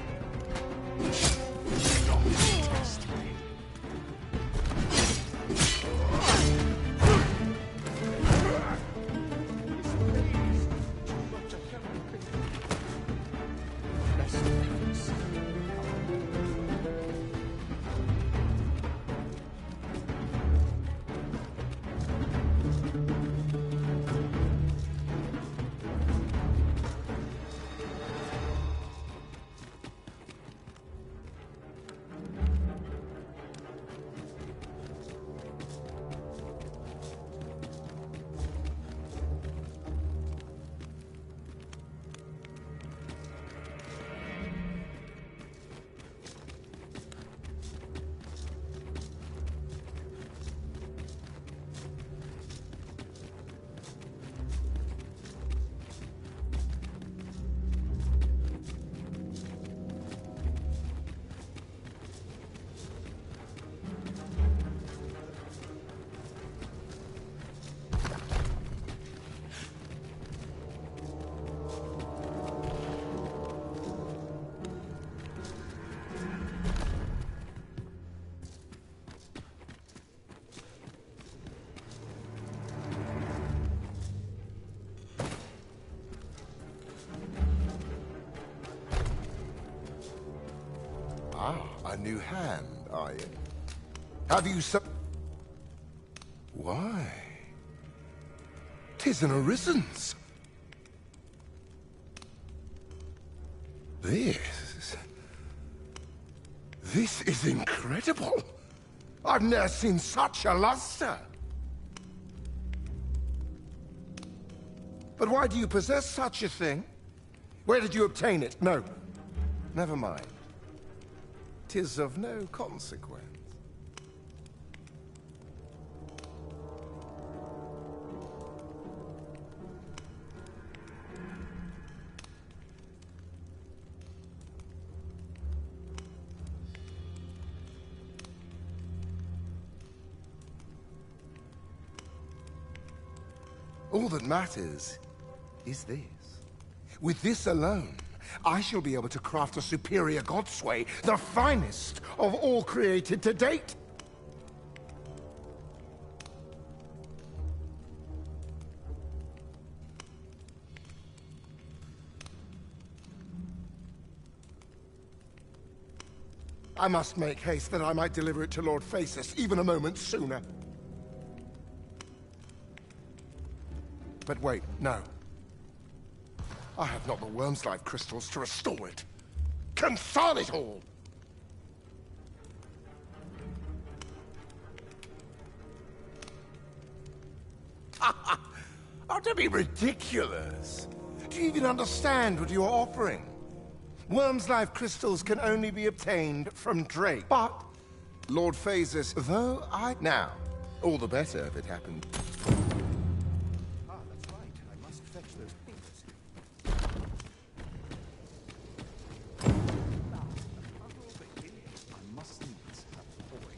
A new hand, are you? Have you Why? 'Tis an Arisen's. This is incredible. I've never seen such a luster. But why do you possess such a thing? Where did you obtain it? No, never mind. 'Tis of no consequence. All that matters is this. With this alone, I shall be able to craft a superior godsway, the finest of all created to date. I must make haste that I might deliver it to Lord Phasis even a moment sooner. But wait, no. I have not the worm's life crystals to restore it. Confound it all! Oh, don't be ridiculous. Do you even understand what you are offering? Worm's life crystals can only be obtained from Drake. But Lord Phasis, though I... Now, all the better if it happened. Ah, that's right. I must fetch those papers. I must needs have a boy.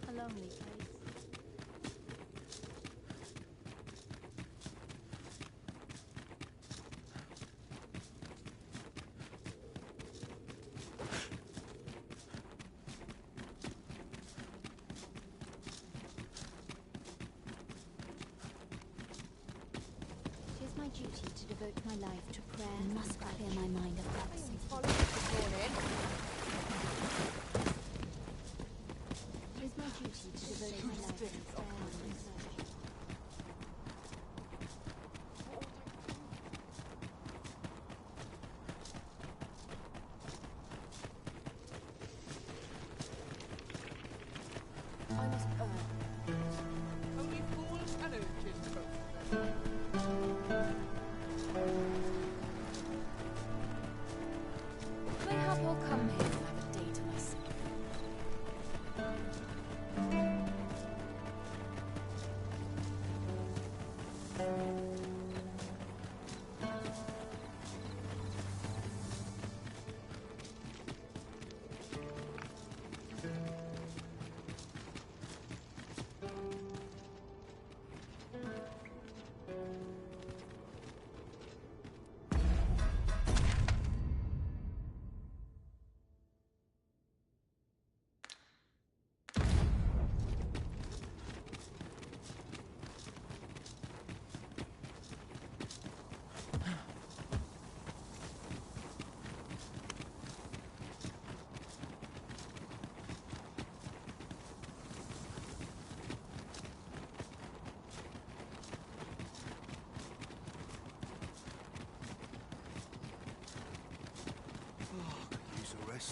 A lonely place. It is my duty to devote my life to prayer. I must clear my mind of doubts. It is my duty to devote my life to prayer and research.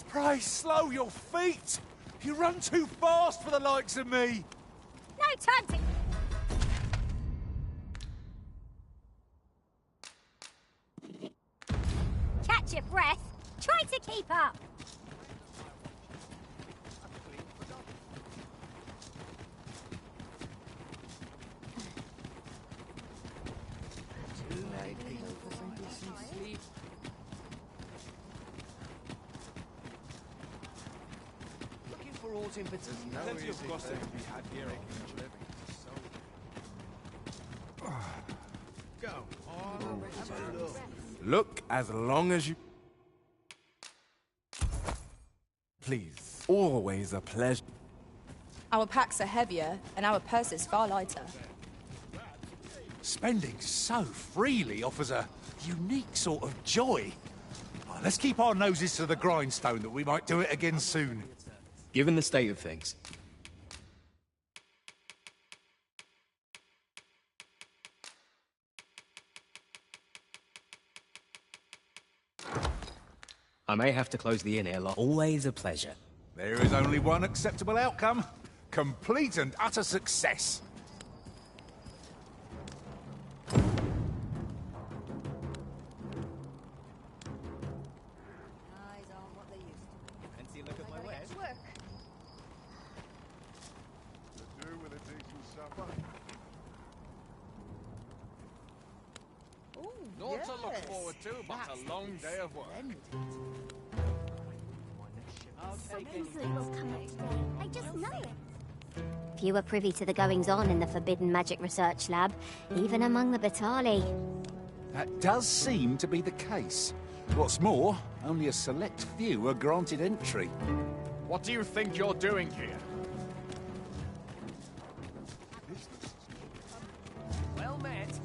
Pray slow your feet! You run too fast for the likes of me! No time to... Catch your breath! Try to keep up! Looking for all impetus. Plenty of gossip to be had here. Go on. Have a look. Look as long as you... Please, always a pleasure. Our packs are heavier, and our purses far lighter. Spending so freely offers a unique sort of joy. Well, let's keep our noses to the grindstone that we might do it again soon. Given the state of things, I may have to close the inn here. Always a pleasure. There is only one acceptable outcome. Complete and utter success. Fancy a look at my wares? Naught to look forward to, but a long day of work. I just know it. Few are privy to the goings-on in the Forbidden Magic Research Lab, even among the Batali. That does seem to be the case. What's more, only a select few are granted entry. What do you think you're doing here? Well met.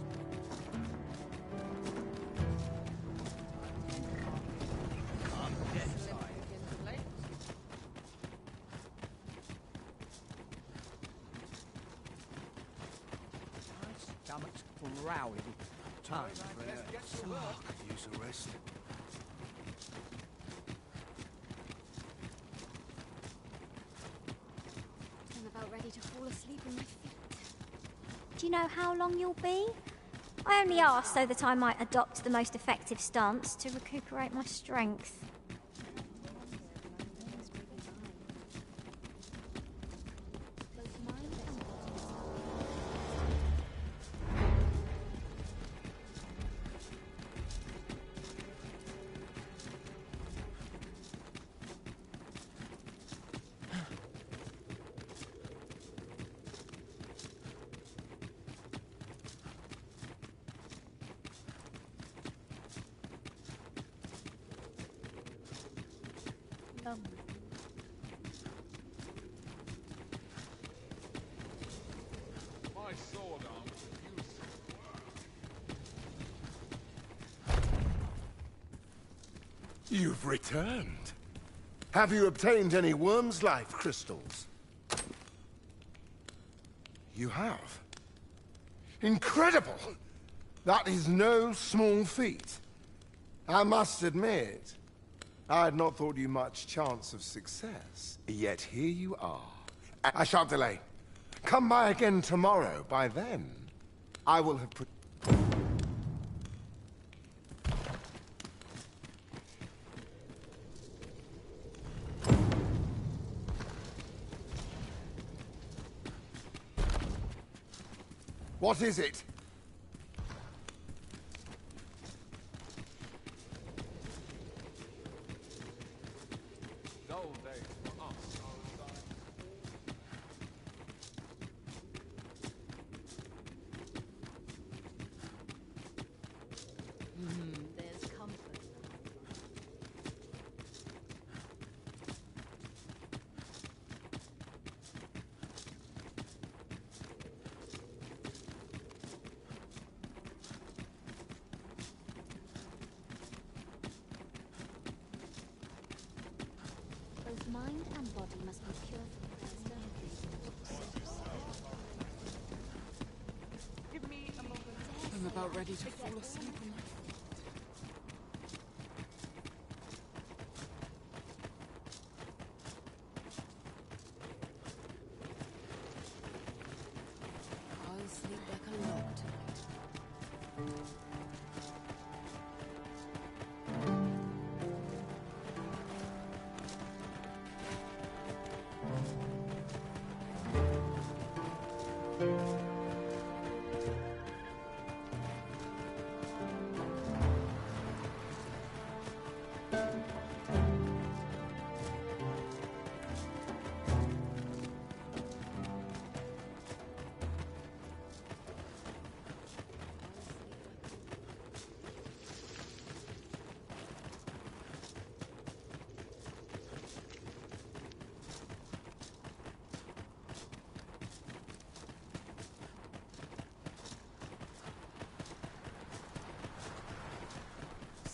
Stomach's growling. Time for a Could use a rest. I'm about ready to fall asleep on my feet. Do you know how long you'll be? I only asked so that I might adopt the most effective stance to recuperate my strength. My sword arm is You've returned. Have you obtained any worm's life crystals? You have. Incredible! That is no small feat. I must admit, I had not thought you much chance of success. Yet here you are. I shan't delay. Come by again tomorrow. By then, I will have put... What is it? dull day for us. There's comfort. Both mind and body must be pure Give me a moment. I'm about ready to fall asleep on my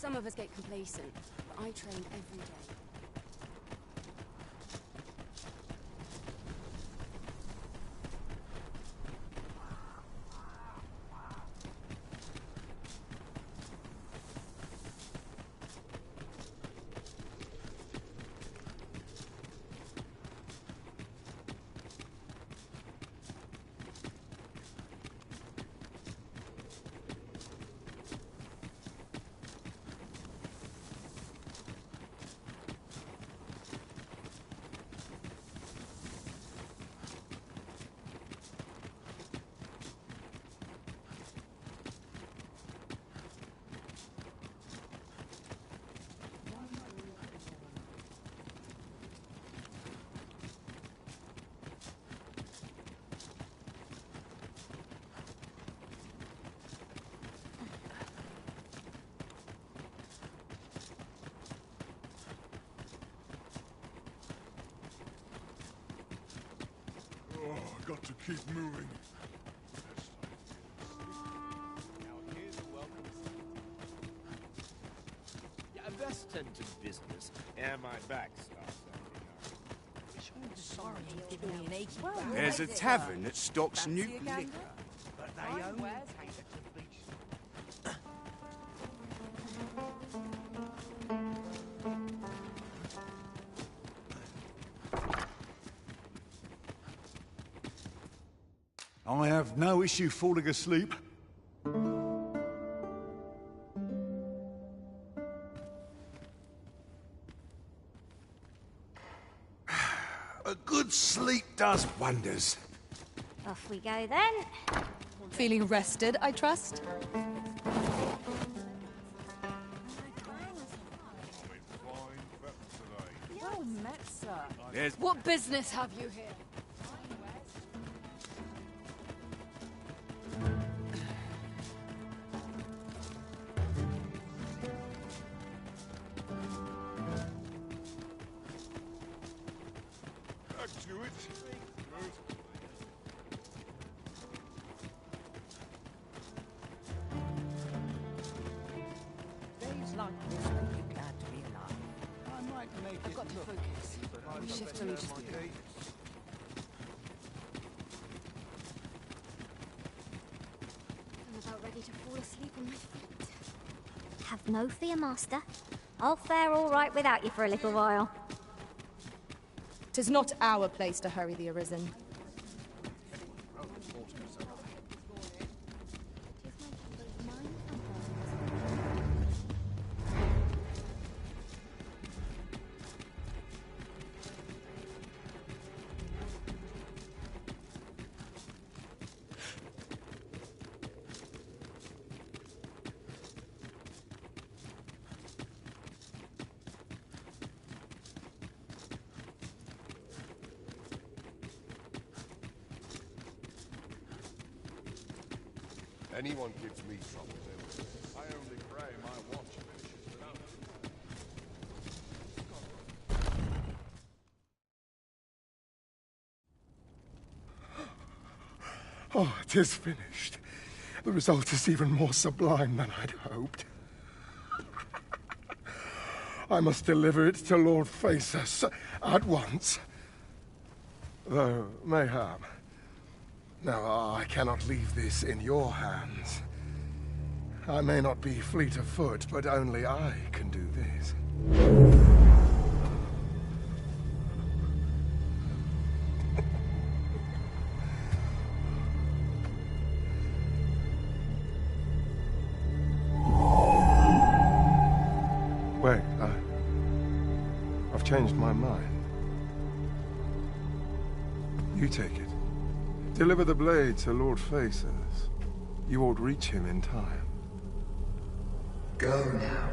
Some of us get complacent, but I train every day. Got to keep moving. Yeah, I best tend to business, and my back starts acting. There's a tavern that stocks new liquor, but they only take it to beach. I have no issue falling asleep. A good sleep does wonders. Off we go then. Feeling rested, I trust? Well met, sir. What business have you here? Days like this make you glad to be alive. I might make I've got to focus. We shift only just begun. I'm about ready to fall asleep on my feet. Have no fear, Master. I'll fare all right without you for a little while. 'Tis not our place to hurry the Arisen. Anyone gives me trouble, then. I only pray my watch finishes without Oh, it is finished. The result is even more sublime than I'd hoped. I must deliver it to Lord Faces at once. Though, mayhap. Now, I cannot leave this in your hands. I may not be fleet of foot, but only I can do this. Wait, I've changed my mind. You take it. Deliver the blade to Lord Faces. You won't reach him in time. Go now.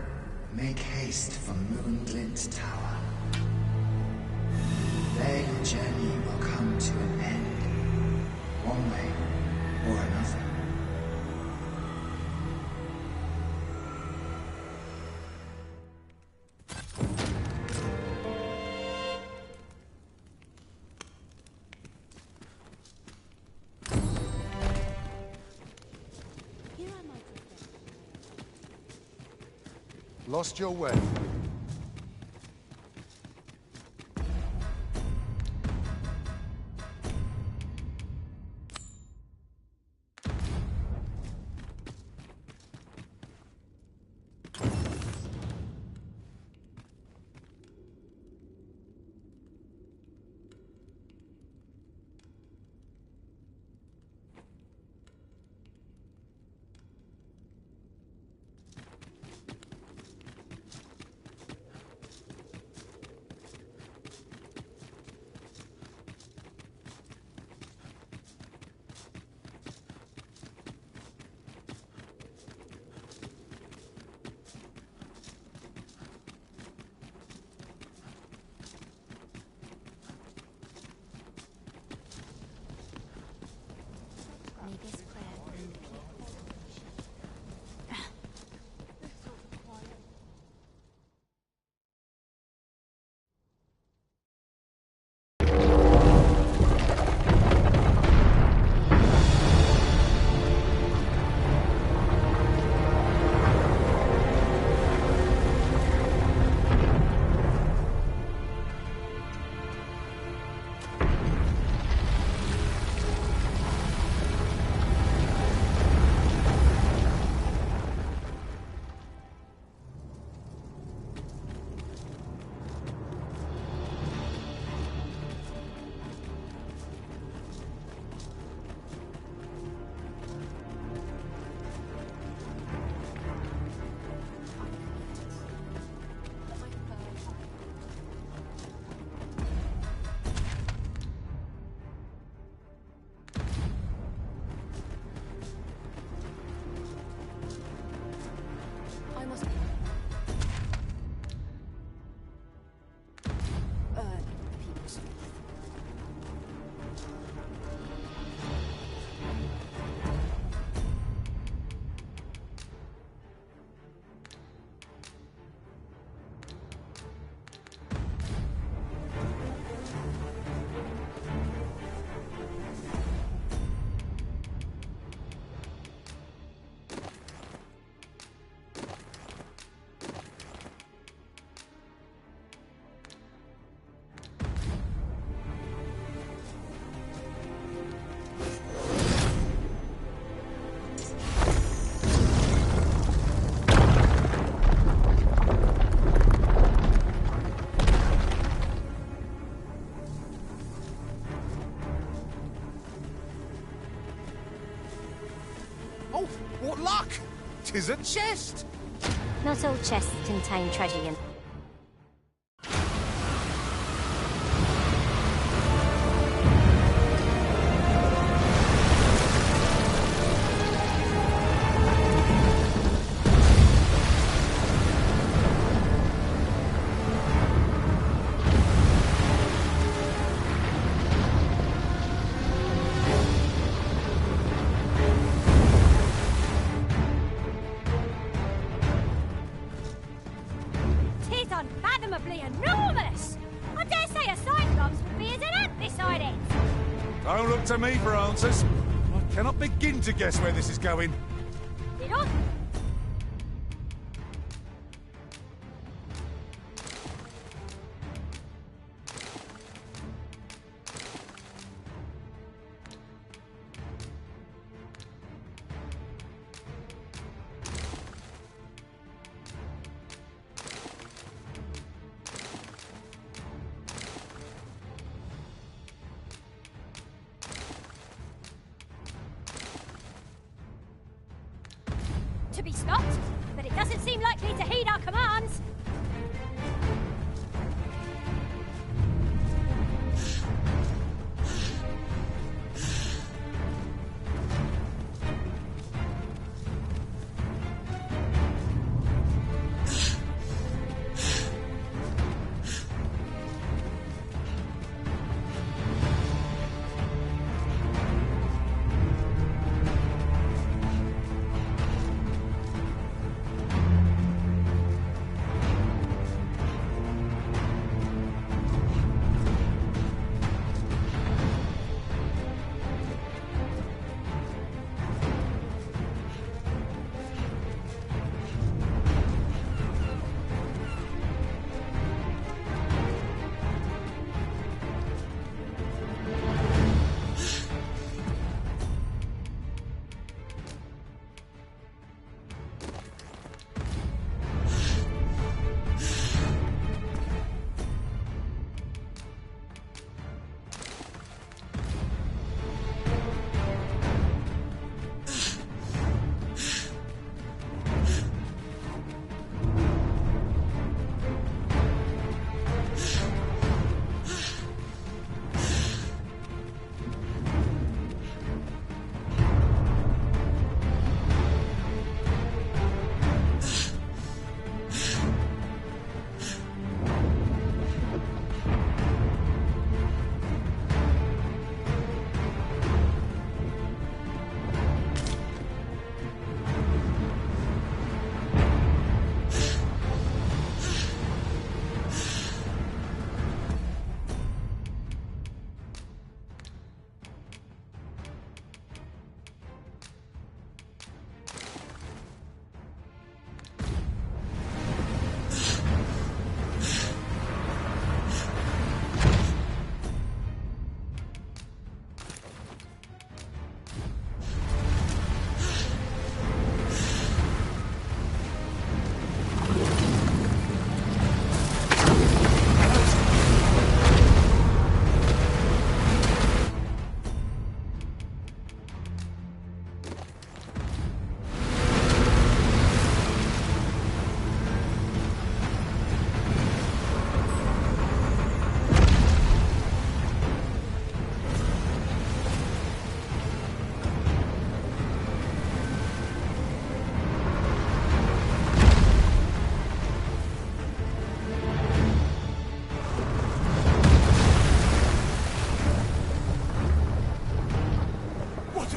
Make haste for Moonglint Tower. There your journey will come to an end, one way or another. Lost your way. What luck! 'Tis a chest! Not all chests contain treasure, you know. Unfathomably enormous! I dare say a Cyclops would be as an ant beside it! Don't look to me for answers. I cannot begin to guess where this is going. It ought... to be stopped, but it doesn't seem likely to heed our commands.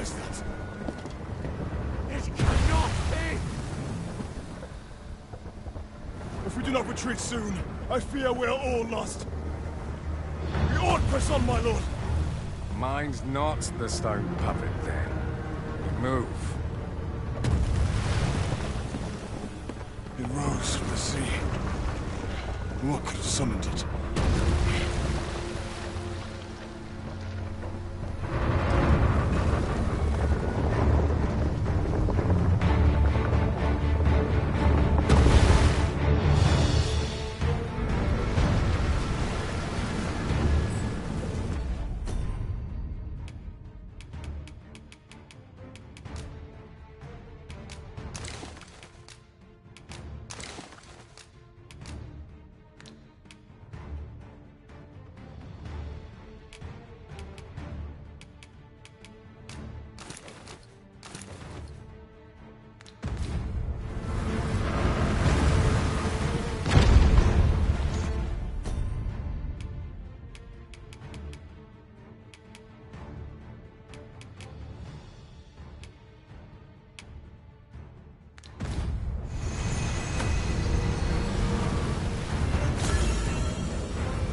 does that? It cannot be! If we do not retreat soon, I fear we are all lost. We ought press on, my lord. Mine's not the stone puppet, then. Move. It rose from the sea. What could have summoned it?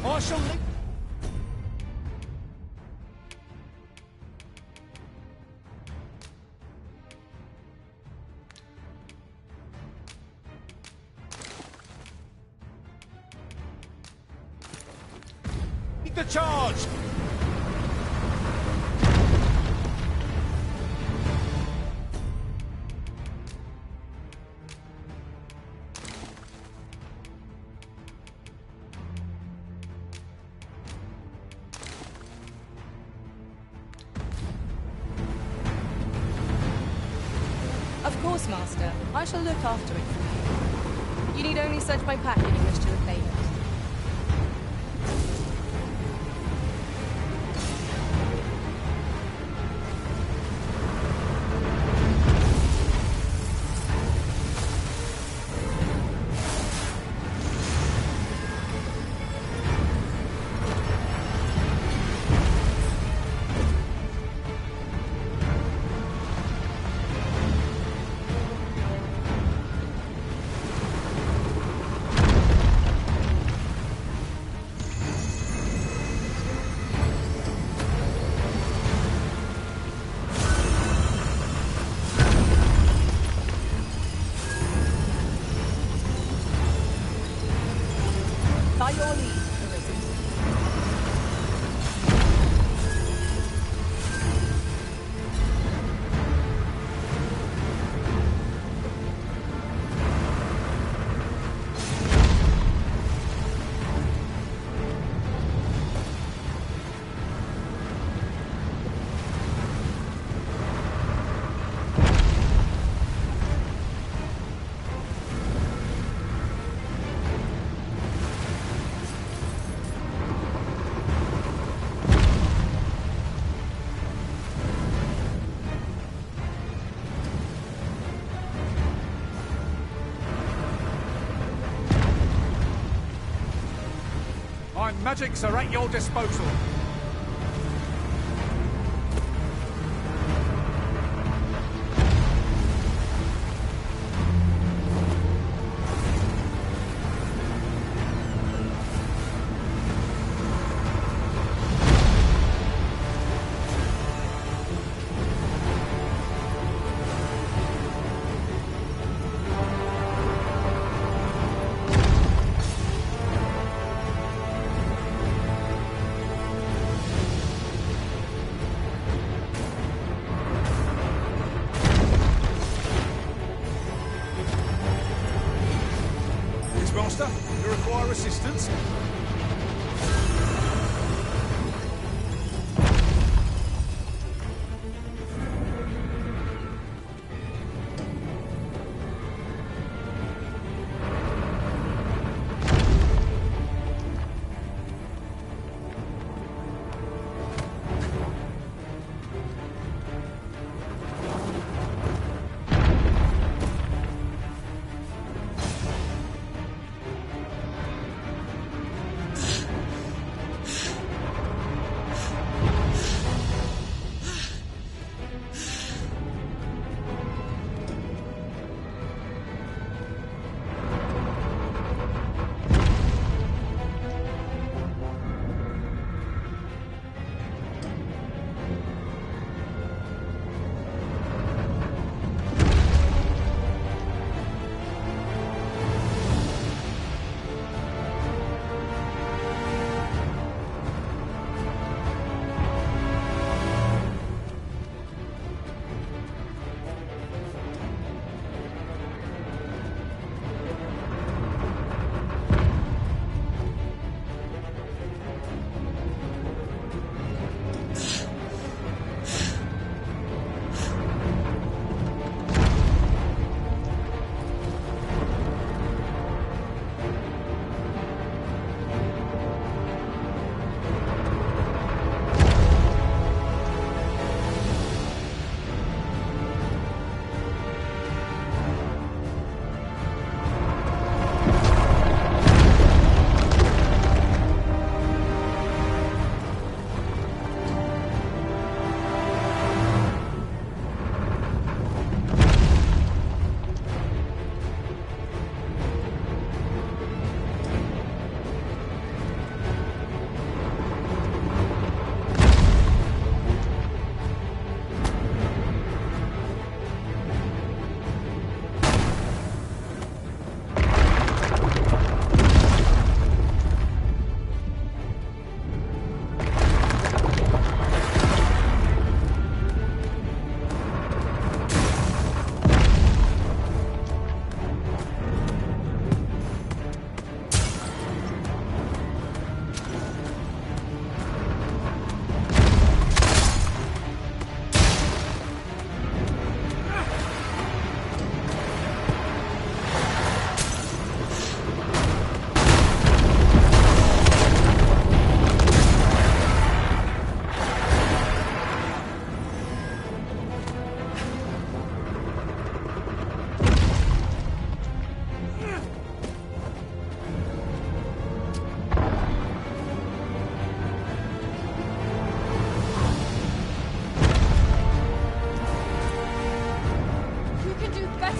I shall leave. Lead the charge! Of course, Master. I shall look after it for you. You need only search my pack if you wish to reclaim it. By your leave, Arisen. My magics are at your disposal. Master, you require assistance?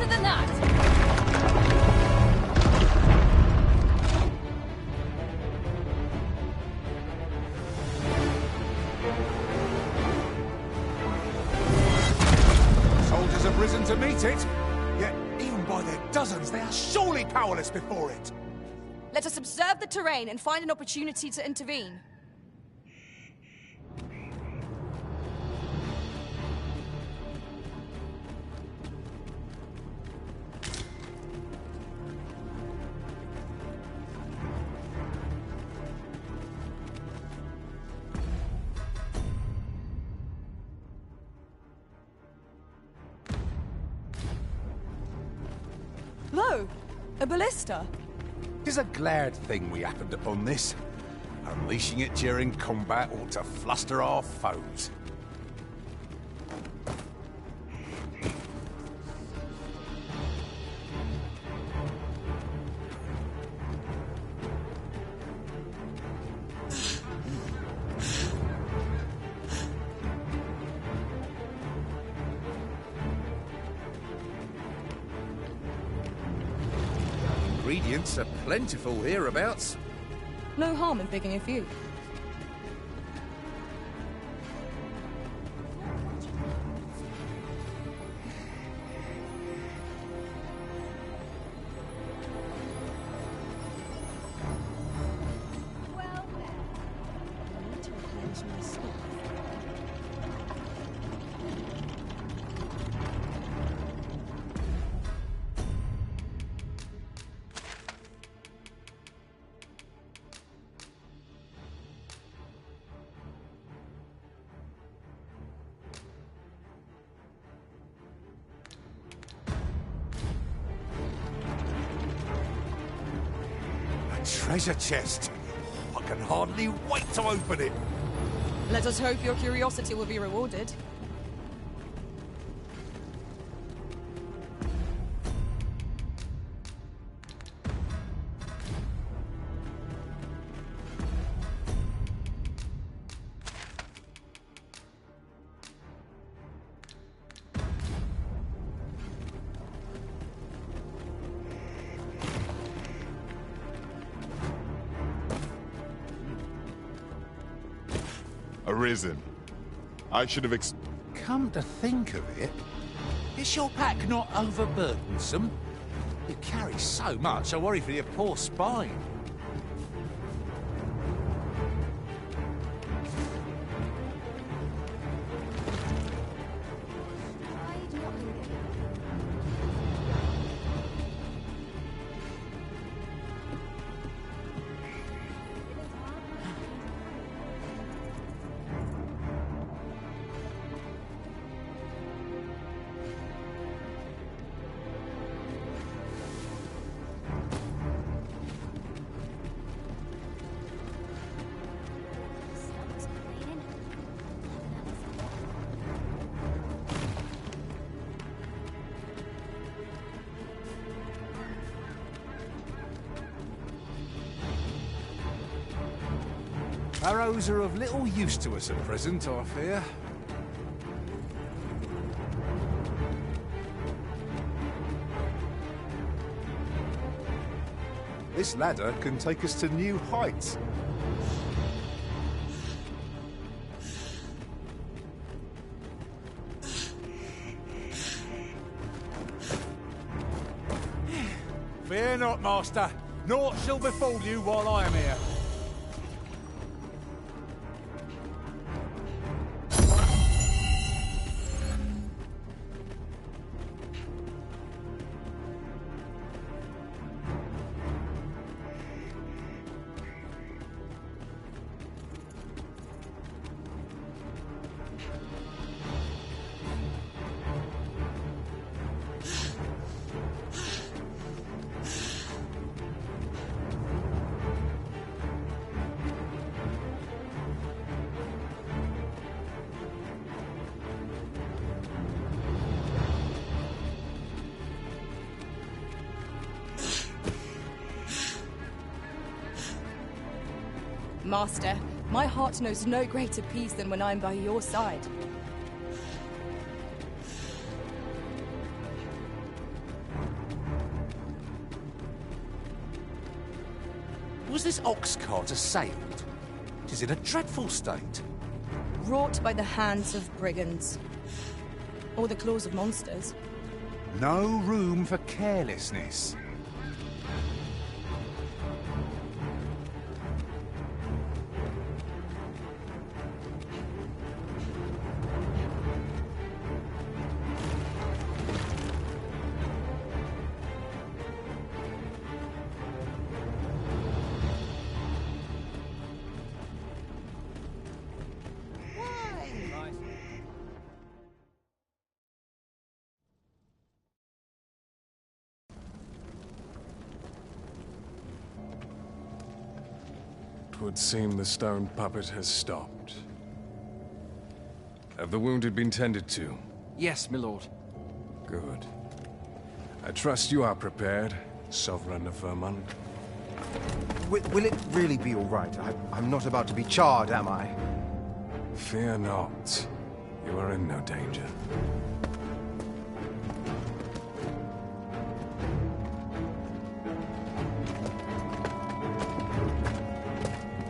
than that! Soldiers have risen to meet it, yet even by their dozens, they are surely powerless before it. Let us observe the terrain and find an opportunity to intervene. Lo! A ballista! It is a glad thing we happened upon this. Unleashing it during combat ought to fluster our foes. Ingredients are plentiful hereabouts. No harm in picking a few. Treasure chest. I can hardly wait to open it. Let us hope your curiosity will be rewarded. Arisen. I should have Come to think of it, is your pack not overburdensome? You carry so much, I worry for your poor spine. Arrows are of little use to us at present, I fear. This ladder can take us to new heights. Fear not, Master. Naught shall befall you while I am here. Master, my heart knows no greater peace than when I'm by your side. Was this ox cart assailed? It is in a dreadful state. Wrought by the hands of brigands. Or the claws of monsters. No room for carelessness. It would seem the stone puppet has stopped. Have the wounded been tended to? Yes, my lord. Good. I trust you are prepared, Sovereign of Vermund. Will it really be all right? I'm not about to be charred, am I? Fear not. You are in no danger.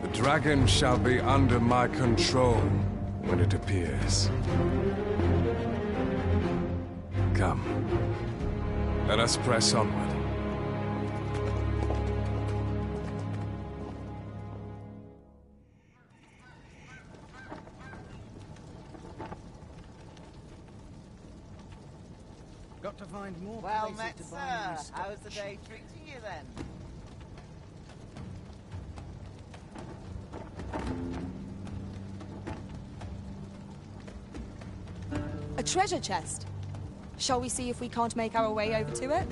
The dragon shall be under my control when it appears. Come. Let us press onward. Got to find more Well places met, to buy sir. How's the day treating you then? A treasure chest. Shall we see if we can't make our way over to it?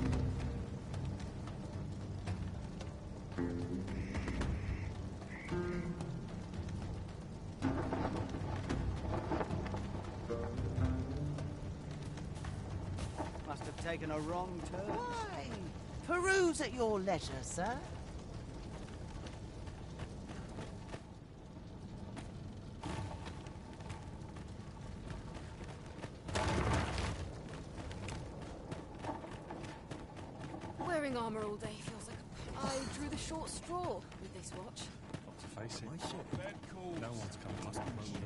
Must have taken a wrong turn. Why? Peruse at your leisure, sir. Wearing armor all day feels like I drew the short straw with this watch. Not to face it. No one's come past the moment.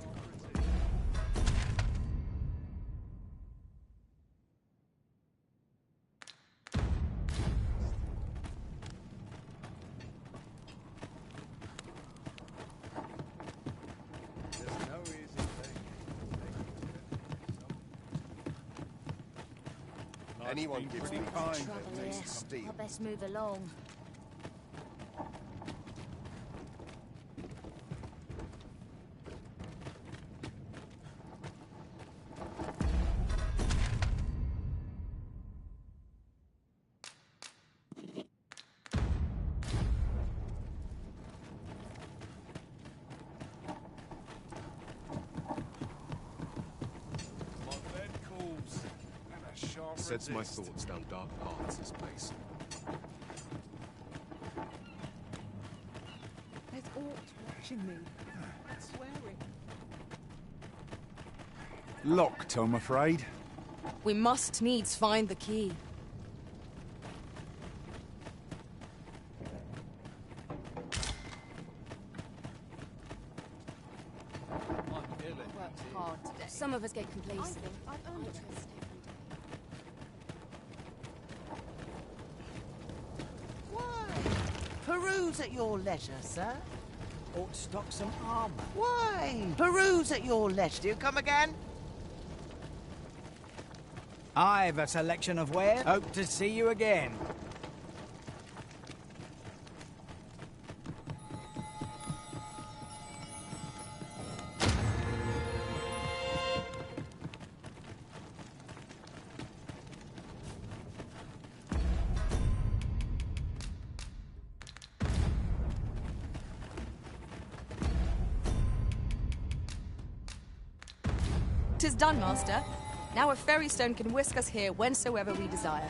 Anyone gives me Trouble here. I best move along. Sets my thoughts down dark paths, this place. There's aught watching me. Swearing. Locked, I'm afraid. We must needs find the key. Worked hard today. Some of us get complacent. I trust every day. Peruse at your leisure, sir. Ought to stock some armor. Why? Peruse at your leisure. Do you come again? I've a selection of wares. Hope to see you again. Tis done, Master. Now a fairy stone can whisk us here whensoever we desire.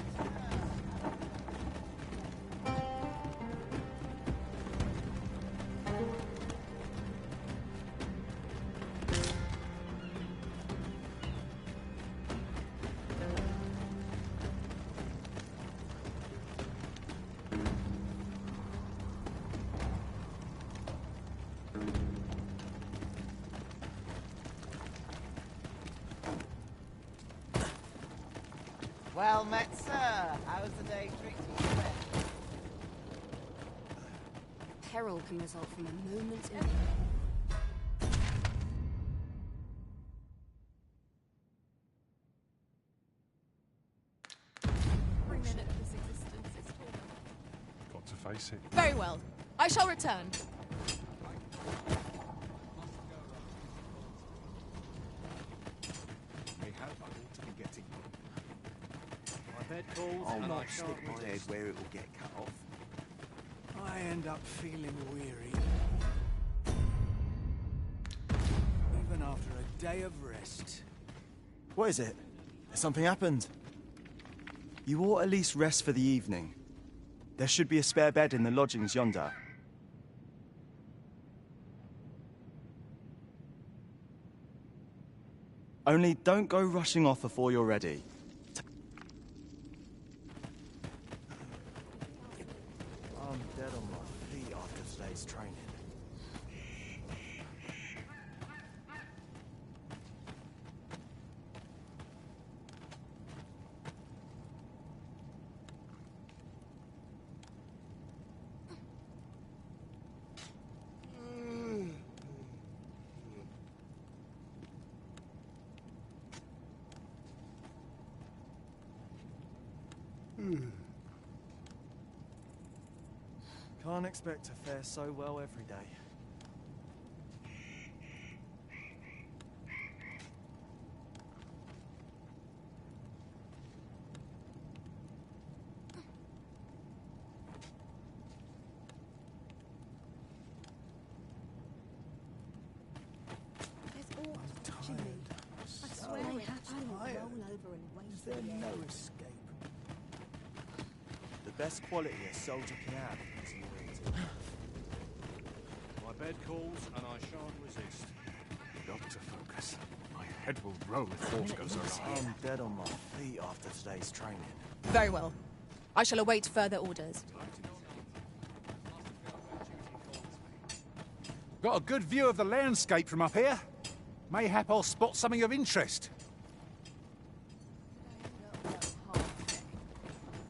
Well met, sir. How's the day treating you? Peril can result from a moment in... Got to face it. Very well. I shall return. My bed calls I'll and I not can't stick my head resist. where it will get cut off. I end up feeling weary. Even after a day of rest. What is it? Has something happened? You ought at least rest for the evening. There should be a spare bed in the lodgings yonder. Only don't go rushing off before you're ready. I'm dead on my feet after today's training. Can't expect to fare so well every day. The best quality a soldier can have is loyalty. My bed calls and I shan't resist. Doctor, focus. My head will roll if force goes awry. I'm dead on my feet after today's training. Very well. I shall await further orders. Got a good view of the landscape from up here. Mayhap I'll spot something of interest.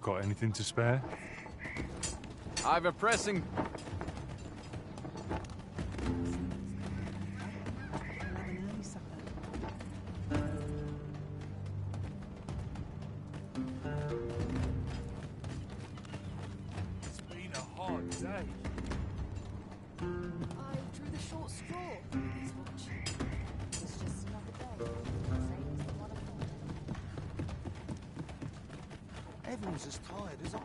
Got anything to spare? I've a pressing... It's been a hard day. I drew the short straw. It's much. It's just another day. Same as the one before. Everyone's as tired as I am.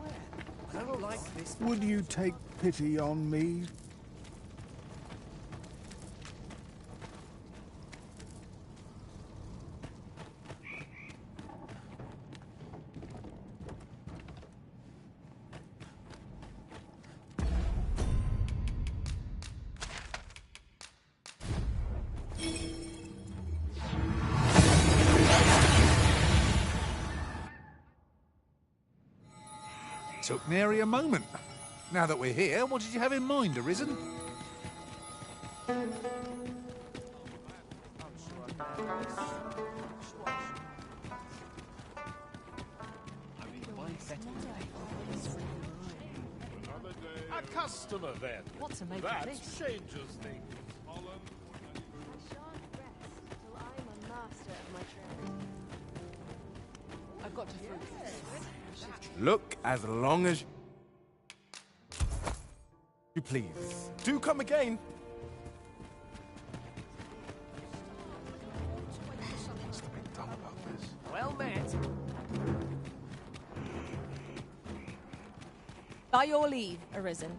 I don't like this. Would you take pity on me? Took nary a moment. Now that we're here, what did you have in mind, Arisen? A customer then. What to make that of this? changes things. I shan't rest till I'm a master of my trade. I've got to throw this. Look as long as You please. Do come again! What's the big deal about this? Well met. By your leave, Arisen.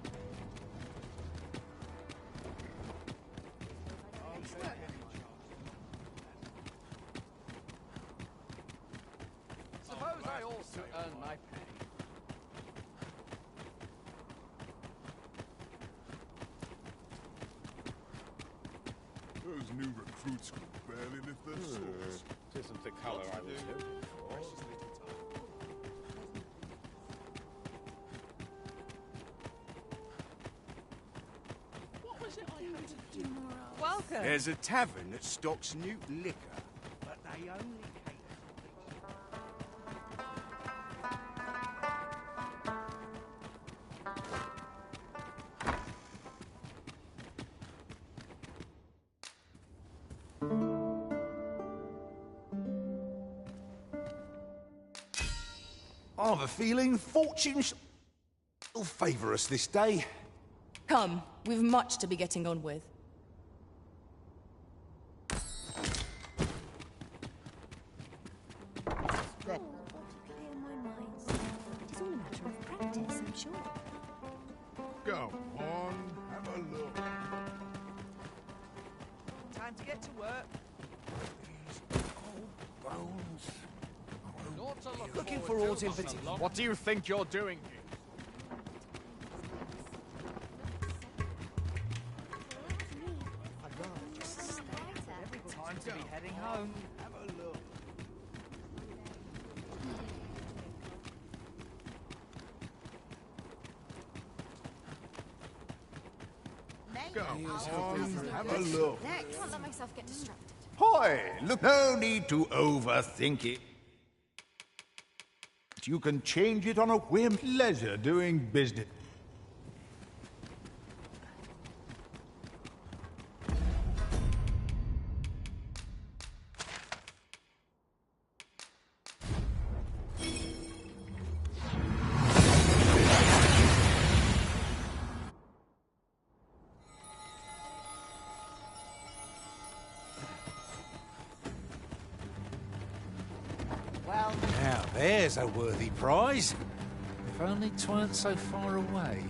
Suppose I also earn my pay. Those new recruits could barely lift their swords. Isn't the colour I was looking for. What was it I had to do? Welcome. there's a tavern that stocks new liquor, but they only cater I have a feeling fortune will favour us this day. Come, we've much to be getting on with. Clear my mind. It's all a matter of practice, I'm sure. Go on, have a look. Time to get to work. Looking for ores in particular. What do you think you're doing here? Time to be heading home. Have a look. Go on, have a look. Can't let myself get distracted. Hoy, look, no need to overthink it. You can change it on a whim. Pleasure doing business. Well, Now, there's a worthy prize. If only 'tweren't so far away.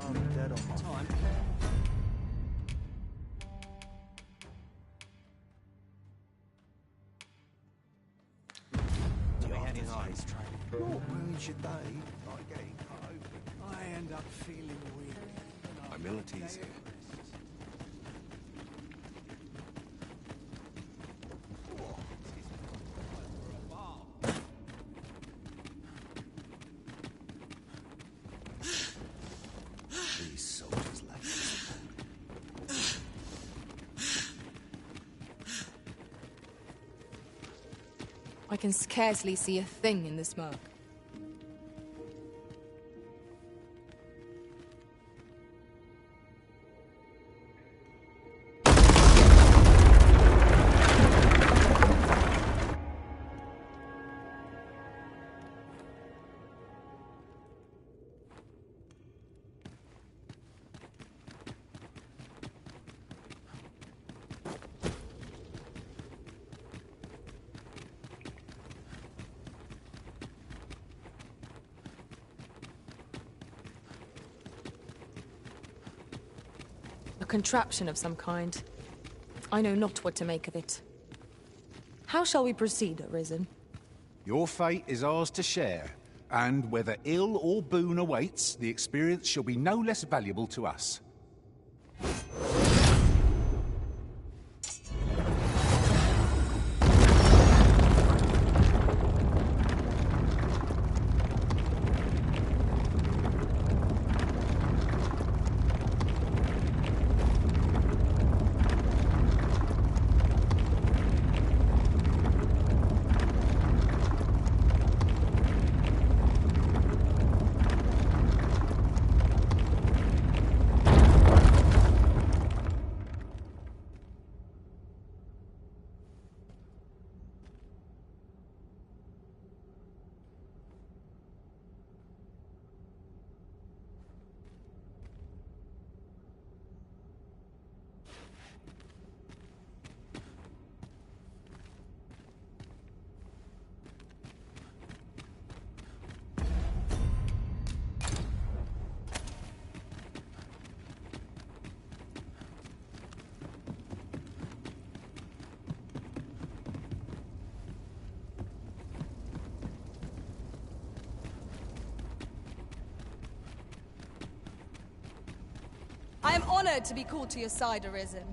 I'm dead on my time. Not ruin your day, like getting home. I end up feeling weary. Humility's here. These soldiers lack I can scarcely see a thing in the smoke. A contraption of some kind. I know not what to make of it. How shall we proceed, Arisen? Your fate is ours to share, and whether ill or boon awaits, the experience shall be no less valuable to us. I am honored to be called to your side, Arisen.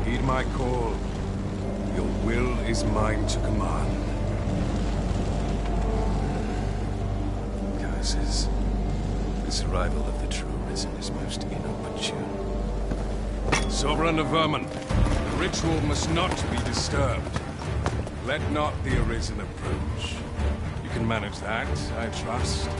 Heed my call. Your will is mine to command. Curses. This arrival of the true Risen is most inopportune. Sovereign of Vermin, the ritual must not be disturbed. Let not the Arisen approach. You can manage that, I trust.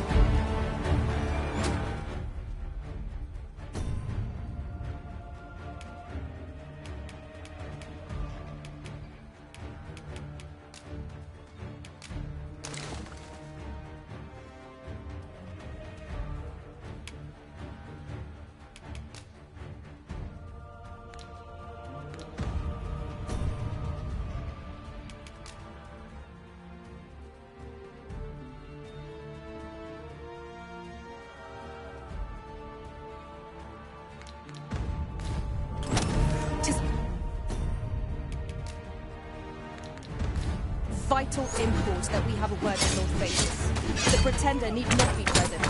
Vital import that we have a word with Lord Phaedrus. The Pretender need not be present.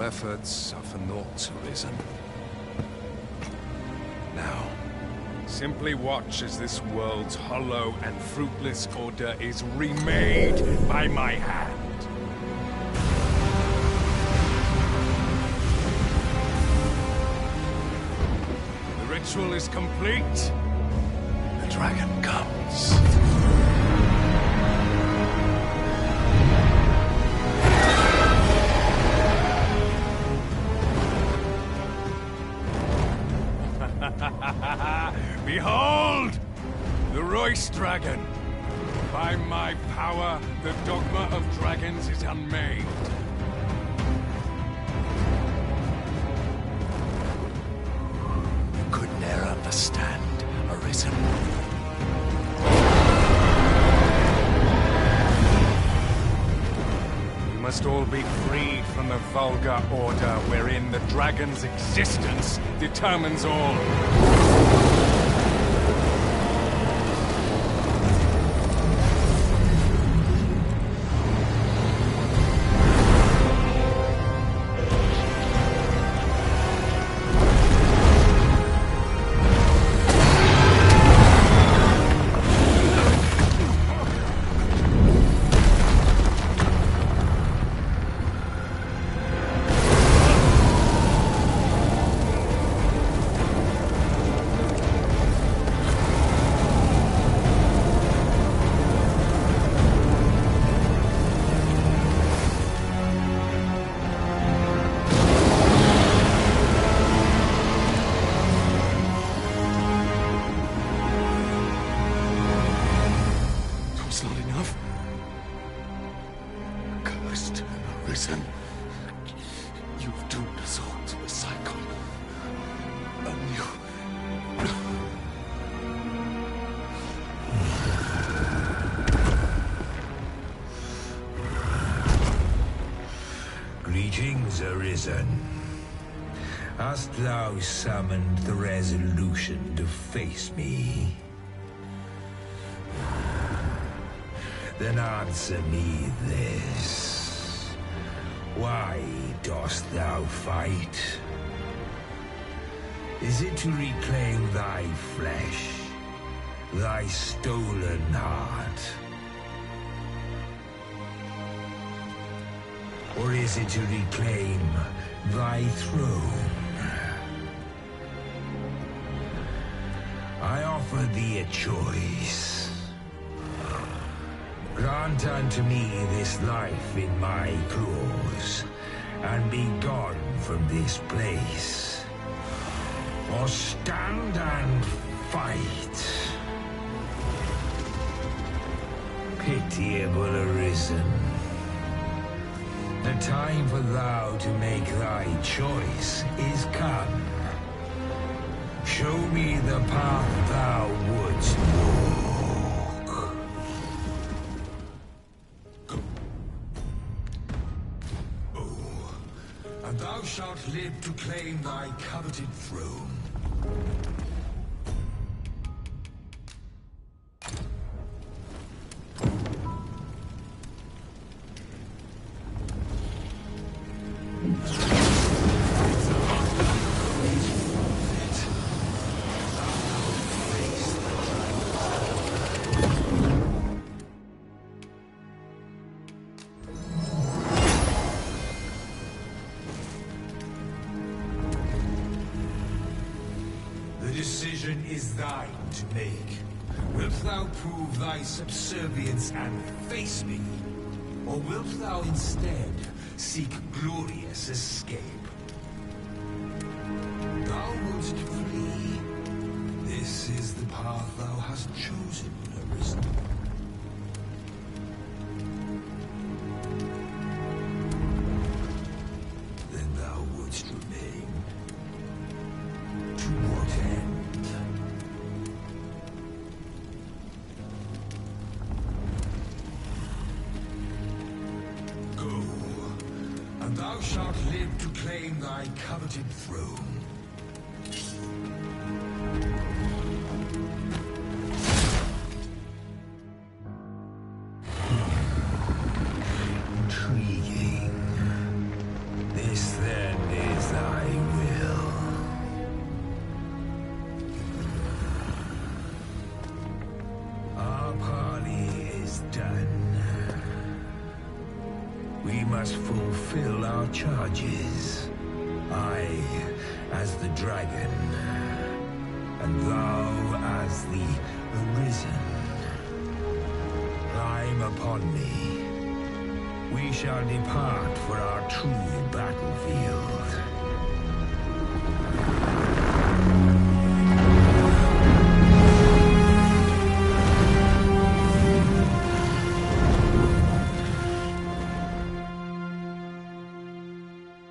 Efforts are for naught, Arisen. Now, simply watch as this world's hollow and fruitless order is remade by my hand. The ritual is complete. The dragon comes. Behold! The Royce Dragon! By my power, the dogma of dragons is unmade. You could ne'er understand, Arisen. We must all be freed from the vulgar order wherein the dragon's existence determines all. Arisen, you've doomed us all to a cycle. Greetings, Arisen. Hast thou summoned the resolution to face me? Then answer me this. Why dost thou fight? Is it to reclaim thy flesh, thy stolen heart? Or is it to reclaim thy throne? offer thee a choice. Grant unto me this life in my claws, and be gone from this place. Or stand and fight. Pitiable Arisen. The time for thou to make thy choice is come. Show me the path thou wouldst walk. Oh, and thou shalt live to claim thy coveted throne. The decision is thine to make. Wilt thou prove thy subservience and face me? Or wilt thou instead seek glorious escape? Thou wouldst flee. This is the path thou hast chosen, Arisen. Then thou wouldst remain. To what end? Go, and thou shalt live to claim thy coveted throne. Intriguing. This then is thy will. Our parley is done. We must fulfill our charges. I, as the dragon, and thou as the Arisen. Climb upon me. We shall depart for our true battlefield.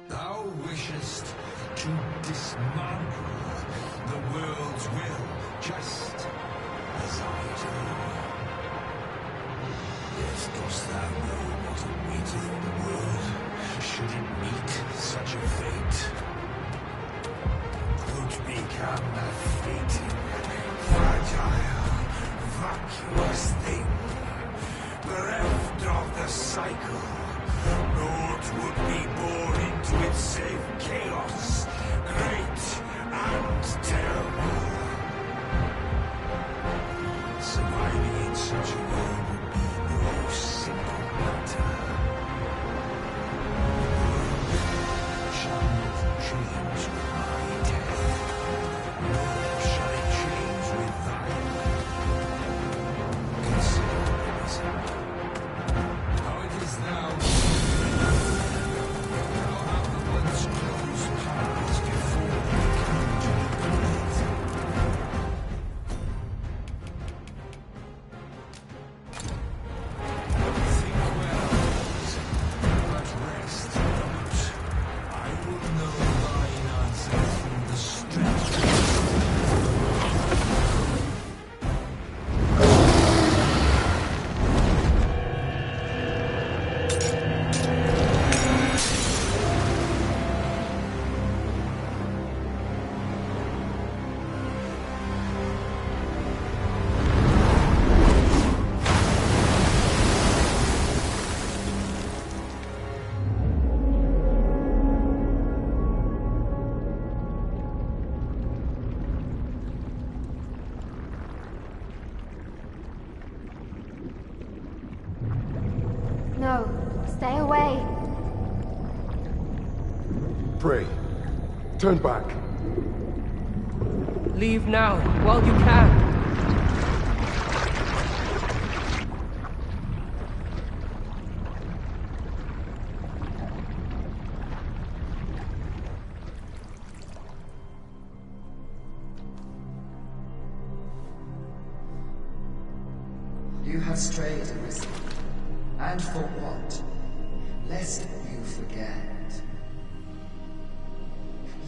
Thou wishest to dismantle the world's will, just as I do. Yet dost thou know what awaiteth the world, should it meet such a fate? Could become a fleeting, fragile, vacuous thing, bereft of the cycle. Naught would be born into it save chaos, great and terrible. Surviving in such a world would be no simple matter. Shall not change with my death, nor shall it change with thine. Consider this. How it is now. Thou have the once closed paths before we come to the Think well, but rest not. I will know thine answer through the strength. No, stay away. Pray. Turn back. Leave now, while you can. have strayed, Arisen. And for what? Lest you forget.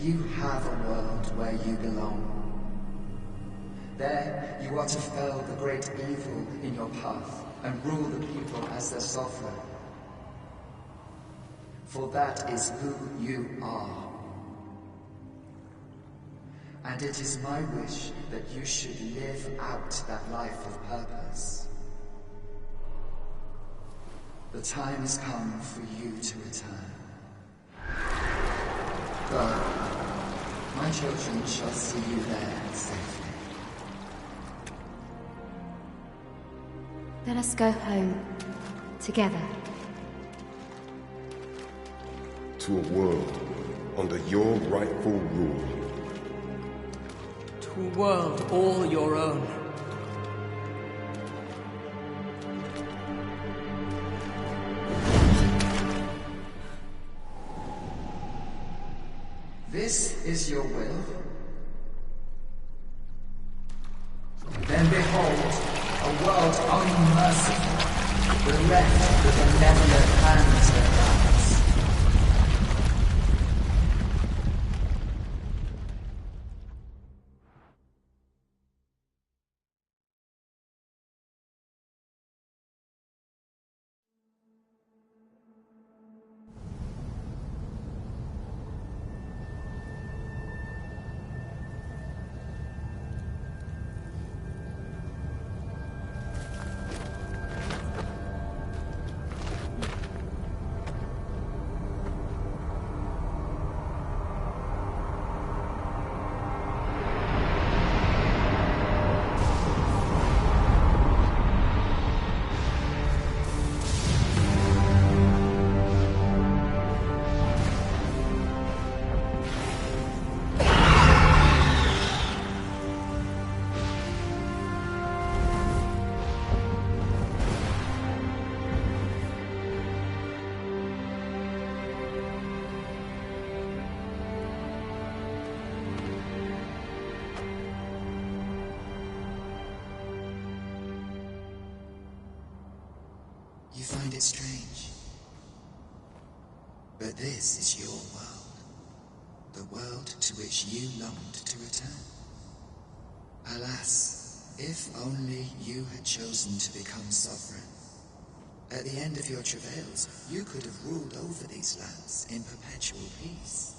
You have a world where you belong. There, you are to fell the great evil in your path and rule the people as their sovereign. For that is who you are. And it is my wish that you should live out that life of purpose. The time has come for you to return. Go. My children shall see you there safely. Let us go home. Together. To a world under your rightful rule. To a world all your own. This is your will? Then behold, a world unmerciful, bereft with benevolent hands and eyes. You find it strange. But this is your world. The world to which you longed to return. Alas, if only you had chosen to become sovereign. At the end of your travails, you could have ruled over these lands in perpetual peace.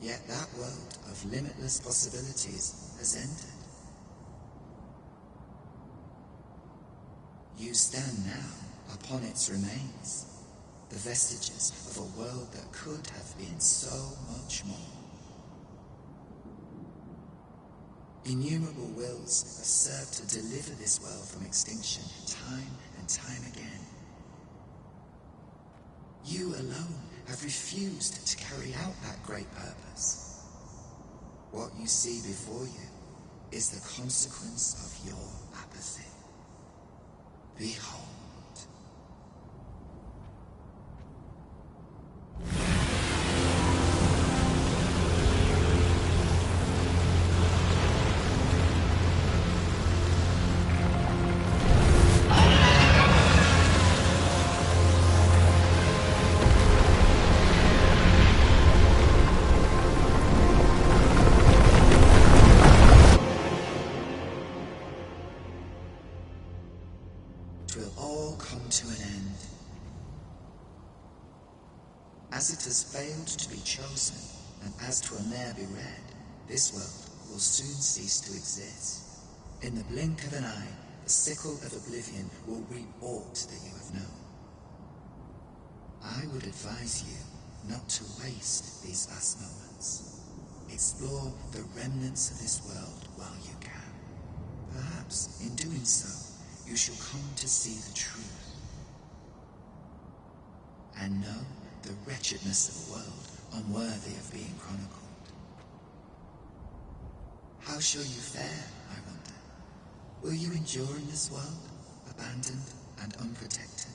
Yet that world of limitless possibilities has ended. You stand now upon its remains, the vestiges of a world that could have been so much more. Innumerable wills have served to deliver this world from extinction time and time again. You alone have refused to carry out that great purpose. What you see before you is the consequence of your apathy. Behold. As it has failed to be chosen, and as 'twill ne'er be read, this world will soon cease to exist. In the blink of an eye, the sickle of oblivion will reap aught that you have known. I would advise you not to waste these last moments. Explore the remnants of this world while you can. Perhaps, in doing so, you shall come to see the truth, and know the wretchedness of a world unworthy of being chronicled. How shall you fare, I wonder? Will you endure in this world, abandoned and unprotected?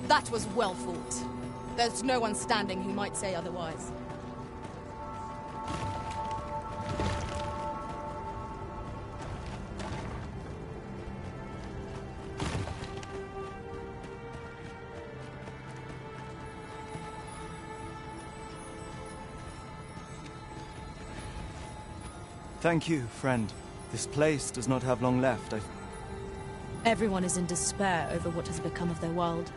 That was well fought. There's no one standing who might say otherwise. Thank you, friend. This place does not have long left. Everyone is in despair over what has become of their world.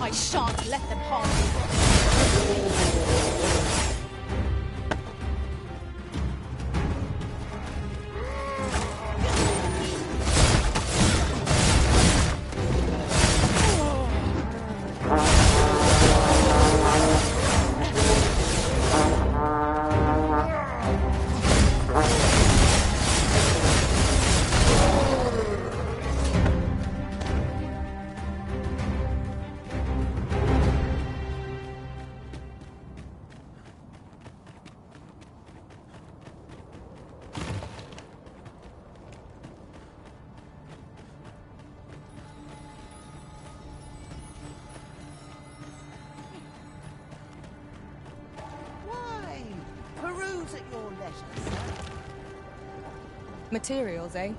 I shan't let them harm you. Why? Peruse at your leisure, sir. Materials, eh?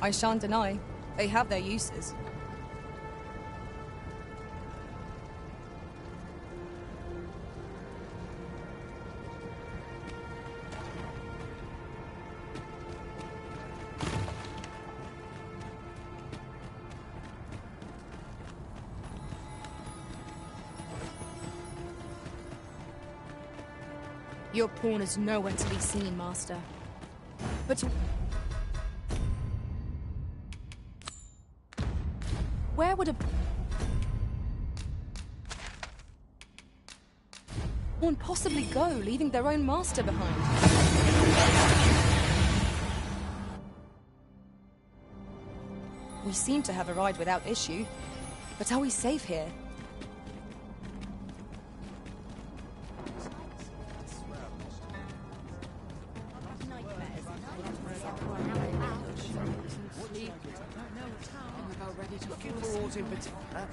I shan't deny, they have their uses. Your pawn is nowhere to be seen, Master. But where would a pawn possibly go, leaving their own master behind? We seem to have arrived without issue, but are we safe here? Looking for aught in particular?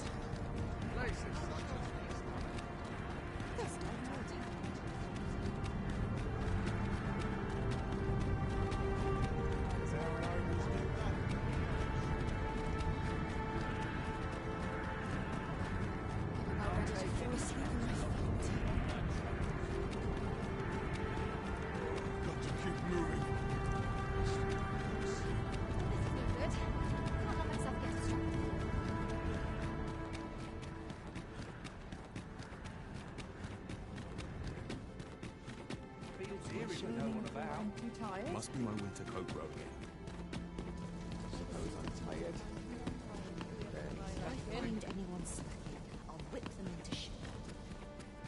Must be my winter coat rolling. Suppose I'm tired. If I find anyone slacking, I'll whip them into shape.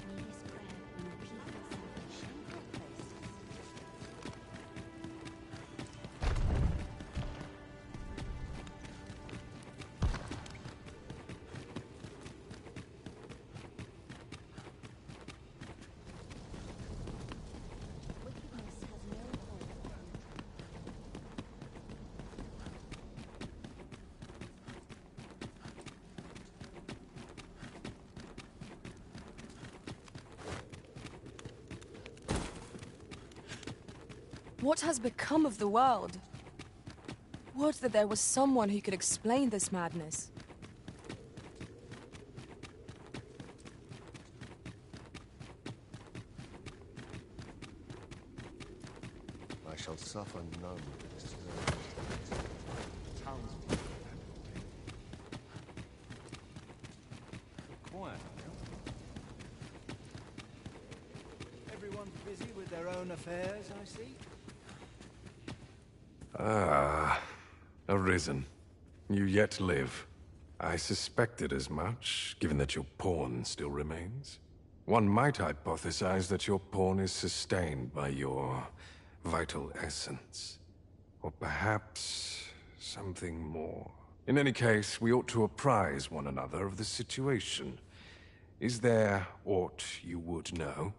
May this prayer bring peace and salvation in our places. Wickedness has no hold. What has become of the world? Would that there was someone who could explain this madness. I shall suffer none. Quiet. Everyone's busy with their own affairs, I see. Ah, Arisen. You yet live. I suspected as much, given that your pawn still remains. One might hypothesize that your pawn is sustained by your vital essence. Or perhaps something more. In any case, we ought to apprise one another of the situation. Is there aught you would know?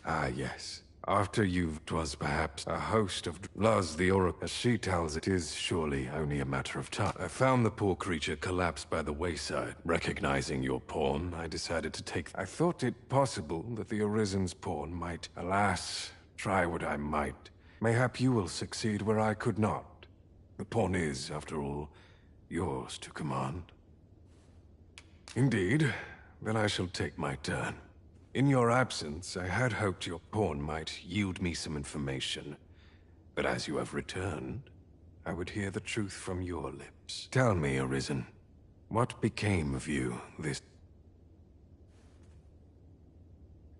Ah, yes. After you've... 'twas perhaps a host of... Luz, the Oracle, as she tells it, is surely only a matter of time. I found the poor creature collapsed by the wayside. Recognizing your pawn, I decided to take... I thought it possible that the Arisen's pawn might... Alas, try what I might. Mayhap you will succeed where I could not. The pawn is, after all, yours to command. Indeed. Then I shall take my turn. In your absence, I had hoped your pawn might yield me some information. But as you have returned, I would hear the truth from your lips. Tell me, Arisen, what became of you this...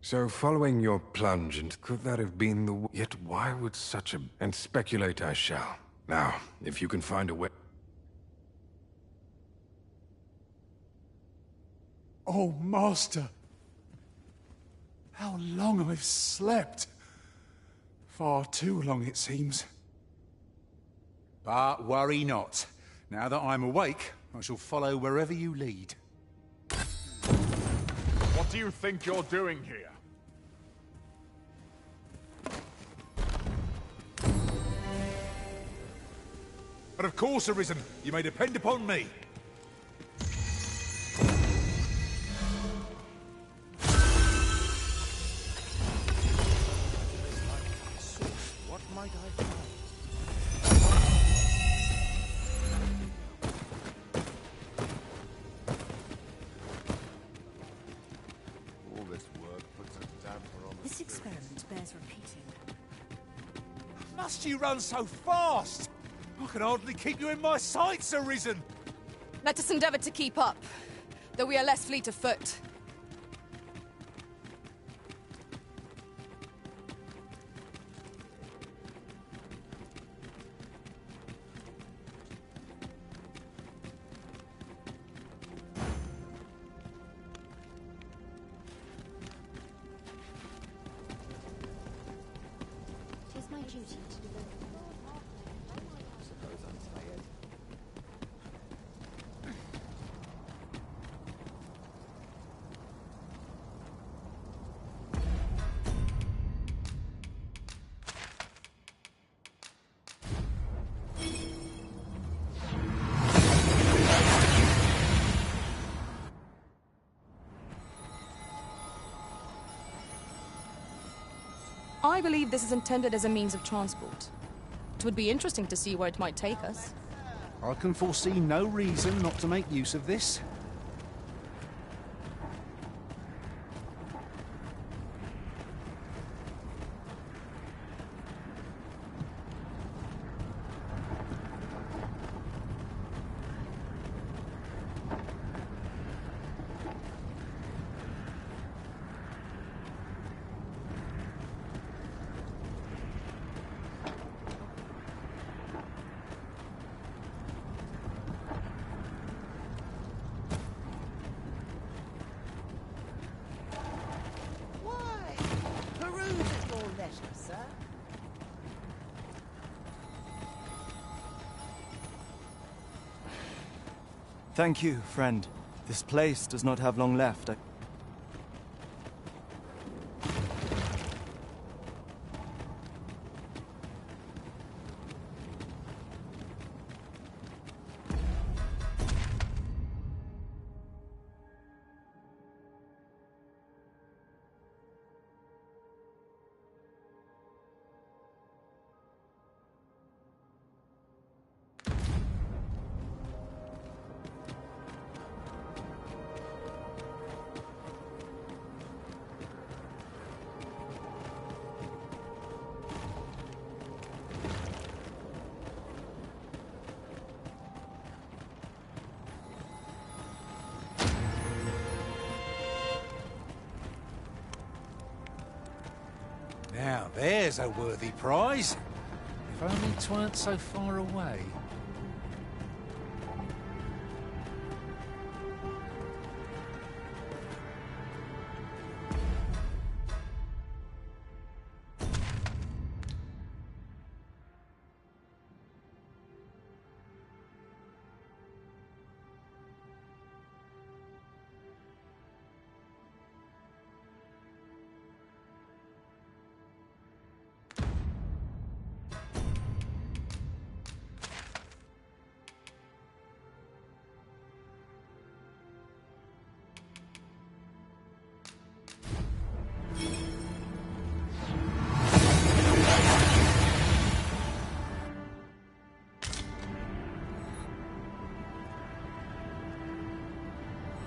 So following your plunge into... Could that have been the... Yet why would such a... And speculate I shall. Now, if you can find a way... Oh, Master! How long I've slept! Far too long, it seems. But worry not. Now that I'm awake, I shall follow wherever you lead. What do you think you're doing here? But of course, Arisen, you may depend upon me. What might I find? This experiment bears repeating. Must you run so fast? I can hardly keep you in my sights, Arisen. Let us endeavor to keep up, though we are less fleet of foot. It is my duty to deliver. I believe this is intended as a means of transport. It would be interesting to see where it might take us. I can foresee no reason not to make use of this. Why? Peruse at your leisure, sir. Thank you, friend. This place does not have long left. Now, there's a worthy prize. If only 'tweren't so far away.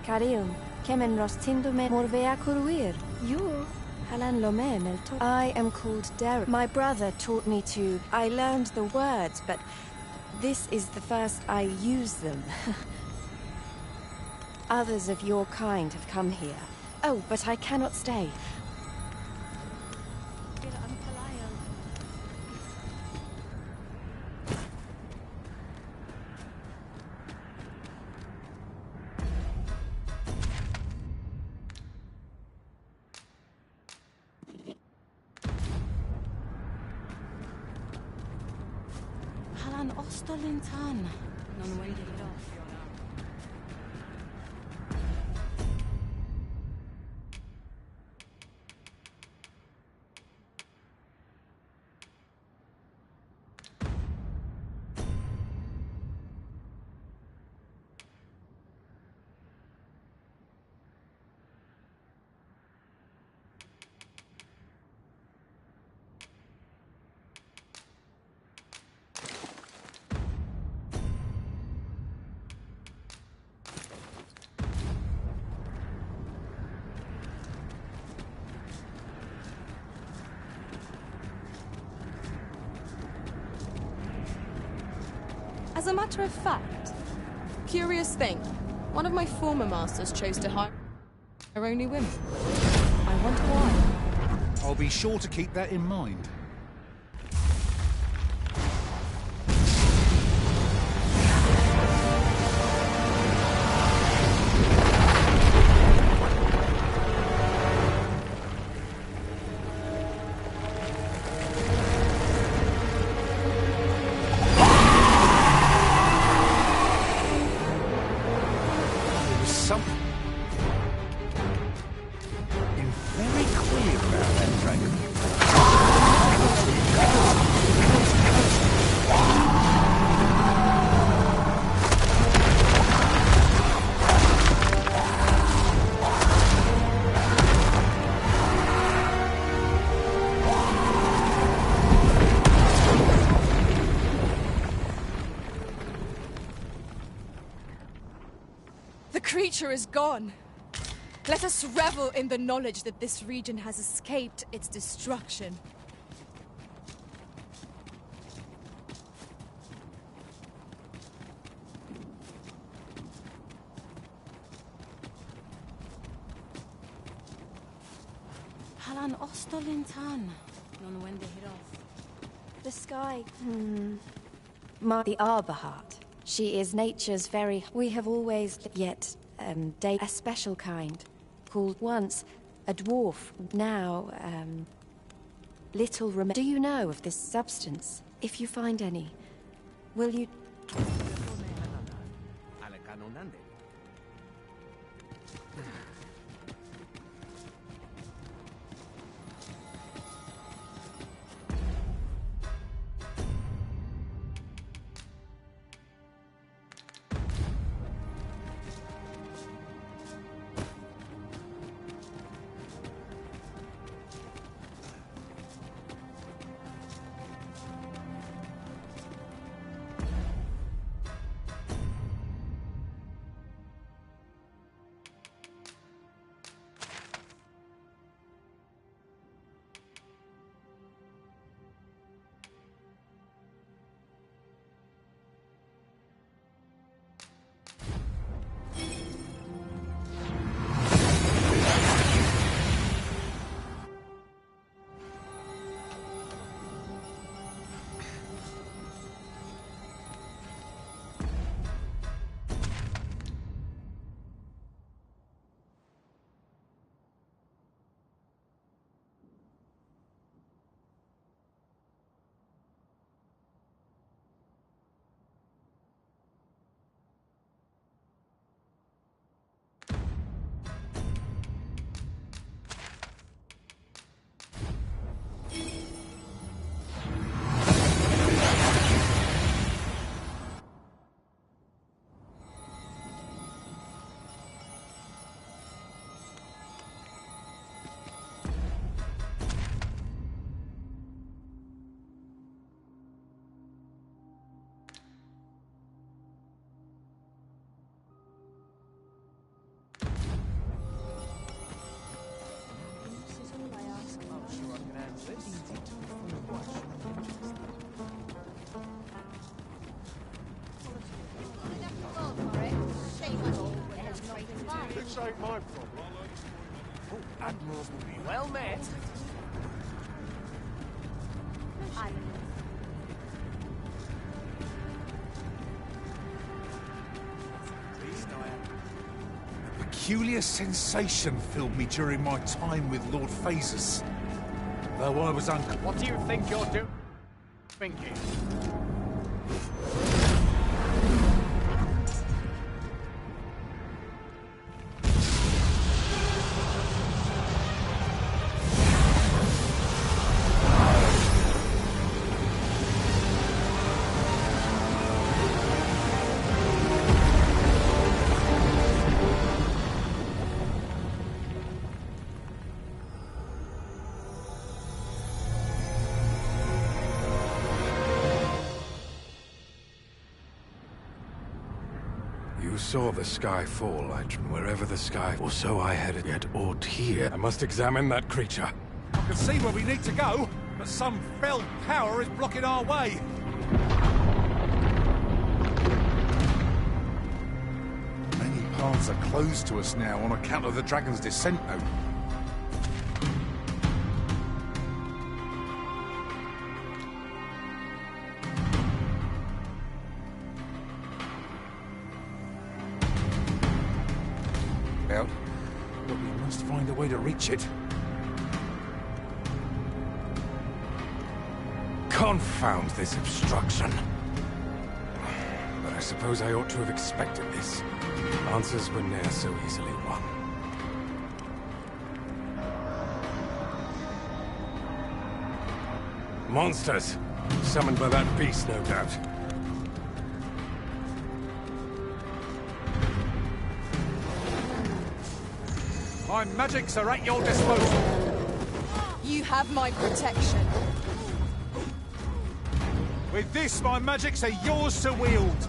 Carium, kemen rostindo morvea curwir. You? Halan lome melto. I am called Derek. My brother taught me to. I learned the words, but this is the first I use them. Others of your kind have come here. Oh, but I cannot stay. Halan ostolintan. Non waded it off. As a matter of fact, curious thing, one of my former masters chose to hire only women. I wonder why. I'll be sure to keep that in mind. The creature is gone. Let us revel in the knowledge that this region has escaped its destruction. Halan Ostolintan. Non when they hit off. The sky. The Arbor Heart. She is nature's very... We have always yet a special kind, called once a dwarf, now little Do you know of this substance? If you find any, will you... This ain't my problem. Oh, Admirals will be well met. A peculiar sensation filled me during my time with Lord Phases. Though I was What do you think you're doing? Thinking. You saw the sky fall, wherever the sky, or so I had it yet ought here. I must examine that creature. I can see where we need to go, but some fell power is blocking our way. paths are closed to us now on account of the dragon's descent, though. Out, but we must find a way to reach it. Confound this obstruction. But I suppose I ought to have expected this. Answers were ne'er so easily won. Monsters! Summoned by that beast, no doubt. My magics are at your disposal. You have my protection. With this, my magics are yours to wield.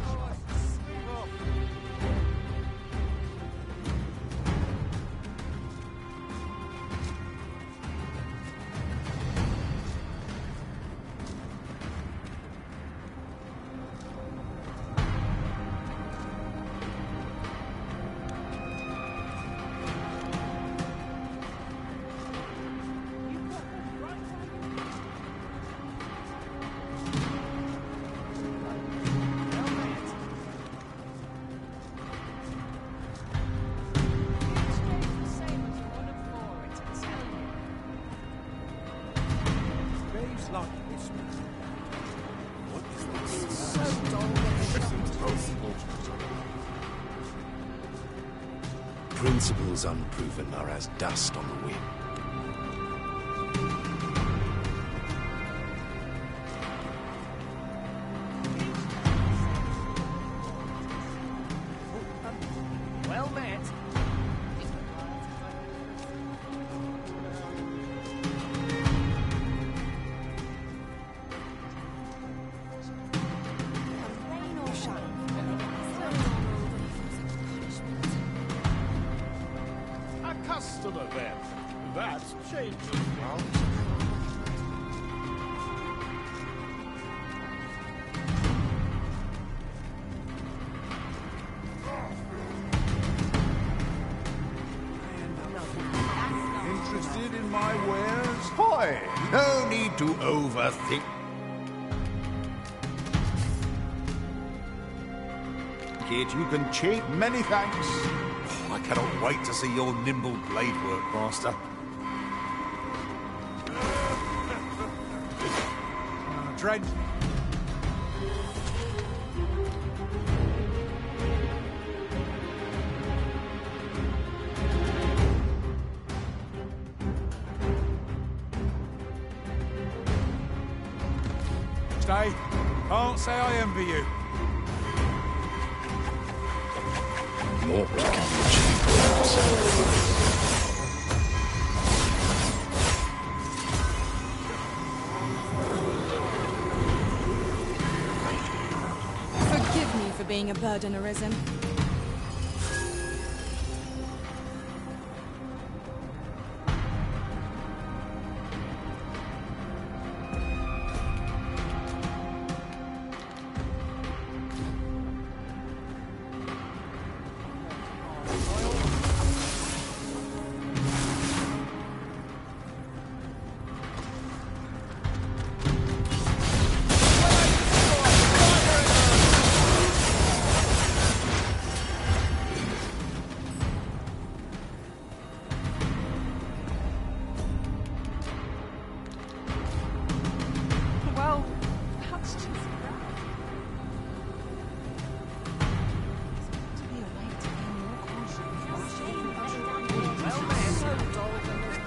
Principles unproven are as dust on the wind. Well met. Rain or shine. A customer then. That changes now. Interested in my wares? Boy, no need to overthink. Kid, you can cheat. Many thanks. Oh, I cannot wait to see your nimble blade work, Master. Dredge. Stay. Can't say I envy you. More can be achieved perhaps. Forgive me for being a burden arisen. Well, that's just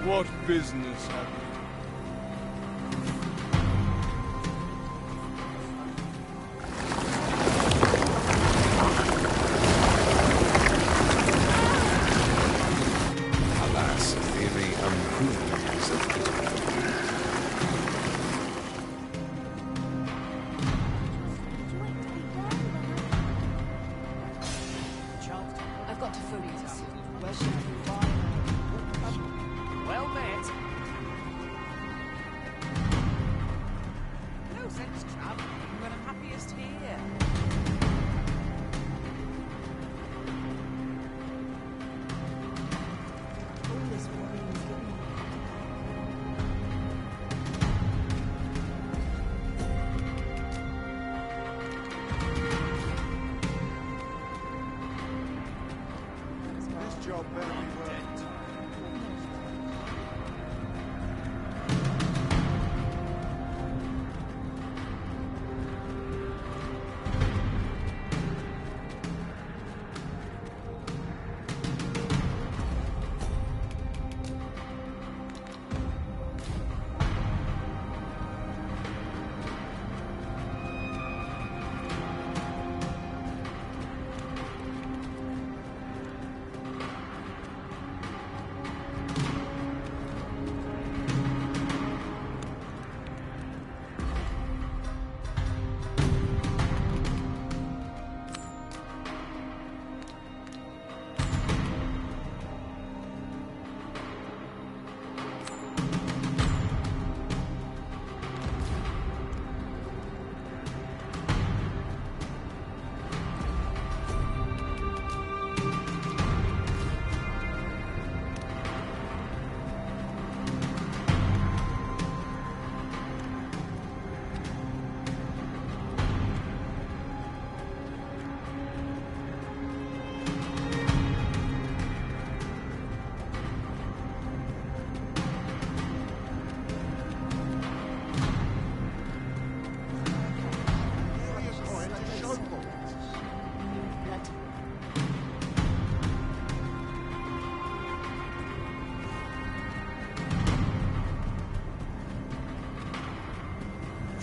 What business have you? Alas, a theory unproven is of I've got to focus. Where should we find? Well met.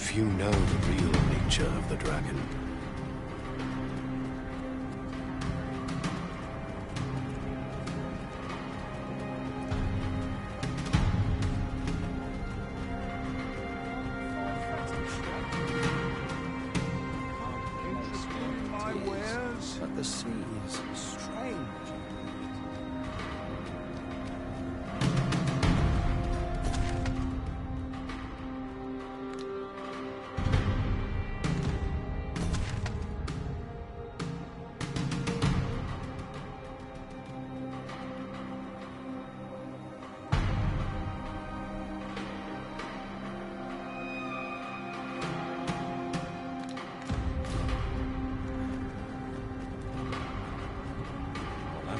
Few know the real nature of the dragon. My wares, but the sea is strange.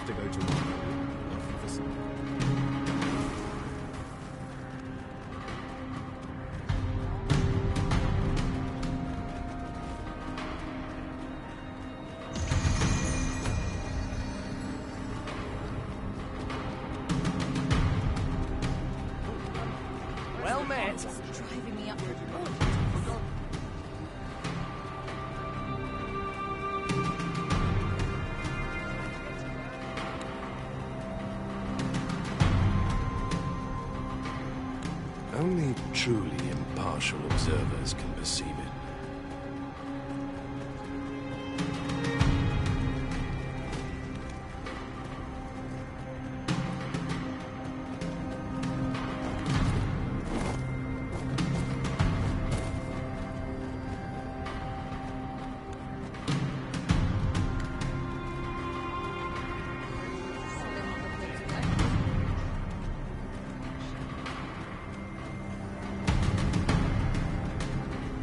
To go to one for some. Well met. Driving me up. Only truly impartial observers can perceive it.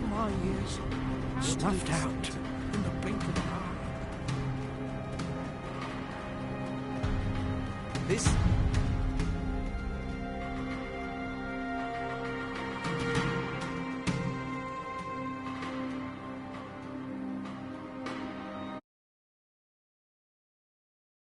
My ears stuffed out.